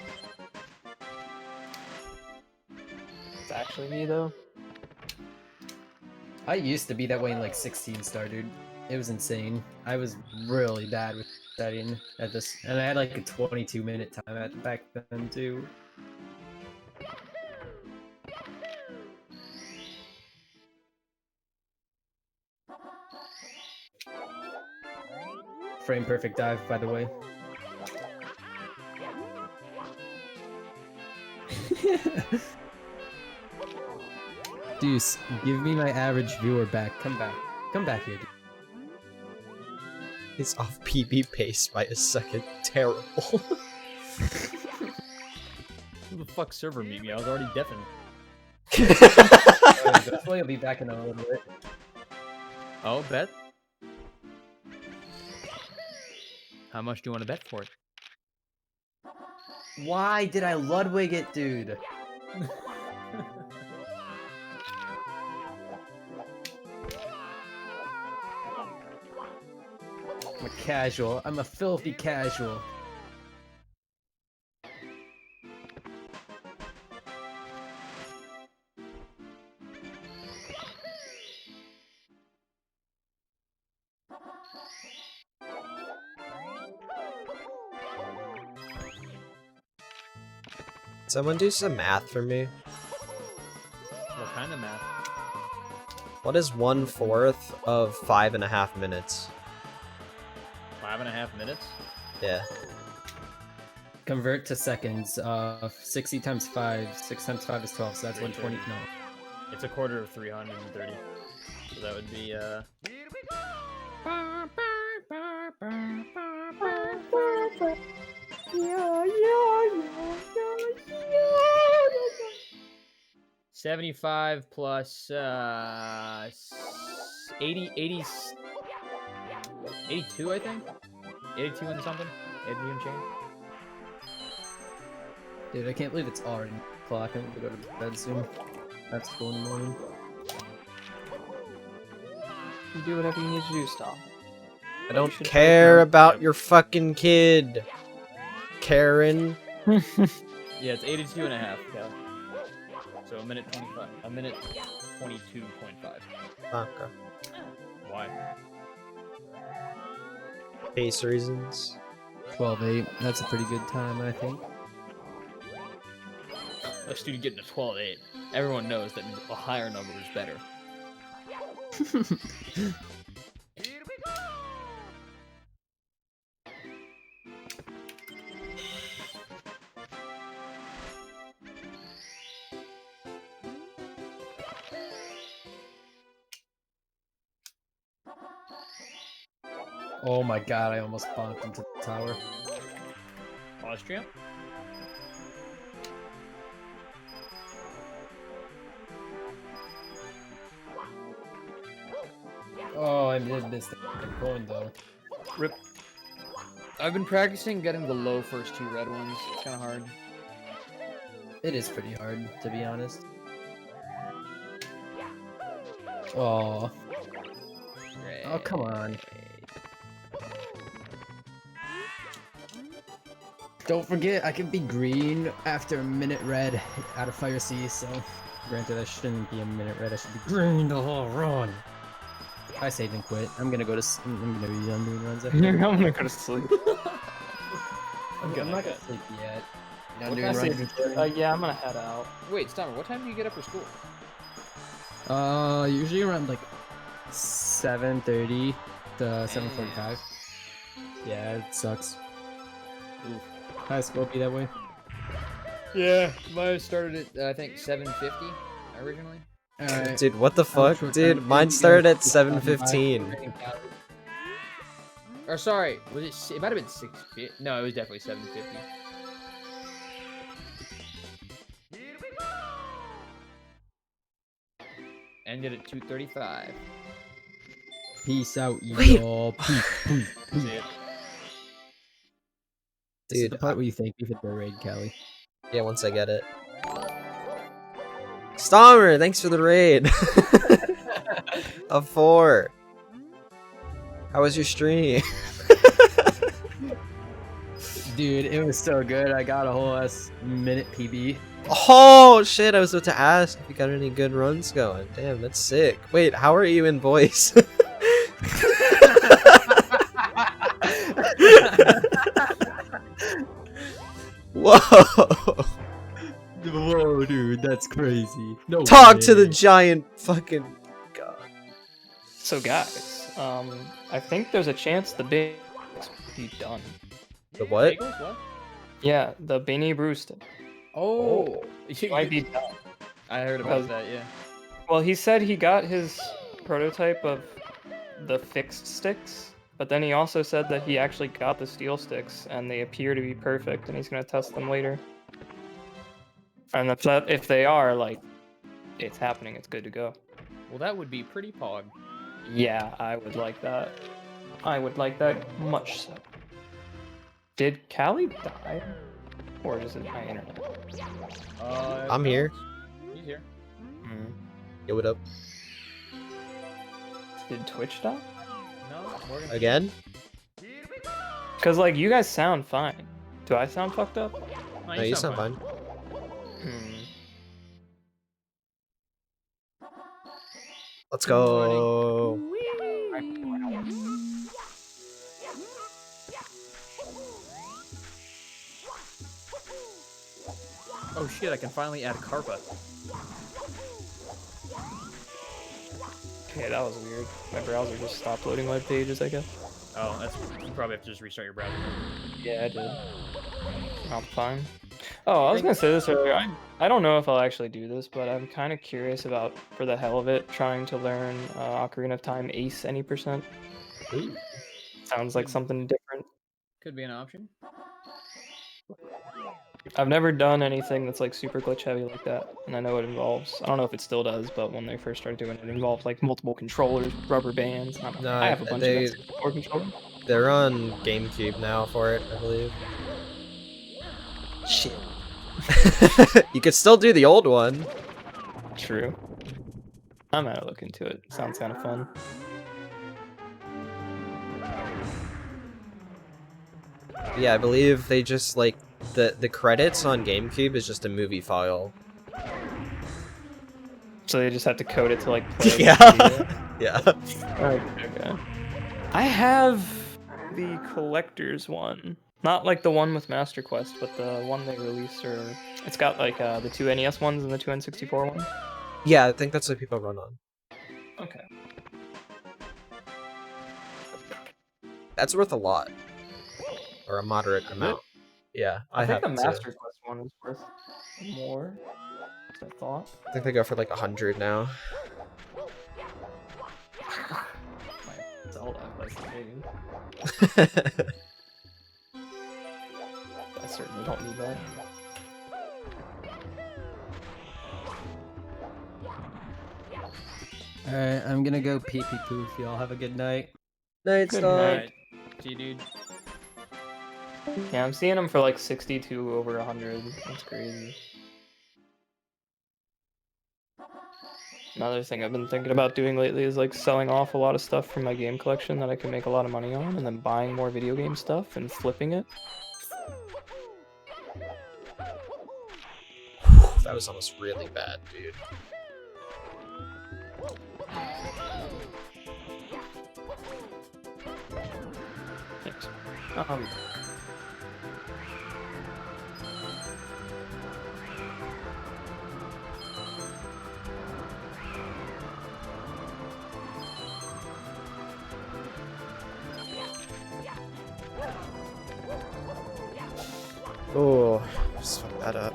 It's actually me though. I used to be that way in like 16 star, dude. It was insane. I was really bad with setting at this, and I had like a 22-minute time at back then too. Frame perfect dive, by the way. Deuce, give me my average viewer back. Come back. Come back here, dude. He's off PB pace by a second. Terrible. Who the fuck server meet me? I was already deafened. Hopefully I'll be back in a little bit. Oh, bet. How much do you want to bet for it? Why did I Ludwig it, dude? I'm a casual. I'm a filthy casual. Someone do some math for me. What kind of math? What is 1/4 of 5.5 minutes? 5.5 minutes? Yeah. Convert to seconds. 60 times 5. 6 times 5 is 12, so that's 120. No. It's a quarter of 330. So that would be, 75 plus 82, I think. 82 and something. 82 and change. Dude, I can't believe it's already o'clock. I'm gonna go to bed soon. I have school in the morning. You do whatever you need to do, stop. I don't care about your fucking kid, Karen. Yeah, it's 82 and a half, Cal. So a minute 25. A minute 22.5. Okay. Why? Pace reasons. 12:08. That's a pretty good time, I think. A student getting a 12.8. Everyone knows that a higher number is better. Oh my god, I almost bonked into the tower. Austria? Oh, I did miss the coin though. Rip. I've been practicing getting the low first 2 red ones. It's kind of hard. It is pretty hard, to be honest. Oh. Oh, come on. Don't forget, I can be green after a minute red out of Fire Sea, so... Granted, I shouldn't be a minute red, I should be green the whole run. I save and quit. I'm gonna go to... I'm gonna be done doing runs after. I'm gonna go to sleep. I'm not gonna sleep yet. Not What doing can I runs. Yeah, I'm gonna head out. Wait, Stommer, what time do you get up for school? Usually around like 7:30 to 7:45. Yeah, it sucks. Oof. High school be that way. Yeah, mine started at, I think, 7:50 originally. Alright. Dude, what the fuck? short Dude, time mine do you started guys at do? 7:15. Or sorry, was it? It might have been 6:50. No, it was definitely 7:50. Ended at 2:35. Peace out, Wait. y'all. Peace, peace, peace. See it. This is Dude, the part where you thank me for the raid, Callie. Yeah, once I get it. Stommer, thanks for the raid. A 4. How was your stream? Dude, it was so good. I got a whole minute PB. Oh shit, I was about to ask if you got any good runs going. Damn, that's sick. Wait, how are you in voice? Whoa! Whoa, dude, that's crazy. No Talk to the way. giant fucking god. So guys, I think there's a chance the big be done. The what? Bagels? What? Yeah, the Beanie Brew stick Oh, might be done. I heard about Because- that. Yeah. Well, he said he got his prototype of the fixed sticks, but then he also said that he actually got the steel sticks and they appear to be perfect, and he's gonna test them later. And if they are, like, it's happening, it's good to go. Well, that would be pretty pog. Yeah, I would like that. I would like that much so. Did Callie die? Or is it my internet? I'm here. He's here. Hmm. Yo, what up? Did Twitch die? No, Morgan. Again? Because, like, you guys sound fine. Do I sound fucked up? No, No, you sound fine. Hmm. Let's go. Oh shit! I can finally add Carpa. Okay, that was weird. My browser just stopped loading web pages, I guess. Oh, that's you probably have to just restart your browser. Yeah, I did. I'm fine. Oh, I was gonna say this earlier. I don't know if I'll actually do this, but I'm kind of curious about, for the hell of it, trying to learn Ocarina of Time Ace any %. Ooh. Sounds like something different. Could be an option. I've never done anything that's like super glitch heavy like that, and I know it involves. I don't know if it still does, but when they first started doing it, it involved like multiple controllers, rubber bands. And No, I have a bunch they- of N64 controllers. They're on GameCube now for it, I believe. Shit. You could still do the old one. True. I might look into it. Sounds kind of fun. Yeah, I believe they just like the credits on GameCube is just a movie file. So they just have to code it to like play. the Yeah. video. Yeah. Okay. I have the collector's one. Not like the one with Master Quest, but the one they released, or it's got like the two NES ones and the two N64 ones. Yeah, I think that's what people run on. Okay. That's worth a lot. Or a moderate amount. Yeah, I think have the it too. Master Quest one is worth more. I thought. I think they go for like 100 now. My Zelda fascinating. I certainly don't need that. Alright, I'm gonna go pee pee poof. Y'all have a good night. Night, Good Star. night. Alright. See you, dude. Yeah, I'm seeing them for like 62 over 100. That's crazy. Another thing I've been thinking about doing lately is like selling off a lot of stuff from my game collection that I can make a lot of money on, and then buying more video game stuff and flipping it. That was almost really bad, dude. Thanks. Oh, just fuck that up.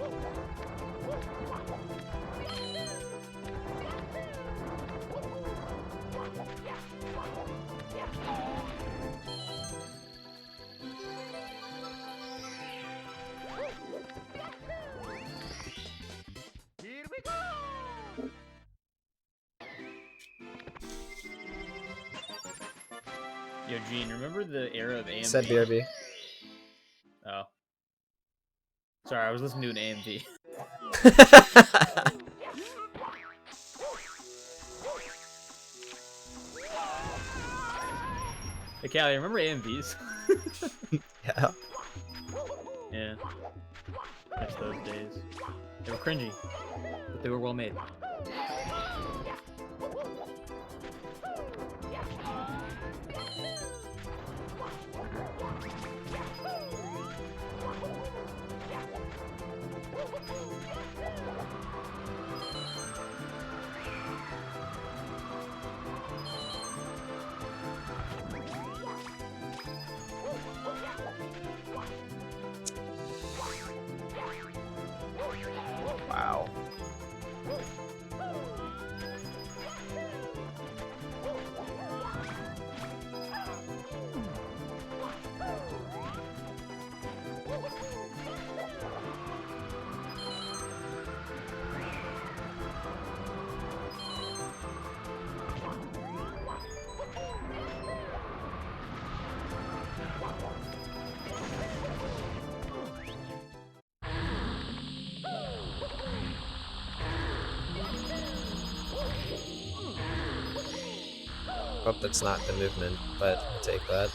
Yo, Gene, remember the era of AMV? Said BRB. Oh. Sorry, I was listening to an AMV. Hey, Callie, remember AMVs? Yeah. Yeah. Miss those days. They were cringy, but they were well made. Wow. Hope that's not the movement, but I'll take that.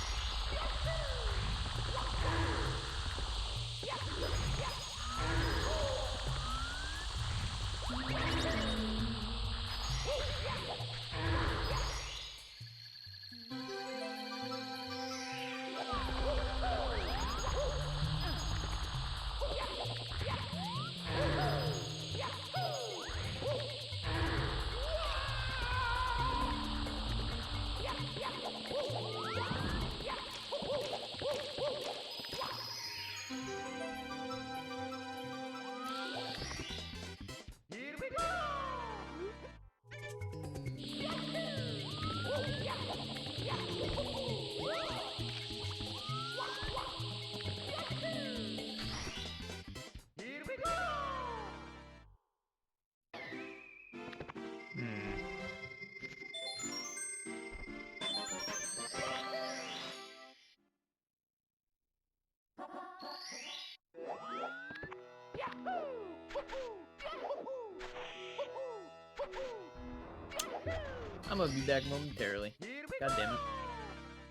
I'm gonna be back momentarily. God damn it.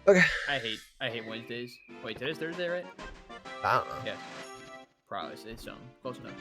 Okay. I hate Wednesdays. Wait, today's Thursday, right? I don't know. Yeah. Probably say something. Close enough.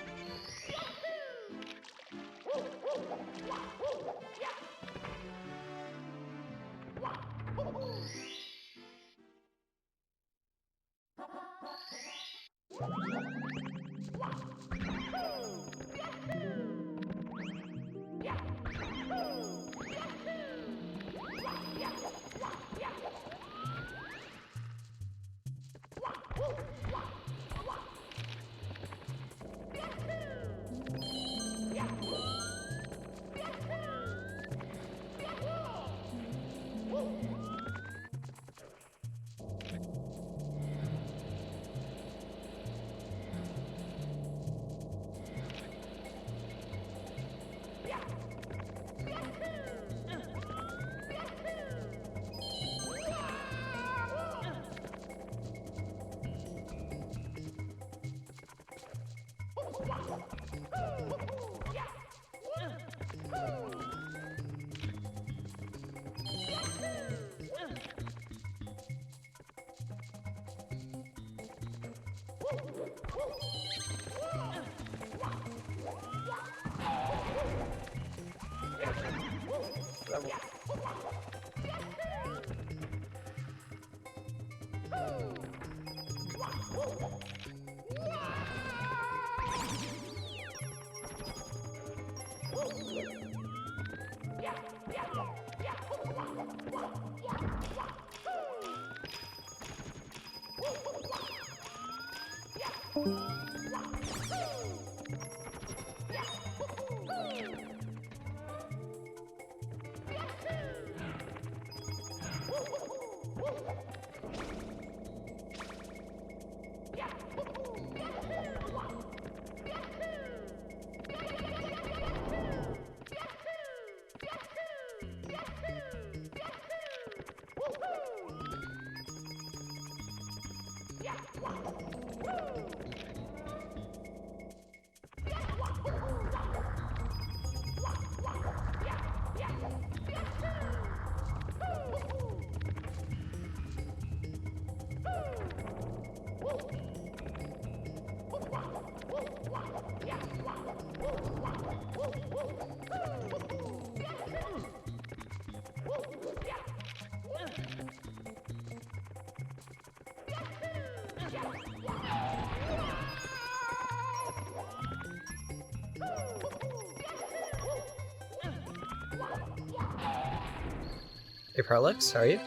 Hey, Prolix, how are you?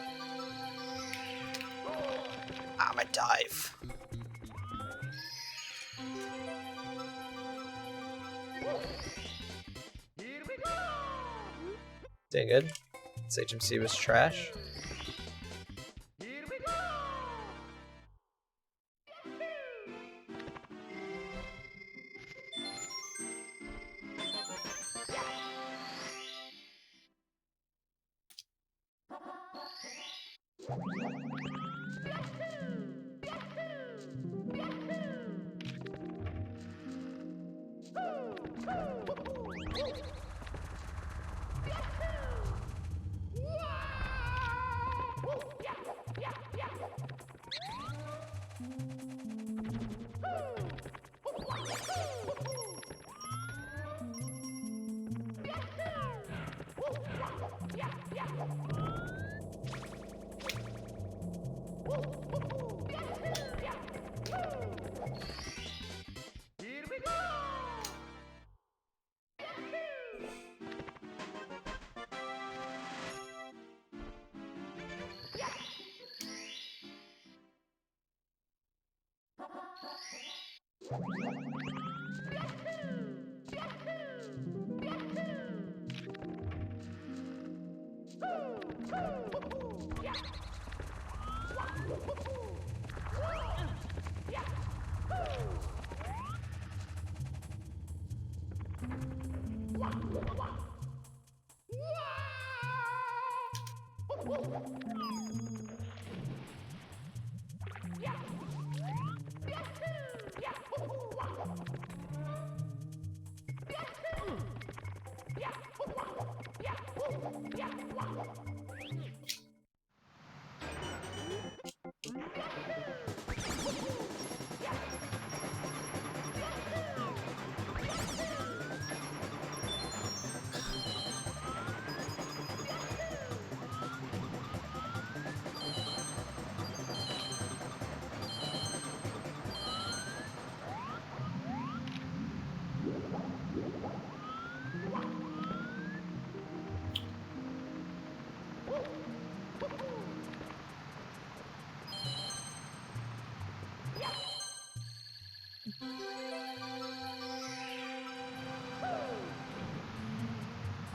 Ah, my dive. Doing good. This HMC was trash.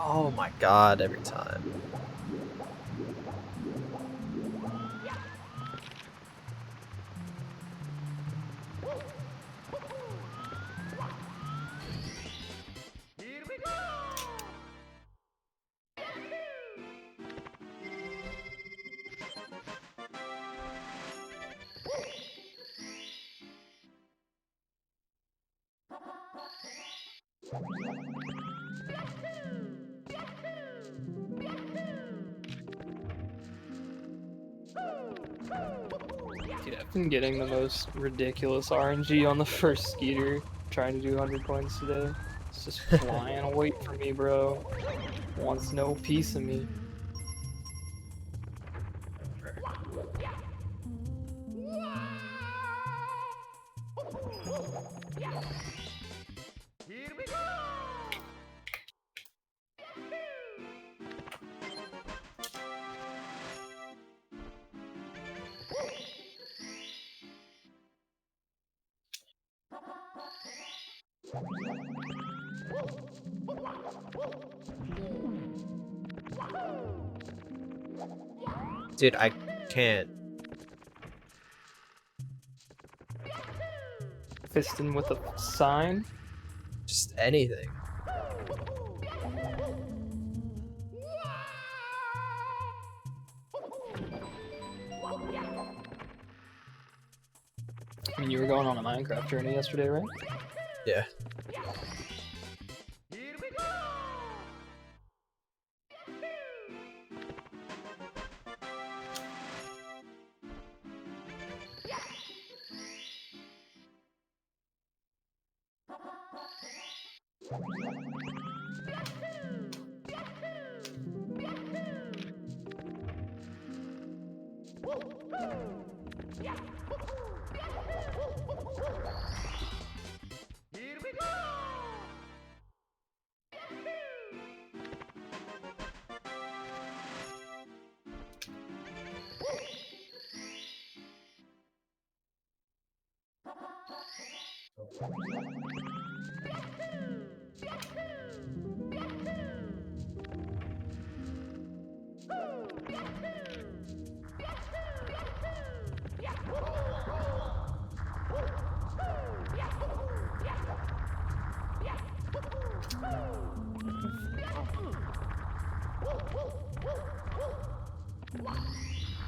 Oh my god, every time. Dude, I've been getting the most ridiculous RNG on the first skeeter, trying to do 100 coins today. It's just flying away from me, bro. Wants no piece of me. Dude, I can't. Fisting with a sign. Just anything. I mean, you were going on a Minecraft journey yesterday, right? Yeah.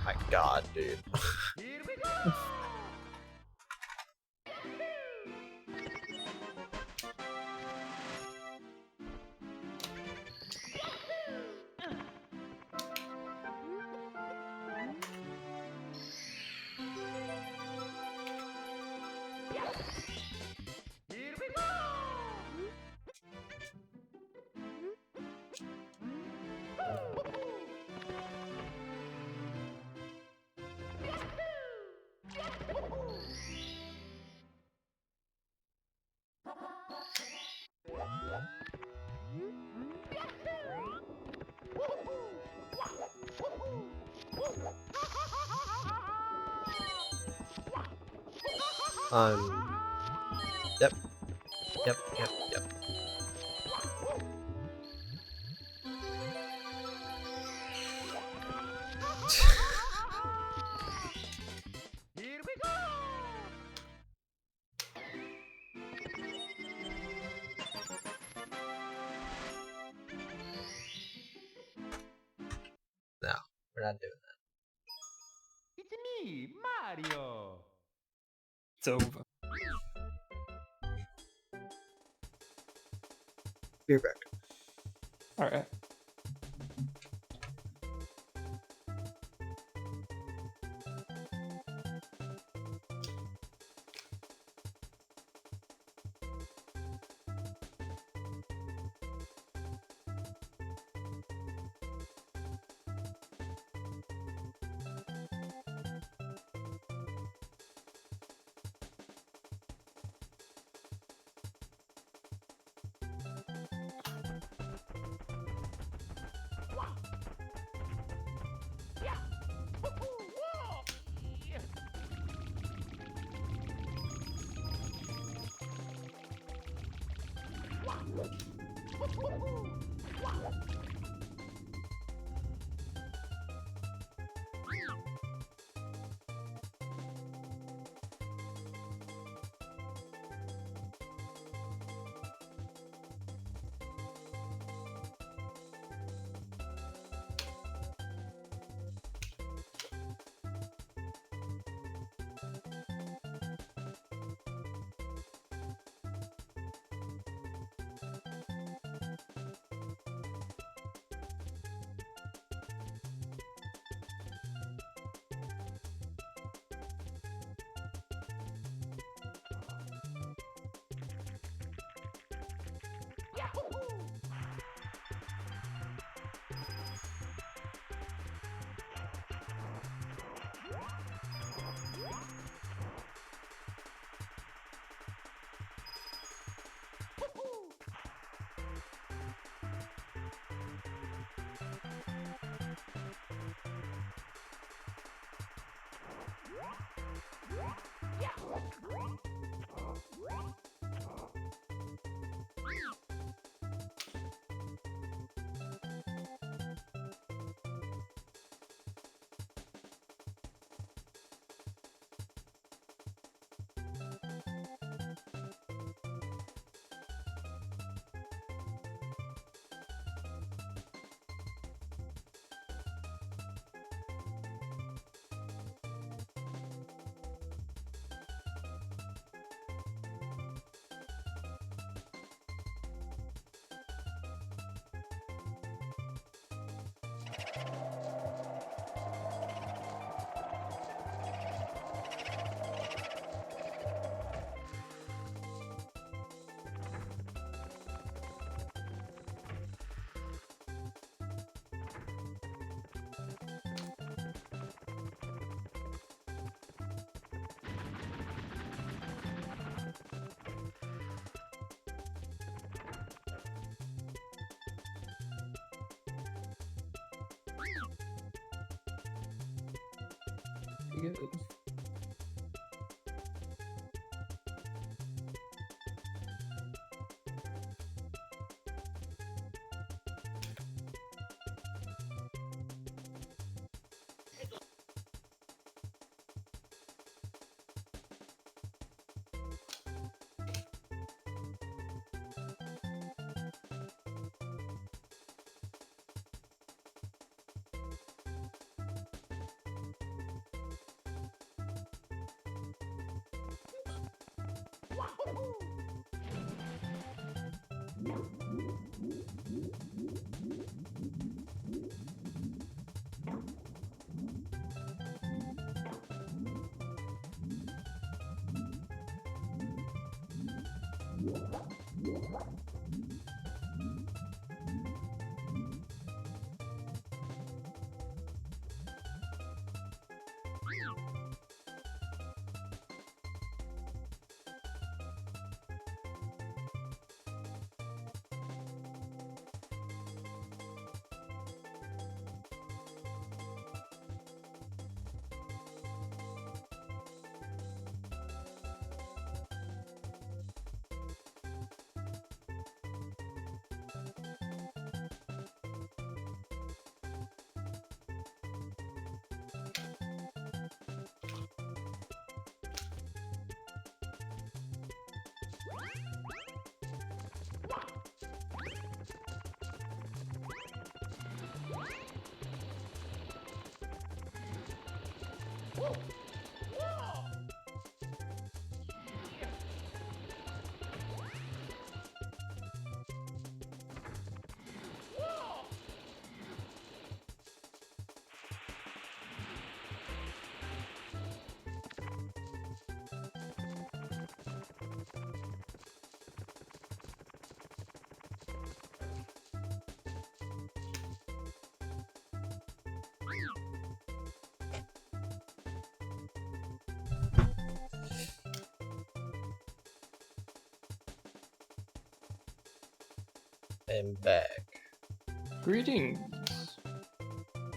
My god, dude. Here we go! Here we go! Yep. Yep, yep, yep. Here we go! No, we're not doing that. It's me, Mario! It's over. Be back. All right. Good. I'm back. Greetings.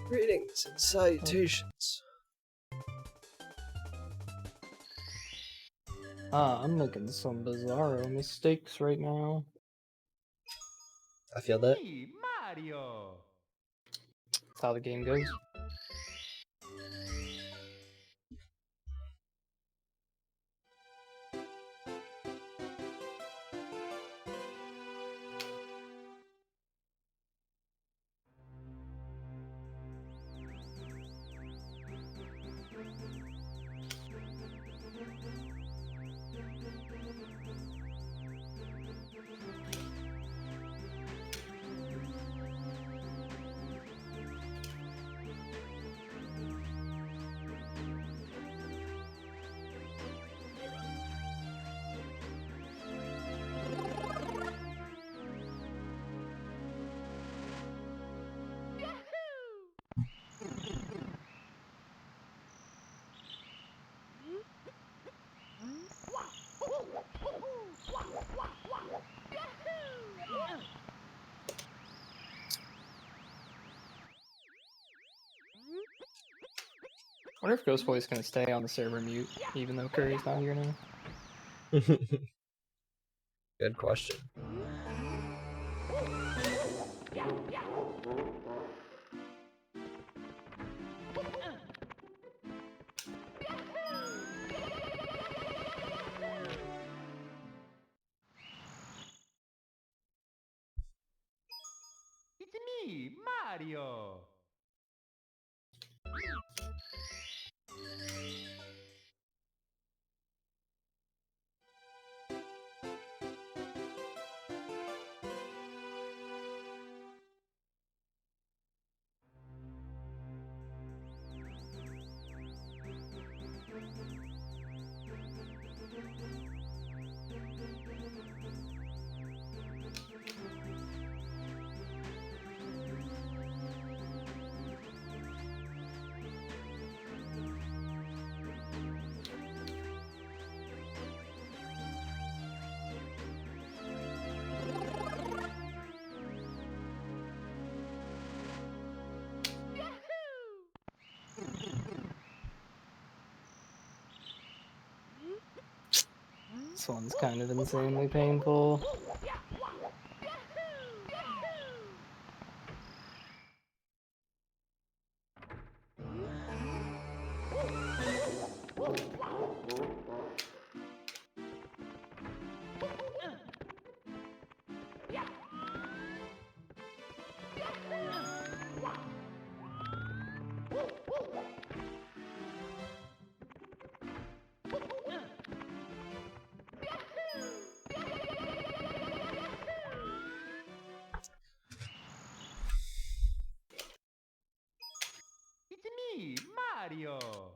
Greetings and salutations. I'm making some bizarro mistakes right now. I feel that. Me, Mario. That's how the game goes. I wonder if Ghost Boy's gonna stay on the server mute, even though Curry's not here now. Good question. It's me, Mario. This one's kind of insanely painful. Mario!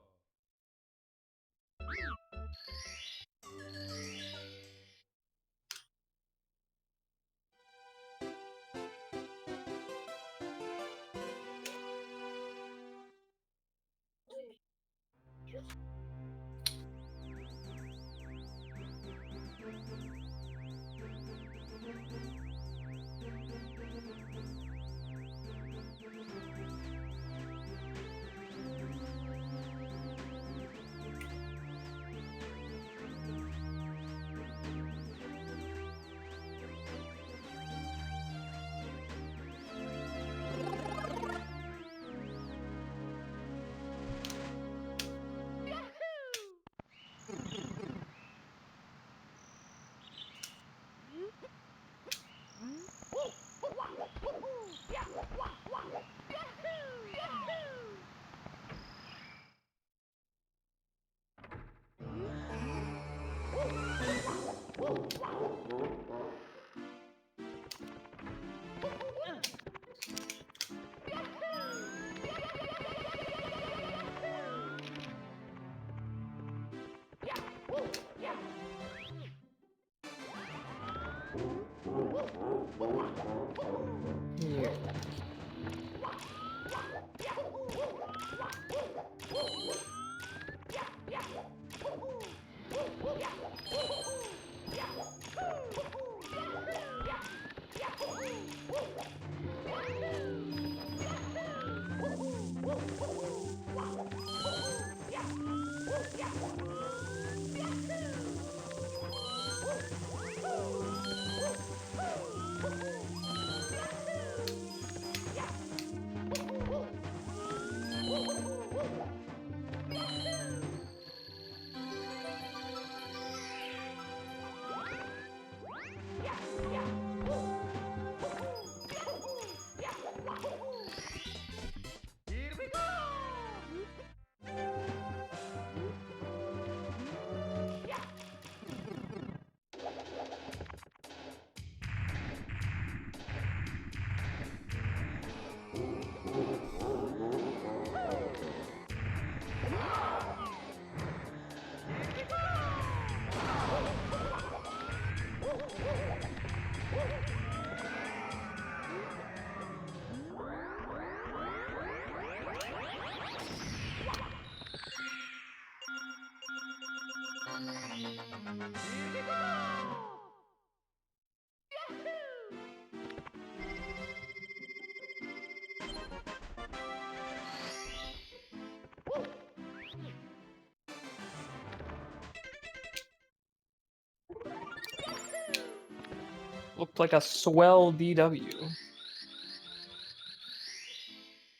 Looked like a swell DW.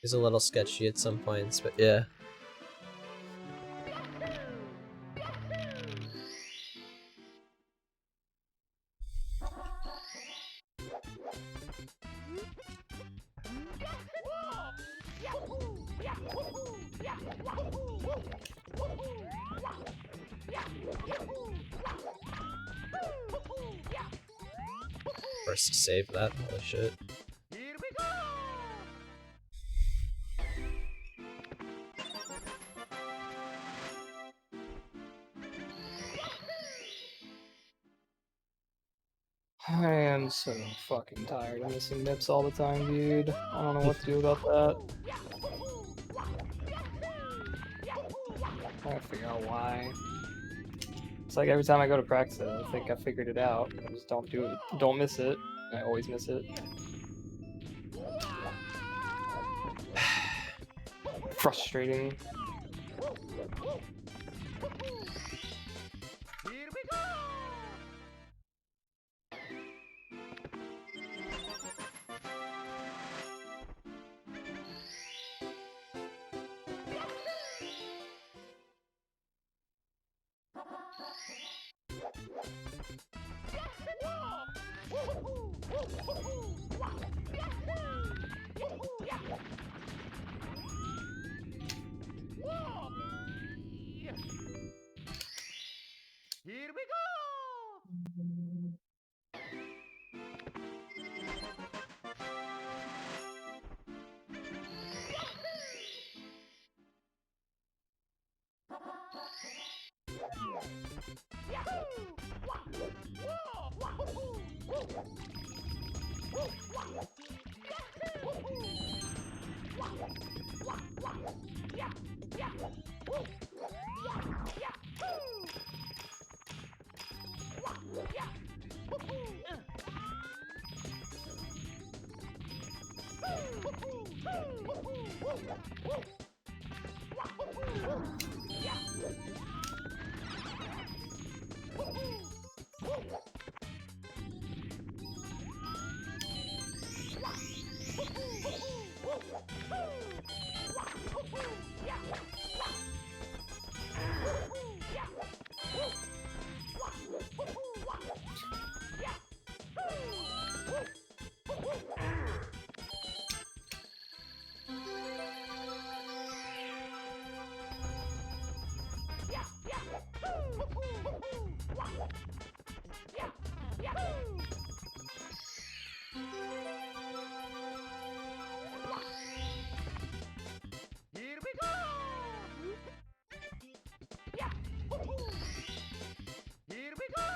He's a little sketchy at some points, but yeah. First to save that, holy shit. I am so fucking tired of missing nips all the time, dude. I don't know what to do about that. I gotta figure out why. It's like every time I go to practice it, I think I figured it out. I just don't do it. Don't miss it. I always miss it. Frustrating. Here we go! Here we go! Yeah! Here we go!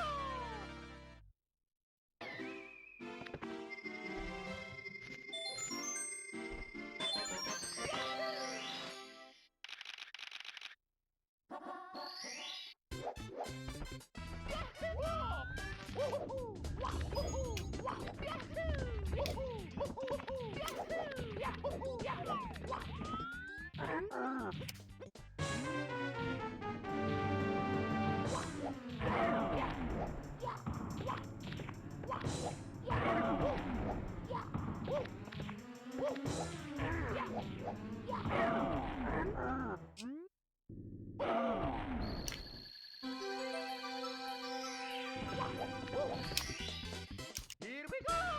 Here we go! Here we go!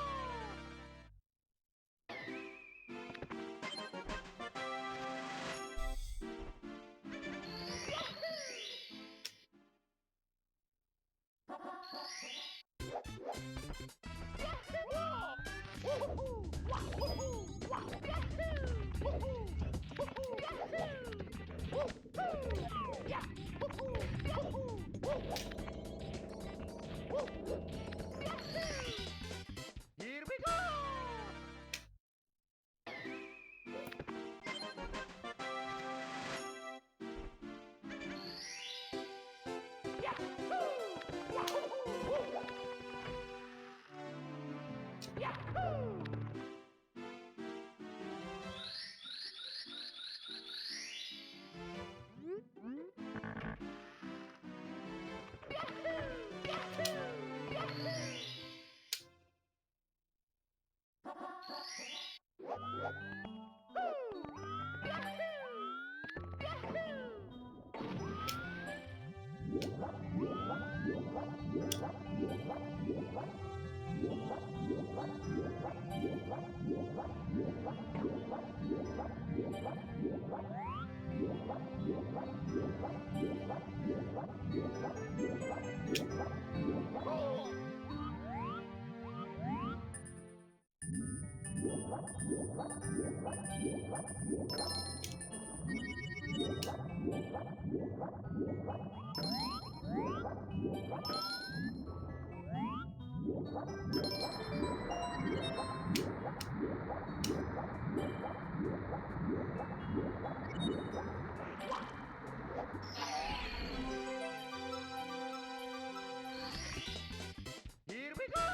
Here we go!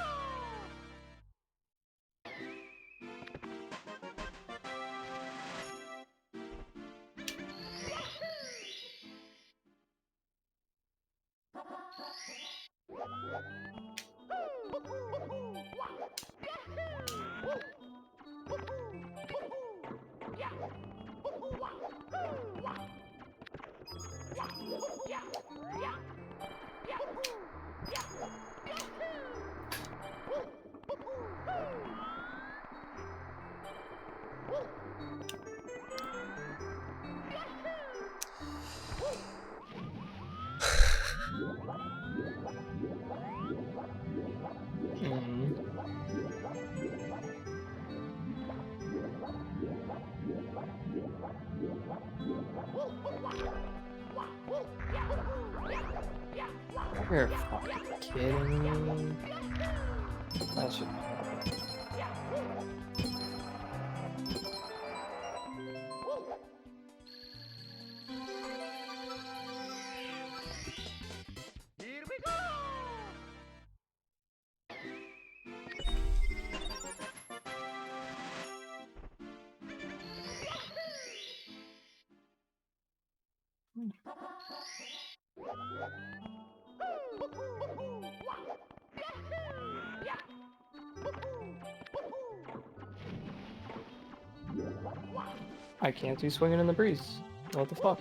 You're fucking kidding me. That should happen. Here we go! I can't do swinging in the breeze. What the fuck?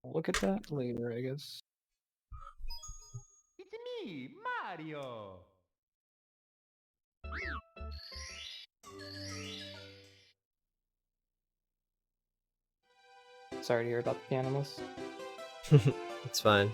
Look at that later, I guess. It's me, Mario! Sorry to hear about the animals. It's fine.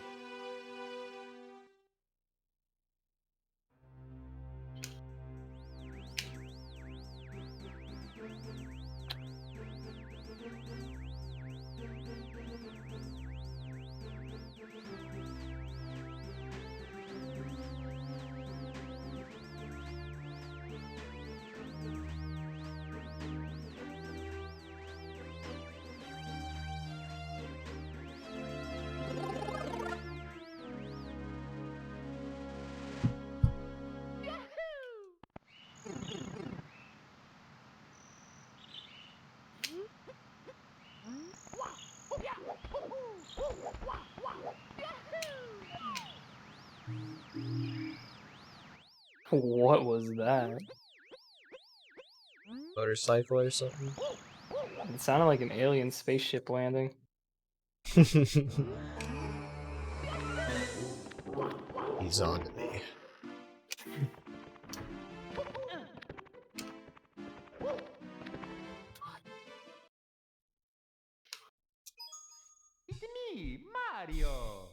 What was that? Motorcycle or something. It sounded like an alien spaceship landing. He's on to me. It's me, Mario!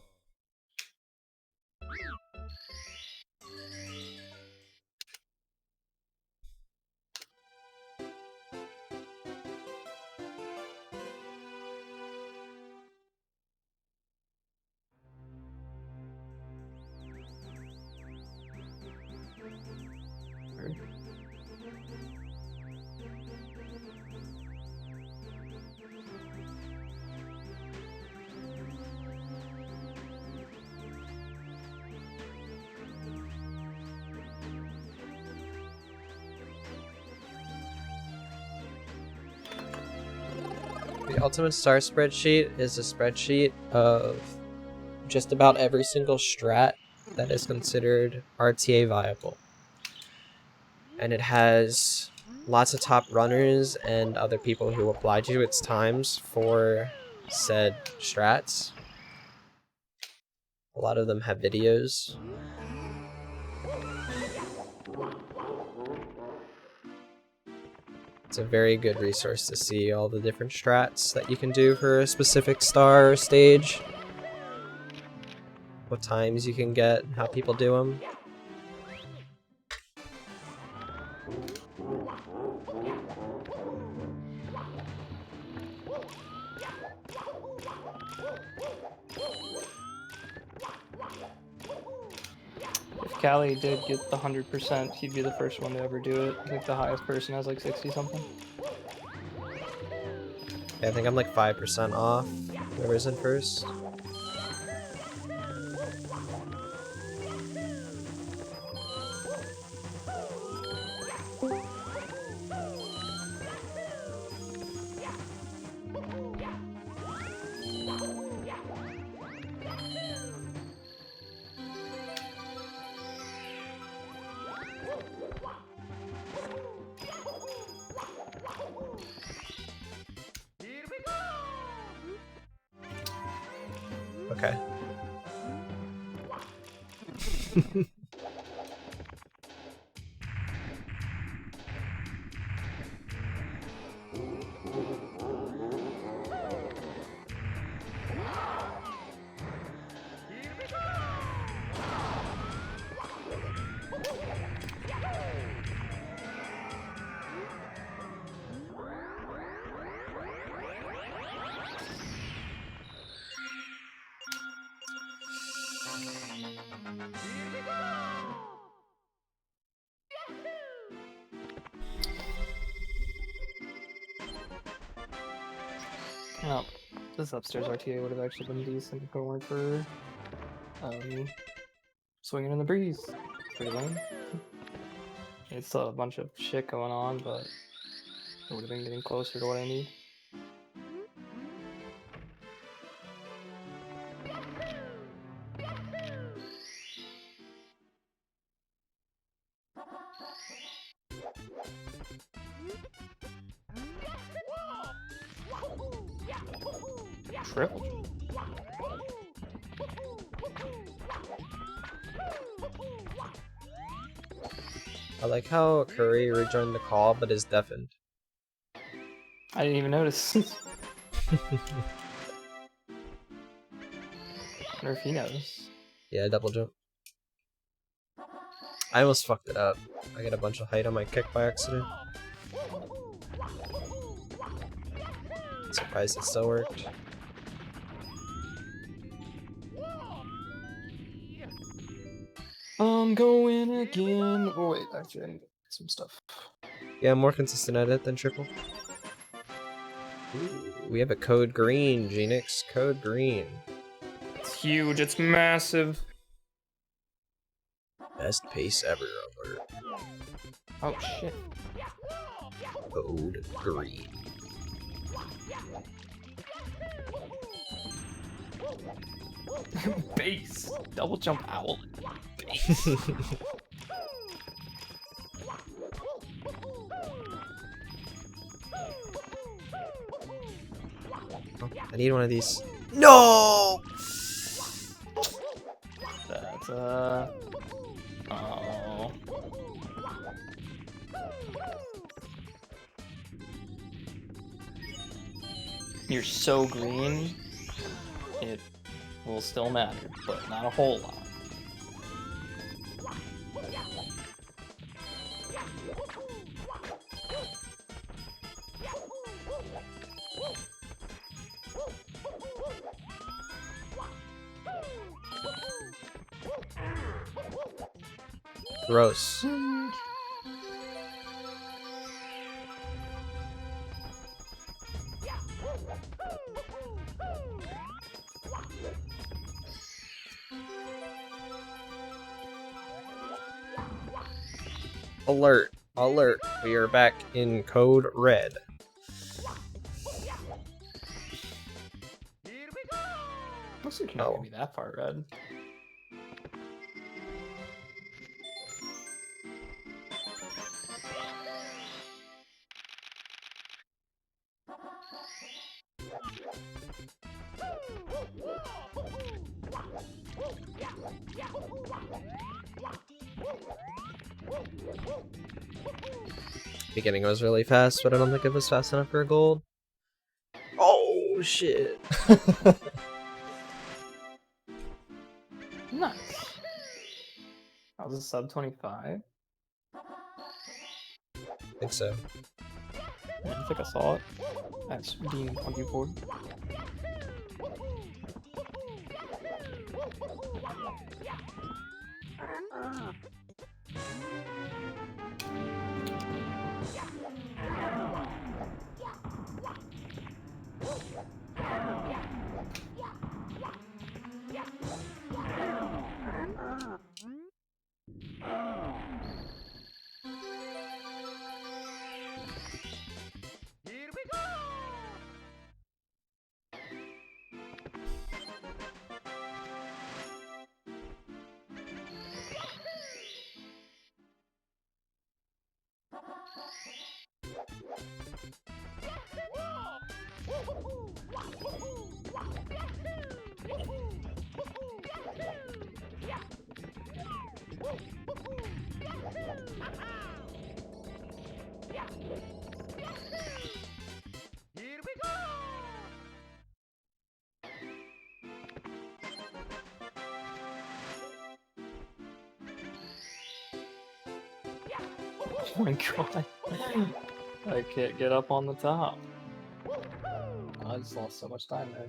The Ultimate Star spreadsheet is a spreadsheet of just about every single strat that is considered RTA viable. And it has lots of top runners and other people who apply to its times for said strats. A lot of them have videos. It's a very good resource to see all the different strats that you can do for a specific star or stage. What times you can get, how people do them. If Callie did get the 100%, he'd be the first one to ever do it. I think the highest person has like 60 something. Yeah, I think I'm like 5% off whoever's in first. Here we go! Okay. Well, this upstairs RTA would have actually been decent if it weren't for swinging in the breeze. Pretty lame. It's still a bunch of shit going on, but it would have been getting closer to what I need. Triple. I like how Curry rejoined the call but is deafened. I didn't even notice. Wonder if he knows. Yeah, double jump. I almost fucked it up. I got a bunch of height on my kick by accident. Surprised it still worked. I'm going again. Oh wait, actually I need to get some stuff. Yeah, I'm more consistent at it than triple. Ooh, we have a code green, Genix. Code green. It's huge, it's massive. Best pace ever alert. Oh shit. Code green. Base. Double jump owl. Base. Oh, I need one of these. No! That's oh. You're so green, it will still matter, but not a whole lot. Gross. Alert. Alert. We are back in code red. Looks like you're not gonna be that far red. Beginning was really fast, but I don't think it was fast enough for a gold. Oh shit. Nice. That was a sub 25. I think so. I don't think I saw it. That's being on viewport. Oh my god. I can't get up on the top. I just lost so much time there.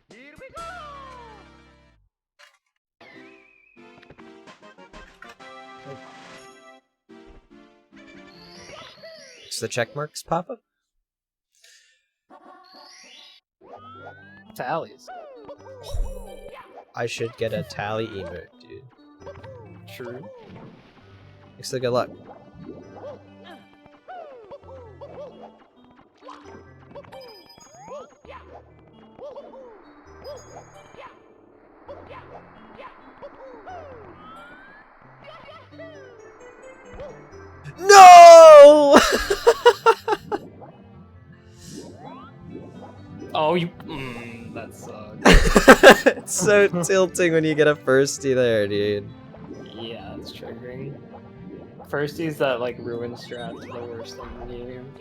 Here we go! Does the check marks pop up? Tallies. I should get a tally emote, dude. True. Thanks for good luck. No! Oh, you. That sucks. It's so tilting when you get a firstie there, dude. Yeah, it's triggering. Firsties that like ruin strats are the worst thing in the game.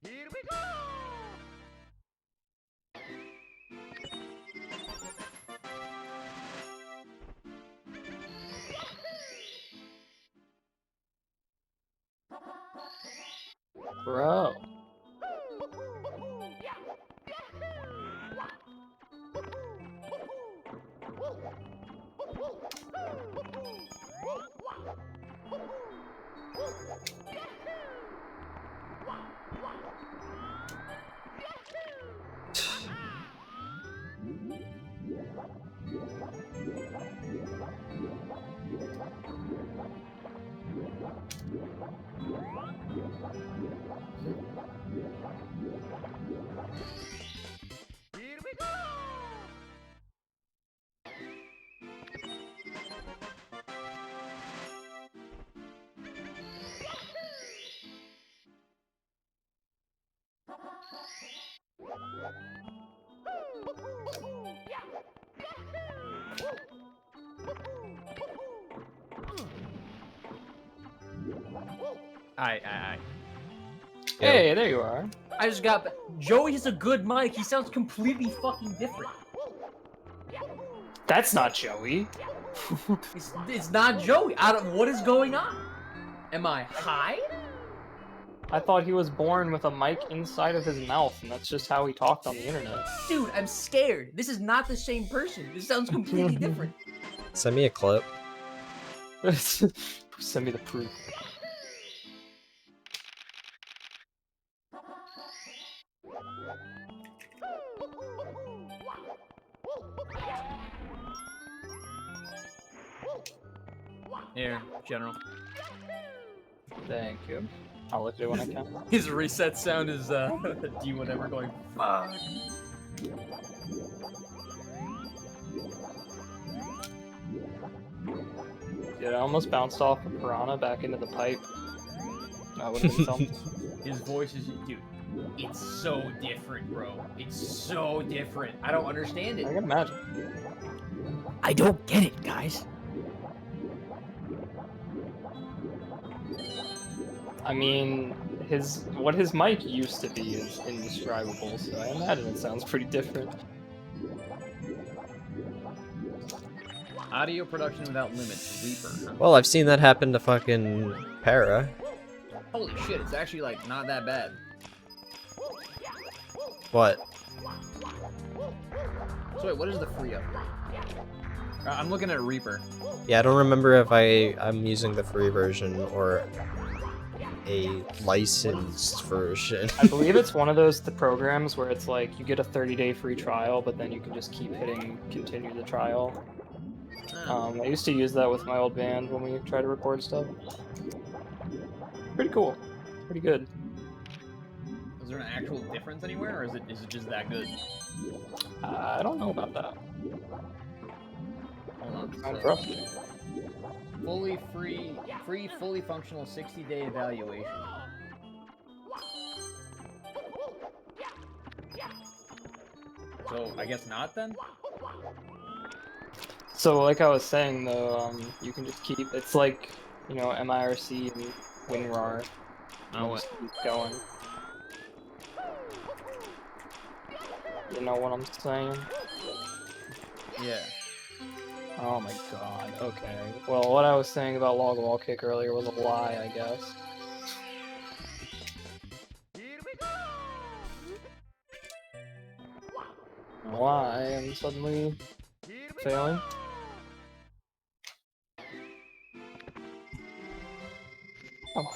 Here we go! Bro. Here we go! I. Hey, there you are. I just got. Joey has a good mic. He sounds completely fucking different. That's not Joey. It's not Joey. What is going on? Am I high? I thought he was born with a mic inside of his mouth, and that's just how he talked on the internet. Dude, I'm scared. This is not the same person. This sounds completely different. Send me a clip. Send me the proof. Here, General. Thank you. I'll look at it when I can. His reset sound is D whatever going fuck. Dude, I almost bounced off a piranha back into the pipe. That would have been something. His voice is dude. It's so different, bro. It's so different. I don't understand I it. can imagine. I don't get it, guys. I mean, what his mic used to be is indescribable, so I imagine it sounds pretty different. Audio production without limits, Reaper. Well, I've seen that happen to fucking Para. Holy shit, it's actually like not that bad. What? So wait, what is the free upgrade? I'm looking at Reaper. Yeah, I don't remember if I'm using the free version or a licensed version. I believe it's one of those programs where it's like you get a 30-day free trial, but then you can just keep hitting continue the trial. I used to use that with my old band when we try to record stuff. Pretty cool. Pretty good. Is there an actual difference anywhere, or is it just that good? I don't know about that. Hold on. Kind of So, rough. fully free, fully functional 60-day evaluation. So I guess not then. So like I was saying though, you can just keep. It's like, you know, MIRC and WinRAR. Oh, what? Just keep going. You know what I'm saying? Yeah. Oh my god. Okay. Well, what I was saying about log wall kick earlier was a lie, I guess. Why am suddenly failing? Oh.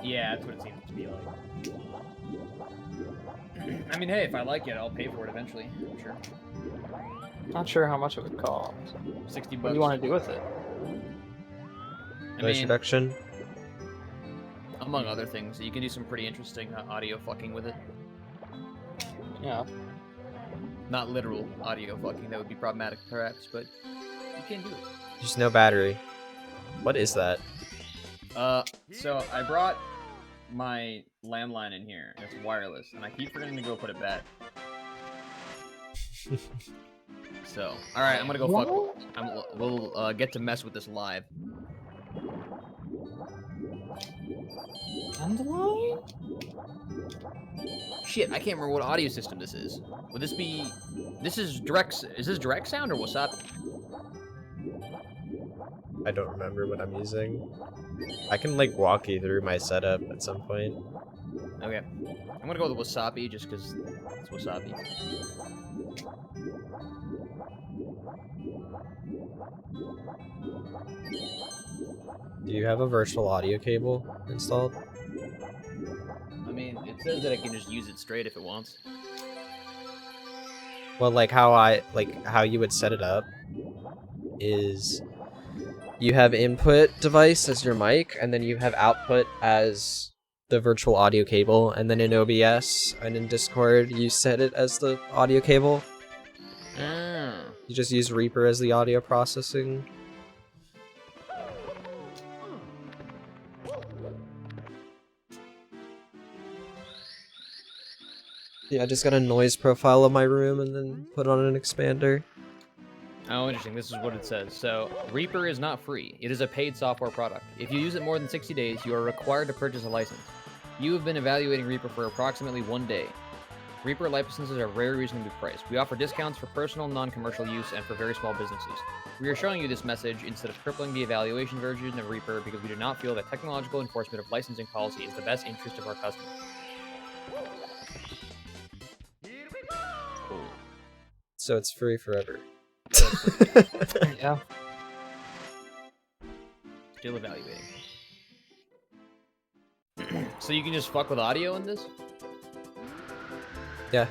Yeah, that's what it seems to be like. I mean, hey, if I like it, I'll pay for it eventually. I'm sure. Not sure how much it would cost. 60 bucks. What do you want to do with it? I Noise mean, reduction. among other things, you can do some pretty interesting audio fucking with it. Yeah. Not literal audio fucking, that would be problematic perhaps, but you can do it. There's no battery. What is that? So I brought my landline in here, and it's wireless, and I keep forgetting to go put it back. So, alright, I'm gonna go fuck. We'll get to mess with this live. Dandelion? Shit, I can't remember what audio system this is. Would this be... This is direct... Is this direct sound or Wasabi? I don't remember what I'm using. I can like walk you through my setup at some point. Okay. I'm gonna go with Wasabi just because it's Wasabi. Do you have a virtual audio cable installed? I mean, it says that I can just use it straight if it wants. Well, like how you would set it up is you have input device as your mic, and then you have output as the virtual audio cable, and then in OBS and in Discord you set it as the audio cable. Ah. You just use Reaper as the audio processing. Yeah, I just got a noise profile of my room and then put on an expander. Oh, interesting. This is what it says. So, Reaper is not free. It is a paid software product. If you use it more than 60 days, you are required to purchase a license. You have been evaluating Reaper for approximately 1 day. Reaper licenses are very reasonably priced. We offer discounts for personal, non-commercial use and for very small businesses. We are showing you this message instead of crippling the evaluation version of Reaper because we do not feel that technological enforcement of licensing policy is the best interest of our customers. Cool. So it's free forever. Yeah. Still evaluating. So you can just fuck with audio in this? Yeah.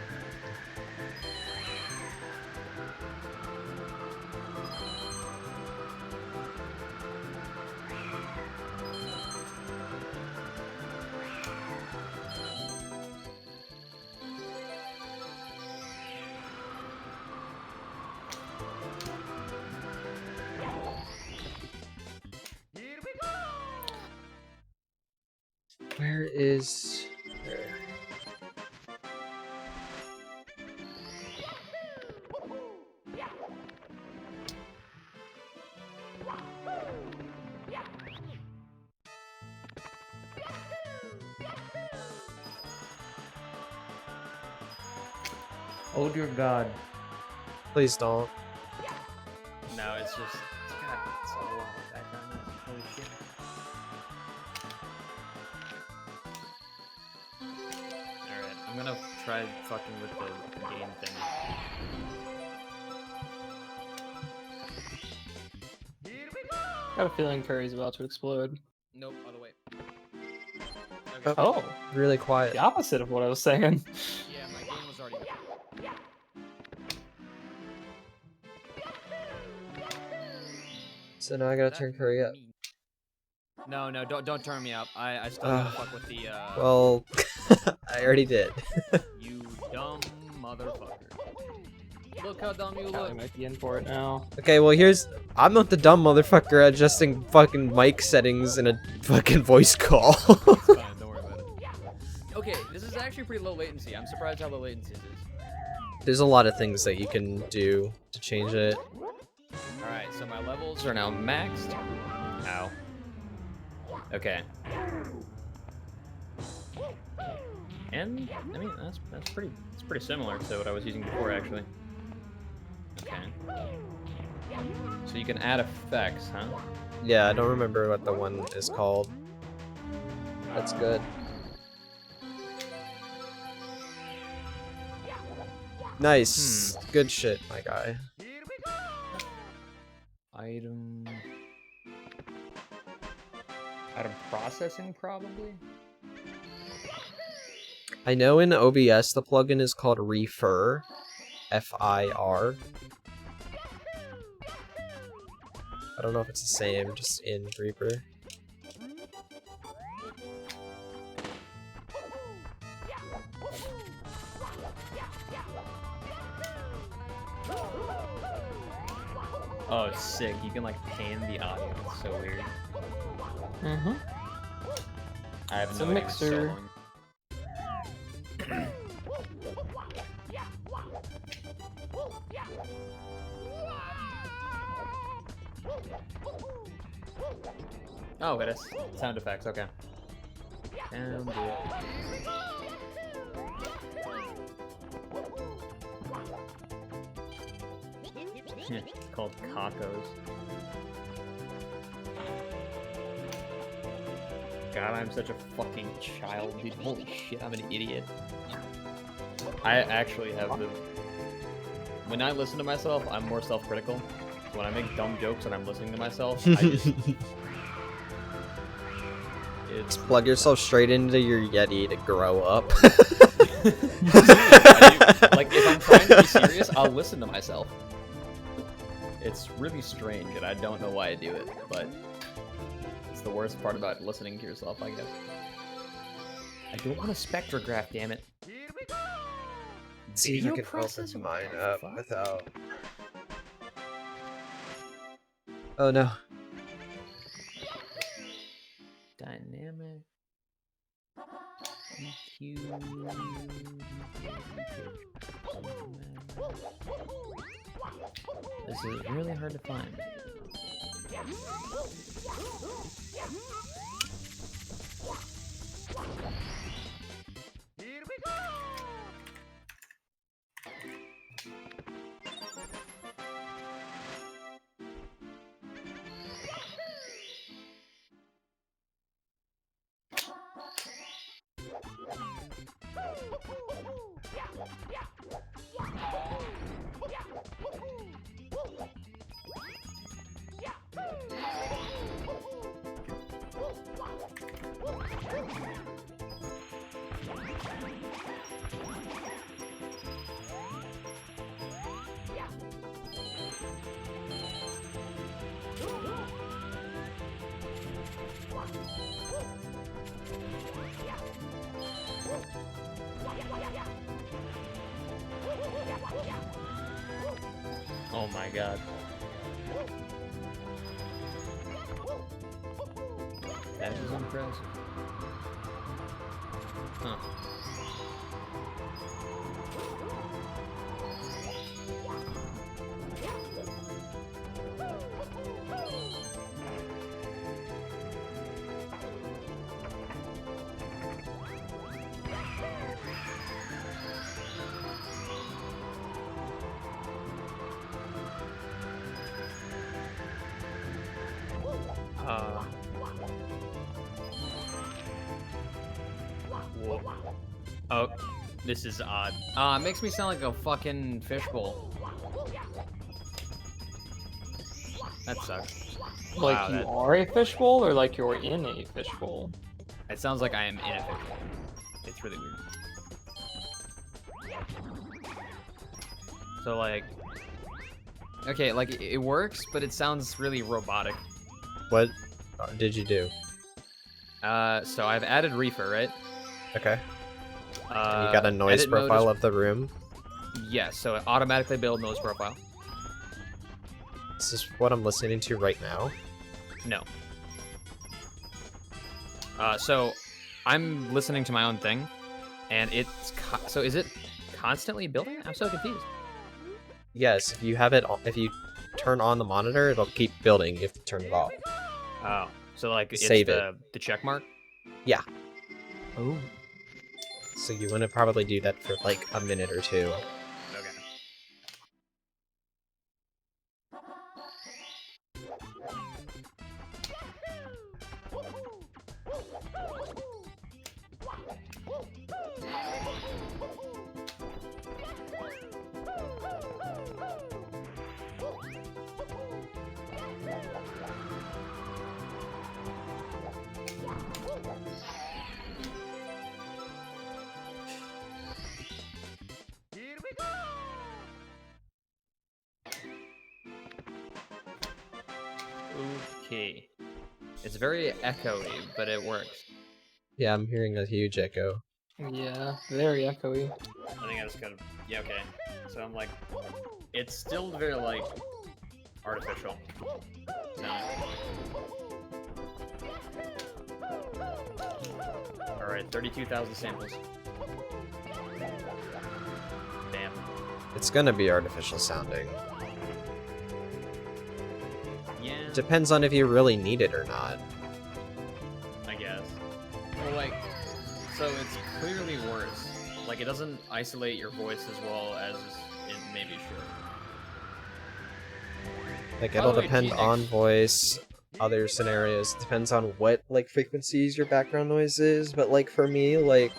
Where is... There. Oh dear God. Please don't. No, it's just God, it's so long background noise. Holy shit. Alright, I'm gonna try fucking with the game thing. Got a feeling Curry's about to explode. Nope, other way. Oh, Really quiet. the opposite of what I was saying. Yeah, my game was already. So now I gotta turn Curry up. No, don't turn me up. I still gotta fuck with the Well, I already did. you don't Look how dumb you Callie look. might be in for it now. Okay, well I'm not the dumb motherfucker adjusting fucking mic settings in a fucking voice call. It's fine, don't worry about it. Okay, this is actually pretty low latency. I'm surprised how low latency this is. There's a lot of things that you can do to change it. Alright, so my levels are now maxed. Ow. Okay. And I mean that's pretty similar to what I was using before actually. Okay. So you can add effects, huh? Yeah, I don't remember what the one is called. That's good. Nice. Good shit, my guy. Item processing probably? I know in OBS the plugin is called Refer. F-I-R. I don't know if it's the same, just in Reaper. Oh, sick. You can like pan the audio. It's so weird. Mm-hmm. I have It's no a idea. It's so mixer. long. Oh, it has sound effects, okay. And it's called Cacos. God, I'm such a fucking child, dude. Holy shit, I'm an idiot. I actually have the... When I listen to myself, I'm more self-critical. So when I make dumb jokes and I'm listening to myself, I just... It's... Plug yourself straight into your Yeti to grow up. Like, if I'm trying to be serious, I'll listen to myself. It's really strange, and I don't know why I do it, but... It's the worst part about listening to yourself, I guess. I don't want a spectrograph, damn it. See if I Video can processor? open mine What the up fuck? without... Oh no. Dynamic. EQ. This is really hard to find. Here we go! Oh my god. That is impressive. Huh. Whoa. Oh, this is odd. It makes me sound like a fucking fishbowl. That sucks. Like Wow, you that- are a fishbowl, or like you're in a fishbowl? It sounds like I am in a fishbowl. It's really weird. So like, okay, like it works, but it sounds really robotic. What did you do? So I've added reefer, right? Okay. You got a noise edit profile mode of the room? Yes, so it automatically build noise profile. This is what I'm listening to right now. No. So I'm listening to my own thing, and it's so is it constantly building? I'm so confused. Yes, if you have it, if you turn on the monitor, it'll keep building. You have to turn it off. Oh, so like it's Save the check mark? Yeah. Oh. So you want to probably do that for like a minute or two. Okay. Here we go. Okay. It's very echoey, but it works. Yeah, I'm hearing a huge echo. Yeah, very echoey. I think I just gotta. Yeah, okay. So I'm like, it's still very like artificial. All right, 32,000 samples. Damn. It's gonna be artificial sounding. Yeah, Depends on if you really need it or not. I guess. Well, like, so it's clearly worse. Like, it doesn't isolate your voice as well as it maybe should. Like, By it'll the way, depend G-Nix- on voice, other scenarios. Depends on what, like, frequencies your background noise is. But, like, for me, like,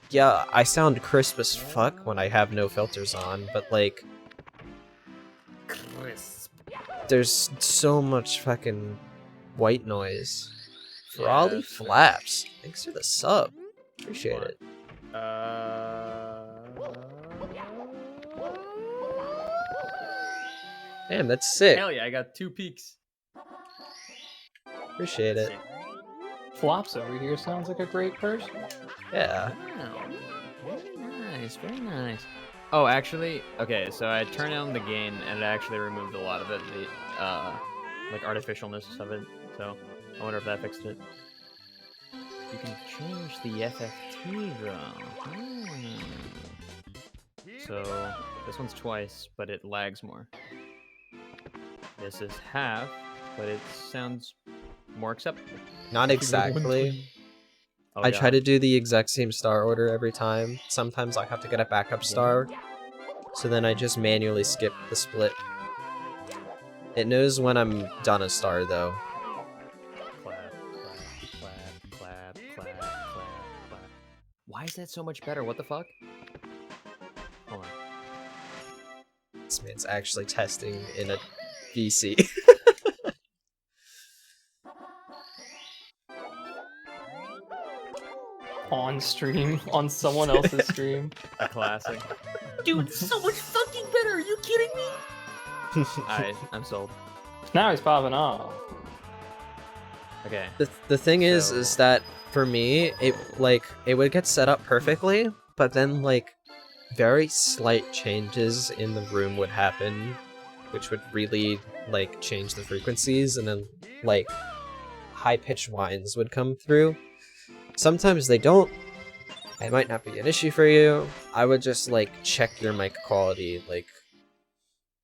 yeah, I sound crisp as fuck when I have no filters on. But, like, Crisp. there's so much fucking white noise. Yeah, Raleigh that's fair. Flaps. Thanks for the sub. Appreciate it. Damn, that's sick. Hell yeah, I got 2 peaks. Appreciate it. Flops over here sounds like a great person. Yeah. Wow. Very nice, very nice. Oh, actually, okay, so I turned down the gain and it actually removed a lot of it, the like artificialness of it. So I wonder if that fixed it. You can change the FFT though. So this one's twice, but it lags more. This is half, but it sounds more acceptable. Not exactly. Oh, I try yeah. to do the exact same star order every time. Sometimes I have to get a backup star. So then I just manually skip the split. It knows when I'm done a star though. Clap, clap, clap, clap, clap, clap, clap. Why is that so much better? What the fuck? Hold on. This man's actually testing in a VC. On stream, on someone else's stream. A classic. Dude, so much fucking better. Are you kidding me? I'm sold. Now he's popping off. Okay. The thing is So- that for me, it would get set up perfectly, but then like very slight changes in the room would happen, which would really like change the frequencies, and then like high-pitched whines would come through. Sometimes they don't. It might not be an issue for you. I would just like check your mic quality like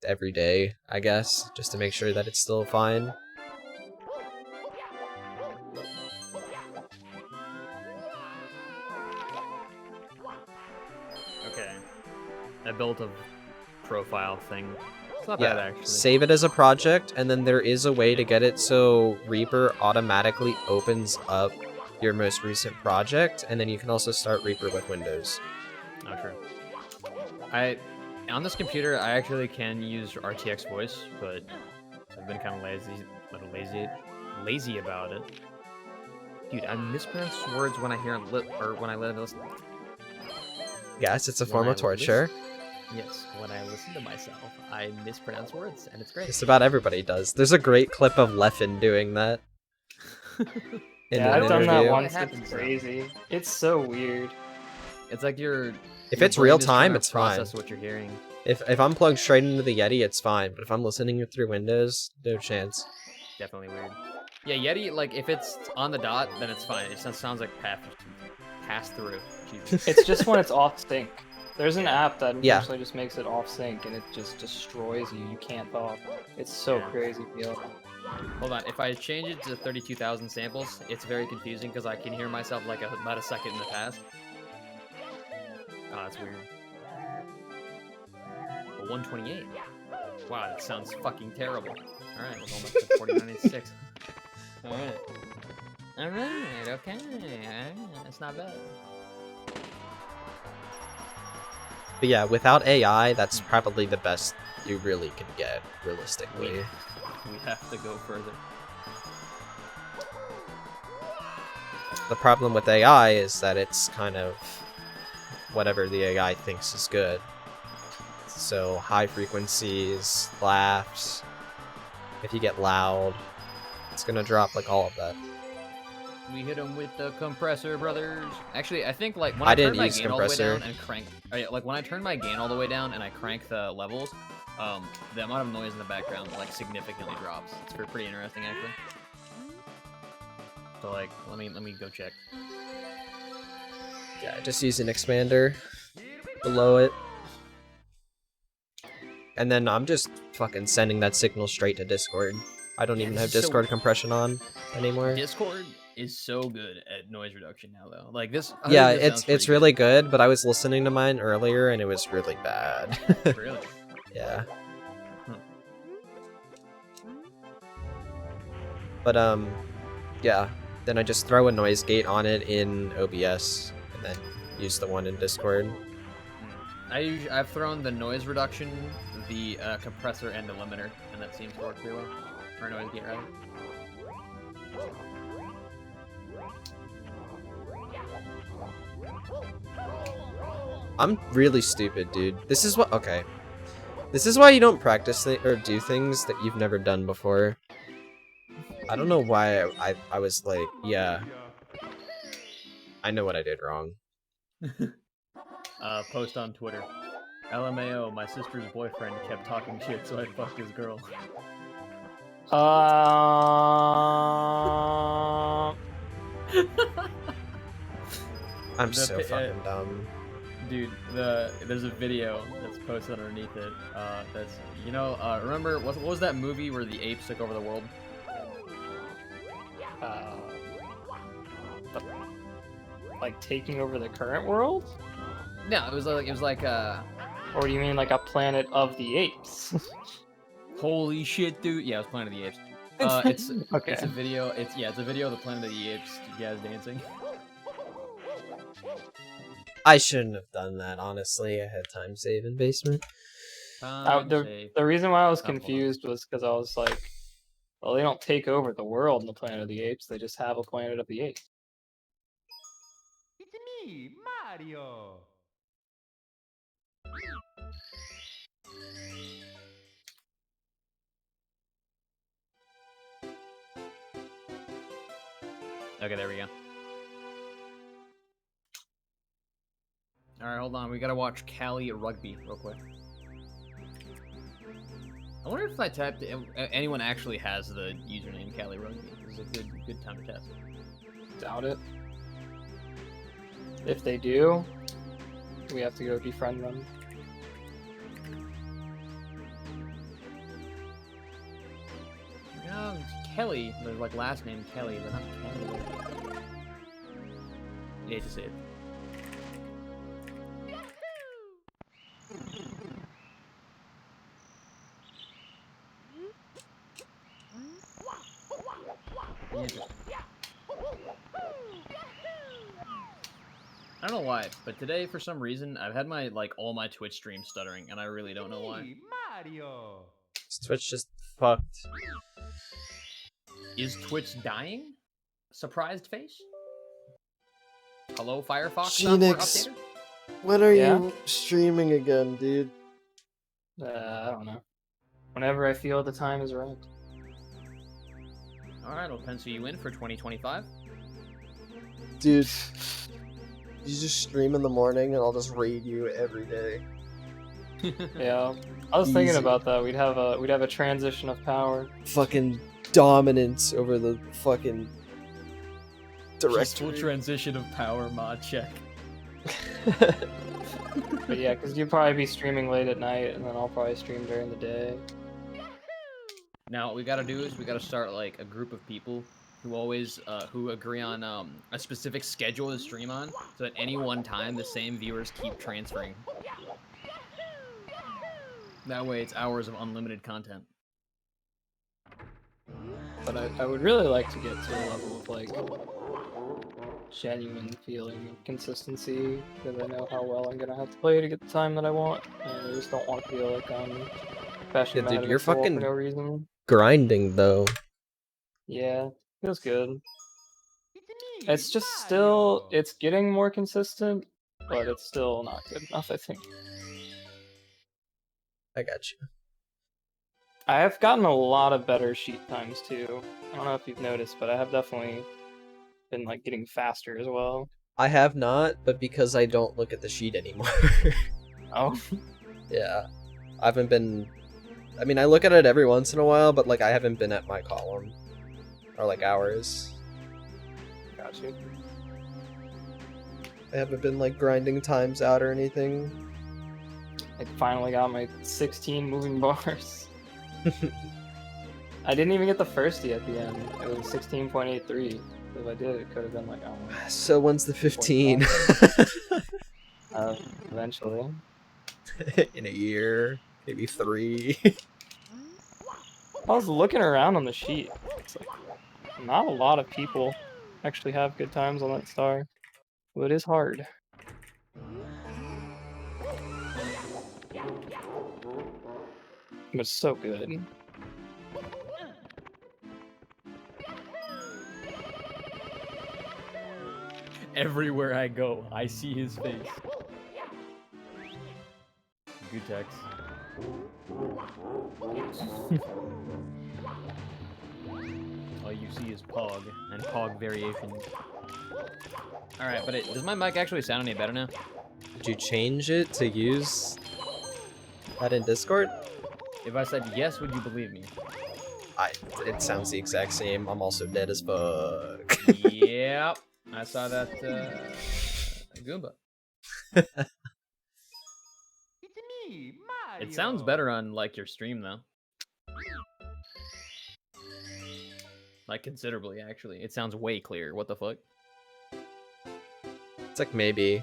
every day, I guess, just to make sure that it's still fine. Okay. I built a profile thing. It's not Yeah, bad actually. save it as a project, and then there is a way to get it so Reaper automatically opens up your most recent project, and then you can also start Reaper with Windows. Oh, true. On this computer, I actually can use RTX voice, but I've been kind of lazy about it. Dude, I mispronounce words when I hear when I listen. Yes, it's a When form I of torture. Yes, when I listen to myself, I mispronounce words, and it's great. Just about everybody does. There's a great clip of Leffen doing that. In Yeah, an I've done that interview. once. It happens, It's though. crazy. It's so weird. It's like your. If your it's real brain is trying time, to it's fine. process what you're hearing. If I'm plugged straight into the Yeti, it's fine. But if I'm listening through Windows, no chance. Definitely weird. Yeah, Yeti, like, if it's on the dot, then it's fine. It just sounds like pass through. Jesus. It's just when it's off sync. There's an app that Yeah. essentially just makes it off sync and it just destroys you. You can't talk. It's so Yeah. crazy, feel. Hold on, if I change it to 32,000 samples, it's very confusing because I can hear myself like about a second in the past. Oh, that's weird. But 128. Wow, that sounds fucking terrible. Alright, we're going back to 4986. Alright. Alright, okay. That's not bad. But yeah, without AI, that's probably the best you really can get, realistically. We have to go further. The problem with AI is that it's kind of whatever the AI thinks is good. So high frequencies, laughs, if you get loud, it's gonna drop like all of that. We hit him with the compressor, brothers. Actually, I think like when I I, turn didn't my use gain all the way compressor. down and crank, like when I turn my gain all the way down and I crank the levels, the amount of noise in the background like significantly drops. It's pretty interesting actually. So like, let me go check. Yeah, just use an expander below it. And then I'm just fucking sending that signal straight to Discord. I don't even have So- Discord compression on anymore. Discord is so good at noise reduction now though. Like this. I Yeah, think this sounds it's pretty really good, but I was listening to mine earlier and it was really bad. good. Really. Yeah. Huh. But yeah. Then I just throw a noise gate on it in OBS and then use the one in Discord. I've thrown the noise reduction, the compressor, and the limiter, and that seems to work pretty well. Or noise gate rather. I'm really stupid, dude. This is what okay. This is why you don't practice or do things that you've never done before. I don't know why I was like, yeah. I know what I did wrong. Post on Twitter. LMAO, my sister's boyfriend kept talking shit, so I fucked his girl. I'm The so pi- fucking dumb. Dude, there's a video that's posted underneath it. That's remember what was that movie where the apes took over the world? Like taking over the current world? No, it was like Or do you mean like a planet of the apes? holy shit, dude. Yeah, it was Planet of the Apes. It's okay. it's a video. It's a video of the Planet of the Apes guys dancing. I shouldn't have done that, honestly. I had time save in basement. The reason why I was Oh, hold on. confused was because I was like, well, they don't take over the world in the Planet of the Apes. They just have a Planet of the Apes. It's me, Mario. Okay, there we go. All right, hold on. We gotta watch Cali Rugby real quick. I wonder if I typed anyone actually has the username Cali Rugby. This is a good time to test. Doubt it. If they do, we have to go defriend them. No, it's Kelly. Their like last name Kelly, but not Kelly. Yeah, just it. I don't know why, but today for some reason I've had my all my Twitch streams stuttering, and I really don't know why. Me, Mario. Twitch just fucked. Is Twitch dying? Surprised face? Hello, Firefox software Phoenix. updater? When are Yeah? you streaming again, dude? I don't know. Whenever I feel the time is right. Alright, I'll pencil you in for 2025. Dude, You just stream in the morning, and I'll just raid you every day. Yeah, I was thinking Easy. about that. We'd have a transition of power. Fucking dominance over the fucking Peaceful directory. transition of power mod check. But yeah, because you'd probably be streaming late at night, and then I'll probably stream during the day. Now what we gotta do is we gotta start like a group of people who always who agree on a specific schedule to stream on, so at any one time the same viewers keep transferring. That way it's hours of unlimited content. But I would really like to get to a level of like genuine feeling of consistency, because I know how well I'm gonna have to play to get the time that I want, and I just don't want to feel like I'm bashing Yeah, my dude, head you're against the wall fucking- for no reason. Grinding though. Yeah, feels good. It's just still, it's getting more consistent, but it's still not good enough, I think. I got you. I have gotten a lot of better sheet times too. I don't know if you've noticed, but I have definitely been like getting faster as well. I have not, but because I don't look at the sheet anymore. Oh, Yeah. I haven't been... I mean, I look at it every once in a while, but, like, I haven't been at my column. Or, like, hours. got you. I haven't been, like, grinding times out or anything. I finally got my 16 moving bars. I didn't even get the firstie at the end. It was 16.83. If I did, it could have been like, I don't know, So when's the 15? eventually. In a year? Maybe 3? I was looking around on the sheet. It's like, not a lot of people actually have good times on that star. But it is hard. But it's so good. Everywhere I go, I see his face. Good text. All you see is Pog and Pog variations. Alright, but does my mic actually sound any better now? Did you change it to use that in Discord? If I said yes, would you believe me? It sounds the exact same. I'm also dead as fuck. Yep. I saw that Goomba. It's me, Mario. It sounds better on like your stream though. Like considerably actually. It sounds way clearer. What the fuck? It's like maybe.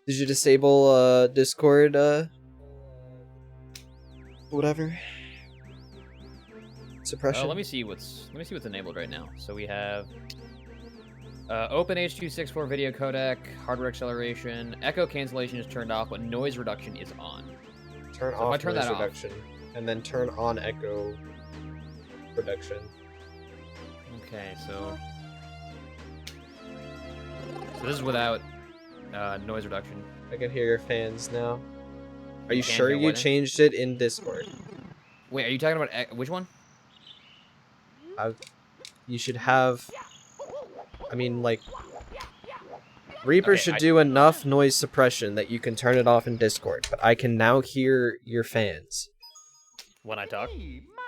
Did you disable Discord whatever? Suppression? Let me see what's enabled right now. So we have open H.264 video codec, hardware acceleration, echo cancellation is turned off, but noise reduction is on. Turn So if I off turn noise that off- reduction, and then turn on echo reduction. Okay, so this is without noise reduction. I can hear your fans now. Are you can sure hear you what now? changed it in Discord? Wait, are you talking about which one? You should have. I mean, like, Reaper Okay, should do enough noise suppression that you can turn it off in Discord, but I can now hear your fans. When I talk?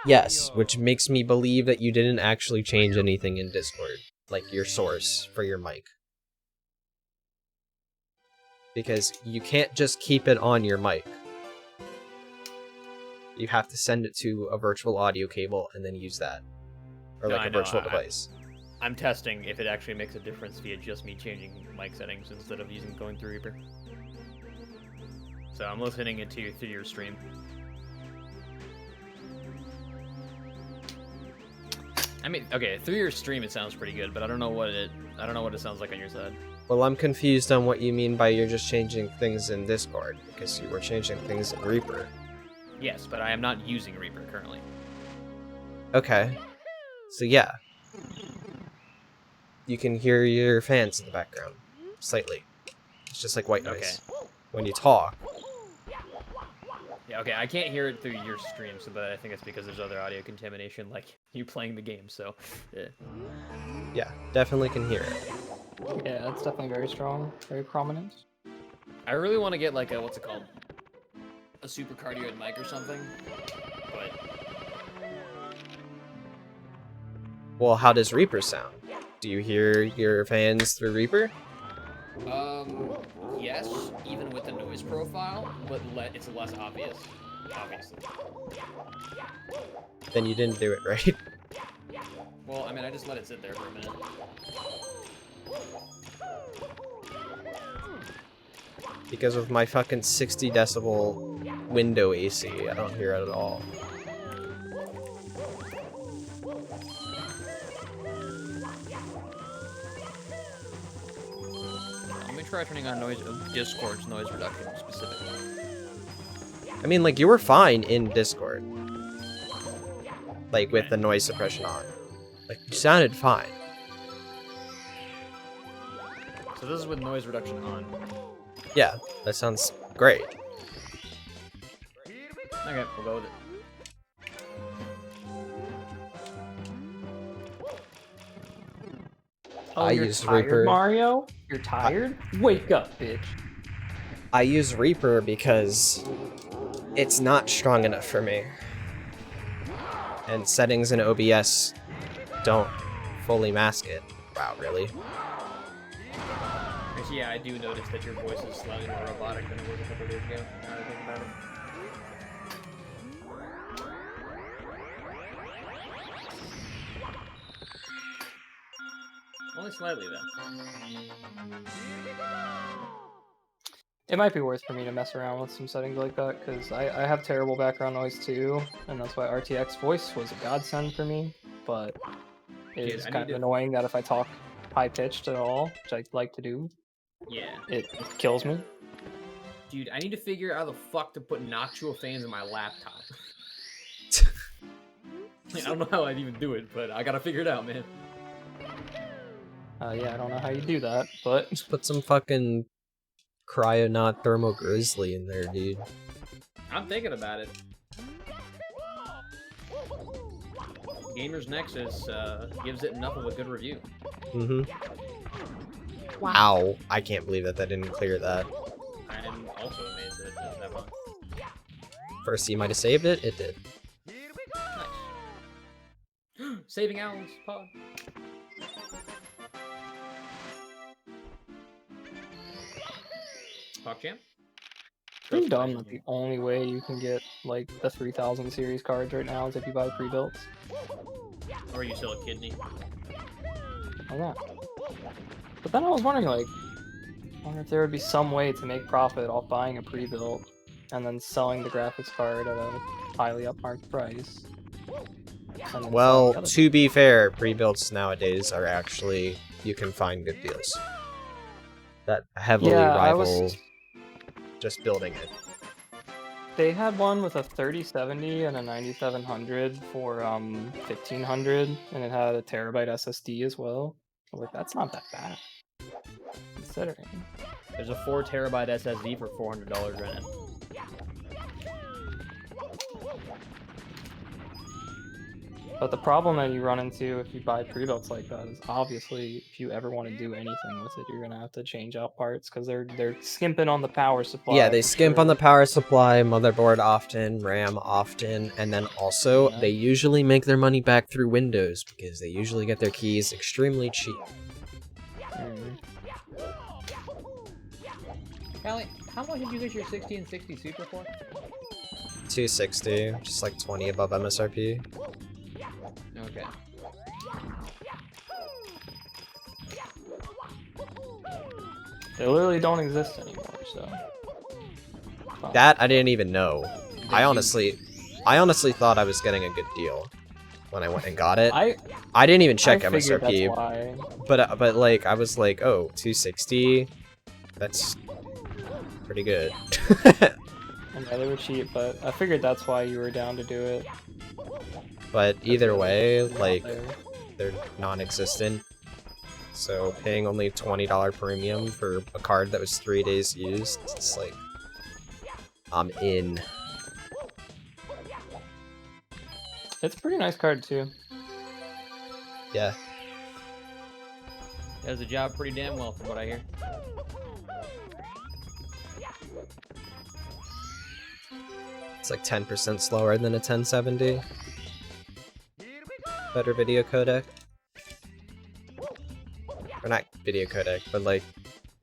Yes, which makes me believe that you didn't actually change anything in Discord, like your source for your mic. Because you can't just keep it on your mic. You have to send it to a virtual audio cable and then use that. Or No, like I a know, virtual device. I'm testing if it actually makes a difference via just me changing mic settings instead of going through Reaper. So I'm listening it to you through your stream. I mean, okay, through your stream it sounds pretty good, but I don't know what it sounds like on your side. Well, I'm confused on what you mean by you're just changing things in Discord, because you were changing things in Reaper. Yes, but I am not using Reaper currently. Okay. So yeah. You can hear your fans in the background. Slightly. It's just like white noise. Okay. When you talk. Yeah, okay, I can't hear it through your stream, so but I think it's because there's other audio contamination, like you playing the game, so yeah. Yeah, definitely can hear it. Yeah, that's definitely very strong, very prominent. I really want to get like a what's it called? A super cardioid mic or something. But Well, how does Reaper sound? Do you hear your fans through Reaper? yes, even with the noise profile, but it's less obvious, obviously. Then you didn't do it right. Well, I mean, I just let it sit there for a minute. Because of my fucking 60 decibel window AC, I don't hear it at all. Let me try turning on Discord's noise reduction specifically. I mean, like, you were fine in Discord. Like, with the noise suppression on. Like, you sounded fine. So this is with noise reduction on. Yeah, that sounds great. Okay, we'll go with it. Oh, I you're use tired, Reaper. Mario? You're tired? Wake up, bitch. I use Reaper because it's not strong enough for me. And settings in OBS don't fully mask it. Wow, really? Actually, yeah, I do notice that your voice is slightly more robotic than it was a couple days ago. Now that I think about it. Only slightly, though. It might be worth for me to mess around with some settings like that, because I have terrible background noise too, and that's why RTX voice was a godsend for me, but it Dude, is I kind need of to- annoying that if I talk high-pitched at all, which I like to do, Yeah. it kills me. Dude, I need to figure out how the fuck to put nocturnal fans in my laptop. Like, I don't know how I'd even do it, but I gotta figure it out, man. Yeah, I don't know how you do that, but Just put some fucking Cryonaut Thermal Grizzly in there, dude. I'm thinking about it. Gamers Nexus gives it enough of a good review. Mm-hmm. Wow, I can't believe that didn't clear that. I'm also amazed that it does that much. First you might have saved it, it did. Nice. Saving Owl's pod. PogChamp? pretty dumb that the only way you can get like the 3000 series cards right now is if you buy pre-built. Or you sell a kidney. Why not? But then I was wondering, like, I wonder if there would be some way to make profit off buying a pre-built and then selling the graphics card at a highly upmarked price. and then selling Well, the other to be fair, pre-builts nowadays are actually, you can find good deals. That heavily Yeah, I rival was. just building it. They had one with a 3070 and a 9700 for 1500, and it had a terabyte SSD as well. I was like, that's not that bad, considering. There's a 4 terabyte SSD for $400 right now. But the problem that you run into if you buy pre-builts like that is obviously if you ever want to do anything with it, you're gonna have to change out parts because they're skimping on the power supply. Yeah, they for skimp on the sure. power supply, motherboard often, RAM often, and then also Yeah. they usually make their money back through Windows because they usually get their keys extremely cheap. Mm. Callie, how much did you get your 60 and 60 Super for? 260, just like 20 above MSRP. Okay. They literally don't exist anymore, so. Fine. That I didn't even know. I honestly thought I was getting a good deal when I went and got it. I didn't even check I figured MSRP, that's why. but like I was like, oh, 260, that's pretty good. Yeah, they were cheap, but I figured that's why you were down to do it. But either way, Out like there. they're non-existent. So paying only $20 premium for a card that was 3 days used, it's like I'm in. It's a pretty nice card too. Yeah. Does the job pretty damn well from what I hear. It's like 10% slower than a 1070. Better video codec. Or not video codec, but like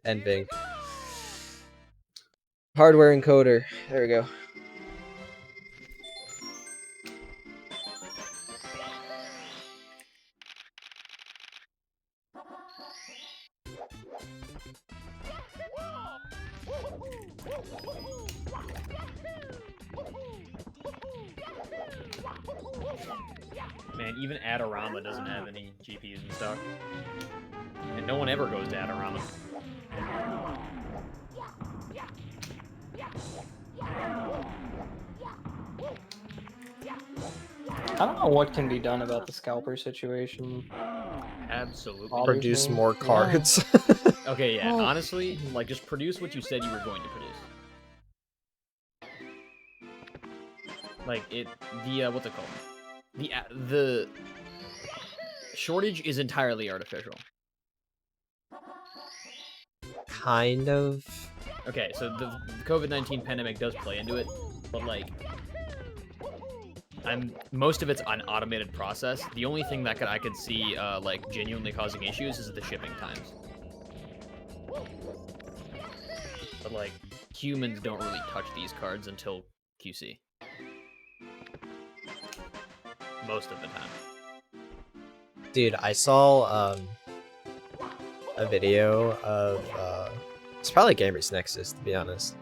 NVENC. Hardware encoder. There we go. Man, even Adorama doesn't have any GPUs in stock. And no one ever goes to Adorama. I don't know what can be done about the scalper situation. Absolutely. Bothers Produce me. more Yeah. cards. Okay, yeah, Well- honestly, like, just produce what you said you were going to produce. Like, what's it called? The shortage is entirely artificial. Kind of. Okay, so the COVID-19 pandemic does play into it, but like, most of it's an automated process. The only thing that I could see like genuinely causing issues is the shipping times. But like, humans don't really touch these cards until QC. Most of the time. Dude, I saw a video of it's probably Gamers Nexus, to be honest.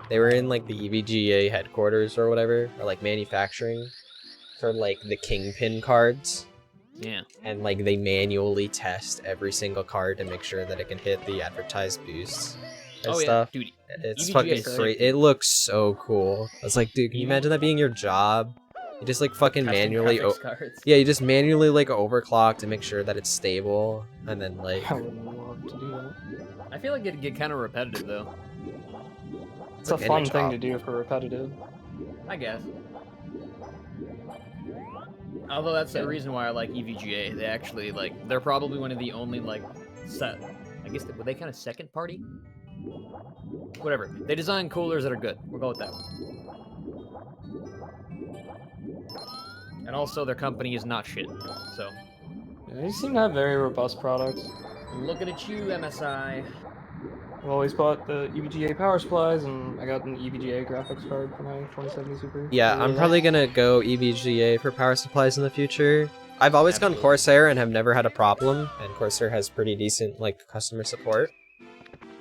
They were in like the EVGA headquarters or whatever, or like manufacturing for like the Kingpin cards, Yeah. and like they manually test every single card to make sure that it can hit the advertised boosts and Oh yeah, stuff. dude. It's EVGA fucking is sick. great. It looks so cool. I was like, dude, can you Even- imagine that being your job? You just like fucking Testing manually graphics cards. yeah, you just manually like overclock to make sure that it's stable, and then like I would love to do that. I feel like it'd get kind of repetitive though. It's a like any fun thing job. to do for repetitive. I guess. Although that's the reason why I like EVGA. They actually like they're probably one of the only like set. I guess were they kind of second party? Whatever. They design coolers that are good. We'll go with that one. And also their company is not shit. So Yeah, they seem to have very robust products. looking at you, MSI. I've always bought the EVGA power supplies, and I got an EVGA graphics card for my 2070 Super. yeah, Really I'm nice. probably gonna go EVGA for power supplies in the future. I've always gone Absolutely. Corsair and have never had a problem, and Corsair has pretty decent like customer support.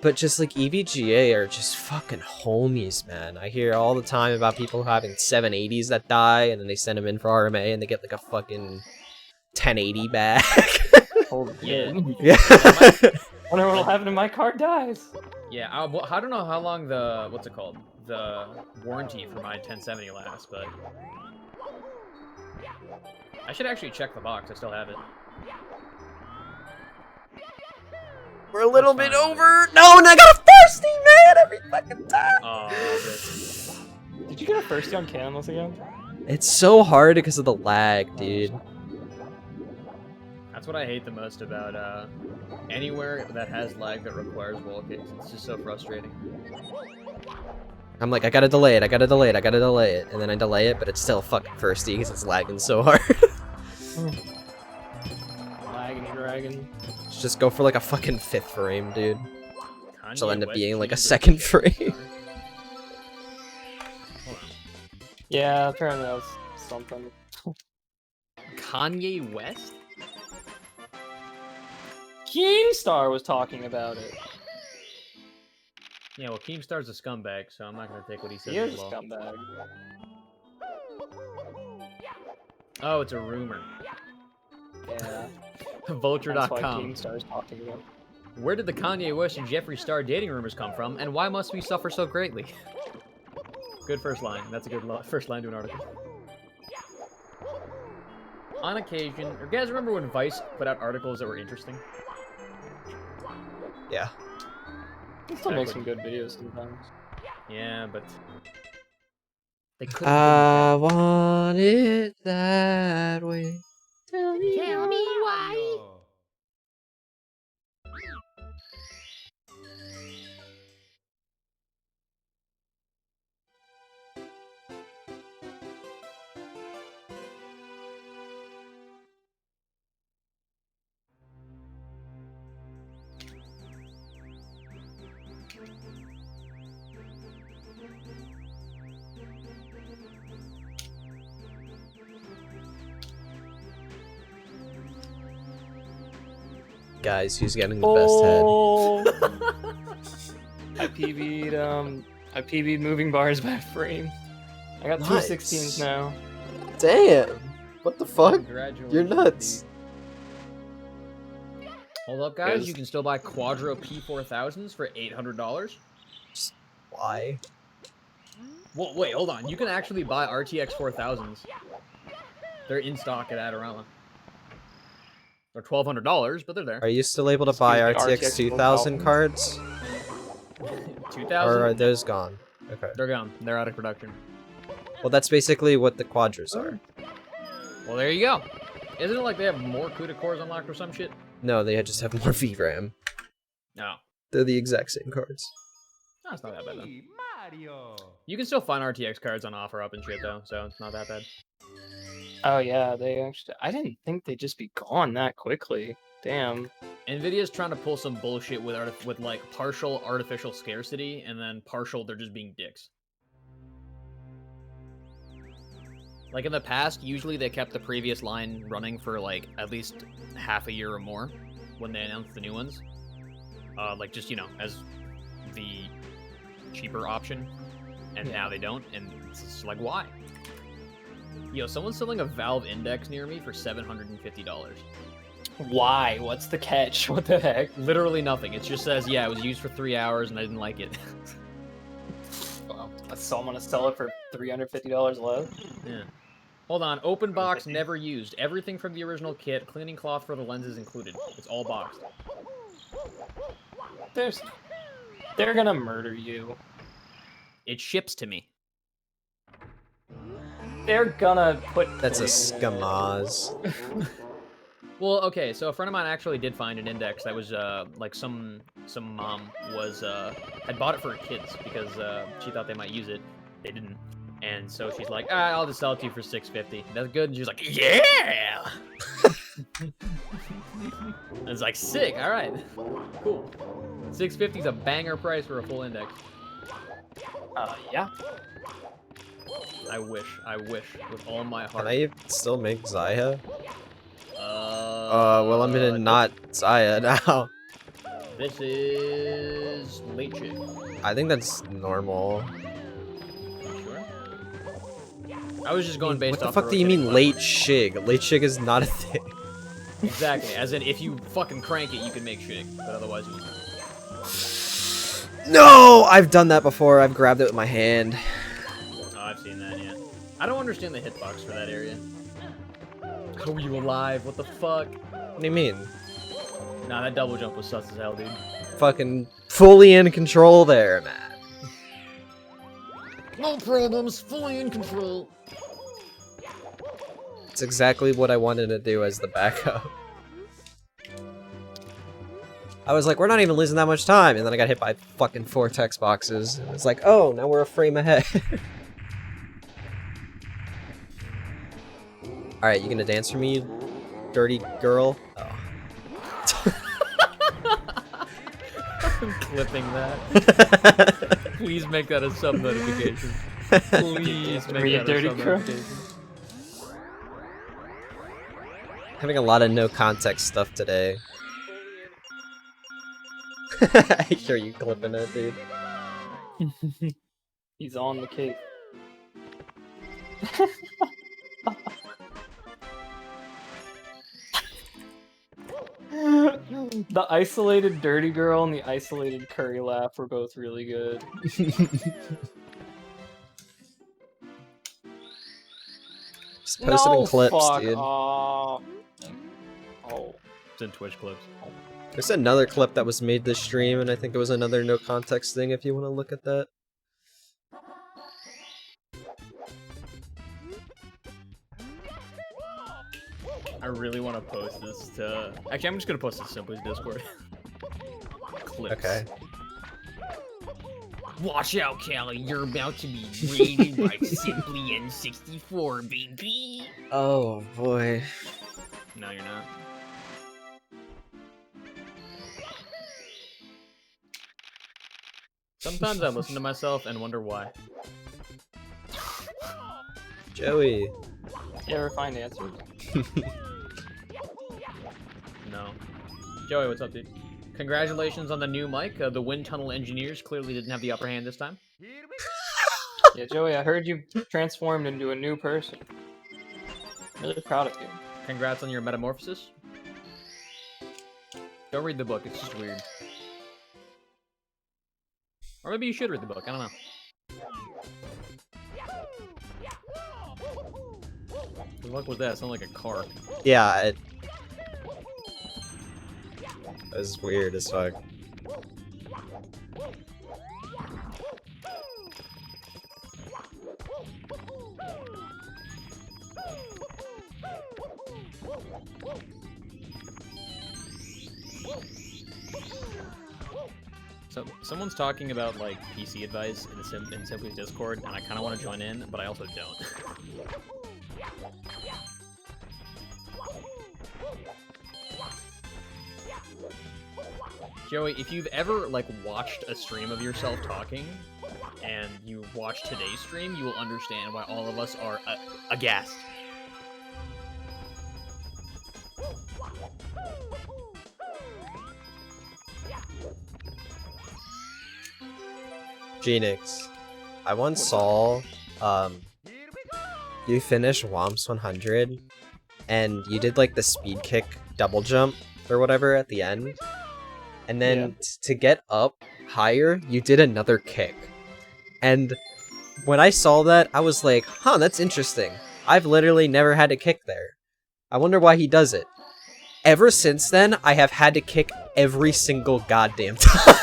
But just like EVGA are just fucking homies, man. I hear all the time about people having 780s that die, and then they send them in for RMA, and they get like a fucking 1080 back. Holy Yeah. shit. Yeah. Wonder what'll happen if my card dies. Yeah, I don't know how long the what's it called, the warranty for my 1070 lasts, but I should actually check the box. I still have it. We're a little That's bit fine. over. No, and I got a thirsty man every fucking time. Oh, Did you get a first on Canvas again? It's so hard because of the lag, dude. that's what I hate the most about anywhere that has lag that requires wall kicks. It's just so frustrating. I'm like, I gotta delay it, I gotta delay it, I gotta delay it, and then I delay it, but it's still fucking firsty because it's lagging so hard. Lagging dragon. Just go for like a fucking 5th frame, dude. Which will Kanye end up West being like a cheeseburger 2nd frame. Hold on. Yeah, apparently that was something. Kanye West? Keemstar was talking about it. Yeah, well, Keemstar's a scumbag, so I'm not gonna take what he says He is as a well. scumbag. Oh, it's a rumor. Yeah. That's why Vulture.com. Keemstar's talking about it. Where did the Kanye West and Jeffree Star dating rumors come from, and why must we suffer so greatly? Good first line. That's a good first line to an article. On occasion, or guys remember when Vice put out articles that were interesting? Yeah. He still makes some good videos sometimes. Yeah, but they couldn't. I want it that way. Tell me why. guys, who's getting the best head? Oh! I PB'd moving bars by frame. I got two Nice. 16s now. Damn! What the fuck? Congratulations, You're nuts. dude. Hold up, guys. Yes. You can still buy Quadro P4000s for $800. Why? Well, wait, hold on. You can actually buy RTX 4000s. They're in stock at Adorama. They're $1,200, but they're there. Are you still able to buy Excuse me, RTX RTX 2000 cards? 2000? Or are those gone? Okay. They're gone. They're out of production. Well, that's basically what the Quadras are. Well, there you go. Isn't it like they have more CUDA cores unlocked or some shit? No, they just have more VRAM. No. They're the exact same cards. No, it's not that bad, though. Hey, Mario. You can still find RTX cards on OfferUp and shit, though, so it's not that bad. Oh yeah, they actually. I didn't think they'd just be gone that quickly. Damn. Nvidia's trying to pull some bullshit with like partial artificial scarcity and then partial they're just being dicks. Like in the past, usually they kept the previous line running for like at least half a year or more when they announced the new ones. Like just, you know, as the cheaper option. And now they don't, and it's just like, why? Yo, someone's selling a Valve Index near me for $750. Why? What's the catch? What the heck? Literally nothing. It just says, yeah, it was used for 3 hours and I didn't like it. Well, so I'm gonna sell it for $350 less. Yeah. Hold on. Open box, never used. Everything from the original kit. Cleaning cloth for the lenses included. It's all boxed. They're gonna murder you. It ships to me. They're gonna put. That's a poison in it. scamaz. Well, okay, so a friend of mine actually did find an index that was like some mom was had bought it for her kids because she thought they might use it. They didn't. And so she's like, I'll just sell it to you for $650. That's good. And she's like, yeah. And it's like, sick. All right, cool. $650 is a banger price for a full index. Yeah. I wish with all my heart. Can I still make Zaya? Uh, Well, I'm gonna not Zaya now. This is late chick. I think that's normal. You sure? I was just going based What the off fuck the do you mean rotating late button. shig? Late shig is not a thing. Exactly. As in, if you fucking crank it, you can make shig, but otherwise you. No! I've done that before. I've grabbed it with my hand. Oh, I've seen that. Yeah. I don't understand the hitbox for that area. How are you alive? What the fuck? What do you mean? Nah, that double jump was sus as hell, dude. Fucking fully in control there, man. No problems. Fully in control. It's exactly what I wanted to do as the backup. I was like, we're not even losing that much time, and then I got hit by fucking 4 text boxes. And it's like, oh, now we're a frame ahead. Alright, you gonna dance for me, you dirty girl? Oh. I'm clipping that. Please make that a sub notification. Please make Be a that a dirty sub girl. notification. Having a lot of no context stuff today. I hear you clipping it, dude. He's on the cake. The isolated dirty girl and the isolated curry laugh were both really good. Just post it in clips, fuck dude. off. It's in Twitch clips. There's another clip that was made this stream, and I think it was another no context thing if you want to look at that. I really want to post this to... Actually, I'm just going to post it to Simply's Discord. Clips. Okay. Watch out, Callie. You're about to be raided by Simply N64, baby. Oh boy. No, you're not. Sometimes I listen to myself and wonder why. Joey. You ever find answers? No. Joey, what's up, dude? Congratulations on the new mic. The wind tunnel engineers clearly didn't have the upper hand this time. Yeah, Joey, I heard you transformed into a new person. Really proud of you. Congrats on your metamorphosis. Don't read the book, it's just weird. Or maybe you should read the book, I don't know. The fuck was that? It sounded like a car. Yeah, it was weird as fuck. So someone's talking about like PC advice in Simply's Discord, and I kind of want to join in, but I also don't. Joey, if you've ever like watched a stream of yourself talking, and you watch today's stream, you will understand why all of us are aghast. Genix, I once saw you finish Womps 100 and you did like the speed kick double jump or whatever at the end, and then to get up higher you did another kick. And when I saw that, I was like, huh, that's interesting. I've literally never had to kick there. I wonder why he does it. Ever since then, I have had to kick every single goddamn time.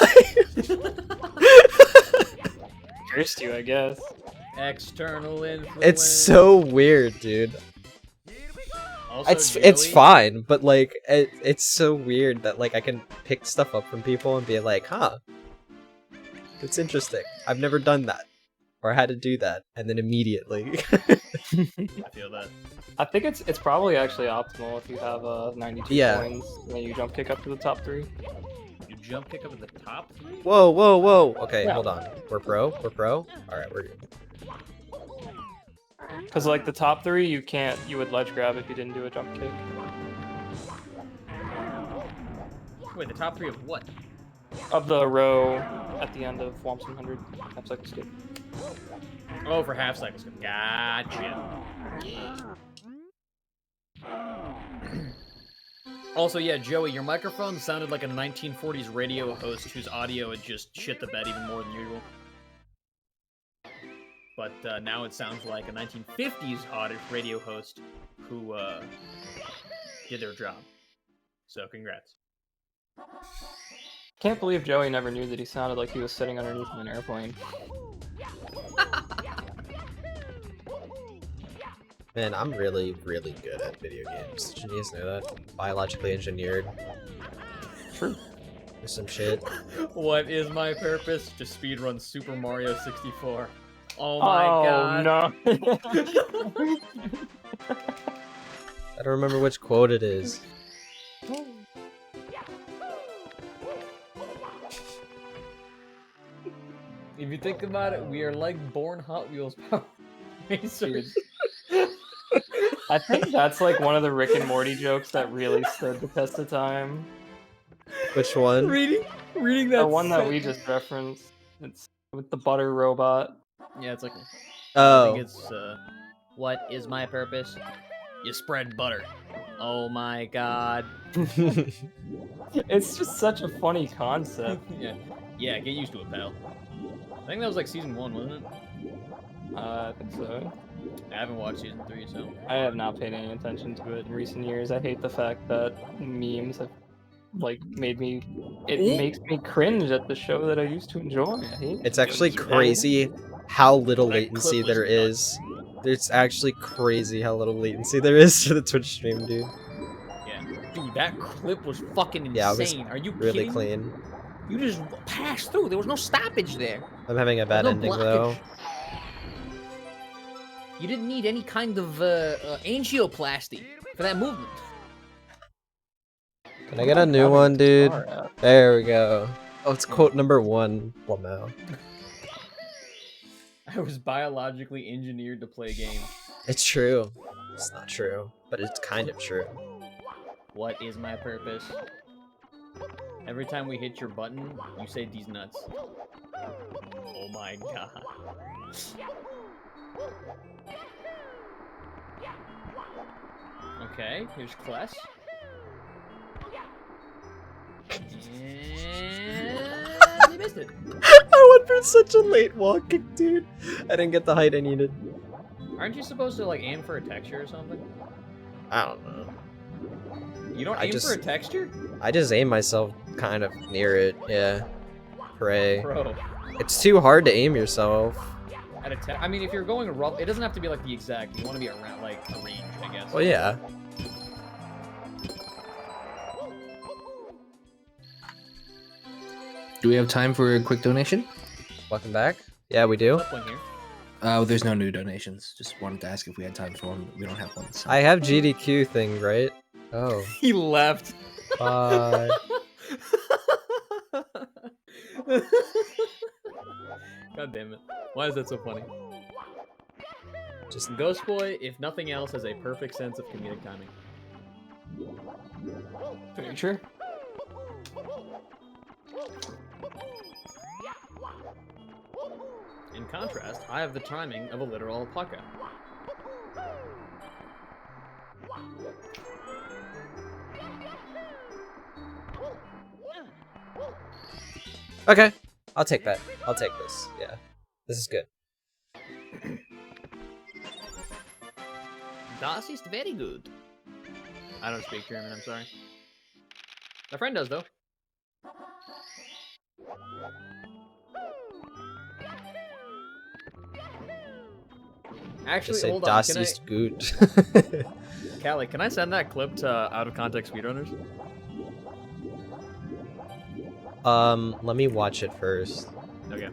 Cursed you, I guess. External influence. It's so weird, dude. Also, It's Joey, fine, but like it's so weird that like I can pick stuff up from people and be like, huh, it's interesting. I've never done that or had to do that, and then immediately. I feel that. I think it's probably actually optimal if you have 92 Yeah. coins and then you jump kick up to the top 3. You jump kick up at the top? Whoa, whoa, whoa. Okay, Yeah. hold on. We're pro. We're pro. All right, we're good. Because like the top 3, you would ledge grab if you didn't do a jump kick. Wait, the top 3 of what? Of the row at the end of Womps 100, half cycle skip. Oh, for half cycles. Gotcha. Also, yeah, Joey, your microphone sounded like a 1940s radio host whose audio had just shit the bed even more than usual. But now it sounds like a 1950s radio host who did their job. So, congrats. Can't believe Joey never knew that he sounded like he was sitting underneath an airplane. Man, I'm really, really good at video games. Did you guys know that? Biologically engineered. True. Or some shit. What is my purpose? To speedrun Super Mario 64. Oh my god. No. I don't remember which quote it is. If you think about it, we are like born Hot Wheels Power Racers. I think that's like one of the Rick and Morty jokes that really stood the test of time. Which one? reading that. The one that we just referenced. It's with the butter robot. Yeah, it's like. I Oh. think it's. What is my purpose? You spread butter. Oh my god. It's just such a funny concept. Yeah, get used to it, pal. I think that was like season 1, wasn't it? I think so. I haven't watched season 3, so. I have not paid any attention to it in recent years. I hate the fact that memes have like made me. It makes me cringe at the show that I used to enjoy. I hate It's it. actually crazy how little That latency clip was there nuts. is. It's actually crazy how little latency there is to the Twitch stream, dude. Yeah. Dude, that clip was fucking insane. Yeah, it was Are you Really kidding me? clean. You just passed through. There was no stoppage there. I'm having a bad There's no ending though. blockage. You didn't need any kind of angioplasty for that movement. Can I get a new one, dude? There we go. Oh, it's quote number 1. Lamau. I was biologically engineered to play games. It's true. It's not true, but it's kind of true. What is my purpose? Every time we hit your button, you say these nuts. Oh my god. Okay, here's Kless. And you missed it. I went for such a late walking, dude. I didn't get the height I needed. Aren't you supposed to like aim for a texture or something? I don't know. You don't I aim for a just- texture? I just aim myself kind of near it. Yeah. Pray. Bro. It's too hard to aim yourself. At a I mean, if you're going rough, it doesn't have to be like the exact. You want to be around like a range, I guess. Well, yeah. Do we have time for a quick donation? Welcome back. Yeah, we do. Flip one here. There's no new donations. Just wanted to ask if we had time for one. We don't have one. So. I have GDQ thing, right? Oh. He left. Bye. God damn it. Why is that so funny? Just Ghost Boy, if nothing else, has a perfect sense of comedic timing. Very true. In contrast, I have the timing of a literal alpaca. Okay. I'll take that. I'll take this. Yeah. This is good. Das ist very good. I don't speak German, I'm sorry. My friend does, though. Actually, Just say hold on. Das Can ist gut. Callie, can I send that clip to out of context speedrunners? Let me watch it first. Okay.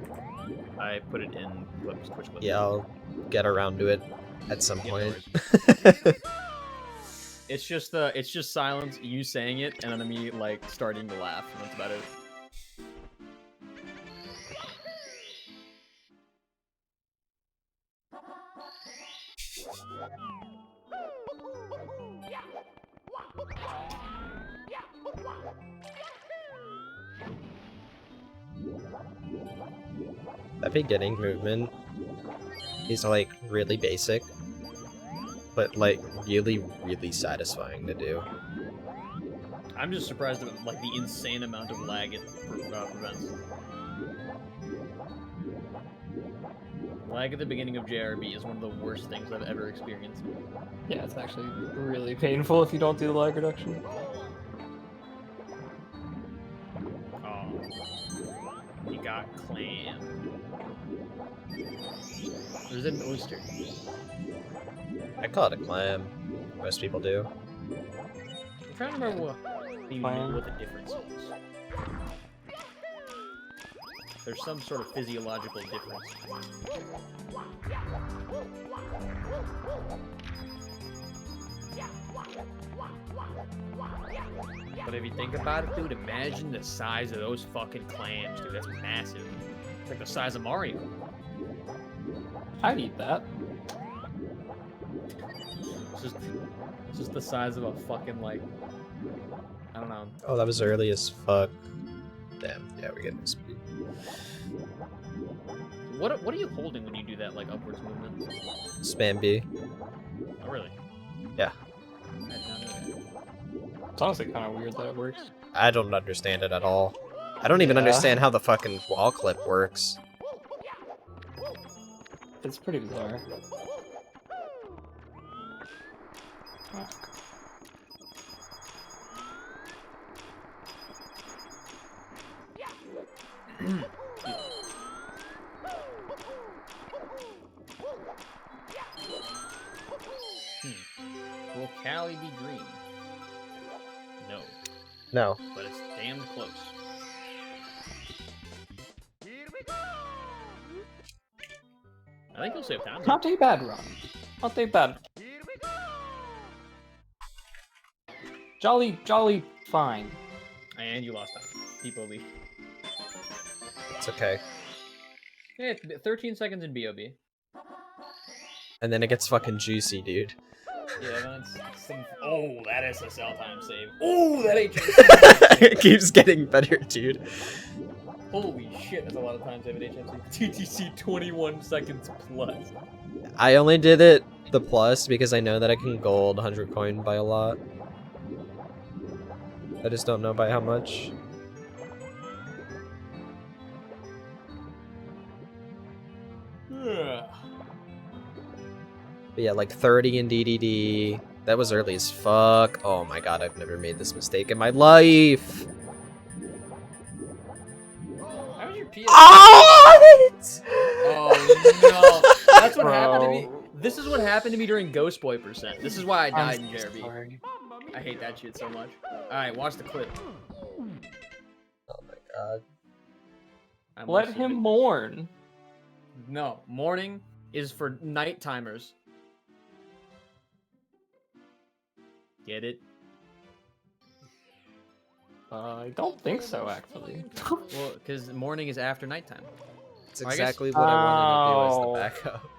I put it in clips, Twitch clips. Yeah, I'll get around to it at some Yeah, no point. It's just silence, you saying it, and then me like starting to laugh. And that's about it. That beginning movement is like really basic, but like really, really satisfying to do. I'm just surprised at like the insane amount of lag it prevents. Lag at the beginning of JRB is one of the worst things I've ever experienced. Yeah, it's actually really painful if you don't do the lag reduction. Oh, he got clammed. Or is it an oyster? I call it a clam. Most people do. I'm trying to remember what the difference is. There's some sort of physiological difference. But if you think about it, dude, imagine the size of those fucking clams, dude. That's massive. It's like the size of Mario. I'd eat that. It's just the size of a fucking, like, I don't know. Oh, that was early as fuck. Damn, yeah, we're getting speed. What are you holding when you do that, like, upwards movement? Spam B. Oh, really? Yeah. I did not know that. It's honestly kind of weird that it works. I don't understand it at all. I don't even Yeah. understand how the fucking wall clip works. It's pretty bizarre. Will Callie be green? No, No. but it's damned close. I think he'll save time. Not a bad run. Not a bad. Jolly fine. And you lost time. People leave. It's okay. Yeah, 13 seconds in BOB. And then it gets fucking juicy, dude. Yeah, that's some. Oh, that SSL time save. Oh, that HMC time It save. keeps getting better, dude. Holy shit, that's a lot of time save at HMC. TTC 21 seconds plus. I only did it the plus because I know that I can gold 100 coin by a lot. I just don't know by how much. Yeah. But yeah, like 30 in DDD. That was early as fuck. Oh my god, I've never made this mistake in my life. How's your PS? Oh! Oh no, that's what happened to me. Bro. This is what happened to me during Ghost Boy %. This is why I died I'm in JRB. sorry. I hate that shit so much. Alright, watch the clip. God. I'm Let also- him mourn. No, morning is for night timers. Get it? I don't think so, actually. Well, because morning is after nighttime. It's I guess- exactly what I wanted to do Oh. as the backup.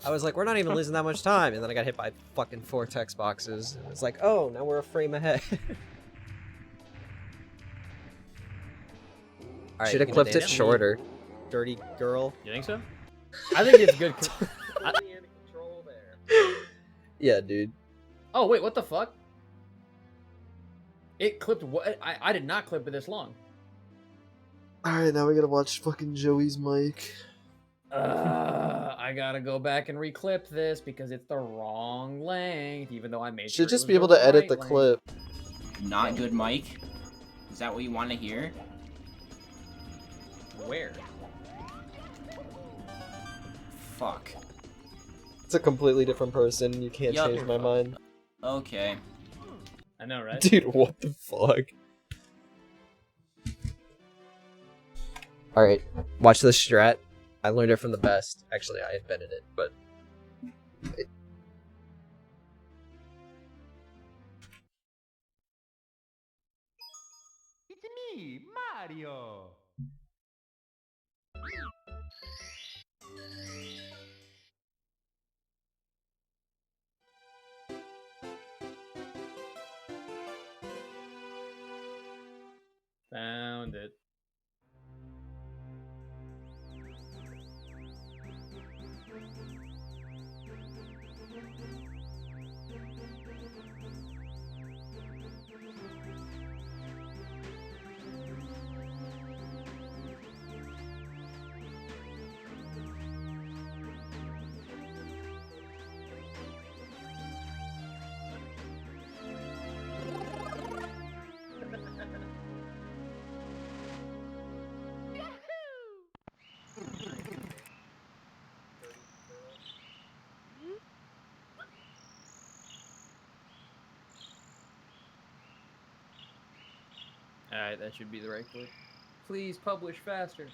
I was like, we're not even losing that much time, and then I got hit by fucking 4 text boxes. And it's like, oh, now we're a frame ahead. Alright, Should have you clipped gonna it dance? shorter. Dirty girl. You think so? I think it's good. Yeah, dude. Oh wait, what the fuck? It clipped what? I did not clip it this long. Alright, now we gotta watch fucking Joey's mic. I gotta go back and reclip this because it's the wrong length, even though I made sure Should it just was be able to edit right the length. clip. Not good, Mike. Is that what you want to hear? Where? Fuck. It's a completely different person. You can't Yup. change my mind. Okay. I know, right? Dude, what the fuck? Alright, watch this strat. I learned it from the best. Actually, I invented it, but... It's me, Mario. Found it. Alright, that should be the right clip. Please publish faster.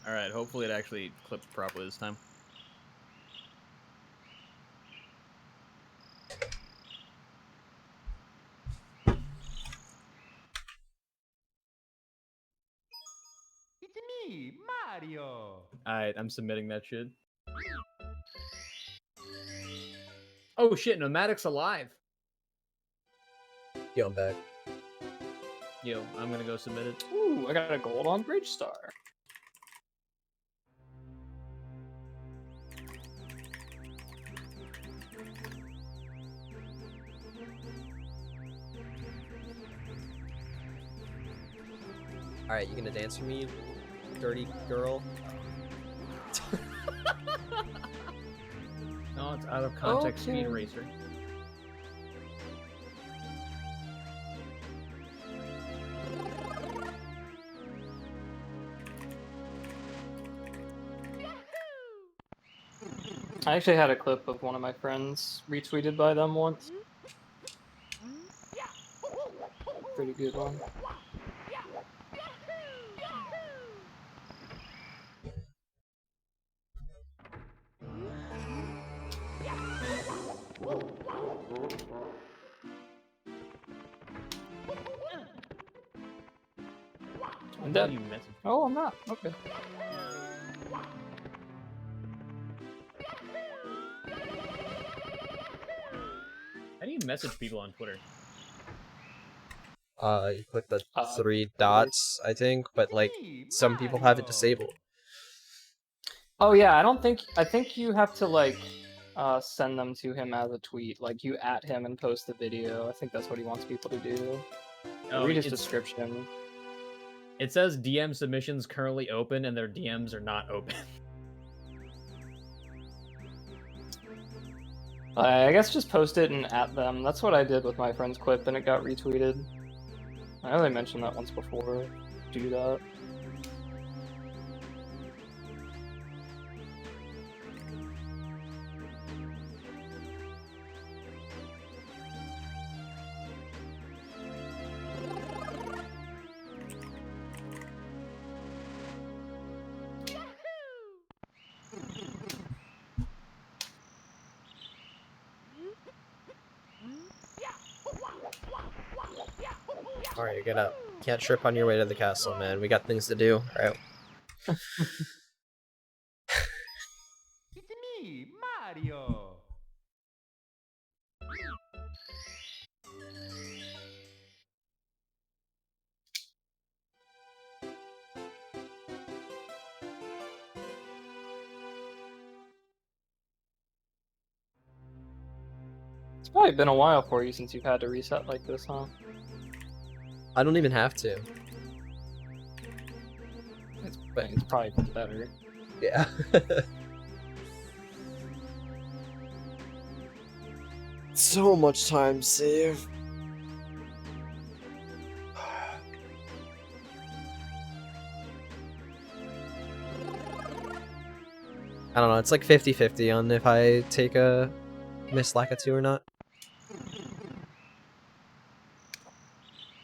Alright, hopefully it actually clips properly this time. It's me, Mario. Alright, I'm submitting that shit. Oh shit, Nomadic's alive. Yo, I'm back. Yo, I'm gonna go submit it. Ooh, I got a gold on Bridge Star. Alright, you gonna dance for me, you dirty girl? No, it's out of context Speed Okay. Racer. I actually had a clip of one of my friends retweeted by them once. Pretty good one. I'm dead. You message- Oh, I'm not. Okay. How do you message people on Twitter? You click the Uh, 3 dots, I think, but like some people have it disabled. Oh yeah, I think you have to like send them to him as a tweet. Like you at him and post the video. I think that's what he wants people to do. Oh, Read his it's- description. It says DM submissions currently open, and their DMs are not open. I guess just post it and at them. That's what I did with my friend's clip, and it got retweeted. I know they mentioned that once before. Do that. Alright, get up. Can't trip on your way to the castle, man. We got things to do. Alright. It's me, Mario. It's probably been a while for you since you've had to reset like this, huh? I don't even have to. It's probably better. Yeah. So much time saved. I don't know, it's like 50-50 on if I take a Miss Lakitu or not.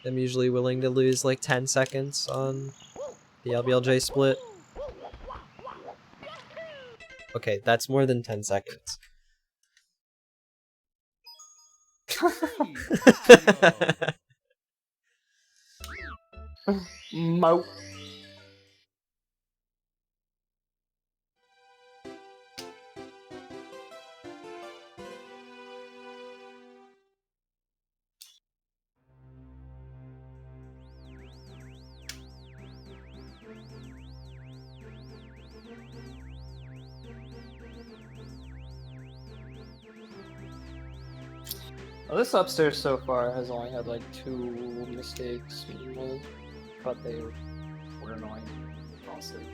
I'm usually willing to lose like 10 seconds on the LBLJ split. Okay, that's more than 10 seconds. Mo. Well, this upstairs so far has only had like 2 mistakes, but they were annoying, honestly.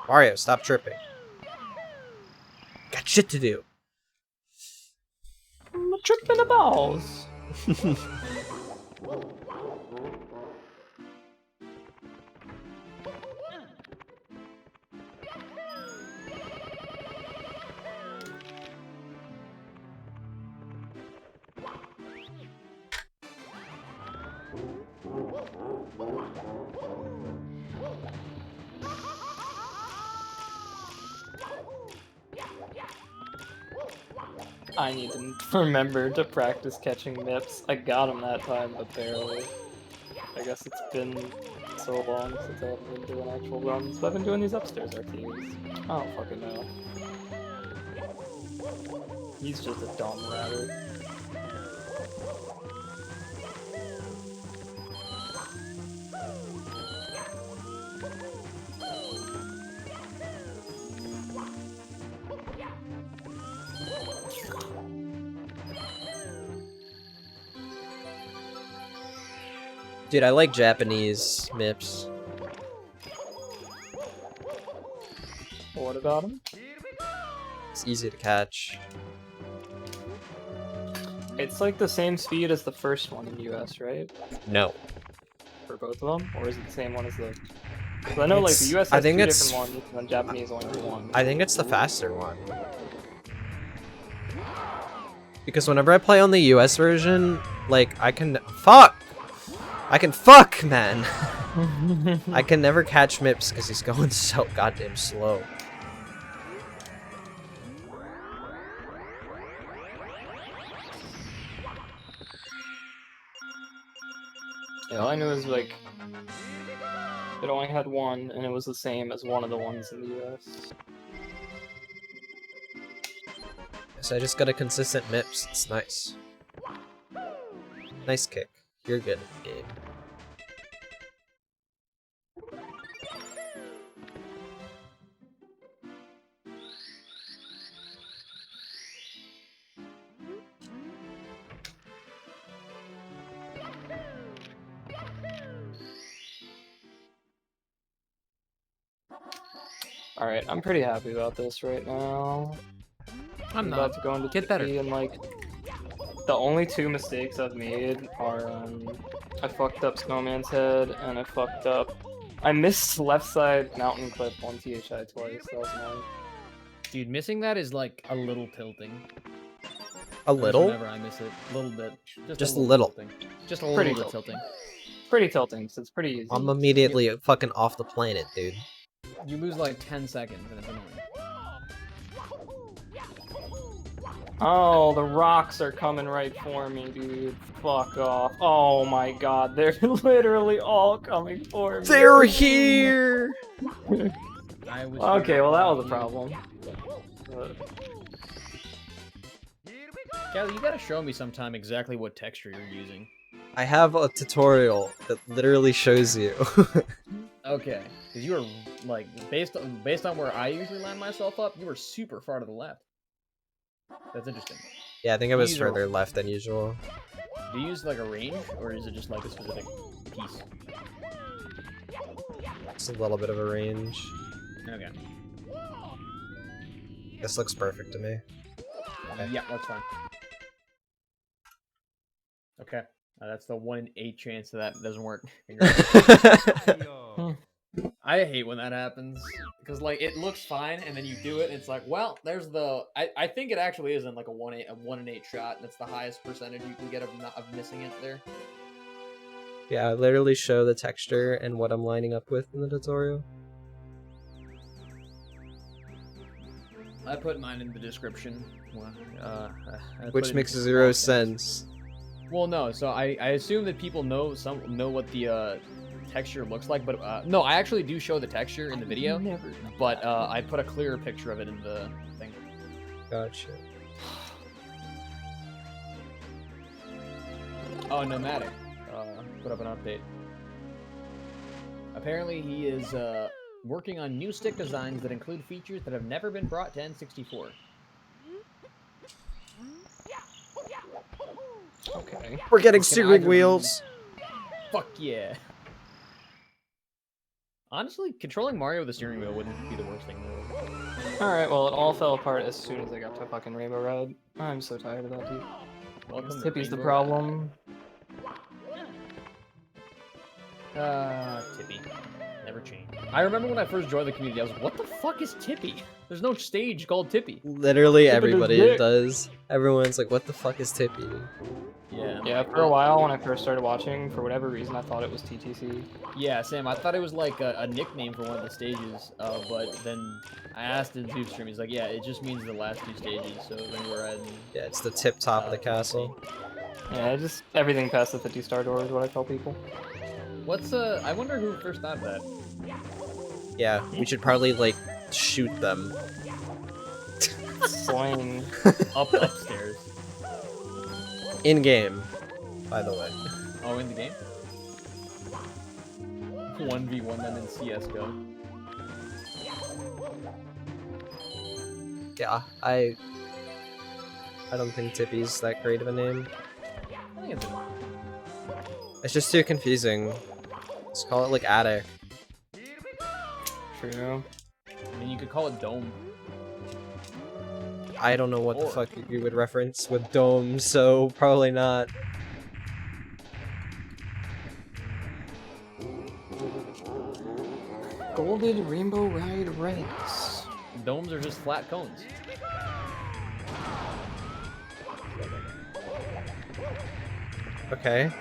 Mario, stop tripping. Got shit to do. I'm tripping the balls. I need to remember to practice catching mips. I got him that time, but barely. I guess it's been so long since I haven't been doing actual runs, but I've been doing these upstairs RTs. I don't fucking know. He's just a dumb rabbit. Dude, I like Japanese MIPS. What about him? It's easy to catch. It's like the same speed as the first one in US, right? No. For both of them? Or is it the same one as the... Because I know like the US has I think 2 it's- different ones, and Japanese only has 1. I think it's the faster one. Because whenever I play on the US version, like, I can fuck, man. I can never catch Mips because he's going so goddamn slow. Yeah, all I knew is like it only had one, and it was the same as one of the ones in the US. So I just got a consistent Mips. It's nice. Nice kick. You're good at the game. Alright, I'm pretty happy about this right now. I'm about not. to go into Get better. TP, and like the only two mistakes I've made are I fucked up Snowman's Head and I missed left side mountain clip on THI twice. That was annoying. Dude, missing that is like a little tilting. A little? Whenever I miss it, a little bit. Just a little. Tilting. Just a Pretty little bit tilting. tilting. Pretty tilting, so it's pretty easy. I'm immediately fucking off the planet, dude. You lose like 10 seconds and it's annoying. Oh, the rocks are coming right for me, dude. Fuck off. Oh my god, they're literally all coming for me. They're here! Okay, well that was a problem. Kelly, you gotta show me sometime exactly what texture you're using. I have a tutorial that literally shows you. Okay, because you are like based on where I usually line myself up, you were super far to the left. That's interesting. Yeah, I think I was These are- further left than usual. Do you use like a range, or is it just like a specific piece? It's a little bit of a range. Okay. This looks perfect to me. Okay. Yeah, that's fine. Okay, that's the 1 in 8 chance that doesn't work. I hate when that happens because like it looks fine and then you do it and it's like, well, there's the I think it actually isn't like a 1 in 8 shot. That's the highest percentage you can get of missing it there. Yeah, I literally show the texture and what I'm lining up with in the tutorial. I put mine in the description. Which makes zero sense. Well, no. So I assume that people know what the texture looks like, but no, I actually do show the texture in the video. But I put a clearer picture of it in the thing. Gotcha. Oh, Nomadic. Put up an update. Apparently, he is working on new stick designs that include features that have never been brought to N64. Okay. We're getting Can steering either- wheels. Fuck yeah. Honestly, controlling Mario with a steering wheel wouldn't be the worst thing in the world. Alright, well it all fell apart as soon as I got to fucking Rainbow Road. I'm so tired of that, dude. Welcome to Tippy's the Rainbow problem. Tippy. Never change. I remember when I first joined the community, I was like, what the fuck is Tippy? There's no stage called Tippy. Literally Tippy everybody dick. does. Everyone's like, what the fuck is Tippy? Yeah. Yeah, for a while when I first started watching, for whatever reason I thought it was TTC. Yeah, Sam, I thought it was like a nickname for one of the stages, but then I asked in Tube Stream, he's like, yeah, it just means the last 2 stages, so then we're at... Yeah, it's the tip top of the castle. Yeah, just everything past the 50-star door is what I tell people. What's, I wonder who first thought of that. Yeah, we should probably, like, shoot them. Swing. Upstairs. In-game, by the way. Oh, in the game? 1v1 them in CSGO. Yeah, I don't think Tippy's that great of a name. I think it's It's just too confusing. Let's call it, like, Attic. True. I mean, you could call it Dome. I don't know what the Or- fuck you would reference with Dome, so probably not. Golden Rainbow Ride Reds. Domes are just flat cones. Okay.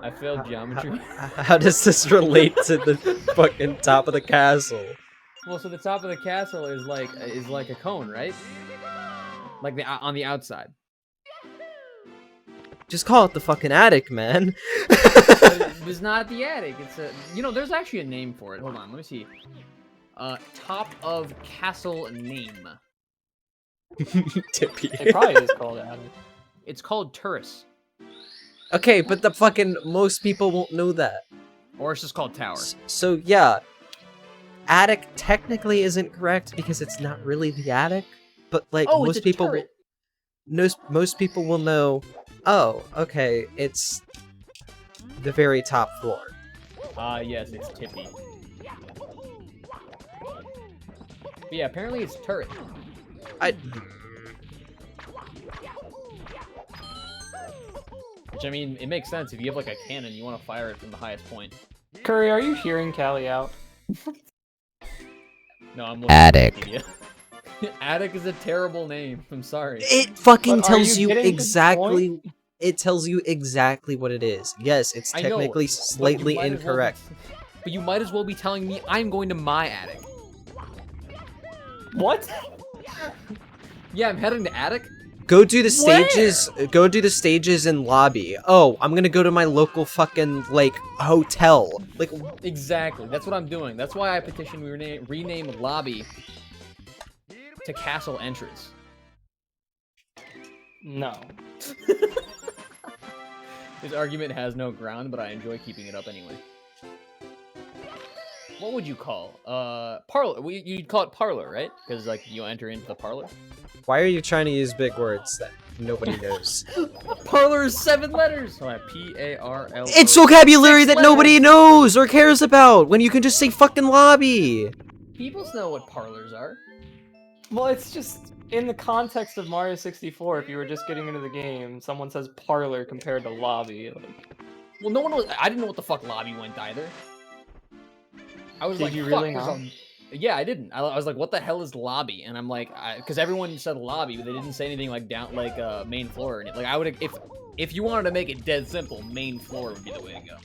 I failed geometry. How does this relate to the fucking top of the castle? Well, so the top of the castle is like a cone, right? Like on the outside. Just call it the fucking attic, man. It's not the attic. It's a there's actually a name for it. Hold on, let me see. Top of castle name. Tippy. It probably is called attic. It's called Turris. Okay, but the fucking most people won't know that. Or it's just called tower. So yeah, attic technically isn't correct because it's not really the attic, but like Oh, most it's a people, turret. most people will know. Oh, okay, it's the very top floor. Yes, it's Tippy. But yeah, apparently it's turret. Which, I mean, it makes sense. If you have, like, a cannon, you want to fire it from the highest point. Curry, are you hearing Callie out? No, I'm looking Attic. at Wikipedia. Attic is a terrible name. I'm sorry. It fucking But are tells you you getting the exactly. point? It tells you exactly what it is. Yes, it's I know, technically but you slightly might as well- incorrect. But you might as well be telling me I'm going to my attic. What? Yeah, I'm heading to attic. Go do the stages. Go do the stages in lobby. Oh, I'm gonna go to my local fucking like hotel. Like, Exactly. That's what I'm doing. That's why I petitioned we rename lobby to castle entrance. No. This argument has no ground, but I enjoy keeping it up anyway. What would you call? Parlor. You'd call it parlor, right? Because like you enter into the parlor. why are you trying to use big words that nobody knows? Parlor is 7 letters. Oh, P-A-R-L. It's vocabulary that nobody knows or cares about when you can just say fucking lobby. People know what parlors are. Well, it's just in the context of Mario 64. If you were just getting into the game, someone says parlor compared to lobby. Like, Well, no one was. I didn't know what the fuck lobby went either. I was Did like, you fuck, really there's not? Yeah, I didn't. I was like, what the hell is lobby? And I'm like, because everyone said lobby, but they didn't say anything like main floor. Like I would, if you wanted to make it dead simple, main floor would be the way to go.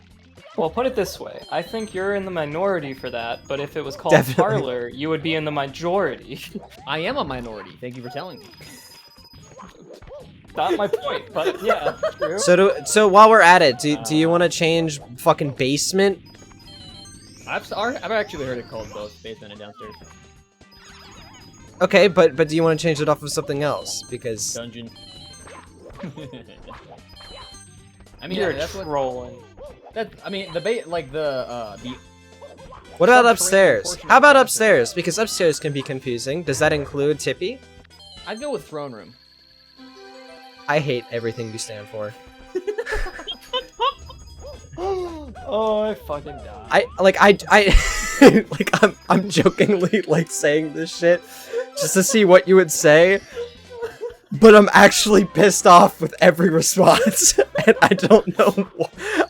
well, put it this way. I think you're in the minority for that, but if it was called Definitely. parlor, you would be in the majority. I am a minority. Thank you for telling me. Not my point, but yeah, true. So while we're at it, do you want to change fucking basement? I've actually heard it called both basement and downstairs. Okay, but do you want to change it off of something else? Because Dungeon. I mean, You're yeah, that's what. trolling. I mean, the the. what about subterranean upstairs? portion How of about the upstairs? Because upstairs can be confusing. Does that include Tippy? I'd go with throne room. I hate everything you stand for. Oh, I fucking died. I like I'm jokingly like saying this shit just to see what you would say, but I'm actually pissed off with every response, and I don't know why.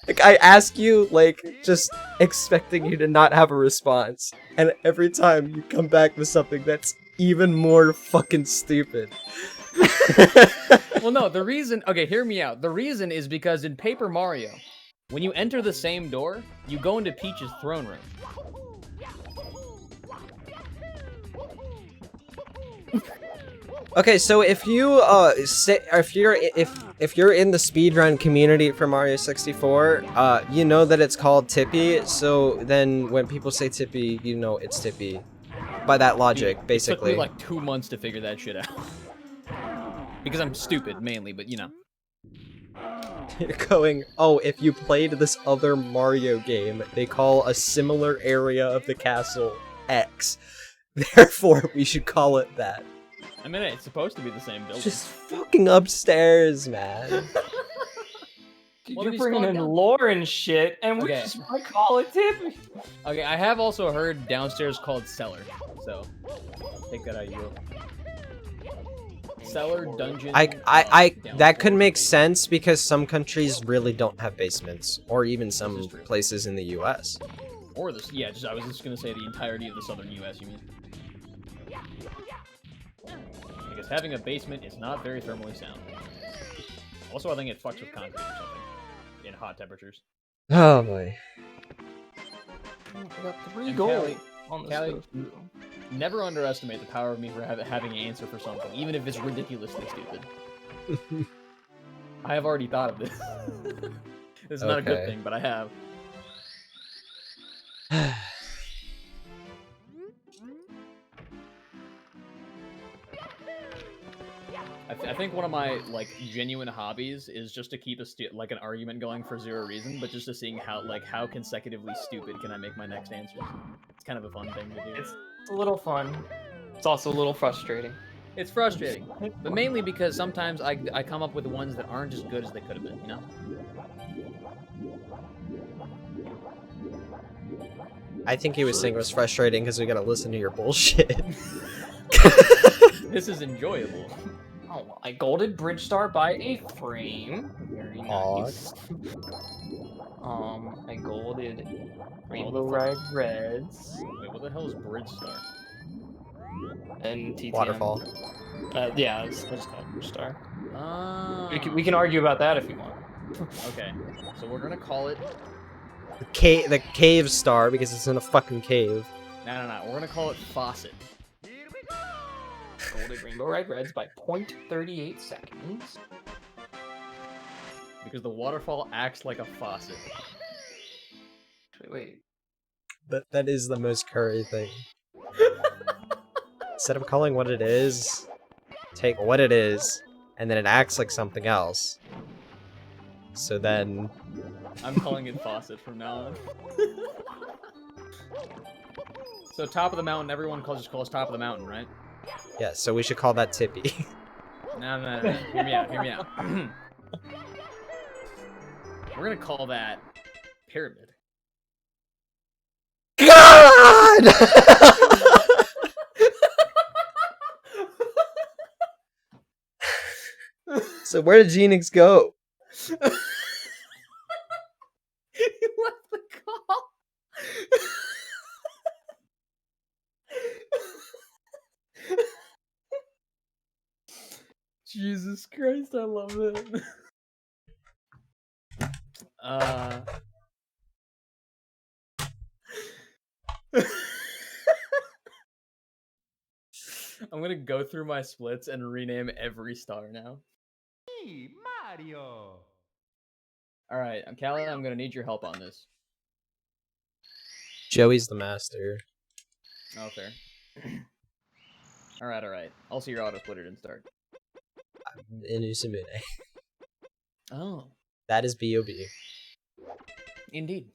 Like I ask you like just expecting you to not have a response, and every time you come back with something that's even more fucking stupid. Well, no, the reason. Okay, hear me out. The reason is because in Paper Mario, when you enter the same door, you go into Peach's throne room. Okay, so if you if you're in the speedrun community for Mario 64, you know that it's called Tippy. So then when people say Tippy, you know it's Tippy. By that logic, It basically. took me like 2 months to figure that shit out. Because I'm stupid, mainly, but you know. You're going, oh, if you played this other Mario game, they call a similar area of the castle X. Therefore, we should call it that. I mean, it's supposed to be the same building. Just fucking upstairs, man. Well, You're then bringing spawn in down. lore and shit, and we Okay. just might call it Tippy. Okay, I have also heard downstairs called cellar, so take that out of you. Cellar, dungeon. That could make sense because some countries really don't have basements, or even some This is true. places in the U.S. Or this, yeah. I was just gonna say the entirety of the southern U.S. You mean? I guess Having a basement is not very thermally sound. Also, I think it fucks with concrete or something in hot temperatures. Oh boy. I got 3 And gold Callie- on this. Callie- stove, too. Never underestimate the power of me for having an answer for something, even if it's ridiculously stupid. I have already thought of this. It's not a good Okay. thing, but I have. I think one of my like genuine hobbies is just to keep an argument going for zero reason, but just to seeing how consecutively stupid can I make my next answers. It's kind of a fun thing to do. It's a little fun. It's also a little frustrating. It's frustrating, but mainly because sometimes I come up with ones that aren't as good as they could have been, you know? I think he was saying it was frustrating because we gotta listen to your bullshit. This is enjoyable. Oh, I golded Bridge Star by a frame. Very nice. I golded Rainbow Ride Reds Wait, what the hell is Bridge Star? and TTM. Waterfall. Yeah, let's call it Bridge Star. Ah. We can argue about that if you want. Okay, so we're gonna call it. The cave star because it's in a fucking cave. No. We're gonna call it Faucet. Golded Rainbow Ride Reds by 0.38 seconds. Because the waterfall acts like a faucet. Wait. That is the most Curry thing. Instead of calling what it is, take what it is, and then it acts like something else. So then... I'm calling it Faucet from now on. So top of the mountain, everyone just calls Top of the Mountain, right? Yeah, so we should call that Tippy. No. Hear me out. We're gonna call that Pyramid. God! So where did Genix go? He left the call. Jesus Christ, I love it. I'm gonna go through my splits and rename every star now. Hey, Mario. Alright, Callie, I'm gonna need your help on this. Joey's the master. Oh, fair. Alright. I'll see your auto splitter and start. Inusumune. Oh, That is B.O.B. indeed.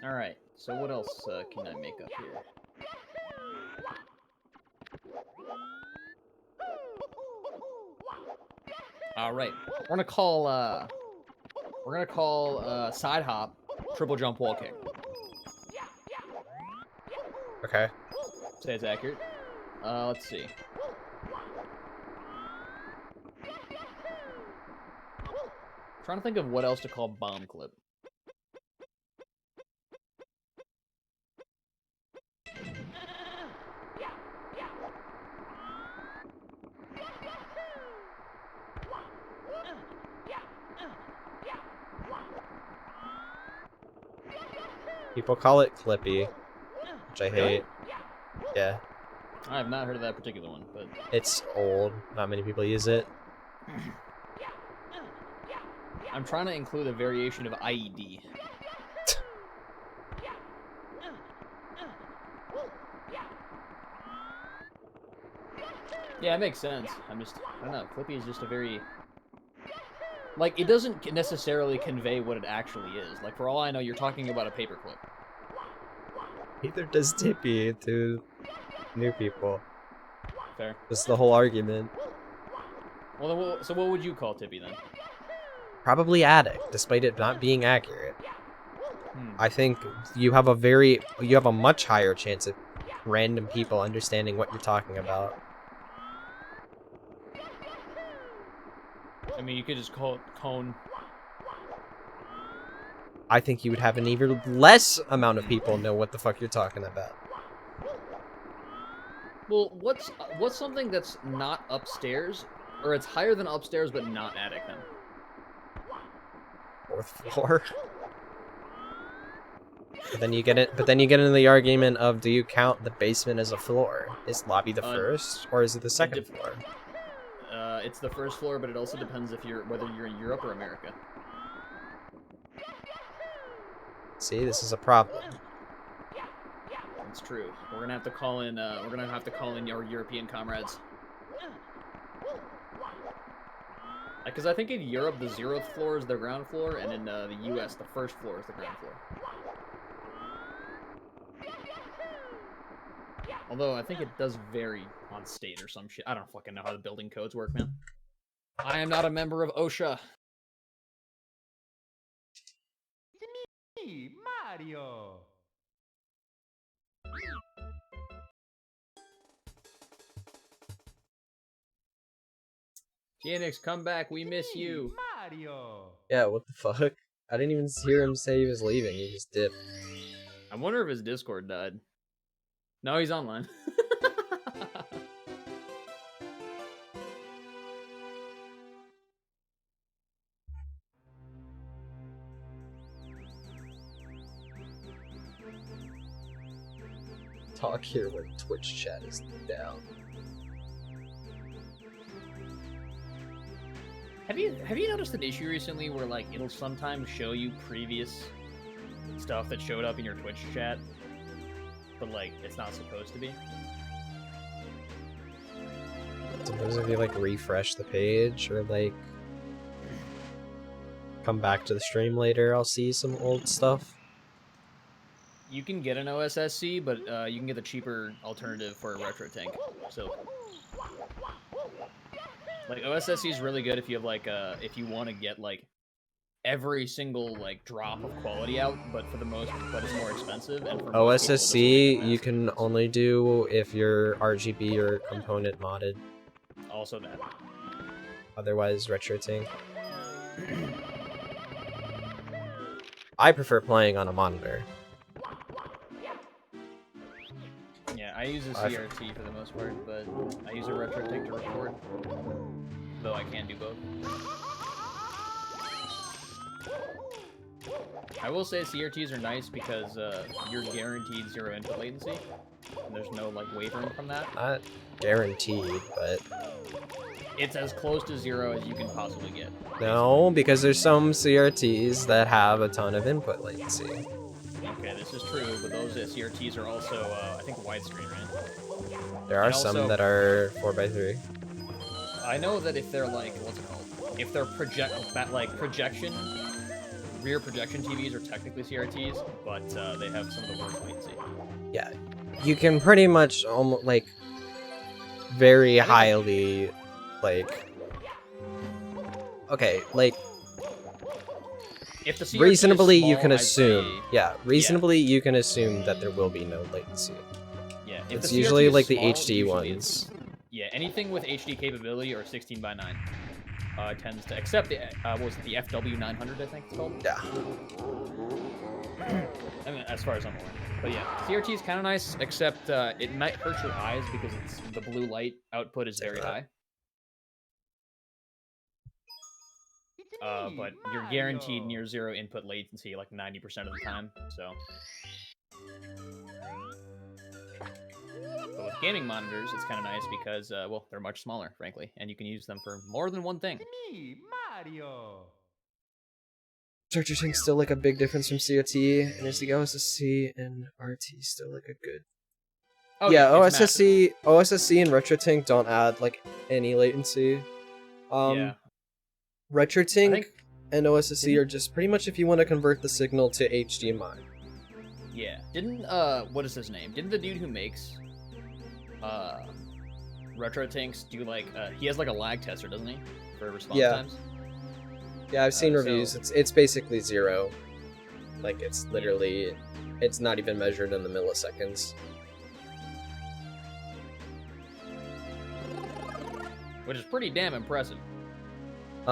Alright, so what else can I make up here? Alright, we're gonna call side hop triple jump wall kick. Okay. Say it's accurate. Let's see. Trying to think of what else to call bomb clip. People call it Clippy, which I hate. Yeah. I have not heard of that particular one, but It's old. Not many people use it. I'm trying to include a variation of IED. Yeah, it makes sense. I don't know. Clippy is just a very... Like, it doesn't necessarily convey what it actually is. Like, for all I know, you're talking about a paperclip. Neither does Tippy to new people. Fair. That's the whole argument. Well, then, so what would you call Tippy, then? Probably Addict, despite it not being accurate. Hmm. I think you have a much higher chance of random people understanding what you're talking about. I mean, you could just call it Cone. I think you would have an even less amount of people know what the fuck you're talking about. Well, what's something that's not upstairs, or it's higher than upstairs but not attic then? 4th floor. But then you get it. But then you get into the argument of, do you count the basement as a floor? Is lobby the first, or is it the second floor? It's the first floor, but it also depends whether you're in Europe or America. See, this is a problem. It's true. We're gonna have to call in. We're gonna have to call in our European comrades. Because I think in Europe the 0th floor is the ground floor, and in the U.S. the first floor is the ground floor. Although I think it does vary on state or some shit. I don't fucking know how the building codes work, man. I am not a member of OSHA. Me, Mario. Janix, come back. We miss you. Mario. Yeah, what the fuck? I didn't even hear him say he was leaving. He just dipped. I wonder if his Discord died. No, he's online. Talk here when Twitch chat is down. Have you noticed an issue recently where like it'll sometimes show you previous stuff that showed up in your Twitch chat, but like it's not supposed to be? Suppose if you like refresh the page or like come back to the stream later, I'll see some old stuff. You can get an OSSC, but you can get the cheaper alternative for a retro tank. So, like OSSC is really good if you have like if you want to get like every single like drop of quality out, but it's more expensive. And for most people, OSSC you can only do if your RGB or component modded. Also that. Otherwise, retro tank. I prefer playing on a monitor. Yeah, I use a CRT for the most part, but I use a retro tank to record. Though I can do both. I will say CRTs are nice because you're guaranteed 0 input latency. And there's no like wavering from that. Not guaranteed, but it's as close to 0 as you can possibly get. No, because there's some CRTs that have a ton of input latency. Okay, this is true, but those CRTs are also, I think, widescreen, right? There are some that are 4x3. I know that if they're like, what's it called? If they're projection, rear projection TVs are technically CRTs, but they have some of the worst latency. Yeah, you can pretty much almost like very highly like okay, like if the CRT reasonably is small, you can I'd assume say, reasonably you can assume that there will be no latency. Yeah, if it's the usually CRT is like small, the HD usually ones. Yeah, anything with HD capability or 16:9 tends to, except the what was it, the FW900, I think it's called. Yeah. I mean, as far as I'm aware. But yeah, CRT is kind of nice, except it might hurt your eyes because the blue light output is very high. But you're guaranteed near 0 input latency like 90% of the time, so. But with gaming monitors, it's kind of nice because, well, they're much smaller, frankly, and you can use them for more than one thing. Me, Mario. Retro tank's still like a big difference from COT, and is the OSSC and RT still like a good? Oh, yeah, it's massive. OSSC and retro tank don't add like any latency. Yeah. Retro tank and OSSC are just pretty much if you want to convert the signal to HDMI. Yeah. Didn't what is his name? Didn't the dude who makes retro tanks do like he has like a lag tester, doesn't he? For response times? Yeah, I've seen reviews. It's basically 0. Like it's literally it's not even measured in the milliseconds. Which is pretty damn impressive. It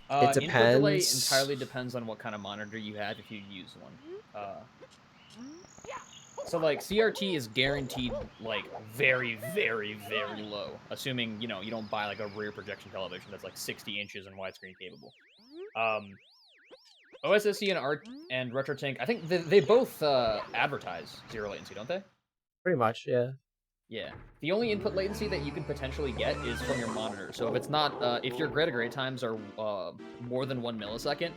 Input delay depends. entirely depends on what kind of monitor you have if you use one. So like CRT is guaranteed like very, very, very low, assuming you don't buy like a rear projection television that's like 60 inches and widescreen capable. OSSC and RetroTink, I think they both advertise zero latency, don't they? Pretty much, yeah. Yeah. The only input latency that you can potentially get is from your monitor. So if it's not, if your gray to gray times are more than 1 millisecond,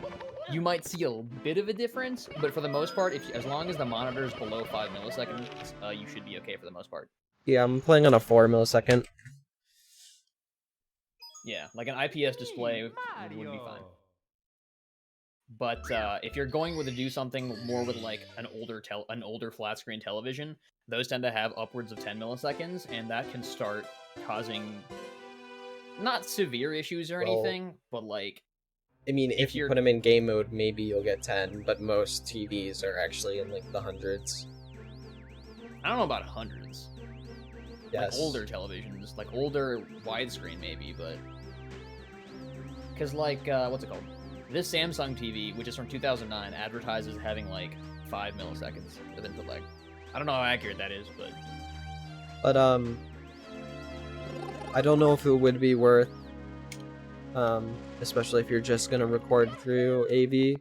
you might see a bit of a difference. But for the most part, as long as the monitor is below 5 milliseconds, you should be okay for the most part. Yeah, I'm playing on a 4 millisecond. Yeah, like an IPS display would be fine. But if you're going to do something more with like an older flat screen television, those tend to have upwards of 10 milliseconds, and that can start causing not severe issues or anything, but like. I mean, if you put them in game mode, maybe you'll get 10, but most TVs are actually in like the hundreds. I don't know about hundreds. Yes. Like older televisions, like older widescreen maybe, but because like what's it called? This Samsung TV, which is from 2009, advertises having like 5 milliseconds of input lag. I don't know how accurate that is, but I don't know if it would be worth, especially if you're just gonna record through AV.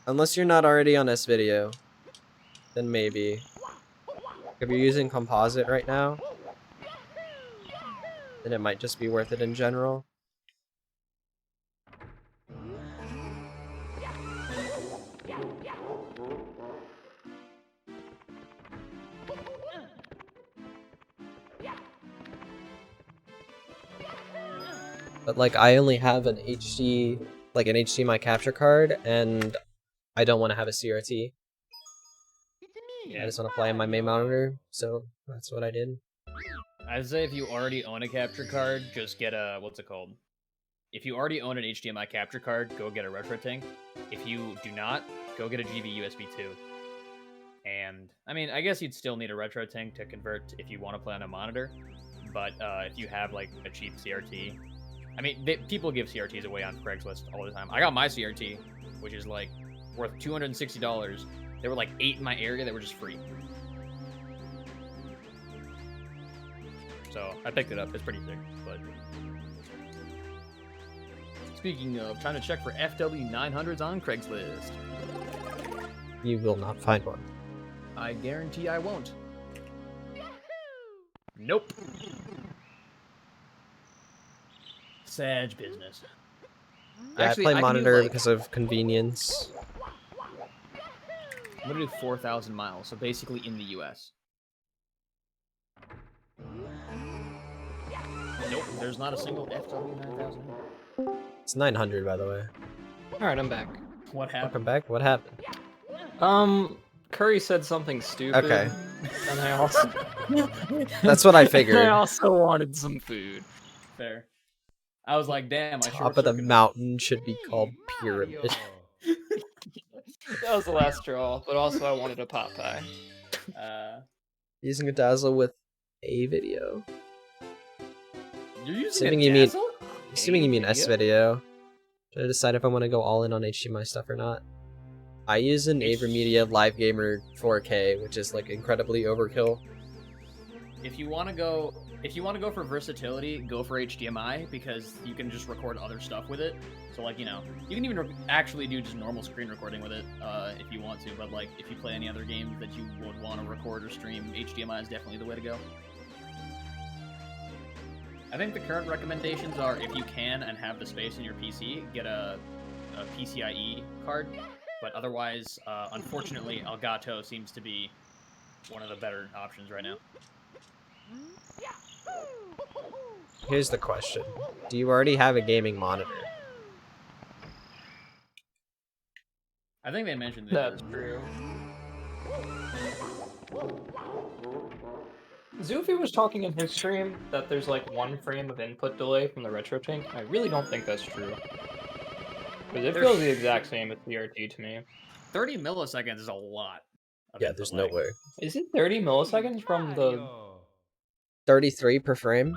Unless you're not already on this video, then maybe. If you're using composite right now, then it might just be worth it in general. But like, I only have an HD, like an HDMI capture card, and I don't want to have a CRT. I just want to play on my main monitor, so that's what I did. I'd say if you already own a capture card, just get a, what's it called? If you already own an HDMI capture card, go get a RetroTink. If you do not, go get a GB USB 2. And, I mean, I guess you'd still need a RetroTink to convert if you want to play on a monitor. But if you have, like, a cheap CRT... I mean, people give CRTs away on Craigslist all the time. I got my CRT, which is, like, worth $260. There were, like, 8 in my area that were just free. So, I picked it up. It's pretty sick, but... Speaking of, time to check for FW900s on Craigslist. You will not find one. I guarantee I won't. Nope. Sad business. Yeah, Actually, I I play can do, monitor like- because of convenience. I'm gonna do 4,000 miles, so basically in the US. Nope, there's not a single FW9000. It's 900, by the way. Alright, I'm back. What happened? Welcome back. What happened? Curry said something stupid. Okay. And I also... That's what I figured. I also wanted some food. Fair. I was like, damn, I sure Top of the mountain should be called pyramid. That was the last straw, but also I wanted a Popeye. Using a dazzle with a video. You're using Assuming a you mean, dazzle? assuming you mean S video. Should I decide if I want to go all in on HDMI stuff or not? I use an AverMedia Live Gamer 4K, which is like incredibly overkill. If you want to go for versatility, go for HDMI because you can just record other stuff with it. So like, you can even actually do just normal screen recording with it if you want to. But like, if you play any other games that you would want to record or stream, HDMI is definitely the way to go. I think the current recommendations are, if you can and have the space in your PC, get a PCIe card. But otherwise, unfortunately, Elgato seems to be one of the better options right now. Here's the question. Do you already have a gaming monitor? I think they mentioned it. That's true. Zoofy was talking in his stream that there's like 1 frame of input delay from the RetroTink. I really don't think that's true. Because it feels the exact same as CRT to me. 30 milliseconds is a lot. Yeah, there's no way. Is it 30 milliseconds from the... 33 per frame?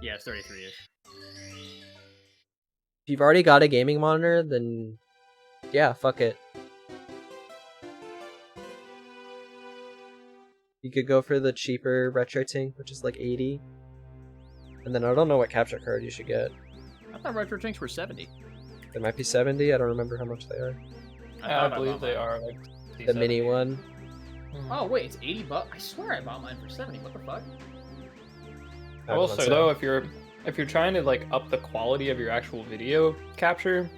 Yeah, it's 33-ish. If you've already got a gaming monitor, then yeah, fuck it. You could go for the cheaper retro tank, which is like 80. And then I don't know what capture card you should get. I thought retro tanks were 70. There might be 70. I don't remember how much they are. I believe they are like The mini one. Oh wait, it's 80 bucks. I swear I bought mine for 70. What the fuck? I will say though, if you're trying to like up the quality of your actual video capture,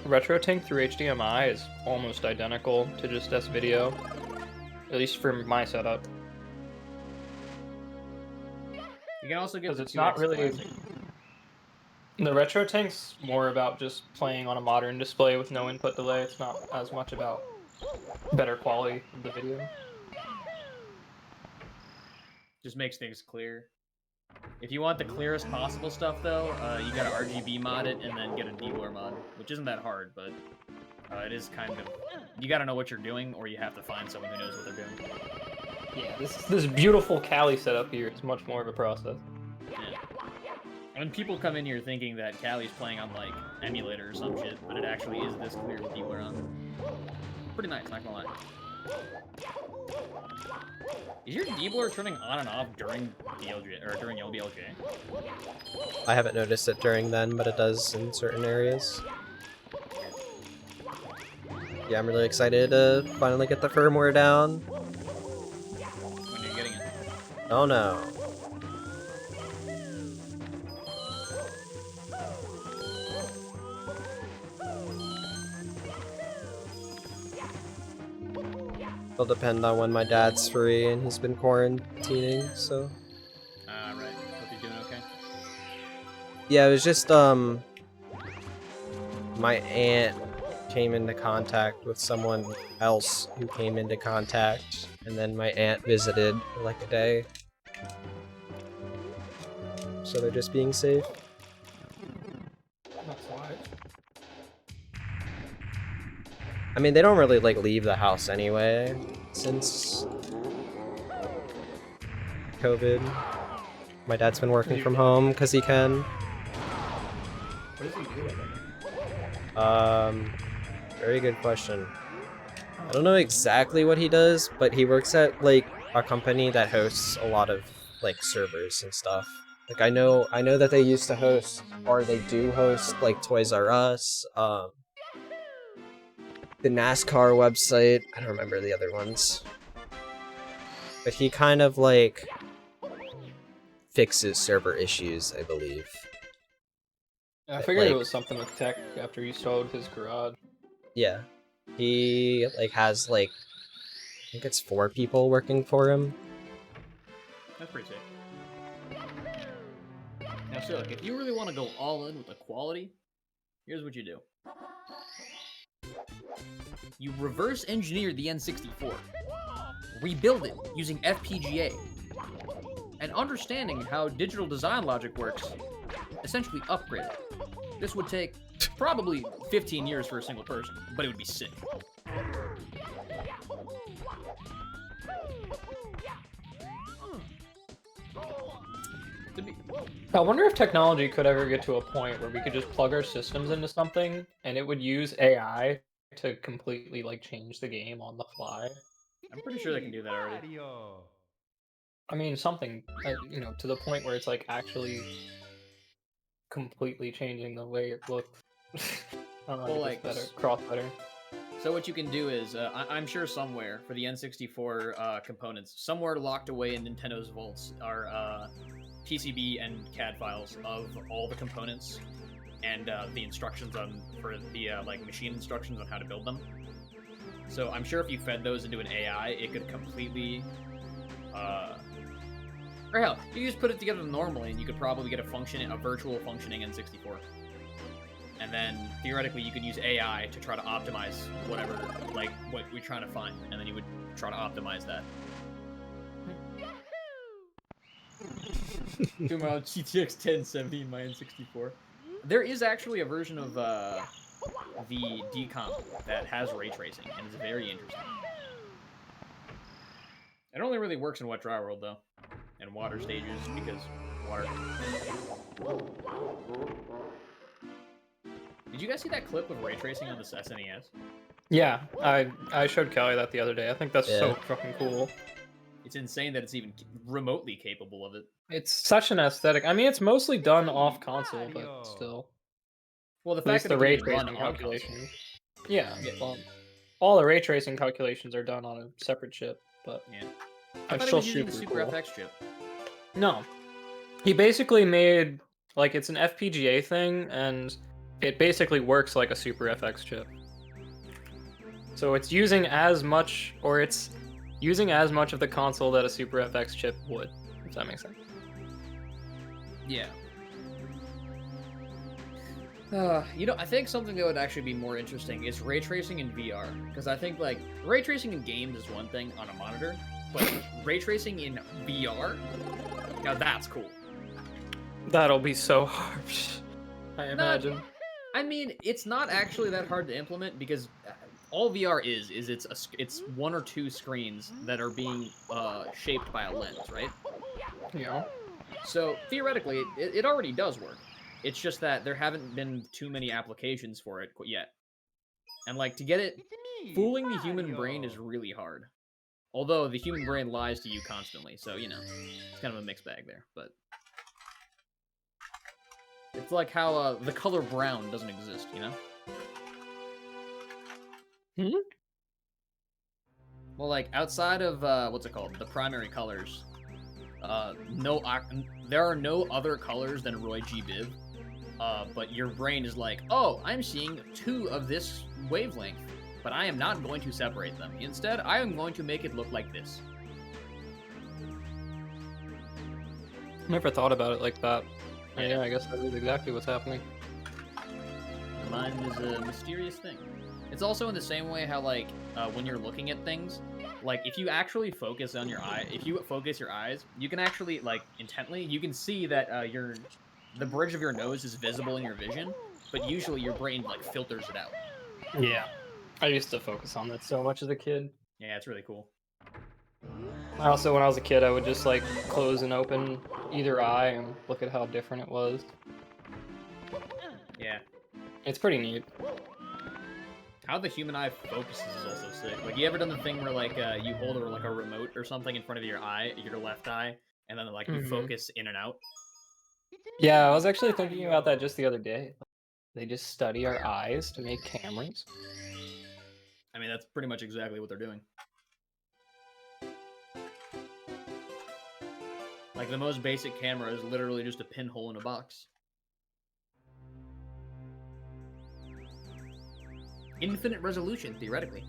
RetroTink through HDMI is almost identical to just S-Video, at least for my setup. You can also get Because the it's not 2X really. classic. The RetroTink's more about just playing on a modern display with no input delay. It's not as much about better quality of the video. Just makes things clear. If you want the clearest possible stuff, though, you gotta RGB mod it and then get a DEBLUR mod, which isn't that hard, but it is kind of... You gotta know what you're doing, or you have to find someone who knows what they're doing. Yeah, this beautiful Kali setup here is much more of a process. Yeah. When people come in here thinking that Kali's playing on, like, emulator or some shit, but it actually is this clear with DEBLUR on. Pretty nice, not gonna lie. Is your DEBLUR turning on and off during DLJ or during LBLJ? I haven't noticed it during then, but it does in certain areas. Yeah, I'm really excited to finally get the firmware down. When you're getting it? Oh no. It'll depend on when my dad's free, and he's been quarantining, so... Right. Hope you're doing okay. Yeah, it was just, my aunt came into contact with someone else who came into contact, and then my aunt visited for like a day. So they're just being safe. That's why. I mean, they don't really, like, leave the house anyway, since COVID. My dad's been working from home, because he can. What does he do? Very good question. I don't know exactly what he does, but he works at, like, a company that hosts a lot of, like, servers and stuff. Like, I know that they used to host, or they do host, like, Toys R Us, the NASCAR website. I don't remember the other ones. But he kind of, like, fixes server issues, I believe. I figured like- it was something with tech after he sold his garage. Yeah. He, like, has, like, I think it's 4 people working for him. That's pretty sick. Now, so look, if you really want to go all in with the quality, here's what you do. You reverse engineer the N64, rebuild it using FPGA, and understanding how digital design logic works, essentially upgrade it. This would take probably 15 years for a single person, but it would be sick. I wonder if technology could ever get to a point where we could just plug our systems into something and it would use AI to completely like change the game on the fly. I'm pretty sure they can do that already. Mario. I mean, something you know, to the point where it's like actually completely changing the way it looks. I don't know, Well, like like, better, cross better. So what you can do is, I'm sure somewhere for the N64 components, somewhere locked away in Nintendo's vaults are PCB and CAD files of all the components and the instructions for the like machine instructions on how to build them. So I'm sure if you fed those into an AI, it could completely, or hell, you just put it together normally, and you could probably get a virtual functioning N64. And then theoretically, you could use AI to try to optimize whatever, like what we're trying to find, and then you would try to optimize that. Talking about GTX 1070 in my N64. There is actually a version of the decomp that has ray tracing, and it's very interesting. It only really works in wet dry world though, and water stages because water. Did you guys see that clip of ray tracing on the SNES? Yeah, I showed Kelly that the other day. I think that's so Yeah. fucking cool. It's insane that it's even remotely capable of it. It's such an aesthetic. I mean, it's mostly done off console, but Mario. still. Well, the At fact least that the it can ray even run tracing on console. calculations. Yeah, Yeah. well, all the ray tracing calculations are done on a separate chip, but Yeah. I I thought he still was using the super Super cool. FX chip. No, he basically made like it's an FPGA thing, and it basically works like a Super FX chip. So it's using as much, or it's using as much of the console that a Super FX chip would, if that makes sense. Yeah. I think something that would actually be more interesting is ray tracing in VR, because I think like ray tracing in games is one thing on a monitor, but ray tracing in VR, now that's cool. That'll be so hard, I imagine. I mean, it's not actually that hard to implement because all VR is it's one or two screens that are being shaped by a lens, right? Yeah. So theoretically, it already does work. It's just that there haven't been too many applications for it yet. And like to get it, fooling the human brain is really hard. Although the human brain lies to you constantly, so you know, it's kind of a mixed bag there. But it's like how the color brown doesn't exist, you know? Hmm? Well, like outside of what's it called, the primary colors, there are no other colors than Roy G. Biv. But your brain is like, oh, I'm seeing two of this wavelength, but I am not going to separate them. Instead, I am going to make it look like this. Never thought about it like that. Yeah, I guess that is exactly what's happening. The mind is a mysterious thing. It's also in the same way how, like, when you're looking at things, like, if you actually focus on your eye, if you focus your eyes, you can actually, like, intently, you can see that the bridge of your nose is visible in your vision, but usually your brain, like, filters it out. Yeah. I used to focus on that so much as a kid. Yeah, it's really cool. I also, when I was a kid, I would just, like, close and open either eye and look at how different it was. Yeah. It's pretty neat. How the human eye focuses is also sick. Like, you ever done the thing where, like, you hold like a remote or something in front of your eye, your left eye, and then, like, you focus in and out? Yeah, I was actually thinking about that just the other day. They just study our eyes to make cameras. I mean, that's pretty much exactly what they're doing. Like, the most basic camera is literally just a pinhole in a box. Infinite resolution, theoretically.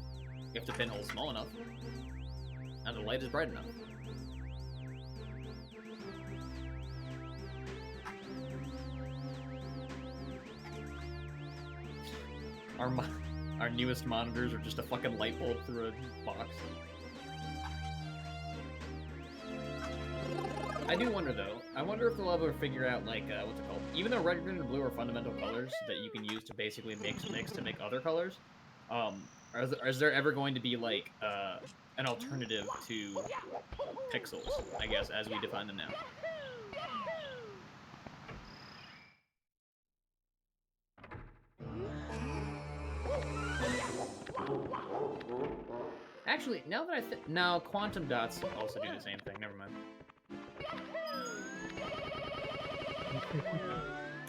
If the pinhole's small enough. And the light is bright enough. Our newest monitors are just a fucking light bulb through a box. I do wonder though. I wonder if they'll ever figure out like what's it called? Even though red, green, and blue are fundamental colors that you can use to basically mix to make other colors, is there ever going to be like an alternative to pixels? I guess as we define them now. Actually, now that now quantum dots also do the same thing. Never mind.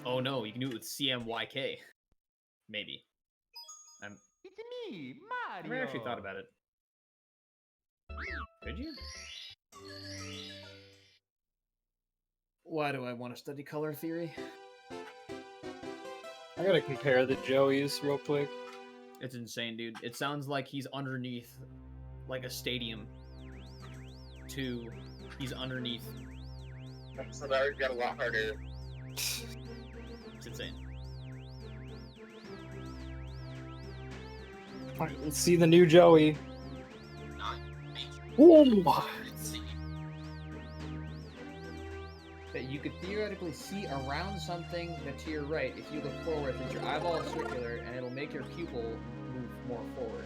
Oh no, you can do it with CMYK. Maybe. It's me, I Mario. never actually thought about it. Could you? Why do I want to study color theory? I gotta compare the Joeys real quick. It's insane, dude. It sounds like he's underneath, like a stadium. He's underneath. So that would get a lot harder. It's insane. Alright, let's see the new Joey. Oh, That you could theoretically see around something that's to your right if you look forward, since your eyeball is circular, and it'll make your pupil move more forward.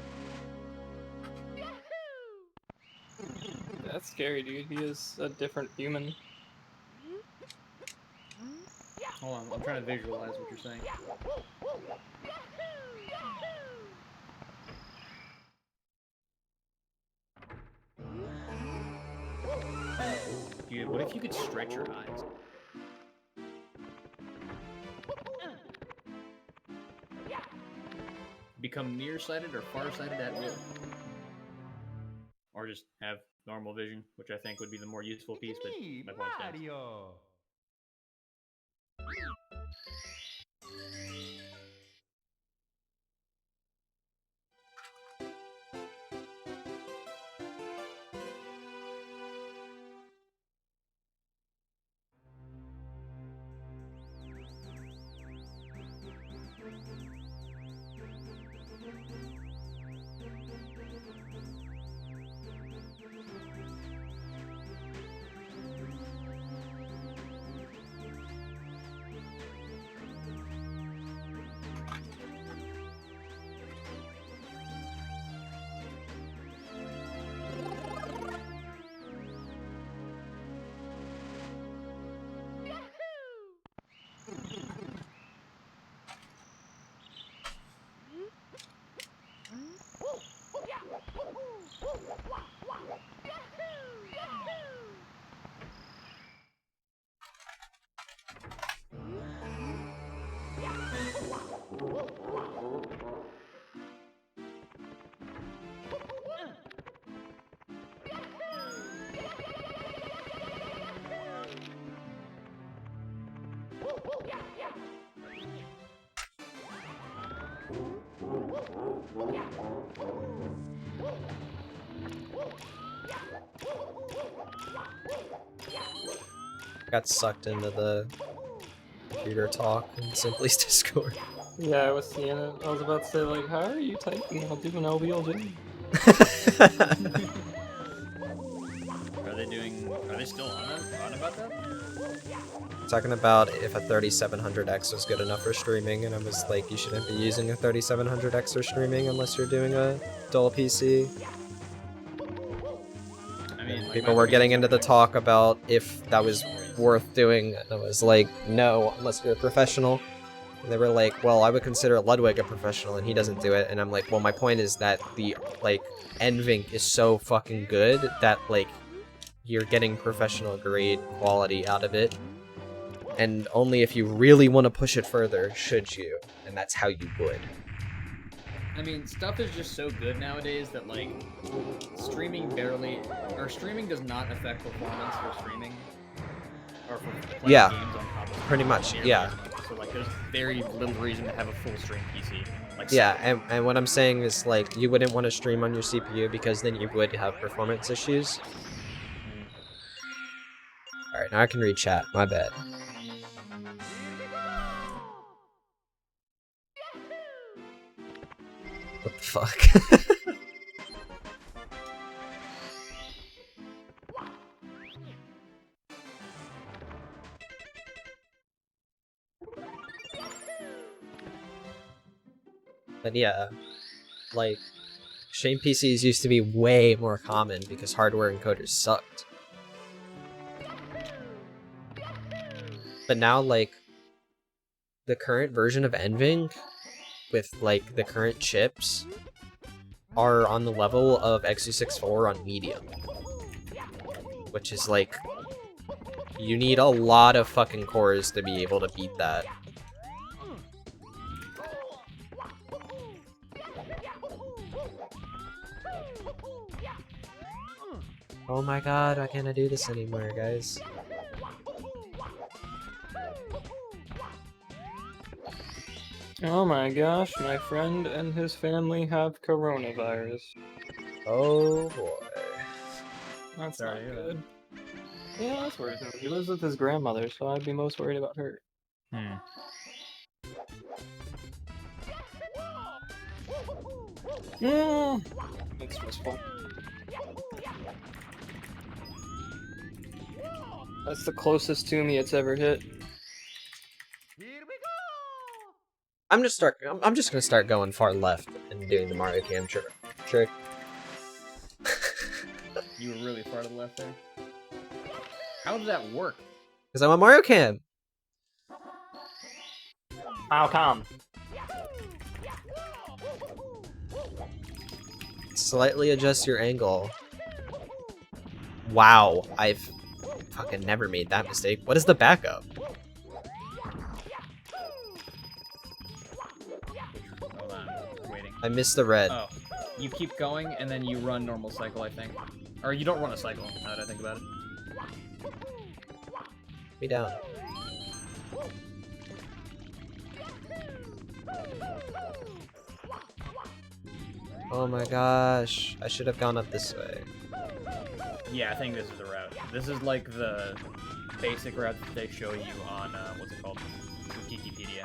that's scary, dude. He is a different human. Hold on, I'm trying to visualize what you're saying. if you could stretch your eyes? Become nearsighted or farsighted at will. Or just have normal vision, which I think would be the more useful piece, but my point stands. Got sucked into the computer talk in Simply's Discord. Yeah, I was seeing it. I was about to say, like, how are you typing? I'll do an LBLJ. Are they still on about that? Talking about if a 3700X was good enough for streaming, and I was like, you shouldn't be using a 3700X for streaming unless you're doing a dual PC. I mean, like, People were getting into the talk about if that was worth doing, and I was like, no, unless you're a professional. And they were like, well, I would consider Ludwig a professional, and he doesn't do it. And I'm like, well, my point is that the, like, NVENC is so fucking good that, like, you're getting professional grade quality out of it. And only if you really want to push it further should you, and that's how you would. I mean, stuff is just so good nowadays that, like, streaming does not affect performance for streaming. Or for playing Yeah, games on top of pretty much, nearly yeah. as much. So, like, there's very little reason to have a full stream PC. Like, Yeah, and what I'm saying is, like, you wouldn't want to stream on your CPU because then you would have performance issues. Alright, now I can read chat, my bad. What the fuck? But yeah, like, stream PCs used to be way more common because hardware encoders sucked. But now, like, the current version of NVENC, with, like, the current chips, are on the level of x264 on medium. Which is, like, you need a lot of fucking cores to be able to beat that. Oh my god, why can't I do this anymore, guys? Oh my gosh, my friend and his family have coronavirus. Oh boy. That's Sorry, not good. Yeah, that's worrisome. He lives with his grandmother, so I'd be most worried about her. Yeah, that's stressful. That's the closest to me it's ever hit. I'm just gonna start going far left and doing the Mario Cam trick. You were really far to the left there. How did that work? Because I'm on Mario Cam. How come? Slightly adjust your angle. Wow, I've fucking never made that mistake. What is the backup? Hold on, waiting. I missed the red. Oh, you keep going and then you run normal cycle, I think. Or you don't run a cycle, now that I think about it. Me down. Oh my gosh. I should have gone up this way. Yeah, I think this is the route. This is like the basic route that they show you on, what's it called? Wikipedia.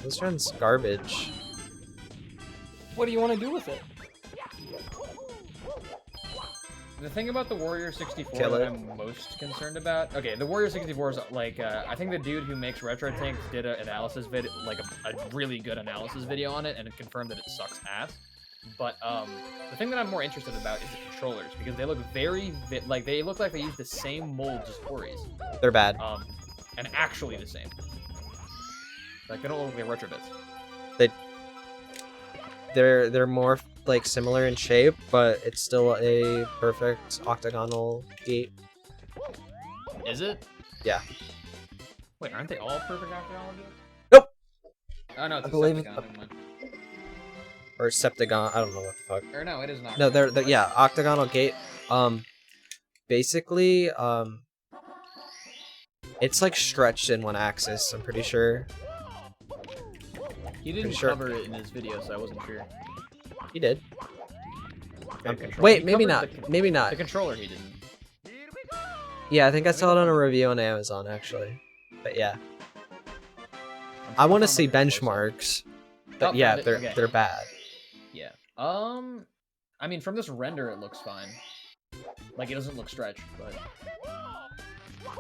This run's garbage. What do you want to do with it? The thing about the Warrior 64 Kill that it. I'm most concerned about... Okay, the Warrior 64 is like, I think the dude who makes Retro Tanks did an analysis video, like a really good analysis video on it, and it confirmed that it sucks ass. But, the thing that I'm more interested about is the controllers, because they look they look like they use the same molds as Hori's. They're bad. And actually the same. Like, they don't look like retro bits. They're more like similar in shape, but it's still a perfect octagonal gate. Is it? Yeah. Wait, aren't they all perfect octagonal gates? Nope. Oh no, it's I a believe Septicon, it- never mind. Or septagon. I don't know what the fuck. Or no, it is not. No, they're yeah, octagonal gate. Basically, it's like stretched in one axis. I'm pretty sure. He didn't sure. cover it in his video, so I wasn't sure. He did. Okay. Wait, maybe not. Maybe The not. controller he didn't. Yeah, I think I saw it on a review on Amazon actually. But yeah, I want to see benchmarks. But Oh, yeah, found it. Okay. they're bad. Yeah. I mean, from this render, it looks fine. Like, it doesn't look stretched, but...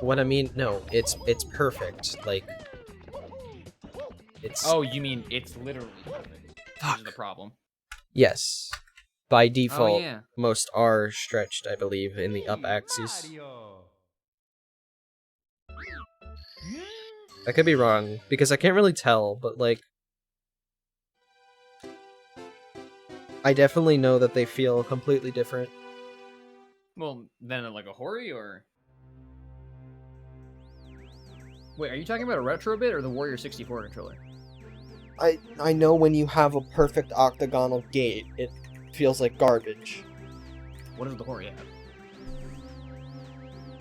What I mean, no, it's perfect. Like, it's Oh, you mean it's literally perfect. Which Fuck. is the problem. yes. By default, yeah. most are stretched, I believe, in the up axis. I could be wrong because I can't really tell, but like, I definitely know that they feel completely different. Well, then like a Hori, or... Wait, are you talking about a retro bit or the Warrior 64 controller? I know when you have a perfect octagonal gate, it feels like garbage. What does the Hori have?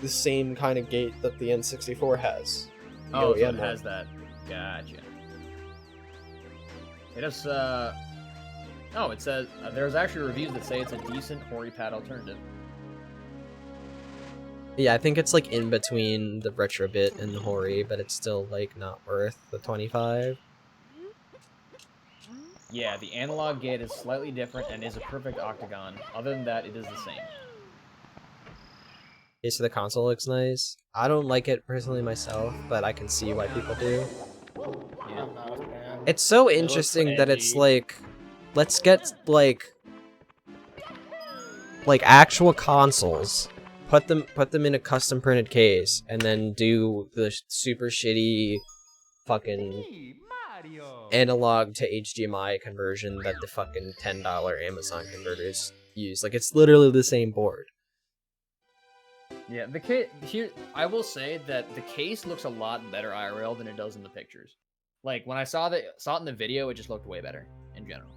The same kind of gate that the N64 has. The Oh, so OEM it one. has that. Gotcha. It has, Oh, it says... there's actually reviews that say it's a decent Hori pad alternative. Yeah, I think it's like in between the Retrobit and the Hori, but it's still like not worth the 25. Yeah, the analog gate is slightly different and is a perfect octagon. Other than that, it is the same. Okay, so the console looks nice. I don't like it personally myself, but I can see why people do. Yeah. I'm not a fan. It's so looks interesting that it's edgy. like, let's get like actual consoles, put them in a custom printed case, and then do the super shitty fucking analog to HDMI conversion that the fucking $10 Amazon converters use. Like, it's literally the same board. Yeah, the case here. I will say that the case looks a lot better IRL than it does in the pictures. Like when I saw it in the video, it just looked way better in general.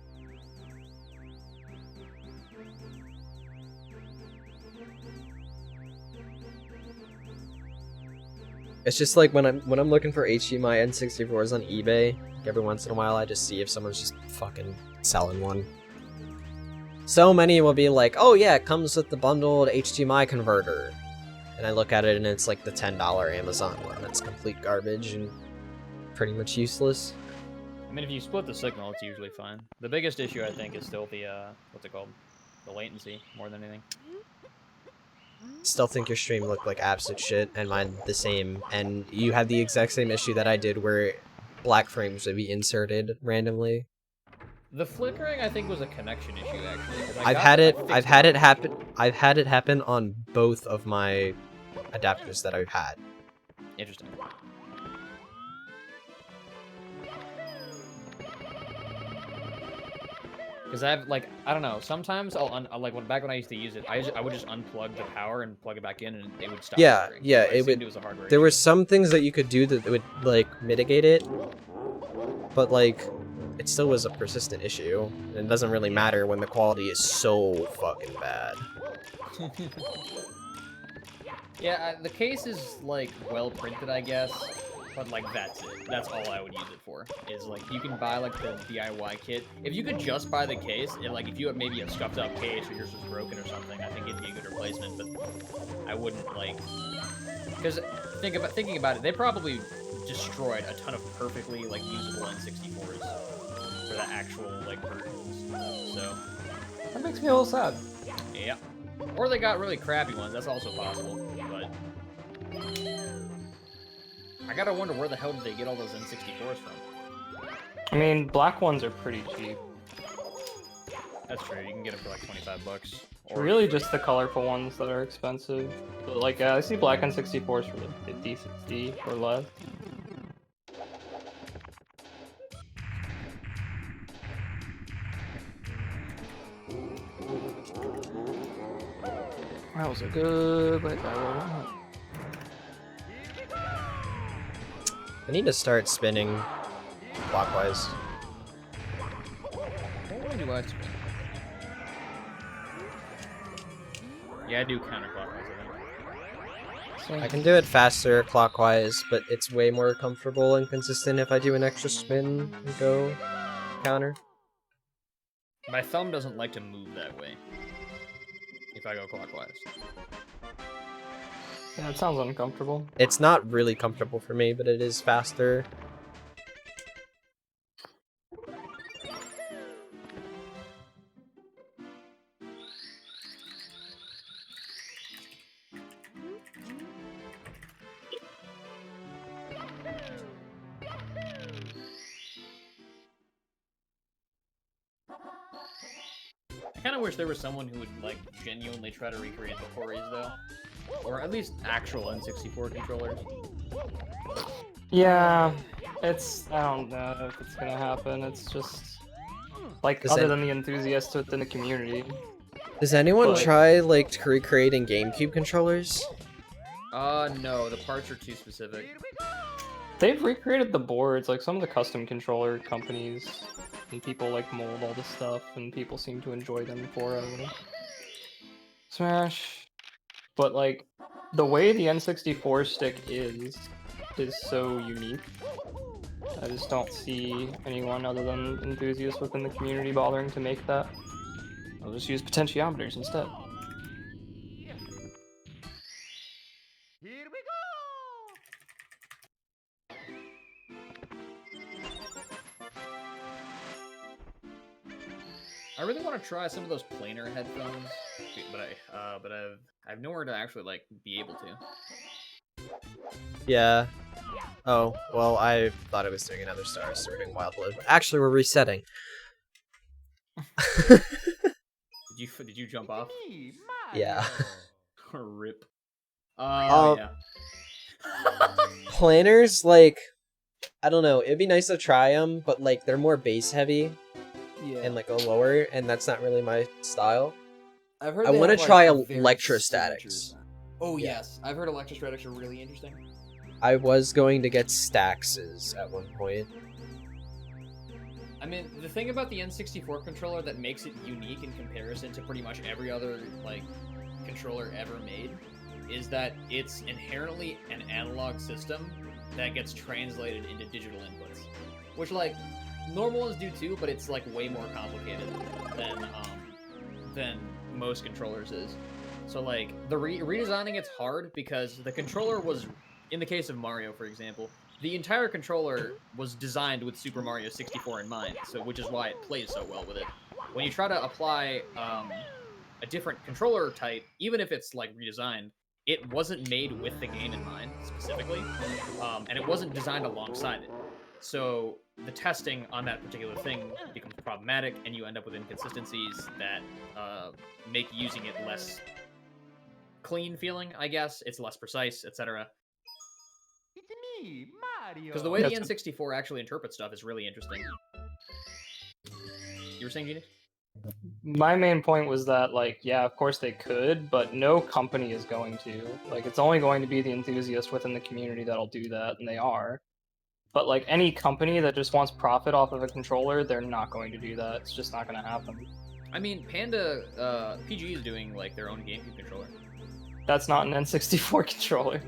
It's just like when I'm looking for HDMI N64s on eBay, every once in a while I just see if someone's just fucking selling one. So many will be like, oh yeah, it comes with the bundled HDMI converter. And I look at it and it's like the $10 Amazon one. That's complete garbage and pretty much useless. I mean, if you split the signal, it's usually fine. The biggest issue, I think, is still the what's it called? The latency, more than anything. Still think your stream looked like absolute shit, and mine the same. And you had the exact same issue that I did, where black frames would be inserted randomly. The flickering, I think, was a connection issue actually. 'cause I I've got- had I it. fixed I've had it happen. I've had it happen on both of my adapters that I've had. Interesting. Because I have like I don't know. Sometimes I'll like back when I used to use it, I would just unplug the power and plug it back in, and it would stop. Yeah, rendering. yeah, So I it assumed would. It was a hardware There were issue. some things that you could do that would like mitigate it, but like it still was a persistent issue. And it doesn't really matter when the quality is so fucking bad. Yeah, the case is like well printed, I guess, but like that's it. That's all I would use it for. Is like you can buy like the DIY kit. If you could just buy the case, and like if you have maybe a scuffed up case or yours was broken or something, I think it'd be a good replacement. But I wouldn't like, because thinking about it, they probably destroyed a ton of perfectly like usable N64s for the actual like versions. So That makes me a little sad. yeah. Or they got really crappy ones, that's also possible, but... I gotta wonder where the hell did they get all those N64s from? I mean, black ones are pretty cheap. That's true, you can get them for like 25 bucks. It's really just the colorful ones that are expensive. But like, I see black N64s for like 50, 60 or less. That was a good way to I need to start spinning clockwise. Why do I spin? Yeah, I do counterclockwise, I think. I can do it faster clockwise, but it's way more comfortable and consistent if I do an extra spin and go counter. My thumb doesn't like to move that way. If I go clockwise. Yeah, it sounds uncomfortable. It's not really comfortable for me, but it is faster. I kind of wish there was someone who would like genuinely try to recreate the Corys though, or at least actual N64 controllers. Yeah, I don't know if it's gonna happen. It's just like other than the enthusiasts within the community. Does anyone But- try like recreating GameCube controllers? No, the parts are too specific. They've recreated the boards, like some of the custom controller companies, and people like mold all the stuff, and people seem to enjoy them for Smash. But like, the way the N64 stick is so unique. I just don't see anyone other than enthusiasts within the community bothering to make that. I'll just use potentiometers instead. I really want to try some of those planar headphones, but I've nowhere to actually like be able to. Yeah. Oh, well, I thought I was doing another star, so we're doing Wild Blood. Actually, we're resetting. Did you jump off? Yeah. Rip. Oh. Yeah. Planners, like, I don't know, it'd be nice to try them, but like, they're more bass heavy. Yeah. And like go lower, and that's not really my style. I've heard I they want to have, like, try a very electrostatics. signature- Oh yes, I've heard electrostatics are really interesting. I was going to get Staxes at one point. I mean, the thing about the N64 controller that makes it unique in comparison to pretty much every other like controller ever made is that it's inherently an analog system that gets translated into digital inputs, which like normal ones do too, but it's like way more complicated than most controllers is. So like the redesigning it's hard because the controller was, in the case of Mario for example, the entire controller was designed with Super Mario 64 in mind, so which is why it plays so well with it. When you try to apply a different controller type, even if it's like redesigned, it wasn't made with the game in mind specifically, and it wasn't designed alongside it. So the testing on that particular thing becomes problematic, and you end up with inconsistencies that make using it less clean feeling, I guess. It's less precise, etc. It's me, Mario. Because the way the N64 actually interprets stuff is really interesting. You were saying, Genie? My main point was that, like, yeah, of course they could, but no company is going to. Like, it's only going to be the enthusiast within the community that'll do that, and they are. But, like, any company that just wants profit off of a controller, they're not going to do that. It's just not going to happen. I mean, Panda PG is doing like their own GameCube controller. That's not an N64 controller.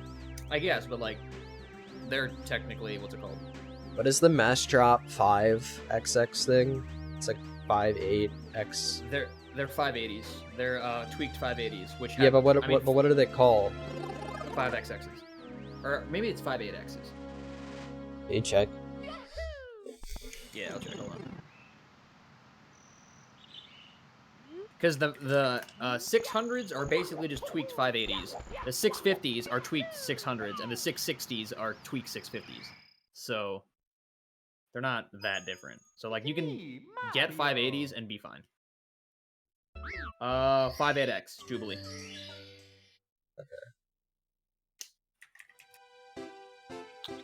I guess, but like, they're technically what's it called? What is the Mass Drop 5XX thing? It's like 5.8x. They're 580s. They're tweaked 580s, which Yeah, have, but what I mean, what are they called? 5XXs, or maybe it's 5.8xs. You check. Yeah, I'll check. Hold on. Because the 600s are basically just tweaked 580s. The 650s are tweaked 600s, and the 660s are tweaked 650s. So they're not that different. So like you can get 580s and be fine. 58X Jubilee.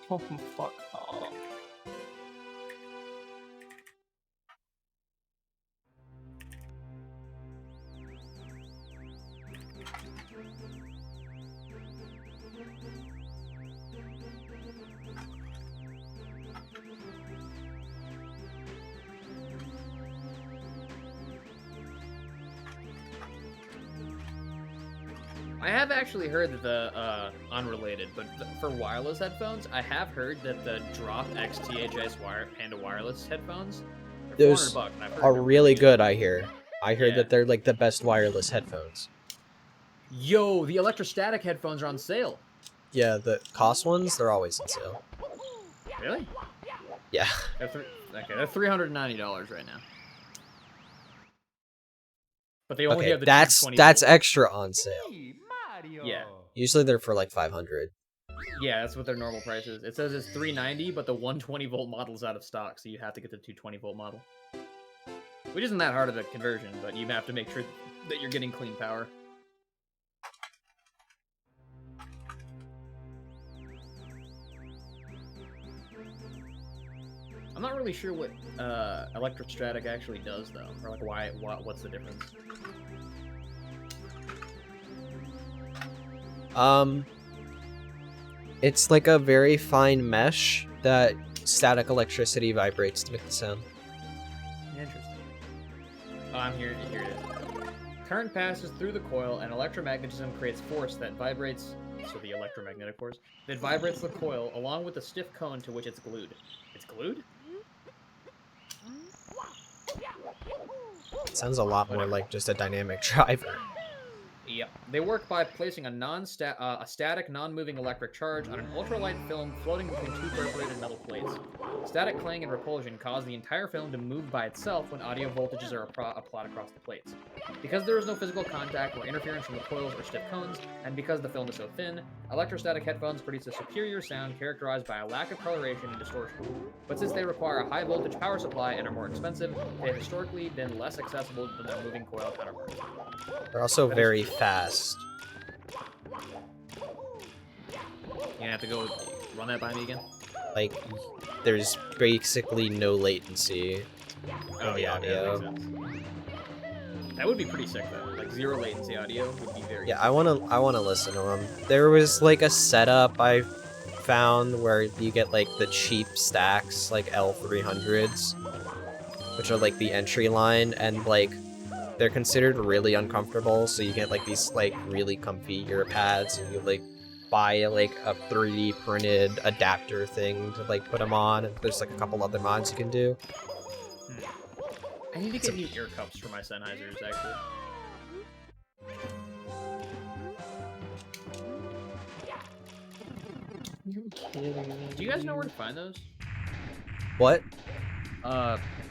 Oh, fuck. Oh. I have actually heard that the unrelated, but for wireless headphones, I have heard that the Drop X THS Panda wireless headphones, they're Those $400, and I've heard are they're really good, I hear. I heard Yeah. that they're like the best wireless headphones. Yo, the electrostatic headphones are on sale. Yeah, the cost ones, they're always on sale. Really? Yeah. They're $390 right now. But they only Okay, have the that's 220 volt. extra on sale. Yeah. Usually they're for like 500. Yeah, that's what their normal price is. It says it's $390, but the 120 volt model is out of stock, so you have to get the 220 volt model. Which isn't that hard of a conversion, but you have to make sure that you're getting clean power. I'm not really sure what electrostatic actually does, though, or like what's the difference? It's like a very fine mesh that static electricity vibrates to make the sound. Interesting. Oh, I'm here. Here it is. Current passes through the coil, and electromagnetism creates force that vibrates. So the electromagnetic force that vibrates the coil along with the stiff cone to which it's glued. It's glued? It sounds a lot more like just a dynamic driver. Yep. They work by placing a static, non-moving electric charge on an ultralight film floating between two perforated metal plates. Static clang and repulsion cause the entire film to move by itself when audio voltages are applied across the plates. Because there is no physical contact or interference from the coils or stiff cones, and because the film is so thin, electrostatic headphones produce a superior sound characterized by a lack of coloration and distortion. But since they require a high voltage power supply and are more expensive, they have historically been less accessible than their moving coil counterparts. They're also very fast. You're gonna have to go run that by me again? Like, there's basically no latency in Oh the yeah, audio. that makes sense. That would be pretty sick though. Like zero latency audio would be very. Yeah, I wanna listen to them. There was like a setup I found where you get like the cheap stacks, like L300s, which are like the entry line, and like they're considered really uncomfortable. So you get like these like really comfy ear pads, and you like buy like a 3D printed adapter thing to like put them on. And there's like a couple other mods you can do. I need to get new ear cups for my Sennheisers actually. You're kidding me. Do you guys know where to find those? What?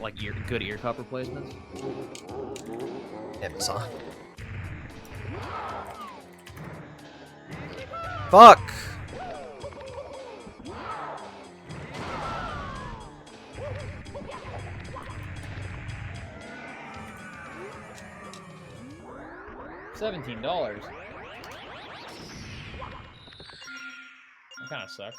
Like good ear cup replacements? Amazon. Fuck! $17. That kind of sucks.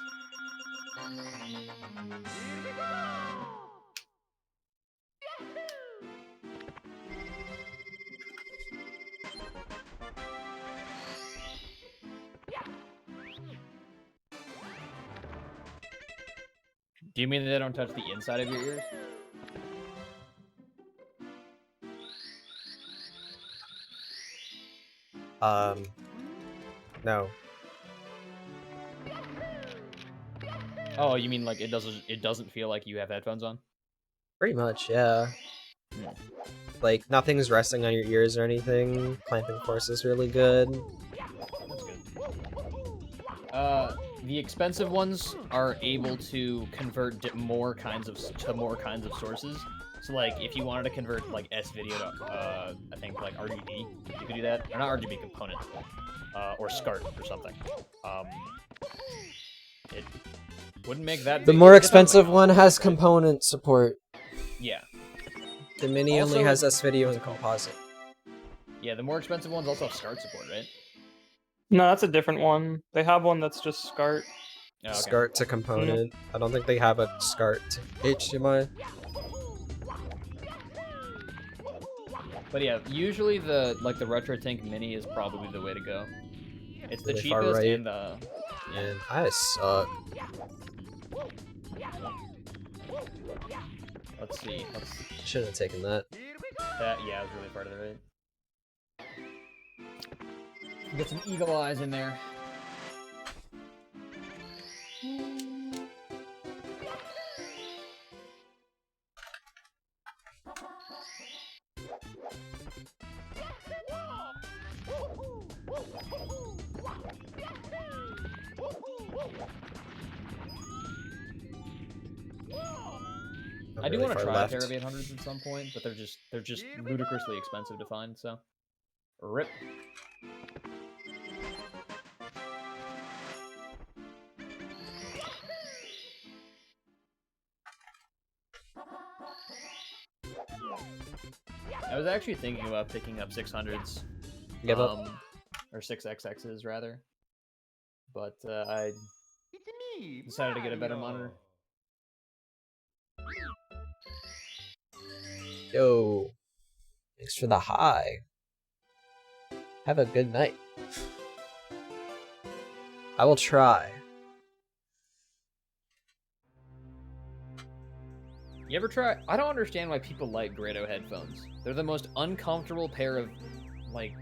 Do you mean they don't touch the inside of your ears? No. Oh, you mean like it doesn't feel like you have headphones on? Pretty much, yeah. Like, nothing's resting on your ears or anything. Clamping force is really good. That's good. The expensive ones are able to convert more kinds of sources. So like, if you wanted to convert like S video to I think like RGB, you could do that. Or not RGB component, or SCART or something. It wouldn't make that. The big. more It depends, expensive like, one has right? component support. Yeah. The mini only Also- has S video and composite. Yeah, the more expensive ones also have SCART support, right? No, that's a different one. They have one that's just SCART. Oh, okay. SCART to component. I don't think they have a SCART to HDMI. But yeah, usually the RetroTink Mini is probably the way to go. It's the Really far cheapest right. and the And I suck. let's see. Shouldn't have taken that. That yeah, I was really far to the right. Get some eagle eyes in there. I do really want to far try left. a pair of 800s at some point, but they're just ludicrously expensive to find. So, rip. I was actually thinking about picking up 600s. Give up. Or 6XXs rather. But I It's me, decided to get a better monitor. Yo. Thanks for the high. Have a good night. I will try. You ever try? I don't understand why people like Grado headphones. They're the most uncomfortable pair of, like,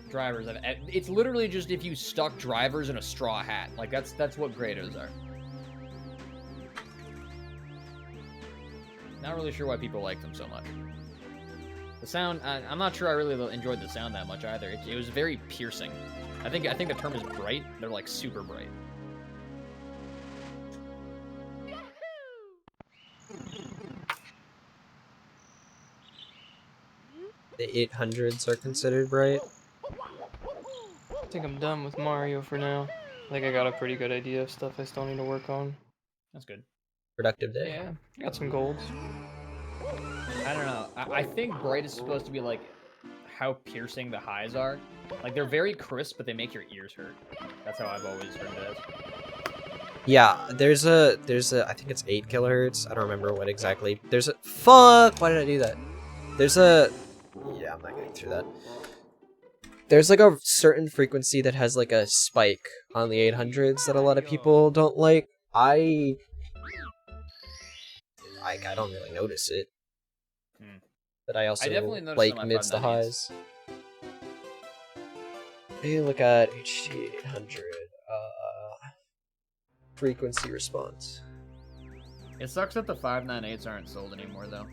drivers. It's literally just if you stuck drivers in a straw hat. Like, that's what Grados are. Not really sure why people like them so much. The sound, I'm not sure I really enjoyed the sound that much either. It was very piercing. I think the term is bright. They're like super bright. The 800s are considered bright. I think I'm done with Mario for now. I think I got a pretty good idea of stuff I still need to work on. That's good. Productive day. Yeah, got some golds. I don't know. I think bright is supposed to be like how piercing the highs are. Like they're very crisp, but they make your ears hurt. That's how I've always heard it as. Yeah, there's a I think it's 8 kilohertz. I don't remember what exactly. There's a fuck. Why did I do that? There's a yeah. I'm not getting through that. There's like a certain frequency that has like a spike on the 800s that a lot of people don't like. I don't really notice it. But I also definitely noticed like it on my mids to 590s. highs. Hey, look at HD 800 frequency response. It sucks that the 598s aren't sold anymore though.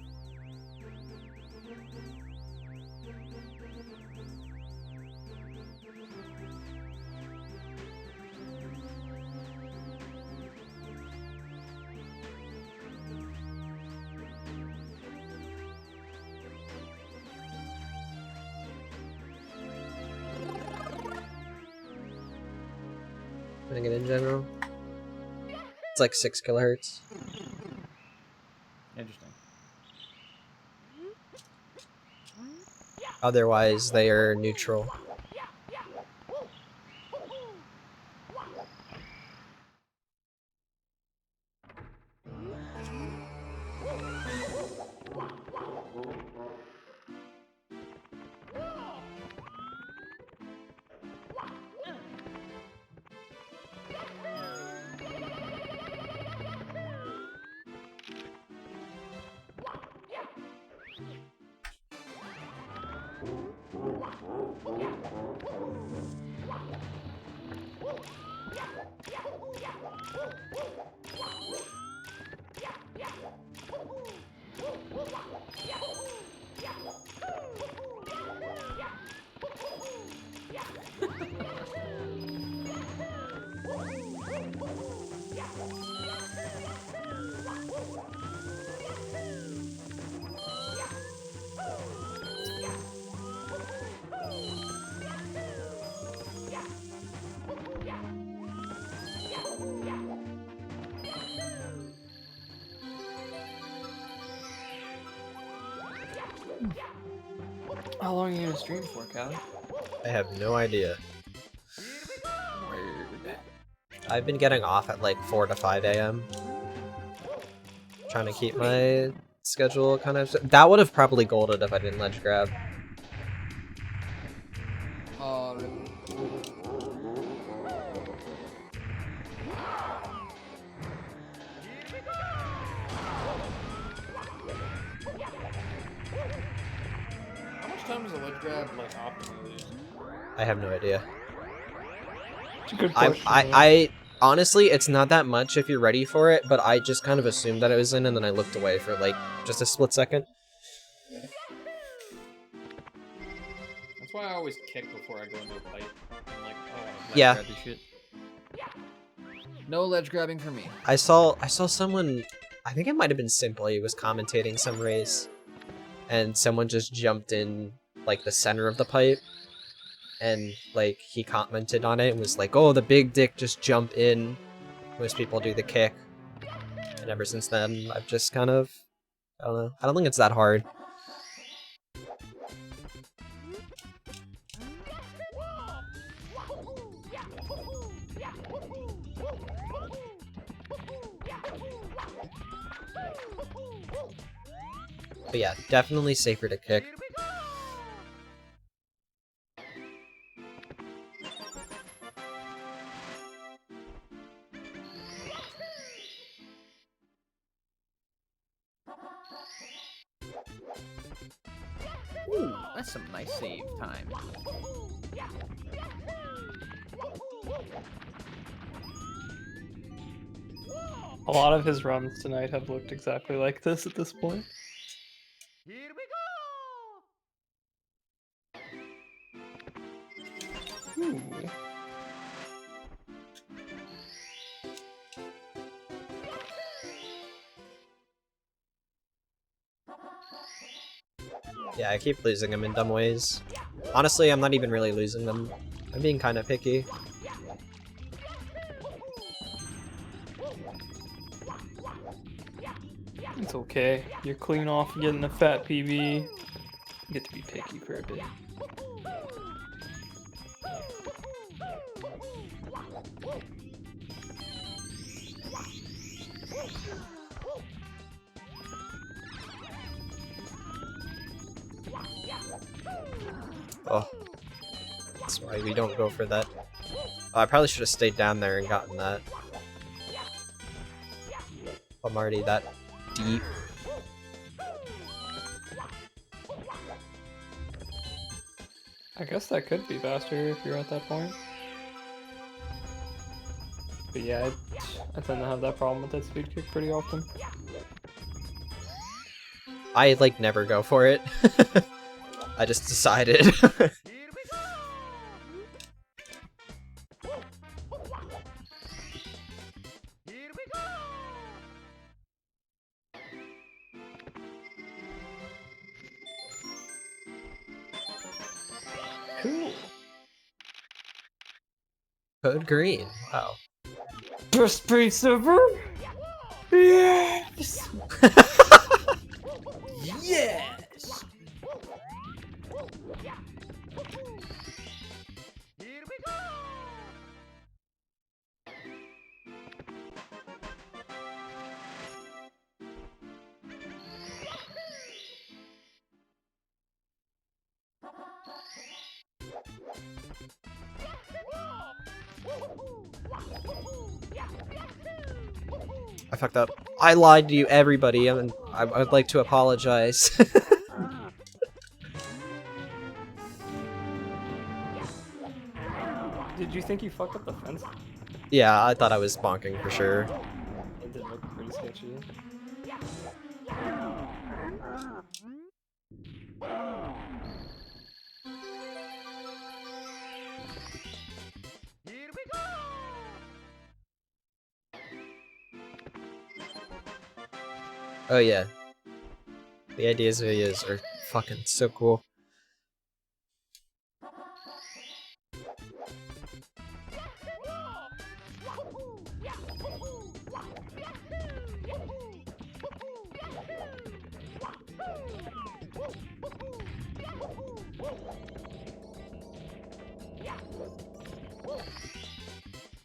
Putting it in general. It's like 6 kilohertz. Interesting. Otherwise, they are neutral. How long are you gonna stream for, Callie? I have no idea. Word. I've been getting off at like 4 to 5 a.m. Trying to keep my schedule kind of... That would have probably golded if I didn't ledge grab. How much time does a ledge grab like optimally lose? I have no idea. It's a good I, question. I honestly, it's not that much if you're ready for it, but I just kind of assumed that it was in, and then I looked away for like just a split second. That's why I always kick before I go into a fight. I'm like, oh, ledge Yeah. grab this shit. No ledge grabbing for me. I saw someone, I think it might have been Simply, was commentating some race, and someone just jumped in like the center of the pipe, and like he commented on it and was like, "Oh, the big dick just jump in." Most people do the kick, and ever since then, I've just kind of, I don't know. I don't think it's that hard. But yeah, definitely safer to kick. Ooh, that's some nice save time. A lot of his runs tonight have looked exactly like this at this point. Here we go! Ooh. Yeah, I keep losing them in dumb ways. Honestly, I'm not even really losing them. I'm being kind of picky. It's okay. You're clean off getting a fat PB. You get to be picky for a bit. Oh. That's why we don't go for that. Oh, I probably should have stayed down there and gotten that. I'm already that deep. I guess that could be faster if you're at that point. But yeah, I tend to have that problem with that speed kick pretty often. I, like, never go for it. I just decided. Cool. Code green. Wow. First base ever? Yes! Yes! Here we go! I fucked up. I lied to you, everybody. I would like to apologize. Did you think you fucked up the fence? Yeah, I thought I was bonking for sure. It did look pretty sketchy. Here we go! Oh yeah. The ideas videos are fucking so cool.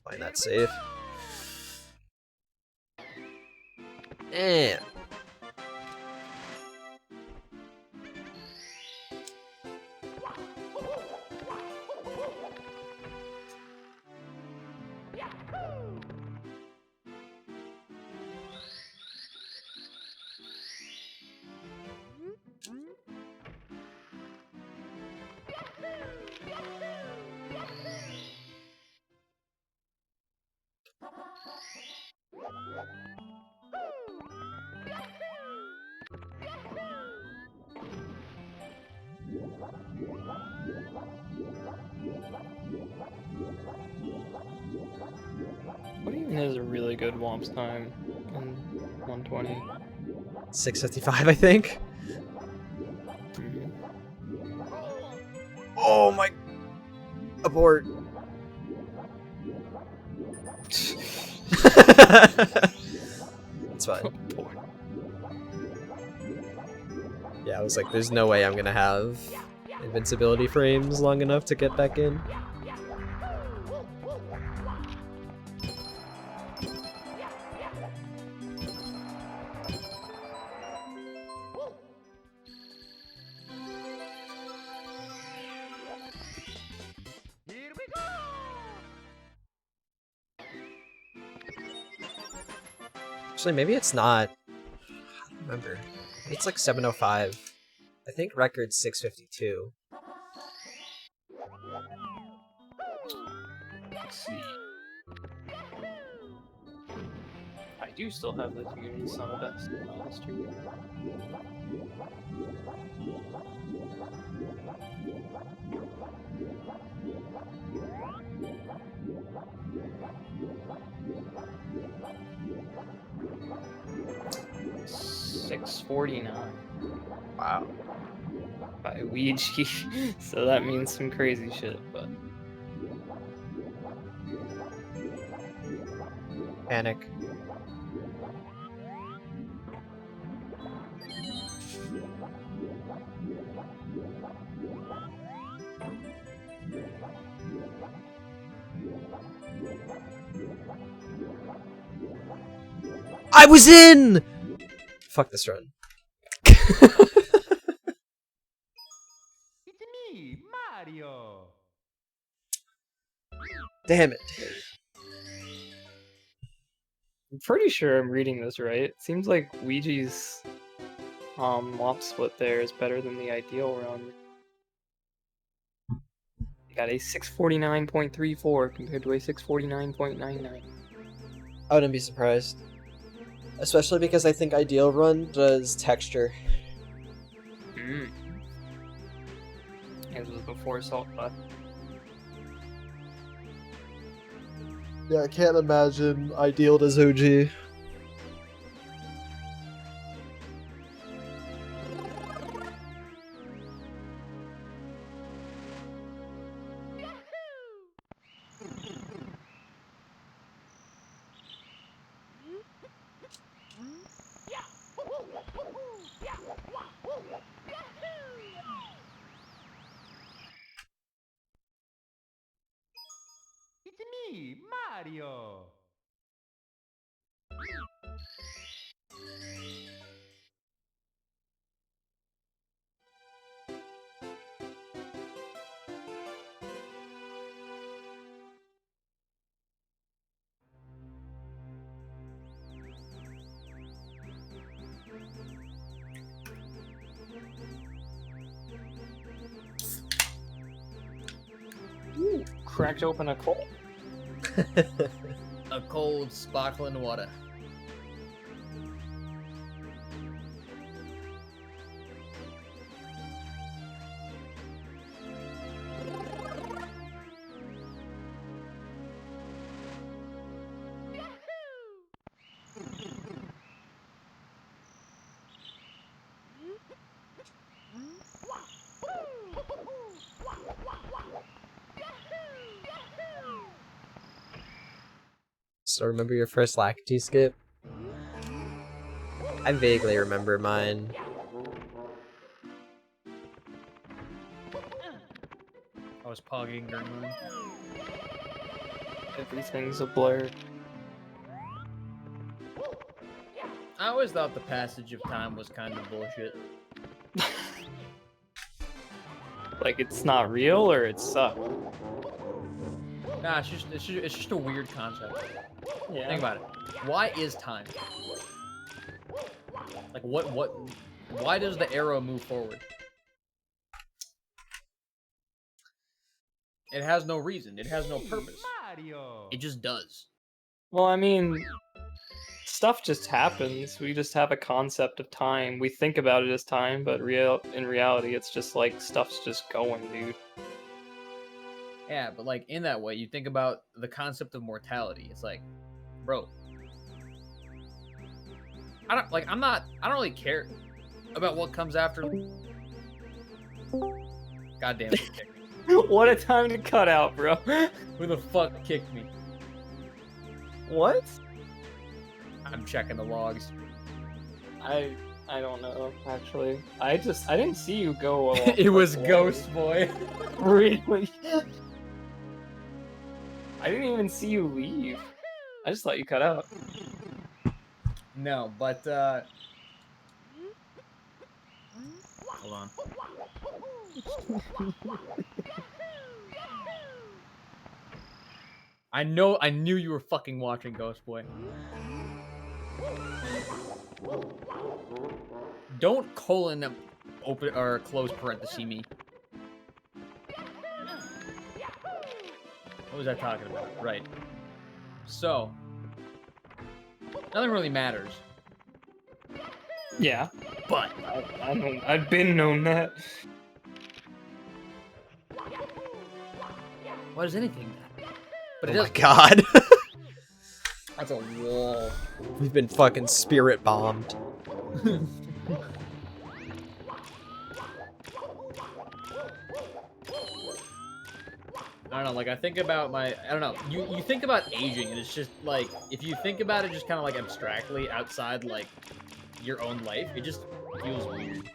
Find that safe. And What even is a really good Womp's time in 120? 6:55, I think. Mhm. Oh my! Abort. It's fine. Yeah, I was like, there's no way I'm gonna have invincibility frames long enough to get back in. Here we go! Actually, maybe it's not. I don't remember. Maybe it's like 7:05. I think record's 6:52. Let's see. I do still have the community summit best history. $6.49 Wow. by Ouija, so that means some crazy shit, but Panic. I was in! Fuck this run. It's me, Mario! Damn it. I'm pretty sure I'm reading this right. It seems like Ouija's Womp split there is better than the ideal run. You got a 649.34 compared to a 649.99. I wouldn't be surprised. Especially because I think Ideal Run does texture. Mm. It was before Salt Butt. Yeah, I can't imagine Ideal does OG. It's me, Mario! Ooh, cracked open a cold. A cold, sparkling water. So remember your first Lackey skip? I vaguely remember mine. I was pogging during mine. Everything's a blur. I always thought the passage of time was kind of bullshit. Like it's not real or it sucks. Nah, it's just a weird concept. Yeah. Think about it. Why is time? Like why does the arrow move forward? It has no reason. It has no purpose. Mario. It just does. Well, I mean, stuff just happens. We just have a concept of time. We think about it as time, but in reality, it's just like stuff's just going, dude. Yeah, but like in that way, you think about the concept of mortality. It's like, bro, I don't really care about what comes after. God damn it, you kicked me. What a time to cut out, bro. Who the fuck kicked me? What? I'm checking the logs. I don't know, actually. I didn't see you go along It was the way. Ghost Boy. Really? I didn't even see you leave. I just thought you cut out. No, but hold on. I knew you were fucking watching Ghost Boy. Don't colon open or close parenthesis me. What was I talking about? Right. So, nothing really matters. Yeah, But I've been known that. why does anything matter? But it Oh my does. god. That's a wall. We've been fucking spirit bombed. I don't know, like I think about I don't know, you think about aging and it's just like, if you think about it just kind of like abstractly outside like your own life, it just feels weird.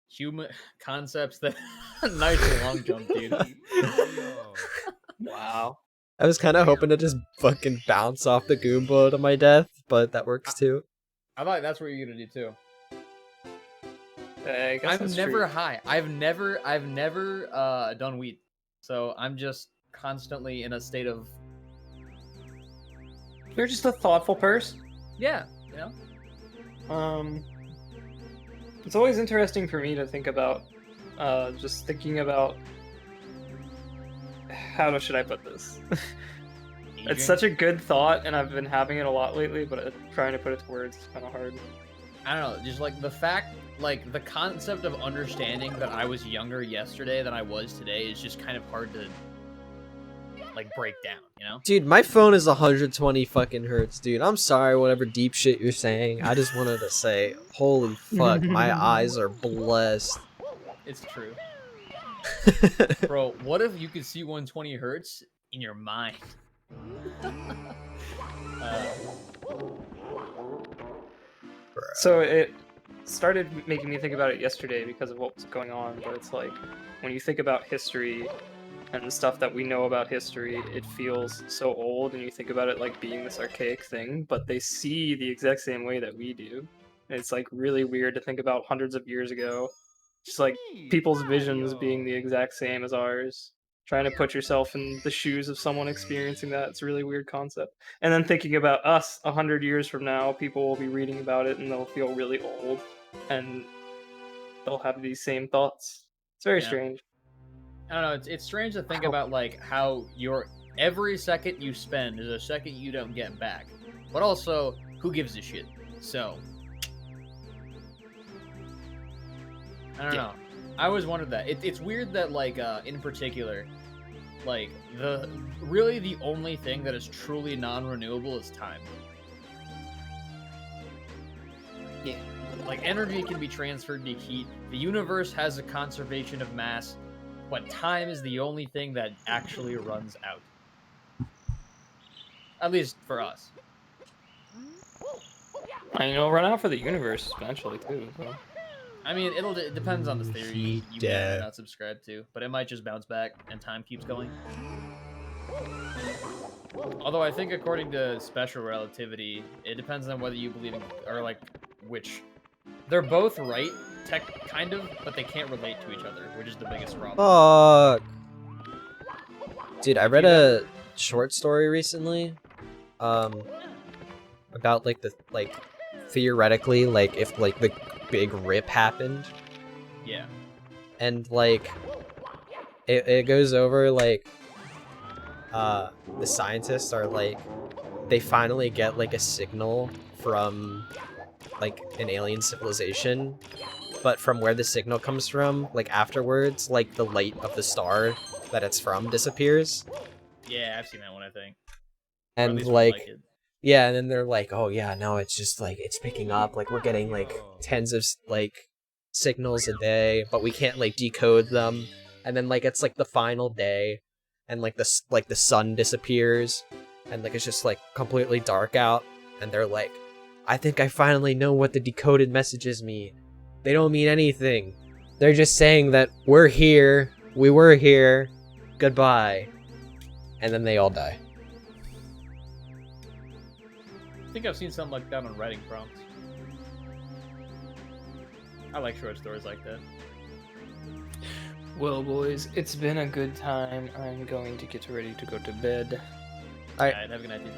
Human concepts that, nice long jump, dude. Mario. Wow. I was kind of hoping to just fucking bounce off the Goomba to my death, but that works too. I thought that's what you're gonna do too. I guess I'm that's never true. high. I've never done weed. So I'm just constantly in a state of, You're just a thoughtful person. yeah, you know? It's always interesting for me to think about, just thinking about, how should I put this? Aging. It's such a good thought, and I've been having it a lot lately, but trying to put it to words is kind of hard. I don't know, just like the fact, like the concept of understanding that I was younger yesterday than I was today is just kind of hard to like break down, you know? Dude, my phone is 120 fucking hertz, dude. I'm sorry, whatever deep shit you're saying. I just wanted to say, holy fuck, my eyes are blessed. It's true. Bro, what if you could see 120 hertz in your mind? So it started making me think about it yesterday because of what was going on, but it's like, when you think about history and the stuff that we know about history, it feels so old, and you think about it like being this archaic thing, but they see the exact same way that we do. And it's like really weird to think about hundreds of years ago, just like people's visions being the exact same as ours. Trying to put yourself in the shoes of someone experiencing that, it's a really weird concept. And then thinking about us 100 years from now, people will be reading about it and they'll feel really old, and they'll have these same thoughts. It's very Yeah. strange. I don't know. It's strange to think about like how your every second you spend is a second you don't get back, but also who gives a shit? So I don't know. I always wondered that. It's weird that like in particular, like the only thing that is truly non-renewable is time. Yeah. Like energy can be transferred to heat. The universe has a conservation of mass, but time is the only thing that actually runs out. At least for us. I mean, it'll run out for the universe eventually too. So. I mean, it depends on the theory He you may or may dead. not subscribe to, but it might just bounce back and time keeps going. Although I think according to special relativity, it depends on whether you believe in, or like which. They're both right, kind of, but they can't relate to each other, which is the biggest problem. Fuck. Dude, I read a short story recently, about like theoretically, like if like the big rip happened, Yeah. and like it goes over like the scientists are like they finally get like a signal from like an alien civilization, but from where the signal comes from, like afterwards, like the light of the star that it's from disappears. Yeah, I've seen that one, I think. Or at And least one like, it. yeah, and then they're like, oh yeah, no, it's just like it's picking up, like we're getting like tens of like signals a day, but we can't like decode them. And then like it's like the final day, and like the sun disappears, and like it's just like completely dark out, and they're like, I think I finally know what the decoded messages mean. They don't mean anything. They're just saying that we're here, we were here, goodbye. And then they all die. I think I've seen something like that on writing prompts. I like short stories like that. Well, boys, it's been a good time. I'm going to get ready to go to bed. Alright. Alright, have a good night, dude.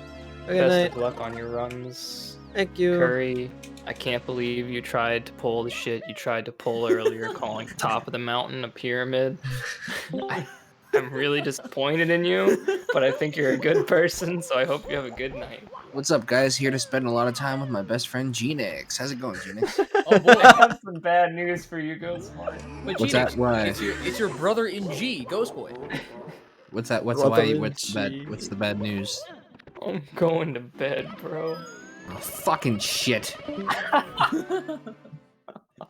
Good Best night. of luck on your runs. Thank you. Curry, I can't believe you tried to pull the shit you tried to pull earlier, calling the top of the mountain a pyramid. I'm really disappointed in you, but I think you're a good person, so I hope you have a good night. What's up, guys? Here to spend a lot of time with my best friend Genix. How's it going, Genix? Oh boy. I have some bad news for you, Ghost Boy. But What's Genix, that? Why? It's your brother in G, Ghost Boy. What's that? What's Brother the in what's the bad? G. What's the bad news? I'm going to bed, bro. Oh, fucking shit!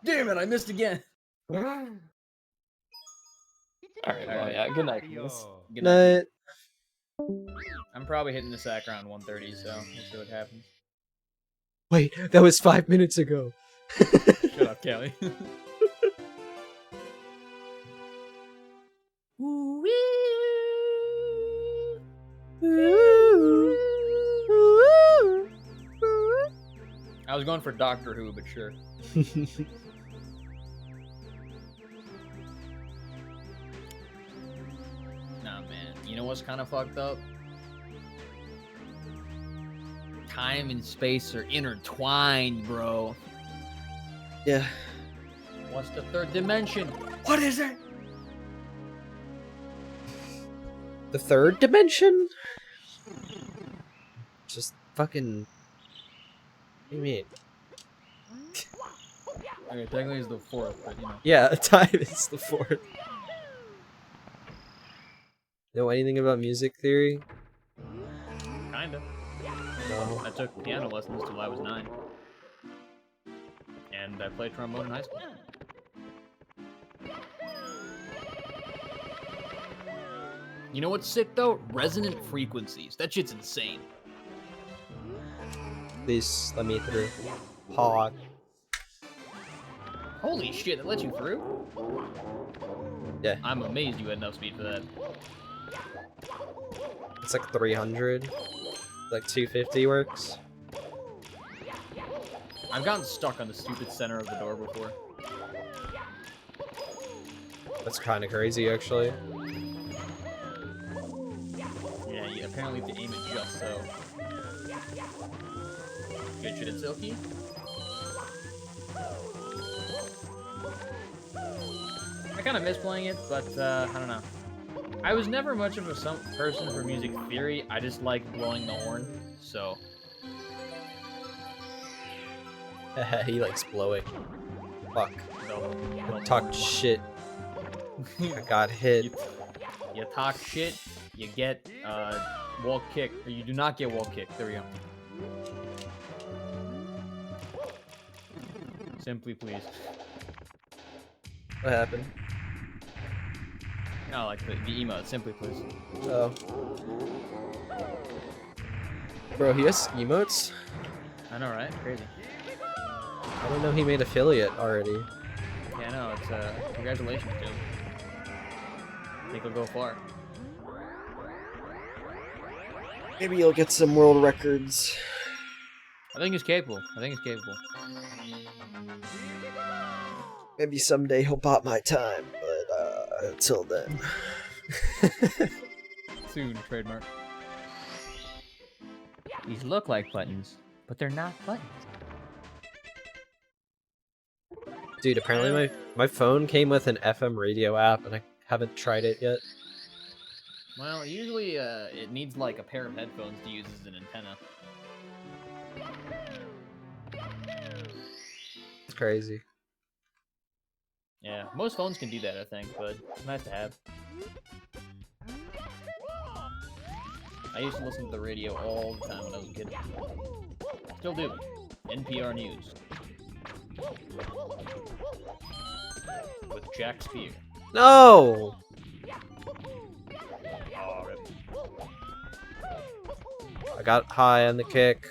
Damn it, I missed again. Alright, well, yeah, good night, guys. Good night. Night. I'm probably hitting the sack around 1:30, so we'll see what happens. Wait, that was 5 minutes ago. Shut up, Kelly. I was going for Doctor Who, but sure. Nah, man. You know what's kind of fucked up? Time and space are intertwined, bro. Yeah. What's the third dimension? What is it? The third dimension? Just fucking... What do you mean? Okay, technically it's the fourth, but you know. Yeah, time is the fourth. Know anything about music theory? Kinda. No. I took piano lessons till I was 9. And I played trombone in high school. You know what's sick though? Resonant frequencies. That shit's insane. Please let me through. Hog. Holy shit, that let you through? Yeah. I'm amazed you had enough speed for that. It's like 300. Like 250 works. I've gotten stuck on the stupid center of the door before. That's kind of crazy, actually. Yeah, you apparently have to aim it just so. Good shit, Silky. I kind of miss playing it, but I don't know. I was never much of a person for music theory. I just like blowing the horn, so. He likes blowing. Fuck. Don't Talk worry. shit. I got hit. You talk shit, you get wall kick, or you do not get wall kick. There we go. Simply please. What happened? No, like the emote. Simply please. Oh. Bro, he has emotes? I know, right? Crazy. I don't know he made affiliate already. Yeah, I know. It's congratulations, Joe. I think he'll go far. Maybe you'll get some world records. I think he's capable. Maybe someday he'll pop my time, but until then. Soon, trademark. These look like buttons, but they're not buttons. Dude, apparently my phone came with an FM radio app, and I haven't tried it yet. Well, usually it needs like a pair of headphones to use as an antenna. It's crazy. Yeah, most phones can do that, I think, but it's nice to have. I used to listen to the radio all the time when I was a kid. Still do. NPR News. With Jack Spear. No! Oh, rip. I got high on the kick.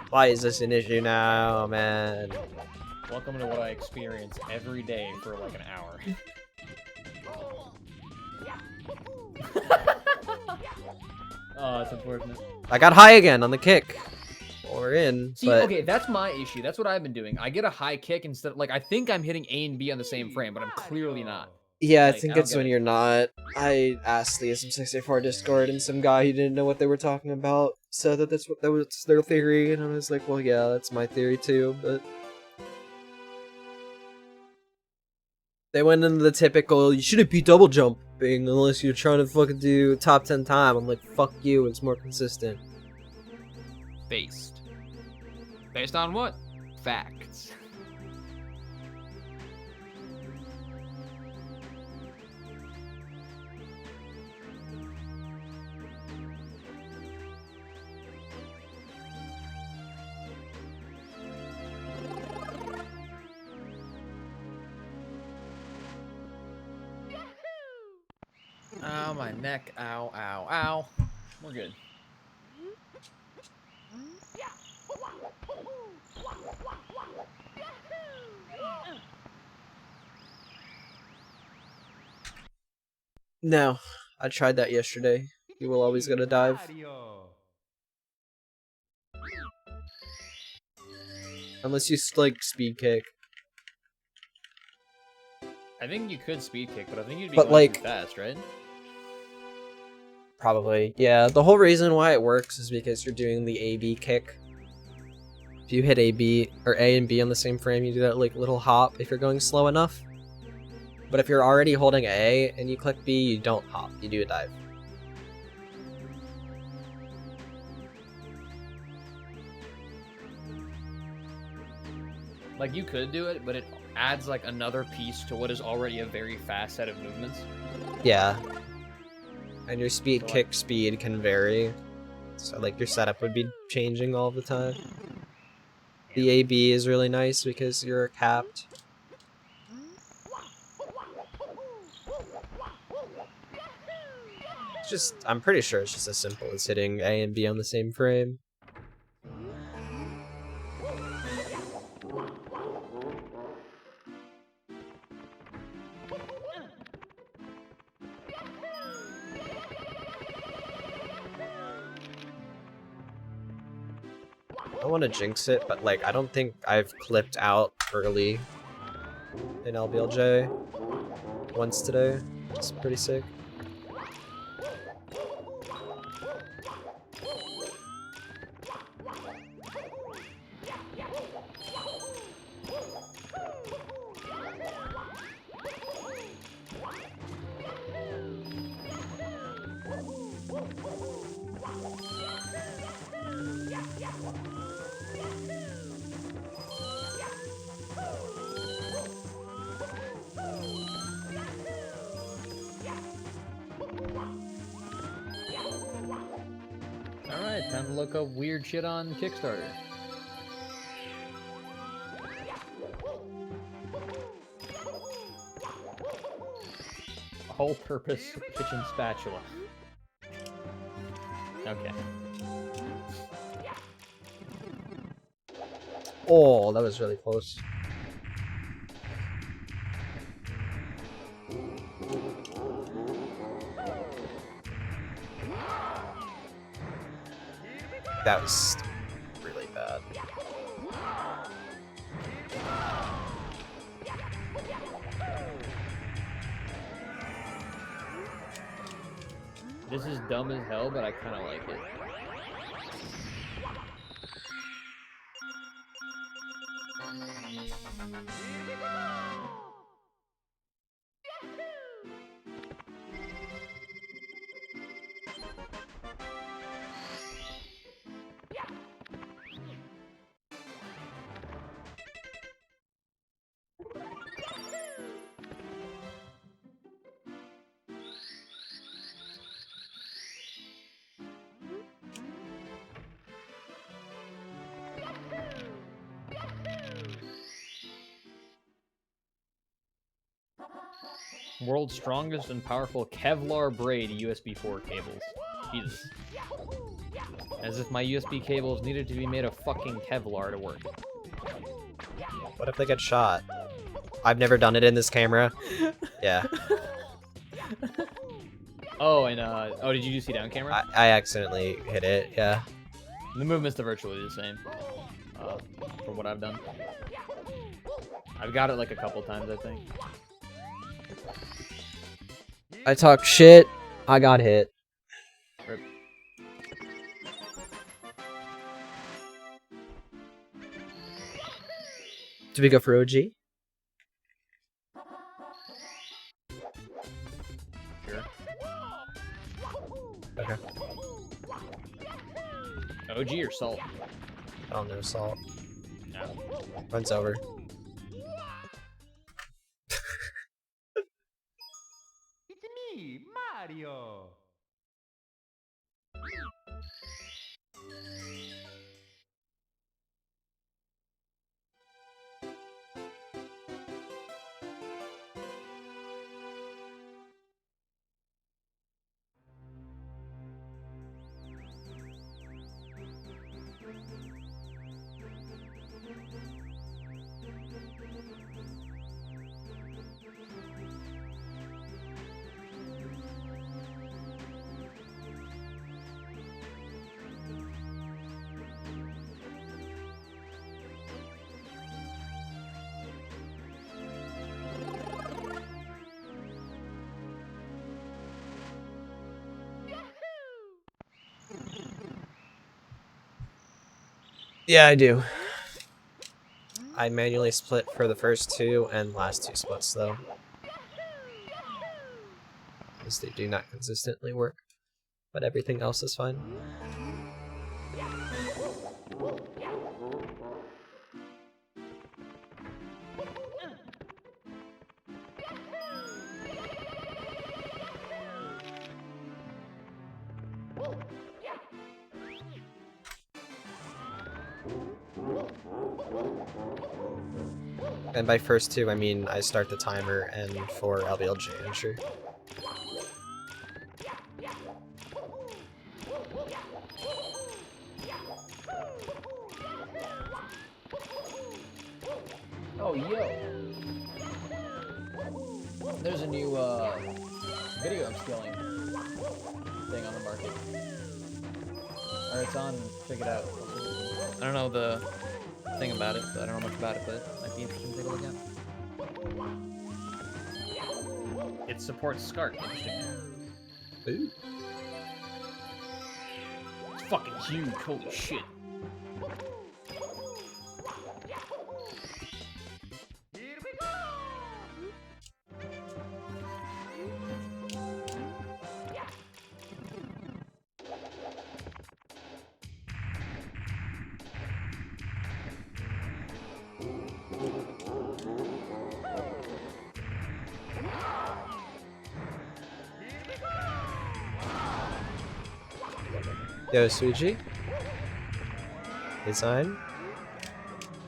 Why is this an issue now, man? Welcome to what I experience every day for like an hour. Oh, it's unfortunate. I got high again on the kick. Well, we're in, See, but okay, that's my issue. That's what I've been doing. I get a high kick instead of, like, I think I'm hitting A and B on the same frame, but I'm clearly not. yeah, I Like, think I don't it's get when it. you're not. I asked the SM64 Discord, and some guy who didn't know what they were talking about said that that was their theory, and I was like, well, yeah, that's my theory too, but they went into the typical, you shouldn't be double jumping unless you're trying to fucking do top 10 time. I'm like, fuck you, it's more consistent. Based. Based on what? Facts. Ow, my neck. Ow, ow, ow. We're good. No, I tried that yesterday. You will always get a dive. Mario. Unless you like speed kick. I think you could speed kick, but I think you'd be But, going like- too fast, right? Probably. Yeah, the whole reason why it works is because you're doing the A-B kick. If you hit A-B, or A and B on the same frame, you do that like little hop if you're going slow enough. But if you're already holding A and you click B, you don't hop, you do a dive. Like, you could do it, but it adds, like, another piece to what is already a very fast set of movements. Yeah. And your speed So, like- kick speed can vary. So like your setup would be changing all the time. The AB is really nice because you're capped. It's just, I'm pretty sure it's just as simple as hitting A and B on the same frame. I don't want to jinx it, but like I don't think I've clipped out early in LBLJ once today. It's pretty sick. Time to look up weird shit on Kickstarter. All-purpose kitchen spatula. Okay. Oh, that was really close. That was really bad. This is dumb as hell, but I kind of like it. World's strongest and powerful Kevlar braid USB 4 cables. Jesus. As if my USB cables needed to be made of fucking Kevlar to work. What if they get shot? I've never done it in this camera. Yeah. Oh, and oh, did you see down camera? I accidentally hit it, yeah. The movements are virtually the same. From what I've done. I've got it like a couple times, I think. I talk shit, I got hit. Rip. Do we go for OG? Sure. Okay. OG or salt? I don't know, salt. No. Runs over. It's me, Mario. Yeah, I do. I manually split for the first two and last two splits, though. Because they do not consistently work. But everything else is fine. And by first two, I mean I start the timer and for LBLJ entry. Oh, yo. There's a new video upskilling thing on the market. Or it's on, check it out. I don't know the thing about it, but I don't know much about it, but it might be interesting to take a look at. It supports SCART, interesting. Ooh. It's fucking huge, holy shit. Here we go. Yo, Suji? Design?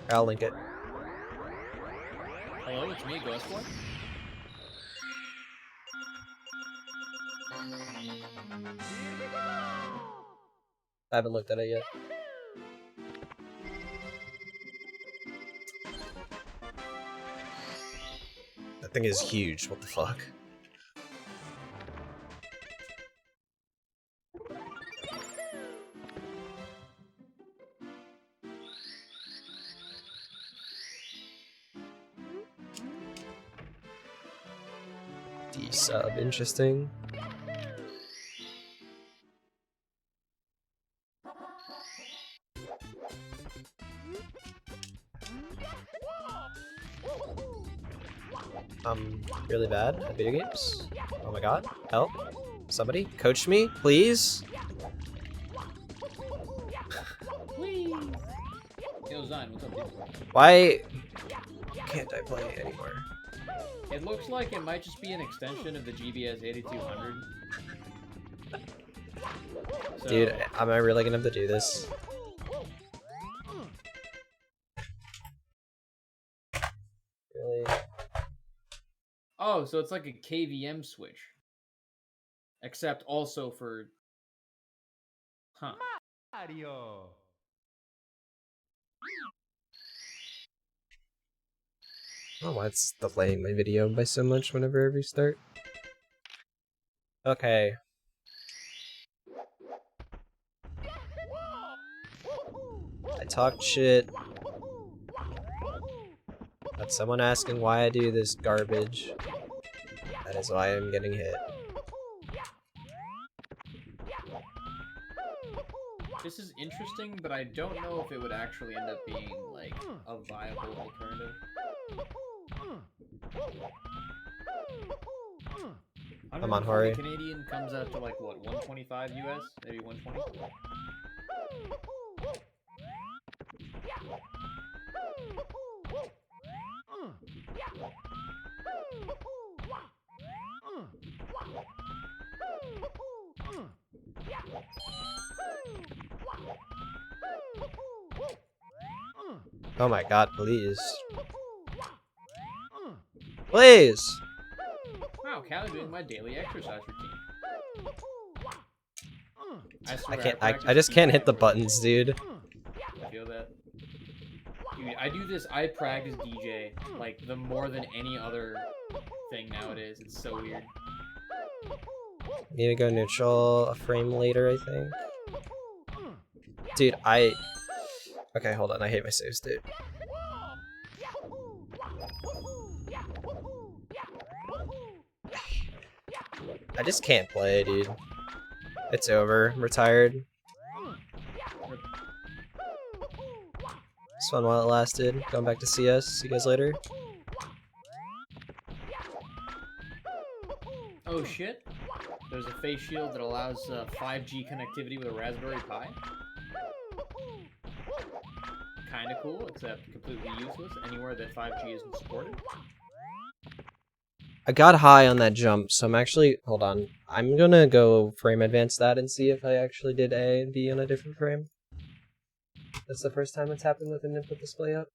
I'll link it. Hello, it's me, Ghost Boy. I haven't looked at it yet. That thing is huge. What the fuck? D-sub, interesting. I'm really bad at video games. Oh my god, help. Somebody, coach me, please. Yo, Zion, what's up, dude? Why can't I play anymore? It looks like it might just be an extension of the GBS 8200. So, Dude, am I really gonna have to do this? Really? oh, so it's like a KVM switch. Except also for... Huh. Mario. Oh, why it's delaying my video by so much whenever I restart? Okay. I talked shit. Got someone asking why I do this garbage. That is why I'm getting hit. This is interesting, but I don't know if it would actually end up being, like, a viable alternative. Come on, Hori. Canadian comes out to, like, what, 125 US? Maybe 120? Oh my god, please. Please! Wow, Callie doing my daily exercise routine. I swear, I just can't hit the buttons, dude. I feel that. Dude, I do this, I practice DJ, like, the more than any other thing nowadays. It's so weird. Need to go neutral a frame later, I think. Dude, okay, hold on, I hate my saves, dude. I just can't play, dude. It's over. I'm retired. It's fun while it lasted. Going back to CS. See you guys later. Oh shit. There's a face shield that allows 5G connectivity with a Raspberry Pi. Kinda cool, except completely useless anywhere that 5G isn't supported. I got high on that jump, so I'm actually... Hold on. I'm gonna go frame advance that and see if I actually did A and B on a different frame. That's the first time it's happened with an input display up.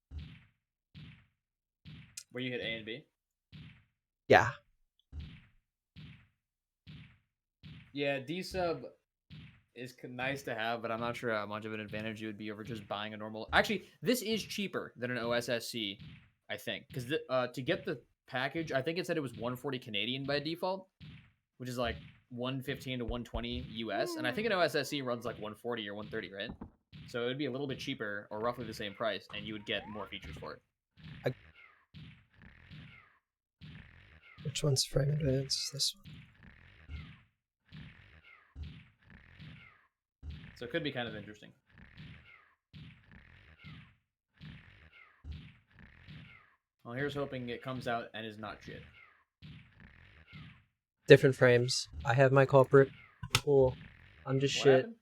Where you hit A and B? Yeah. Yeah, D-sub is nice to have, but I'm not sure how much of an advantage it would be over just buying a normal... Actually, this is cheaper than an OSSC, I think. Because to get the package, I think it said it was 140 Canadian by default, which is like 115 to 120 US, and I think an OSSC runs like 140 or 130, right? So it would be a little bit cheaper, or roughly the same price, and you would get more features for it. Which one's frame advance? This one. So it could be kind of interesting. Well, here's hoping it comes out and is not shit. Different frames. I have my culprit. Cool. I'm just What shit. happened?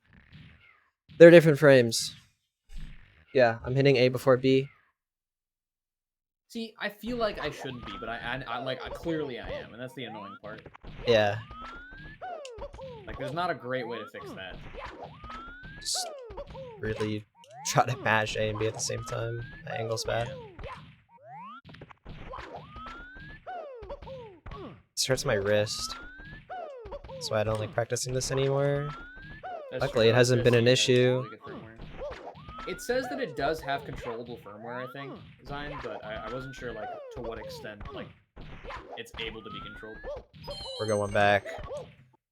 They're different frames. Yeah, I'm hitting A before B. See, I feel like I shouldn't be, but clearly I am, and that's the annoying part. Yeah. Like, there's not a great way to fix that. Just really Try to mash A and B at the same time. The angle's bad. This hurts my wrist. That's why I don't like practicing this anymore. That's Luckily, true. it hasn't been an RGB has issue. really good firmware. It says that it does have controllable firmware, I think, design, but I wasn't sure like to what extent like it's able to be controlled. We're going back.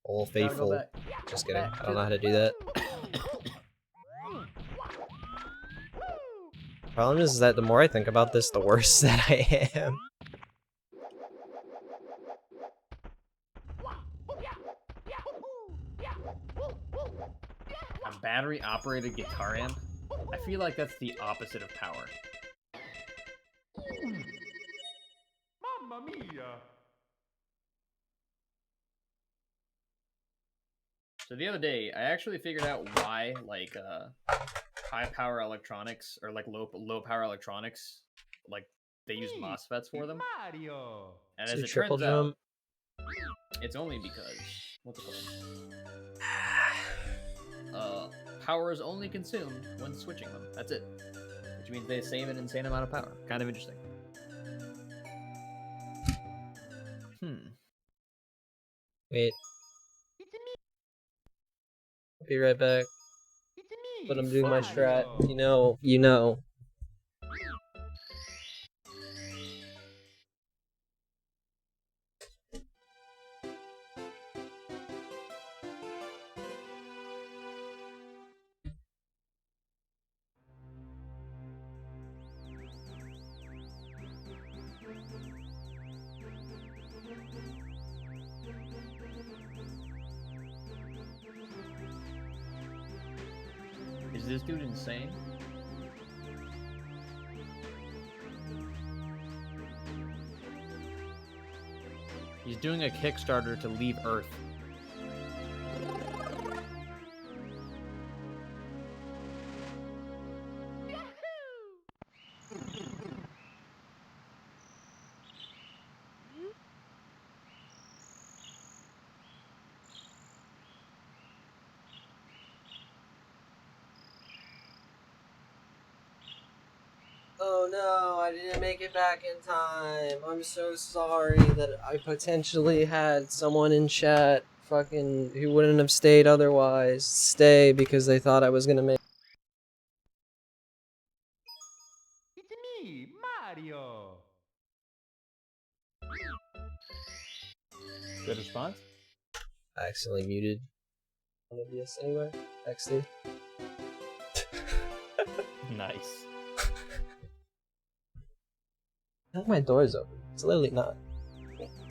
Old Gotta go faithful. back. Just kidding. Back I don't to know how to do that. Problem is that the more I think about this, the worse that I am. A battery operated guitar amp? I feel like that's the opposite of power. Mamma mia! So the other day, I actually figured out why like high power electronics or like low power electronics, like they use MOSFETs for them. Mario! And So as it triple turns out, jump. it's only because what's it called? Power is only consumed when switching them. That's it. Which means they save an insane amount of power. Kind of interesting. Wait. I'll be right back. It's me! But I'm doing my strat. Mario. You know. Is this dude insane? He's doing a Kickstarter to leave Earth. Oh no, I didn't make it back in time. I'm so sorry that I potentially had someone in chat fucking who wouldn't have stayed otherwise stay because they thought I was gonna make. It's me, Mario! Good response. I accidentally muted one of this anyway. XD. Nice. Now my door is open. It's literally not.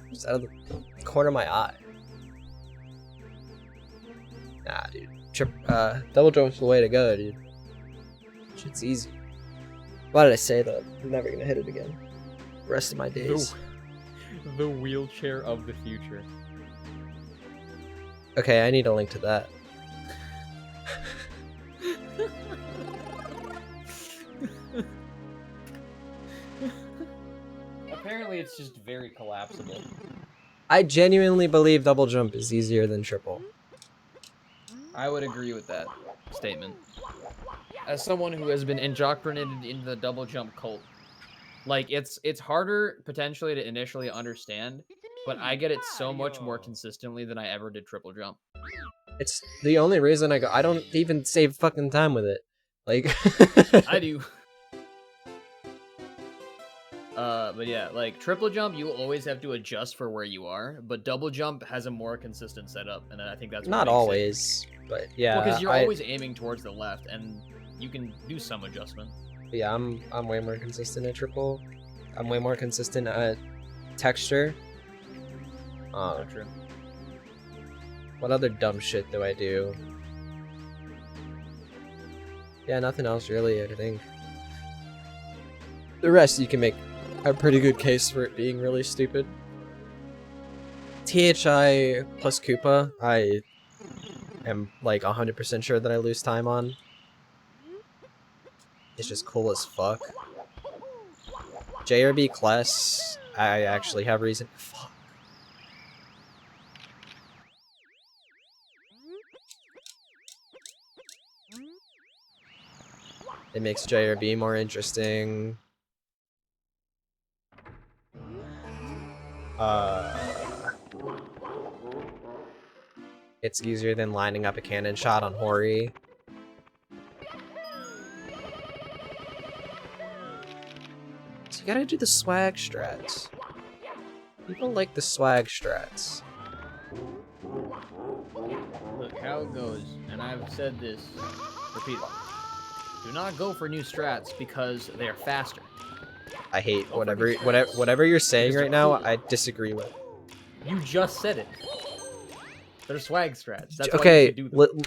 Just out of the corner of my eye. Nah, dude. Double jump's the way to go, dude. Shit's easy. Why did I say that? I'm never gonna hit it again. The rest of my days. The wheelchair of the future. Okay, I need a link to that. Apparently, it's just very collapsible. I genuinely believe double jump is easier than triple. I would agree with that statement. As someone who has been indoctrinated into the double jump cult, like it's harder potentially to initially understand, but I get it so much more consistently than I ever did triple jump. It's the only reason I don't even save fucking time with it. Like I do. But yeah, like triple jump, you always have to adjust for where you are, but double jump has a more consistent setup, and I think that's what not makes always, but yeah. because you're always aiming towards the left, and you can do some adjustment. Yeah, I'm way more consistent at triple. I'm way more consistent at texture. Not true. What other dumb shit do I do? Yeah, nothing else really, I think. The rest you can make a pretty good case for it being really stupid. THI plus Koopa, I am like 100% sure that I lose time on. It's just cool as fuck. JRB Kless, I actually have reason. Fuck. It makes JRB more interesting. It's easier than lining up a cannon shot on Hori. So you gotta do the swag strats. People like the swag strats. Look how it goes, and I've said this repeatedly. Do not go for new strats because they are faster. I hate Go for whatever new strats. whatever you're saying Because right they're now. cool. I disagree with. You just said it. They're swag strats. That's why you Okay, should do them.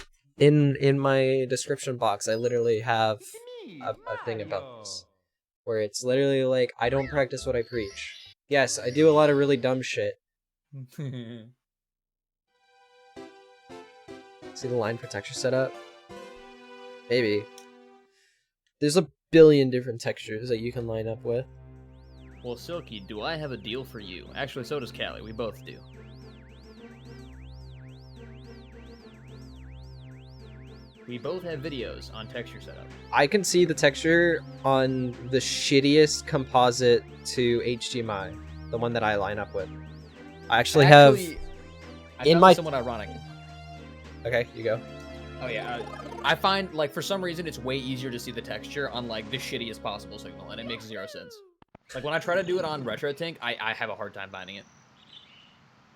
in my description box, I literally have a thing about this, where it's literally like, I don't practice what I preach. Yes, I do a lot of really dumb shit. See the line for texture setup? Maybe. There's a billion different textures that you can line up with. Well, Silky, do I have a deal for you? Actually, so does Callie. We both do. We both have videos on texture setup. I can see the texture on the shittiest composite to HDMI, the one that I line up with. I actually have I in found my- this somewhat ironic. Okay, you go. Oh yeah, I find like for some reason it's way easier to see the texture on like the shittiest possible signal, and it makes 0 sense. Like when I try to do it on RetroTink, I have a hard time finding it.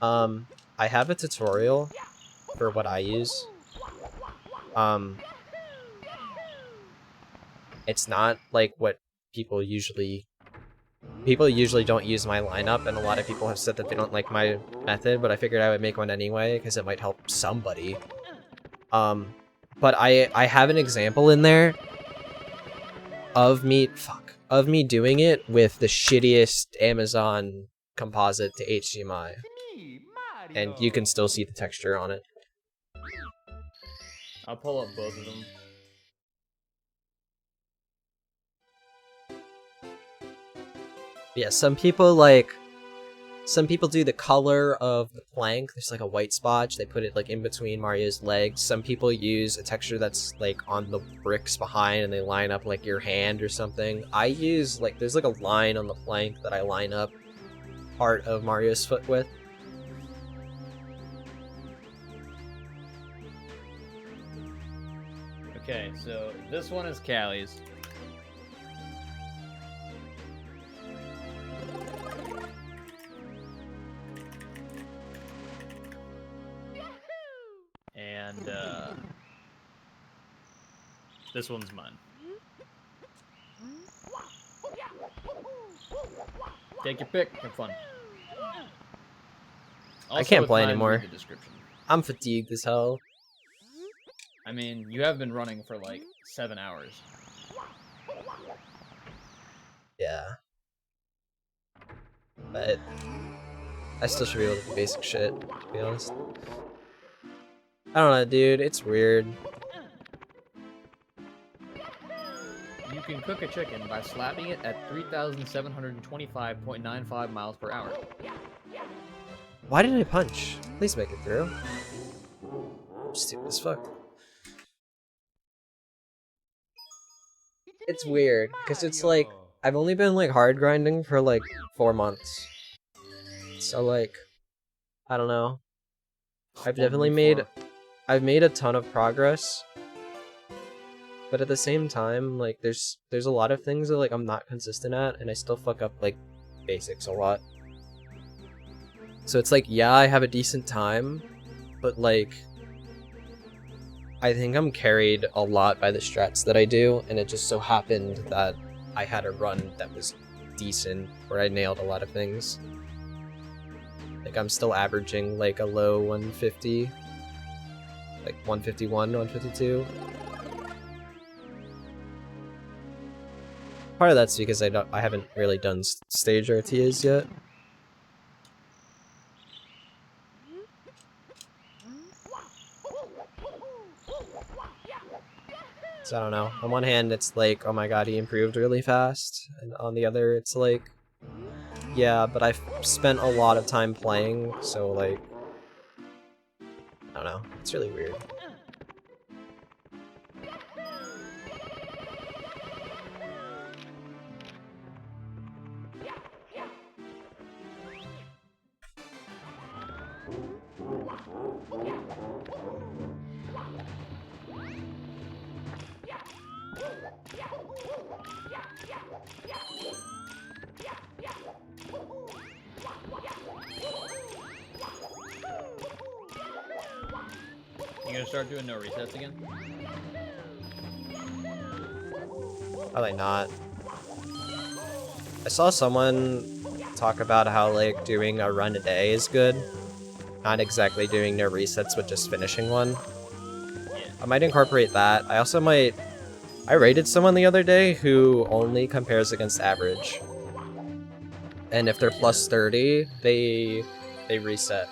I have a tutorial for what I use. It's not like what people usually don't use my lineup, and a lot of people have said that they don't like my method, but I figured I would make one anyway because it might help somebody. But I have an example in there of me doing it with the shittiest Amazon composite to HDMI, and you can still see the texture on it. I'll pull up both of them. Yeah, some people do the color of the plank. There's like a white spot. They put it like in between Mario's legs. Some people use a texture that's like on the bricks behind and they line up like your hand or something. I use like, there's like a line on the plank that I line up part of Mario's foot with. Okay, so this one is Callie's. And this one's mine. Take your pick. Have fun. I can't with play mine, anymore. read the description. I'm fatigued as hell. I mean, you have been running for like 7 hours. Yeah. But I still should be able to do basic shit, to be honest. I don't know, dude. It's weird. You can cook a chicken by slapping it at 3,725.95 miles per hour. Why did I punch? Please make it through. I'm stupid as fuck. It's weird, because it's like, I've only been like hard grinding for like 4 months. So like, I don't know. I've definitely made a ton of progress. But at the same time, like there's a lot of things that like I'm not consistent at, and I still fuck up like basics a lot. So it's like, yeah, I have a decent time, but like I think I'm carried a lot by the strats that I do, and it just so happened that I had a run that was decent where I nailed a lot of things. Like I'm still averaging like a low 150, like 151, 152. Part of that's because I haven't really done stage RTAs yet. So I don't know. On one hand, it's like, oh my god, he improved really fast. And on the other, it's like, yeah, but I've spent a lot of time playing, so like, I don't know. It's really weird. You gonna start doing no resets again? Probably not. I saw someone talk about how like doing a run a day is good. Not exactly doing no resets, but just finishing one. I might incorporate that. I also might... I rated someone the other day who only compares against average. And if they're plus 30, they reset.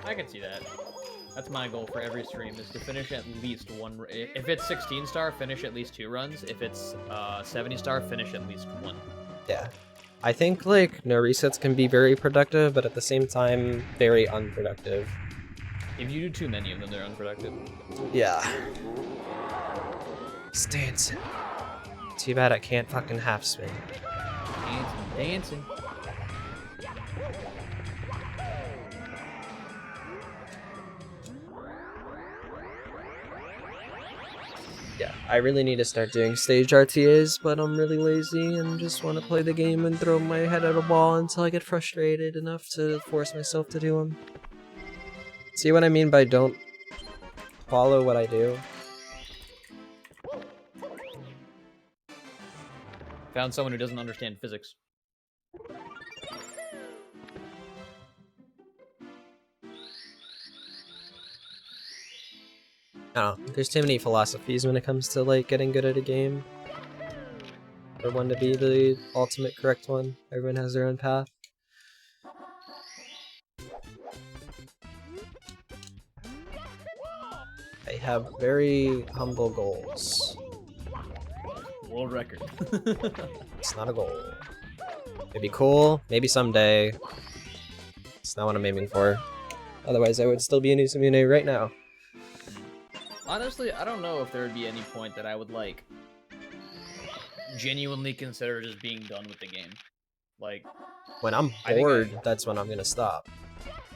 I can see that. That's my goal for every stream, is to finish at least one. If it's 16 star, finish at least 2 runs. If it's 70 star, finish at least 1. Yeah. I think like no resets can be very productive, but at the same time, very unproductive. If you do too many of them, they're unproductive. Yeah. It's dancing. Too bad I can't fucking half spin. Dancing. Yeah, I really need to start doing stage RTAs, but I'm really lazy and just want to play the game and throw my head at a wall until I get frustrated enough to force myself to do them. See what I mean by don't follow what I do? Found someone who doesn't understand physics. I don't know, there's too many philosophies when it comes to like getting good at a game. For one to be the ultimate correct one. Everyone has their own path. I have very humble goals. World record. It's not a goal. It'd be cool, maybe someday. It's not what I'm aiming for. Otherwise I would still be a Nuzumune right now. Honestly, I don't know if there would be any point that I would, like, genuinely consider just being done with the game. Like... When I'm bored, that's when I'm gonna stop.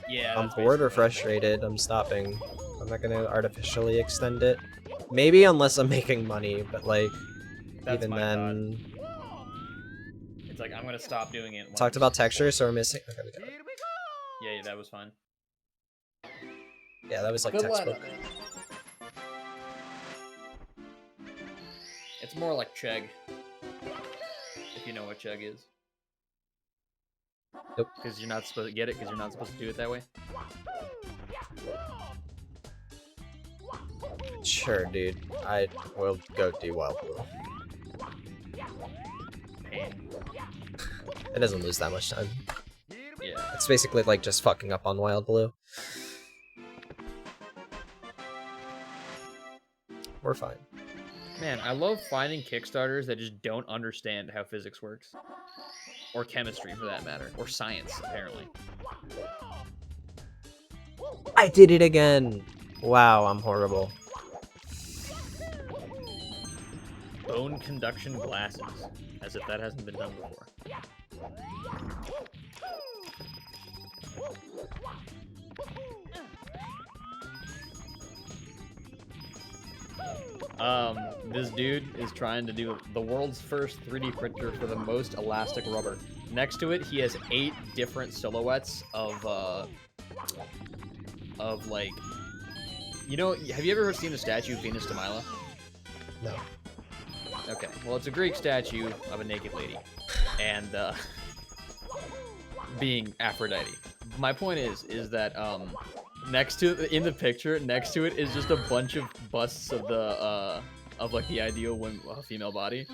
Yeah, I'm bored or frustrated, I'm stopping. I'm not gonna artificially extend it. Maybe unless I'm making money, but like, That's even my then... It's like, I'm gonna stop doing it. Talked about texture, so we're missing... Okay, we got it. Yeah, that was fine. Yeah, that was like Good textbook. lineup, man. It's more like Chegg. If you know what Chegg is. Nope. Because you're not supposed to get it, because you're not supposed to do it that way. Sure, dude. I will go do Wild Blue. Pain. It doesn't lose that much time. Yeah. It's basically like just fucking up on Wild Blue. We're fine. Man, I love finding Kickstarters that just don't understand how physics works. Or chemistry, for that matter. Or science, apparently. I did it again! Wow, I'm horrible. Bone conduction glasses. As if that hasn't been done before. This dude is trying to do the world's first 3D printer for the most elastic rubber. Next to it, he has 8 different silhouettes of like, you know, have you ever seen the statue of Venus de Milo? No. Okay, well, it's a Greek statue of a naked lady, and being Aphrodite. My point is that next to in the picture, next to it is just a bunch of busts of the of like the ideal female body.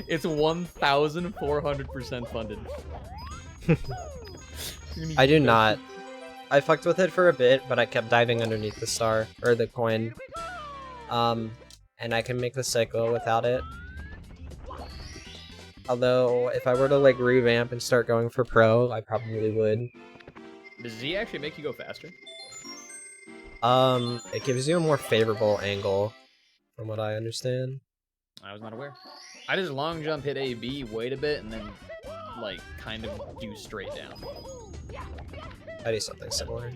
It's 1,400% funded. I do not. I fucked with it for a bit, but I kept diving underneath the star, or the coin. And I can make the cycle without it. Although, if I were to like revamp and start going for pro, I probably would. Does Z actually make you go faster? It gives you a more favorable angle, from what I understand. I was not aware. I just long jump, hit A, B, wait a bit, and then like kind of do straight down. I do something similar.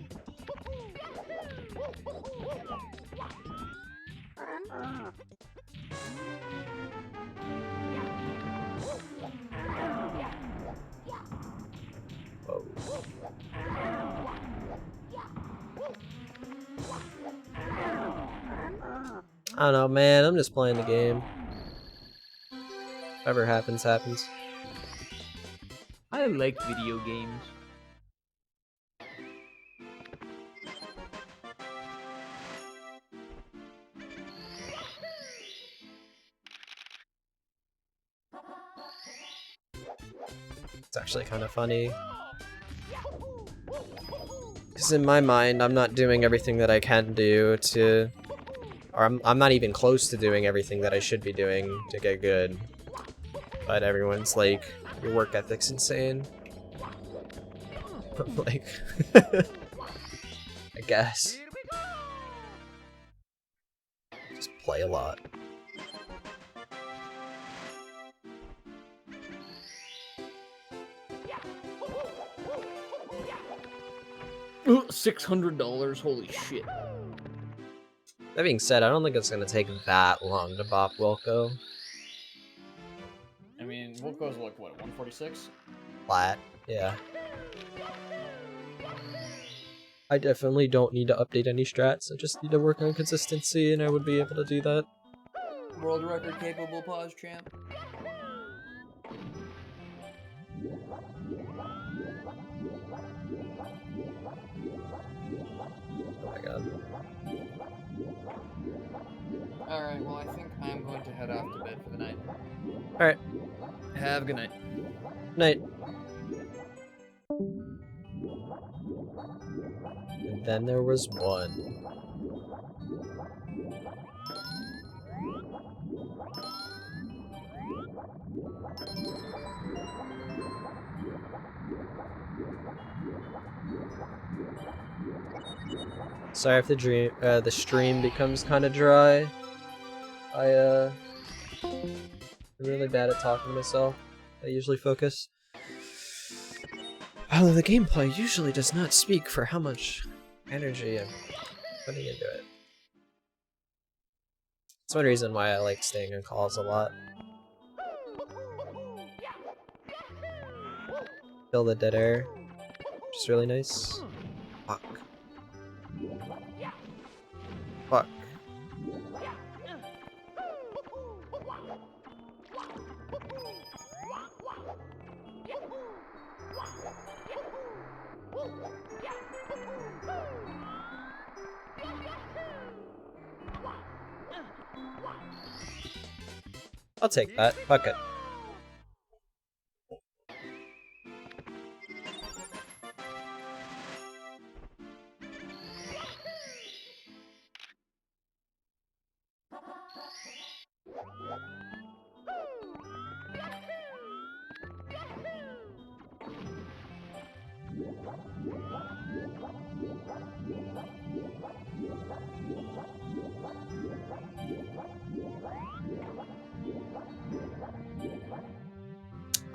Whoa. I don't know, man. I'm just playing the game. Whatever happens, happens. I like video games. It's actually kind of funny. Because in my mind, I'm not doing everything that I can do to... Or I'm not even close to doing everything that I should be doing to get good. But everyone's like, your work ethic's insane. I'm like... I guess. Just play a lot. $600, holy shit. That being said, I don't think it's gonna take that long to bop Wilco. I mean, Wilco's like, what, 146? Flat, yeah. I definitely don't need to update any strats, I just need to work on consistency and I would be able to do that. World record capable pause champ. Oh my god. Alright, well I think I'm going to head off to bed for the night. Alright, Have a good night. night. And then there was one. Sorry if the stream becomes kind of dry. I'm really bad at talking to myself. I usually focus. Although the gameplay usually does not speak for how much energy I'm putting into it. That's one reason why I like staying on calls a lot. Fill the dead air, which is really nice. Fuck. Fuck. I'll take that. Fuck it.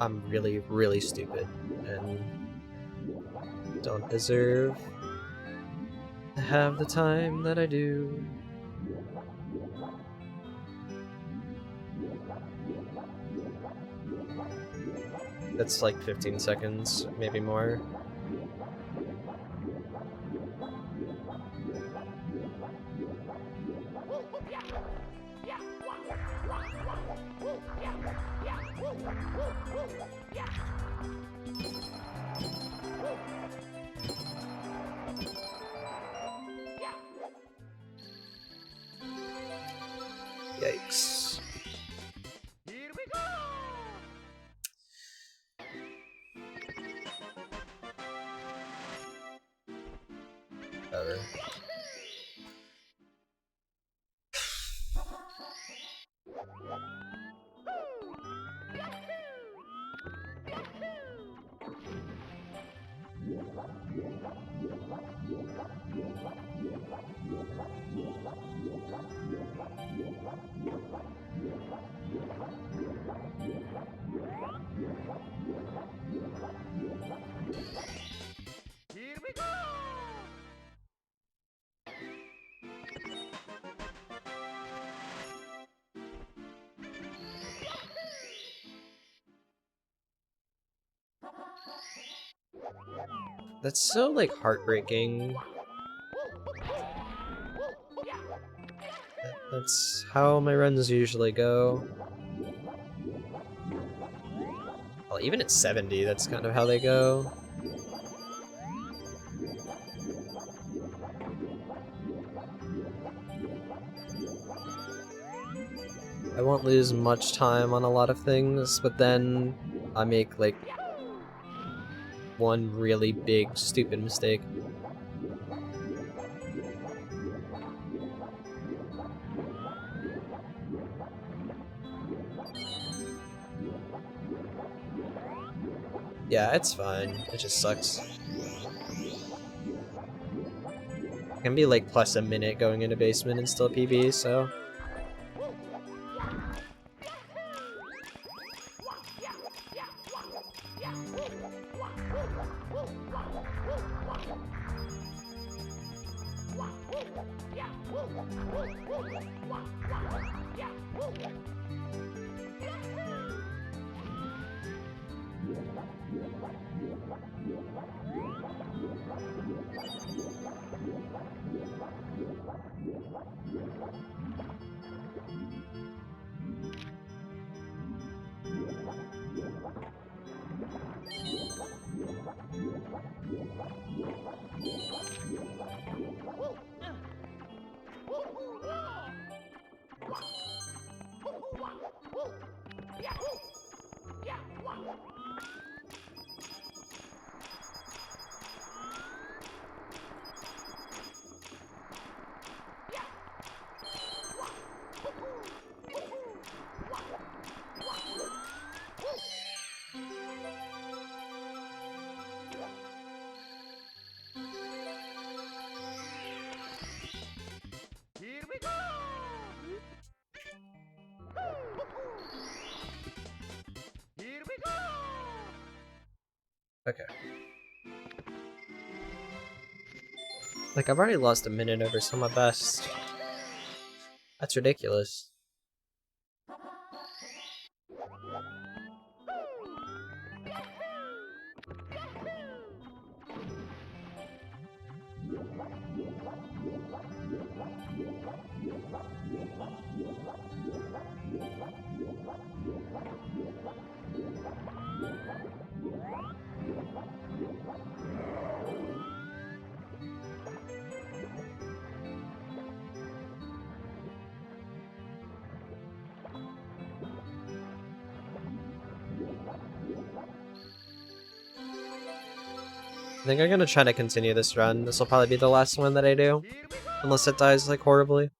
I'm really, really stupid and don't deserve to have the time that I do. That's like 15 seconds, maybe more. Yikes. Whatever. That's so, like, heartbreaking. That's how my runs usually go. Well, even at 70, that's kind of how they go. I won't lose much time on a lot of things, but then I make, like, one really big, stupid mistake. Yeah, it's fine. It just sucks. It can be like plus a minute going into basement and still PB, so... Here we go! Here we go! Okay. Like, I've already lost a minute over some of my best. That's ridiculous. I think I'm gonna try to continue this run. This will probably be the last one that I do. Unless it dies, like, horribly.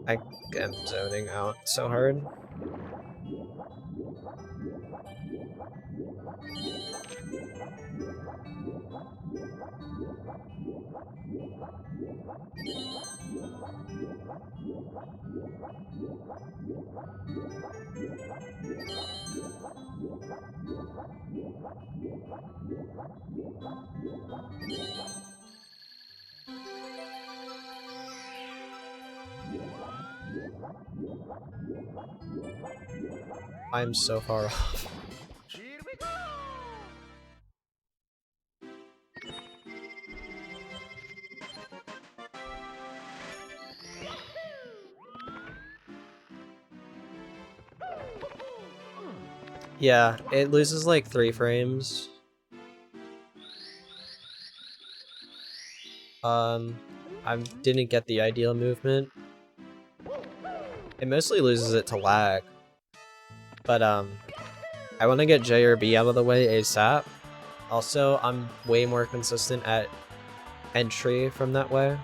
I am zoning out so hard. I'm so far off. Here we go! Yeah, it loses like 3 frames. I didn't get the ideal movement. It mostly loses it to lag. But, I want to get J or B out of the way ASAP. Also, I'm way more consistent at entry from that way.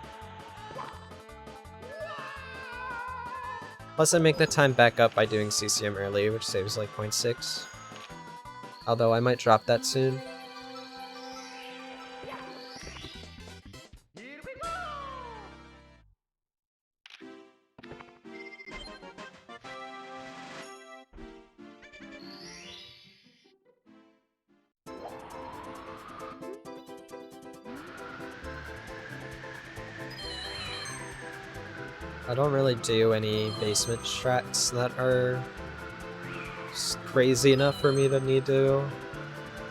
Plus, I make the time back up by doing CCM early, which saves like 0.6. Although I might drop that soon. Here we go! I don't really do any basement strats that are crazy enough for me to need to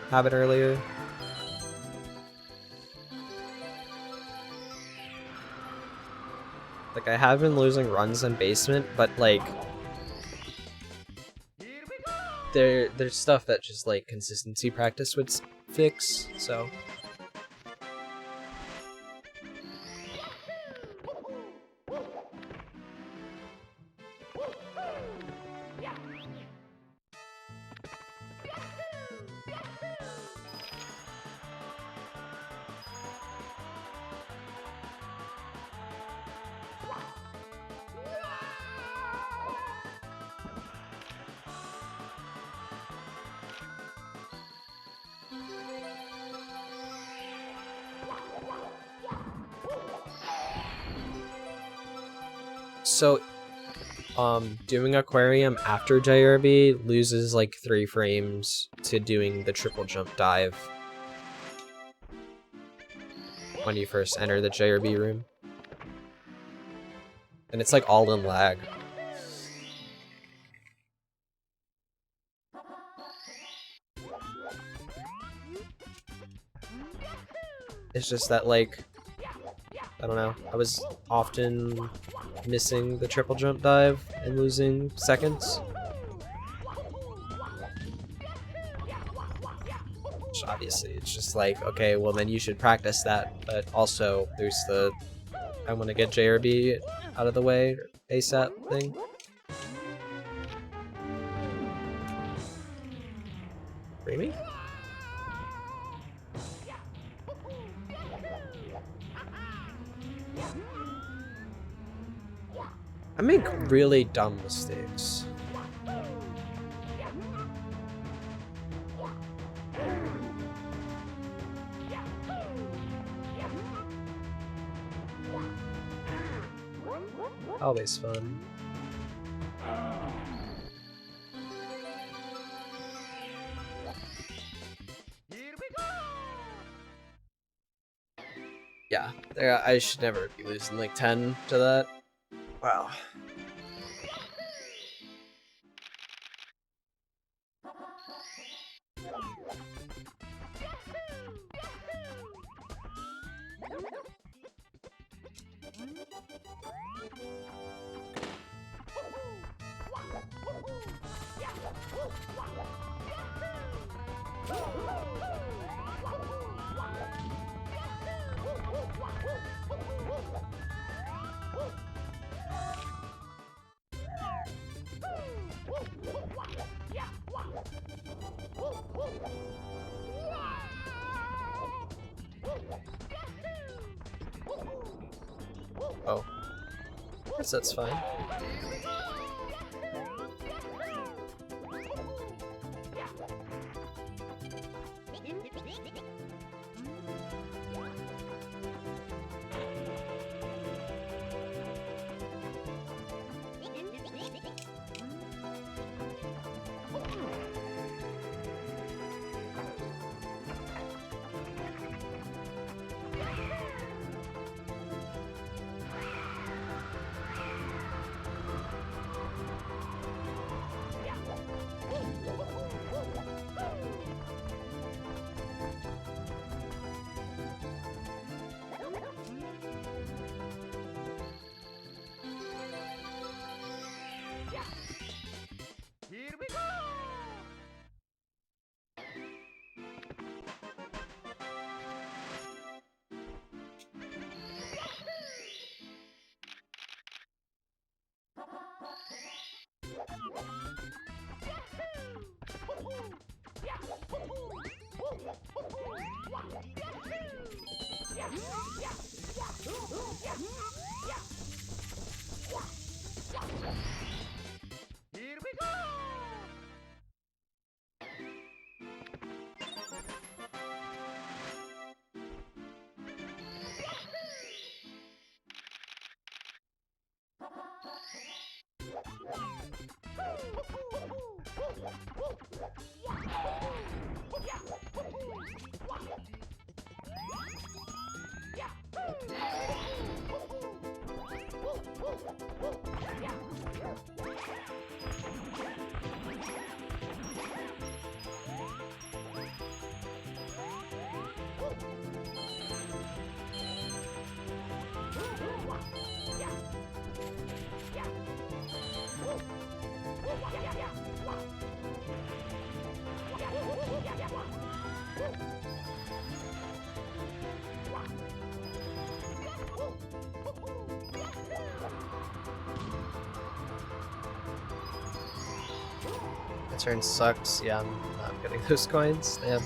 have it earlier. Like, I have been losing runs in basement, but like, there's stuff that just like consistency practice would fix, so. So, doing aquarium after JRB loses like 3 frames to doing the triple jump dive when you first enter the JRB room. And it's like all in lag. It's just that, like, I don't know, I was often missing the triple jump dive and losing seconds. Which obviously, it's just like, okay, well then you should practice that, but also there's the I want to get JRB out of the way ASAP thing. Creamy? I make really dumb mistakes. Always fun. Yeah, I should never be losing like 10 to that. Wow. Oh. I guess that's fine. Here we go! Here we go! turn sucks. Yeah, I'm not getting those coins. Damn.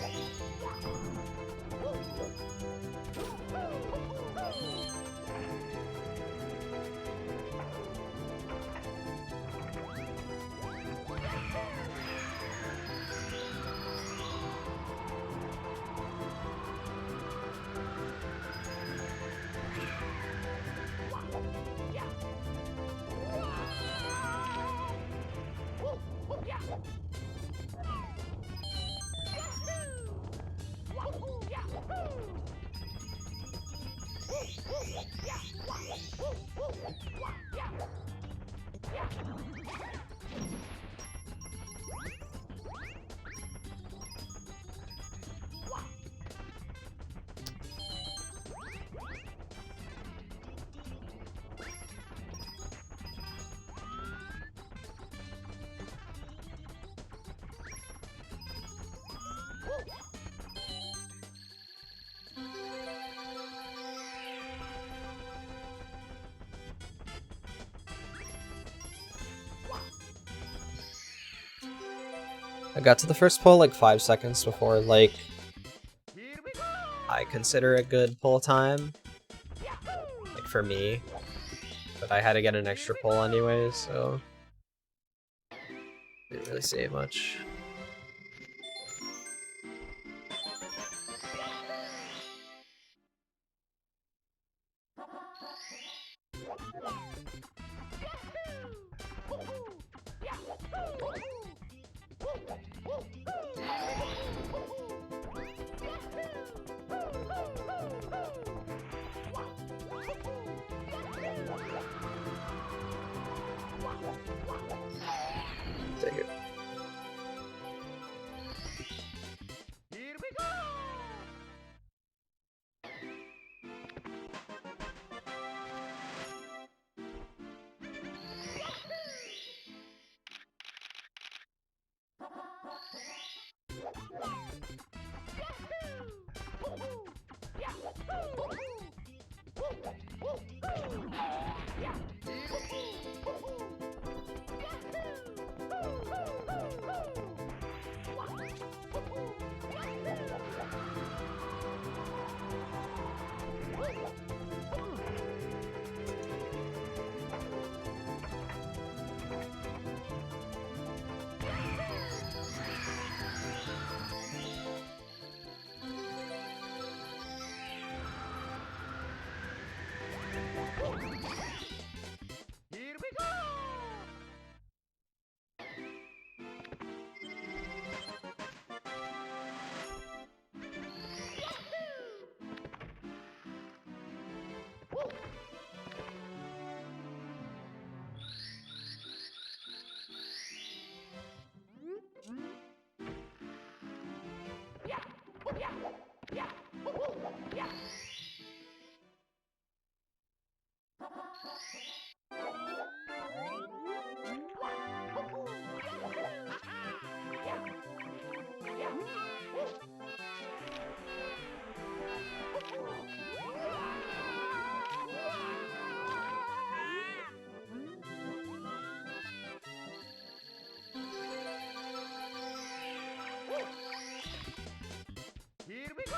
I got to the first pull like 5 seconds before like I consider a good pull time, like for me, but I had to get an extra pull anyway, so didn't really save much. Take it. Here we go! Here we go! Here we go!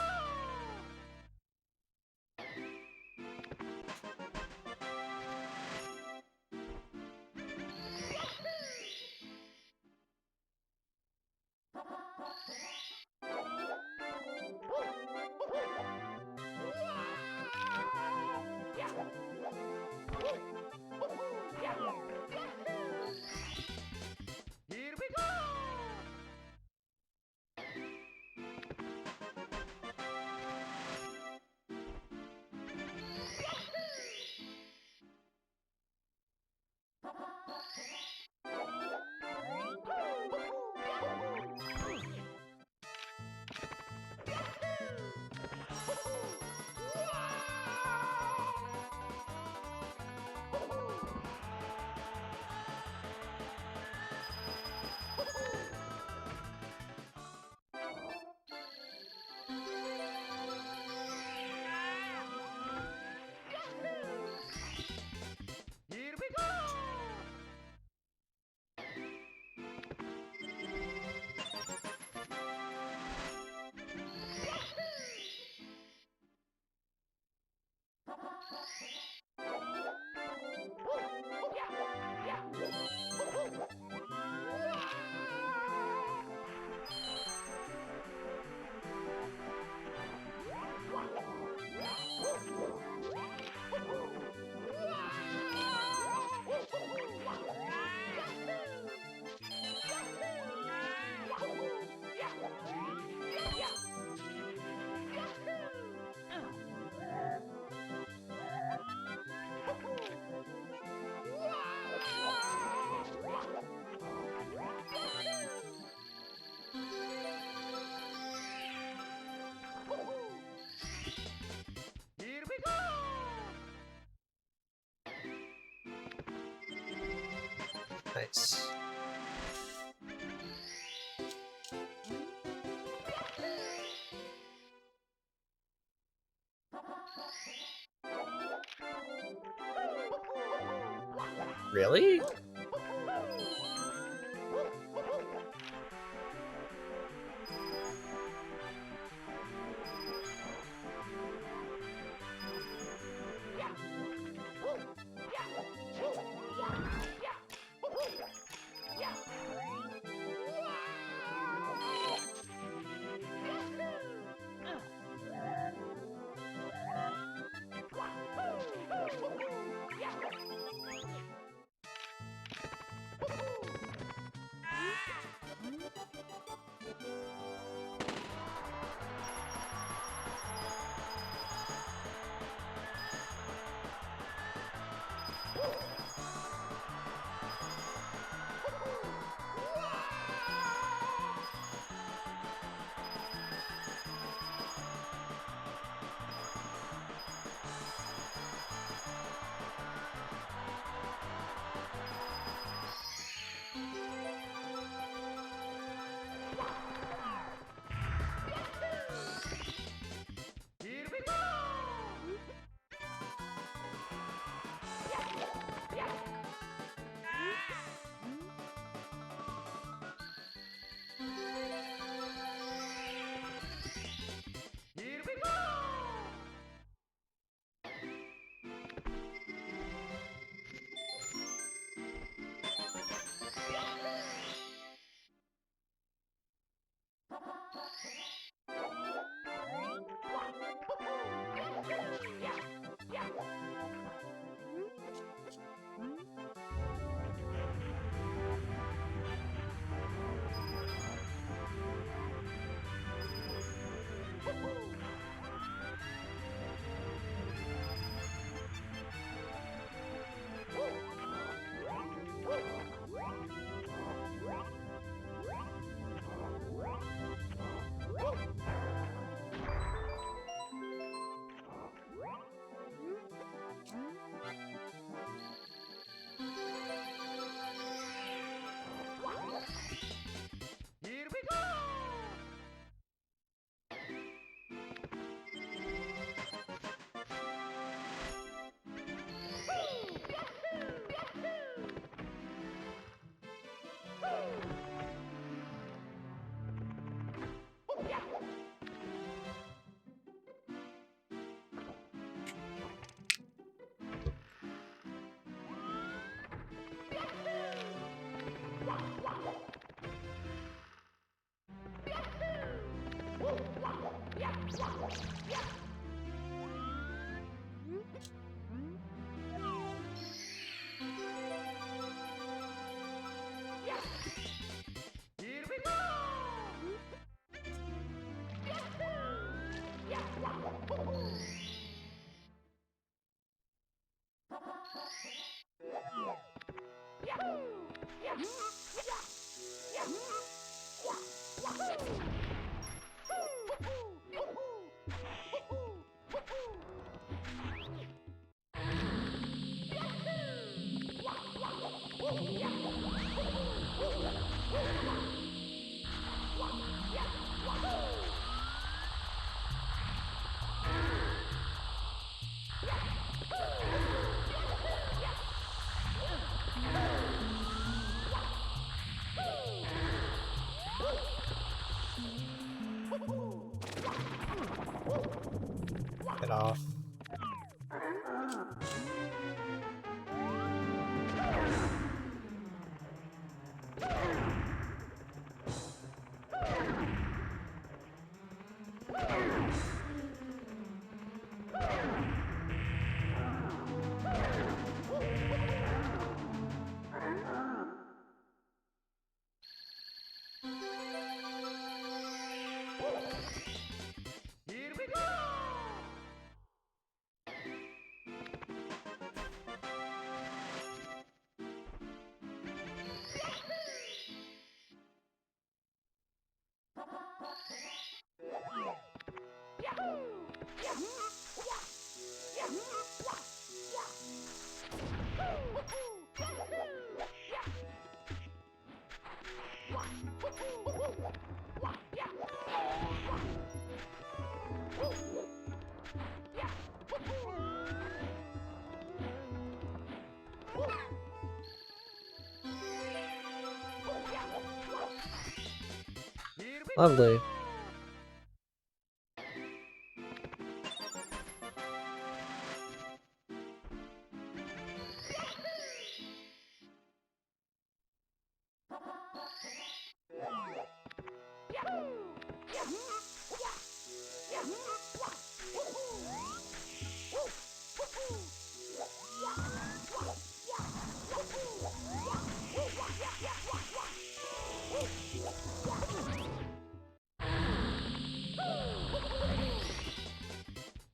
Here we go! Nice. Really? Here we go! Here we go! Here we go! Here we go! Lovely.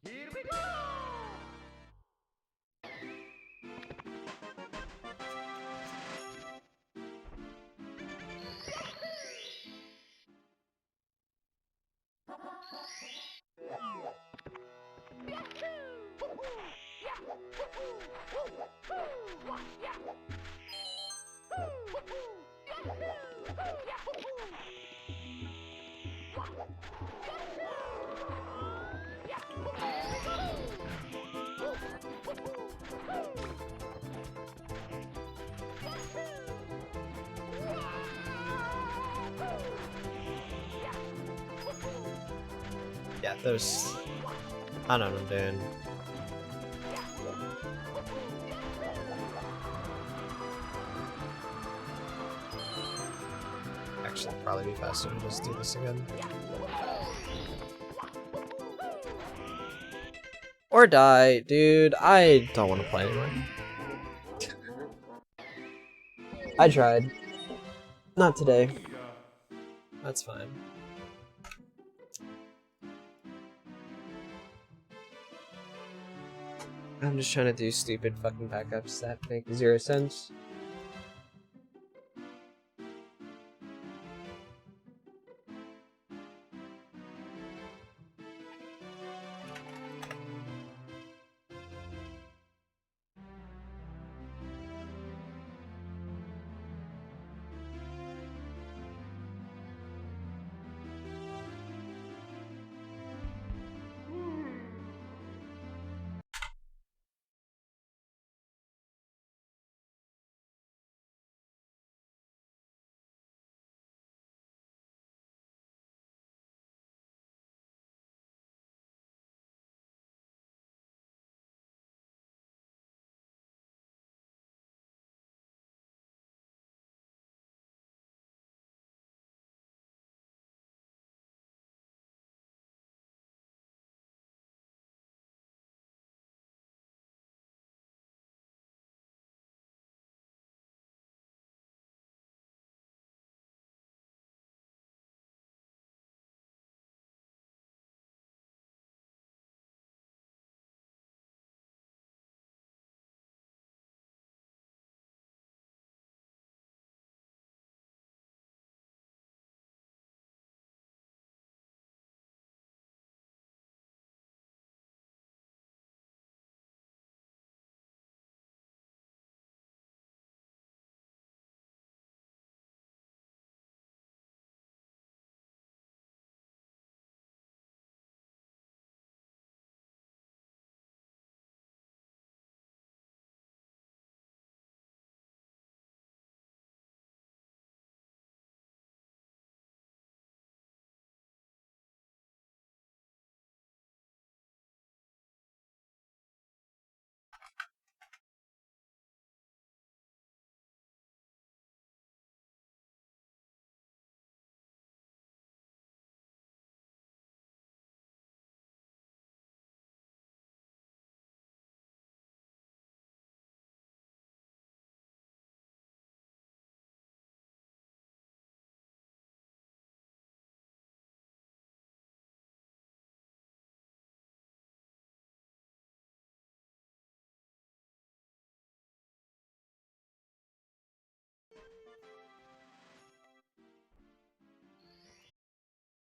Here we go! Yeah, those. I don't know what I'm doing. Actually, it'd probably be faster to just do this again. Or die, dude. I don't want to play anymore. I tried. Not today. That's fine. I'm just trying to do stupid fucking backups that make 0 sense.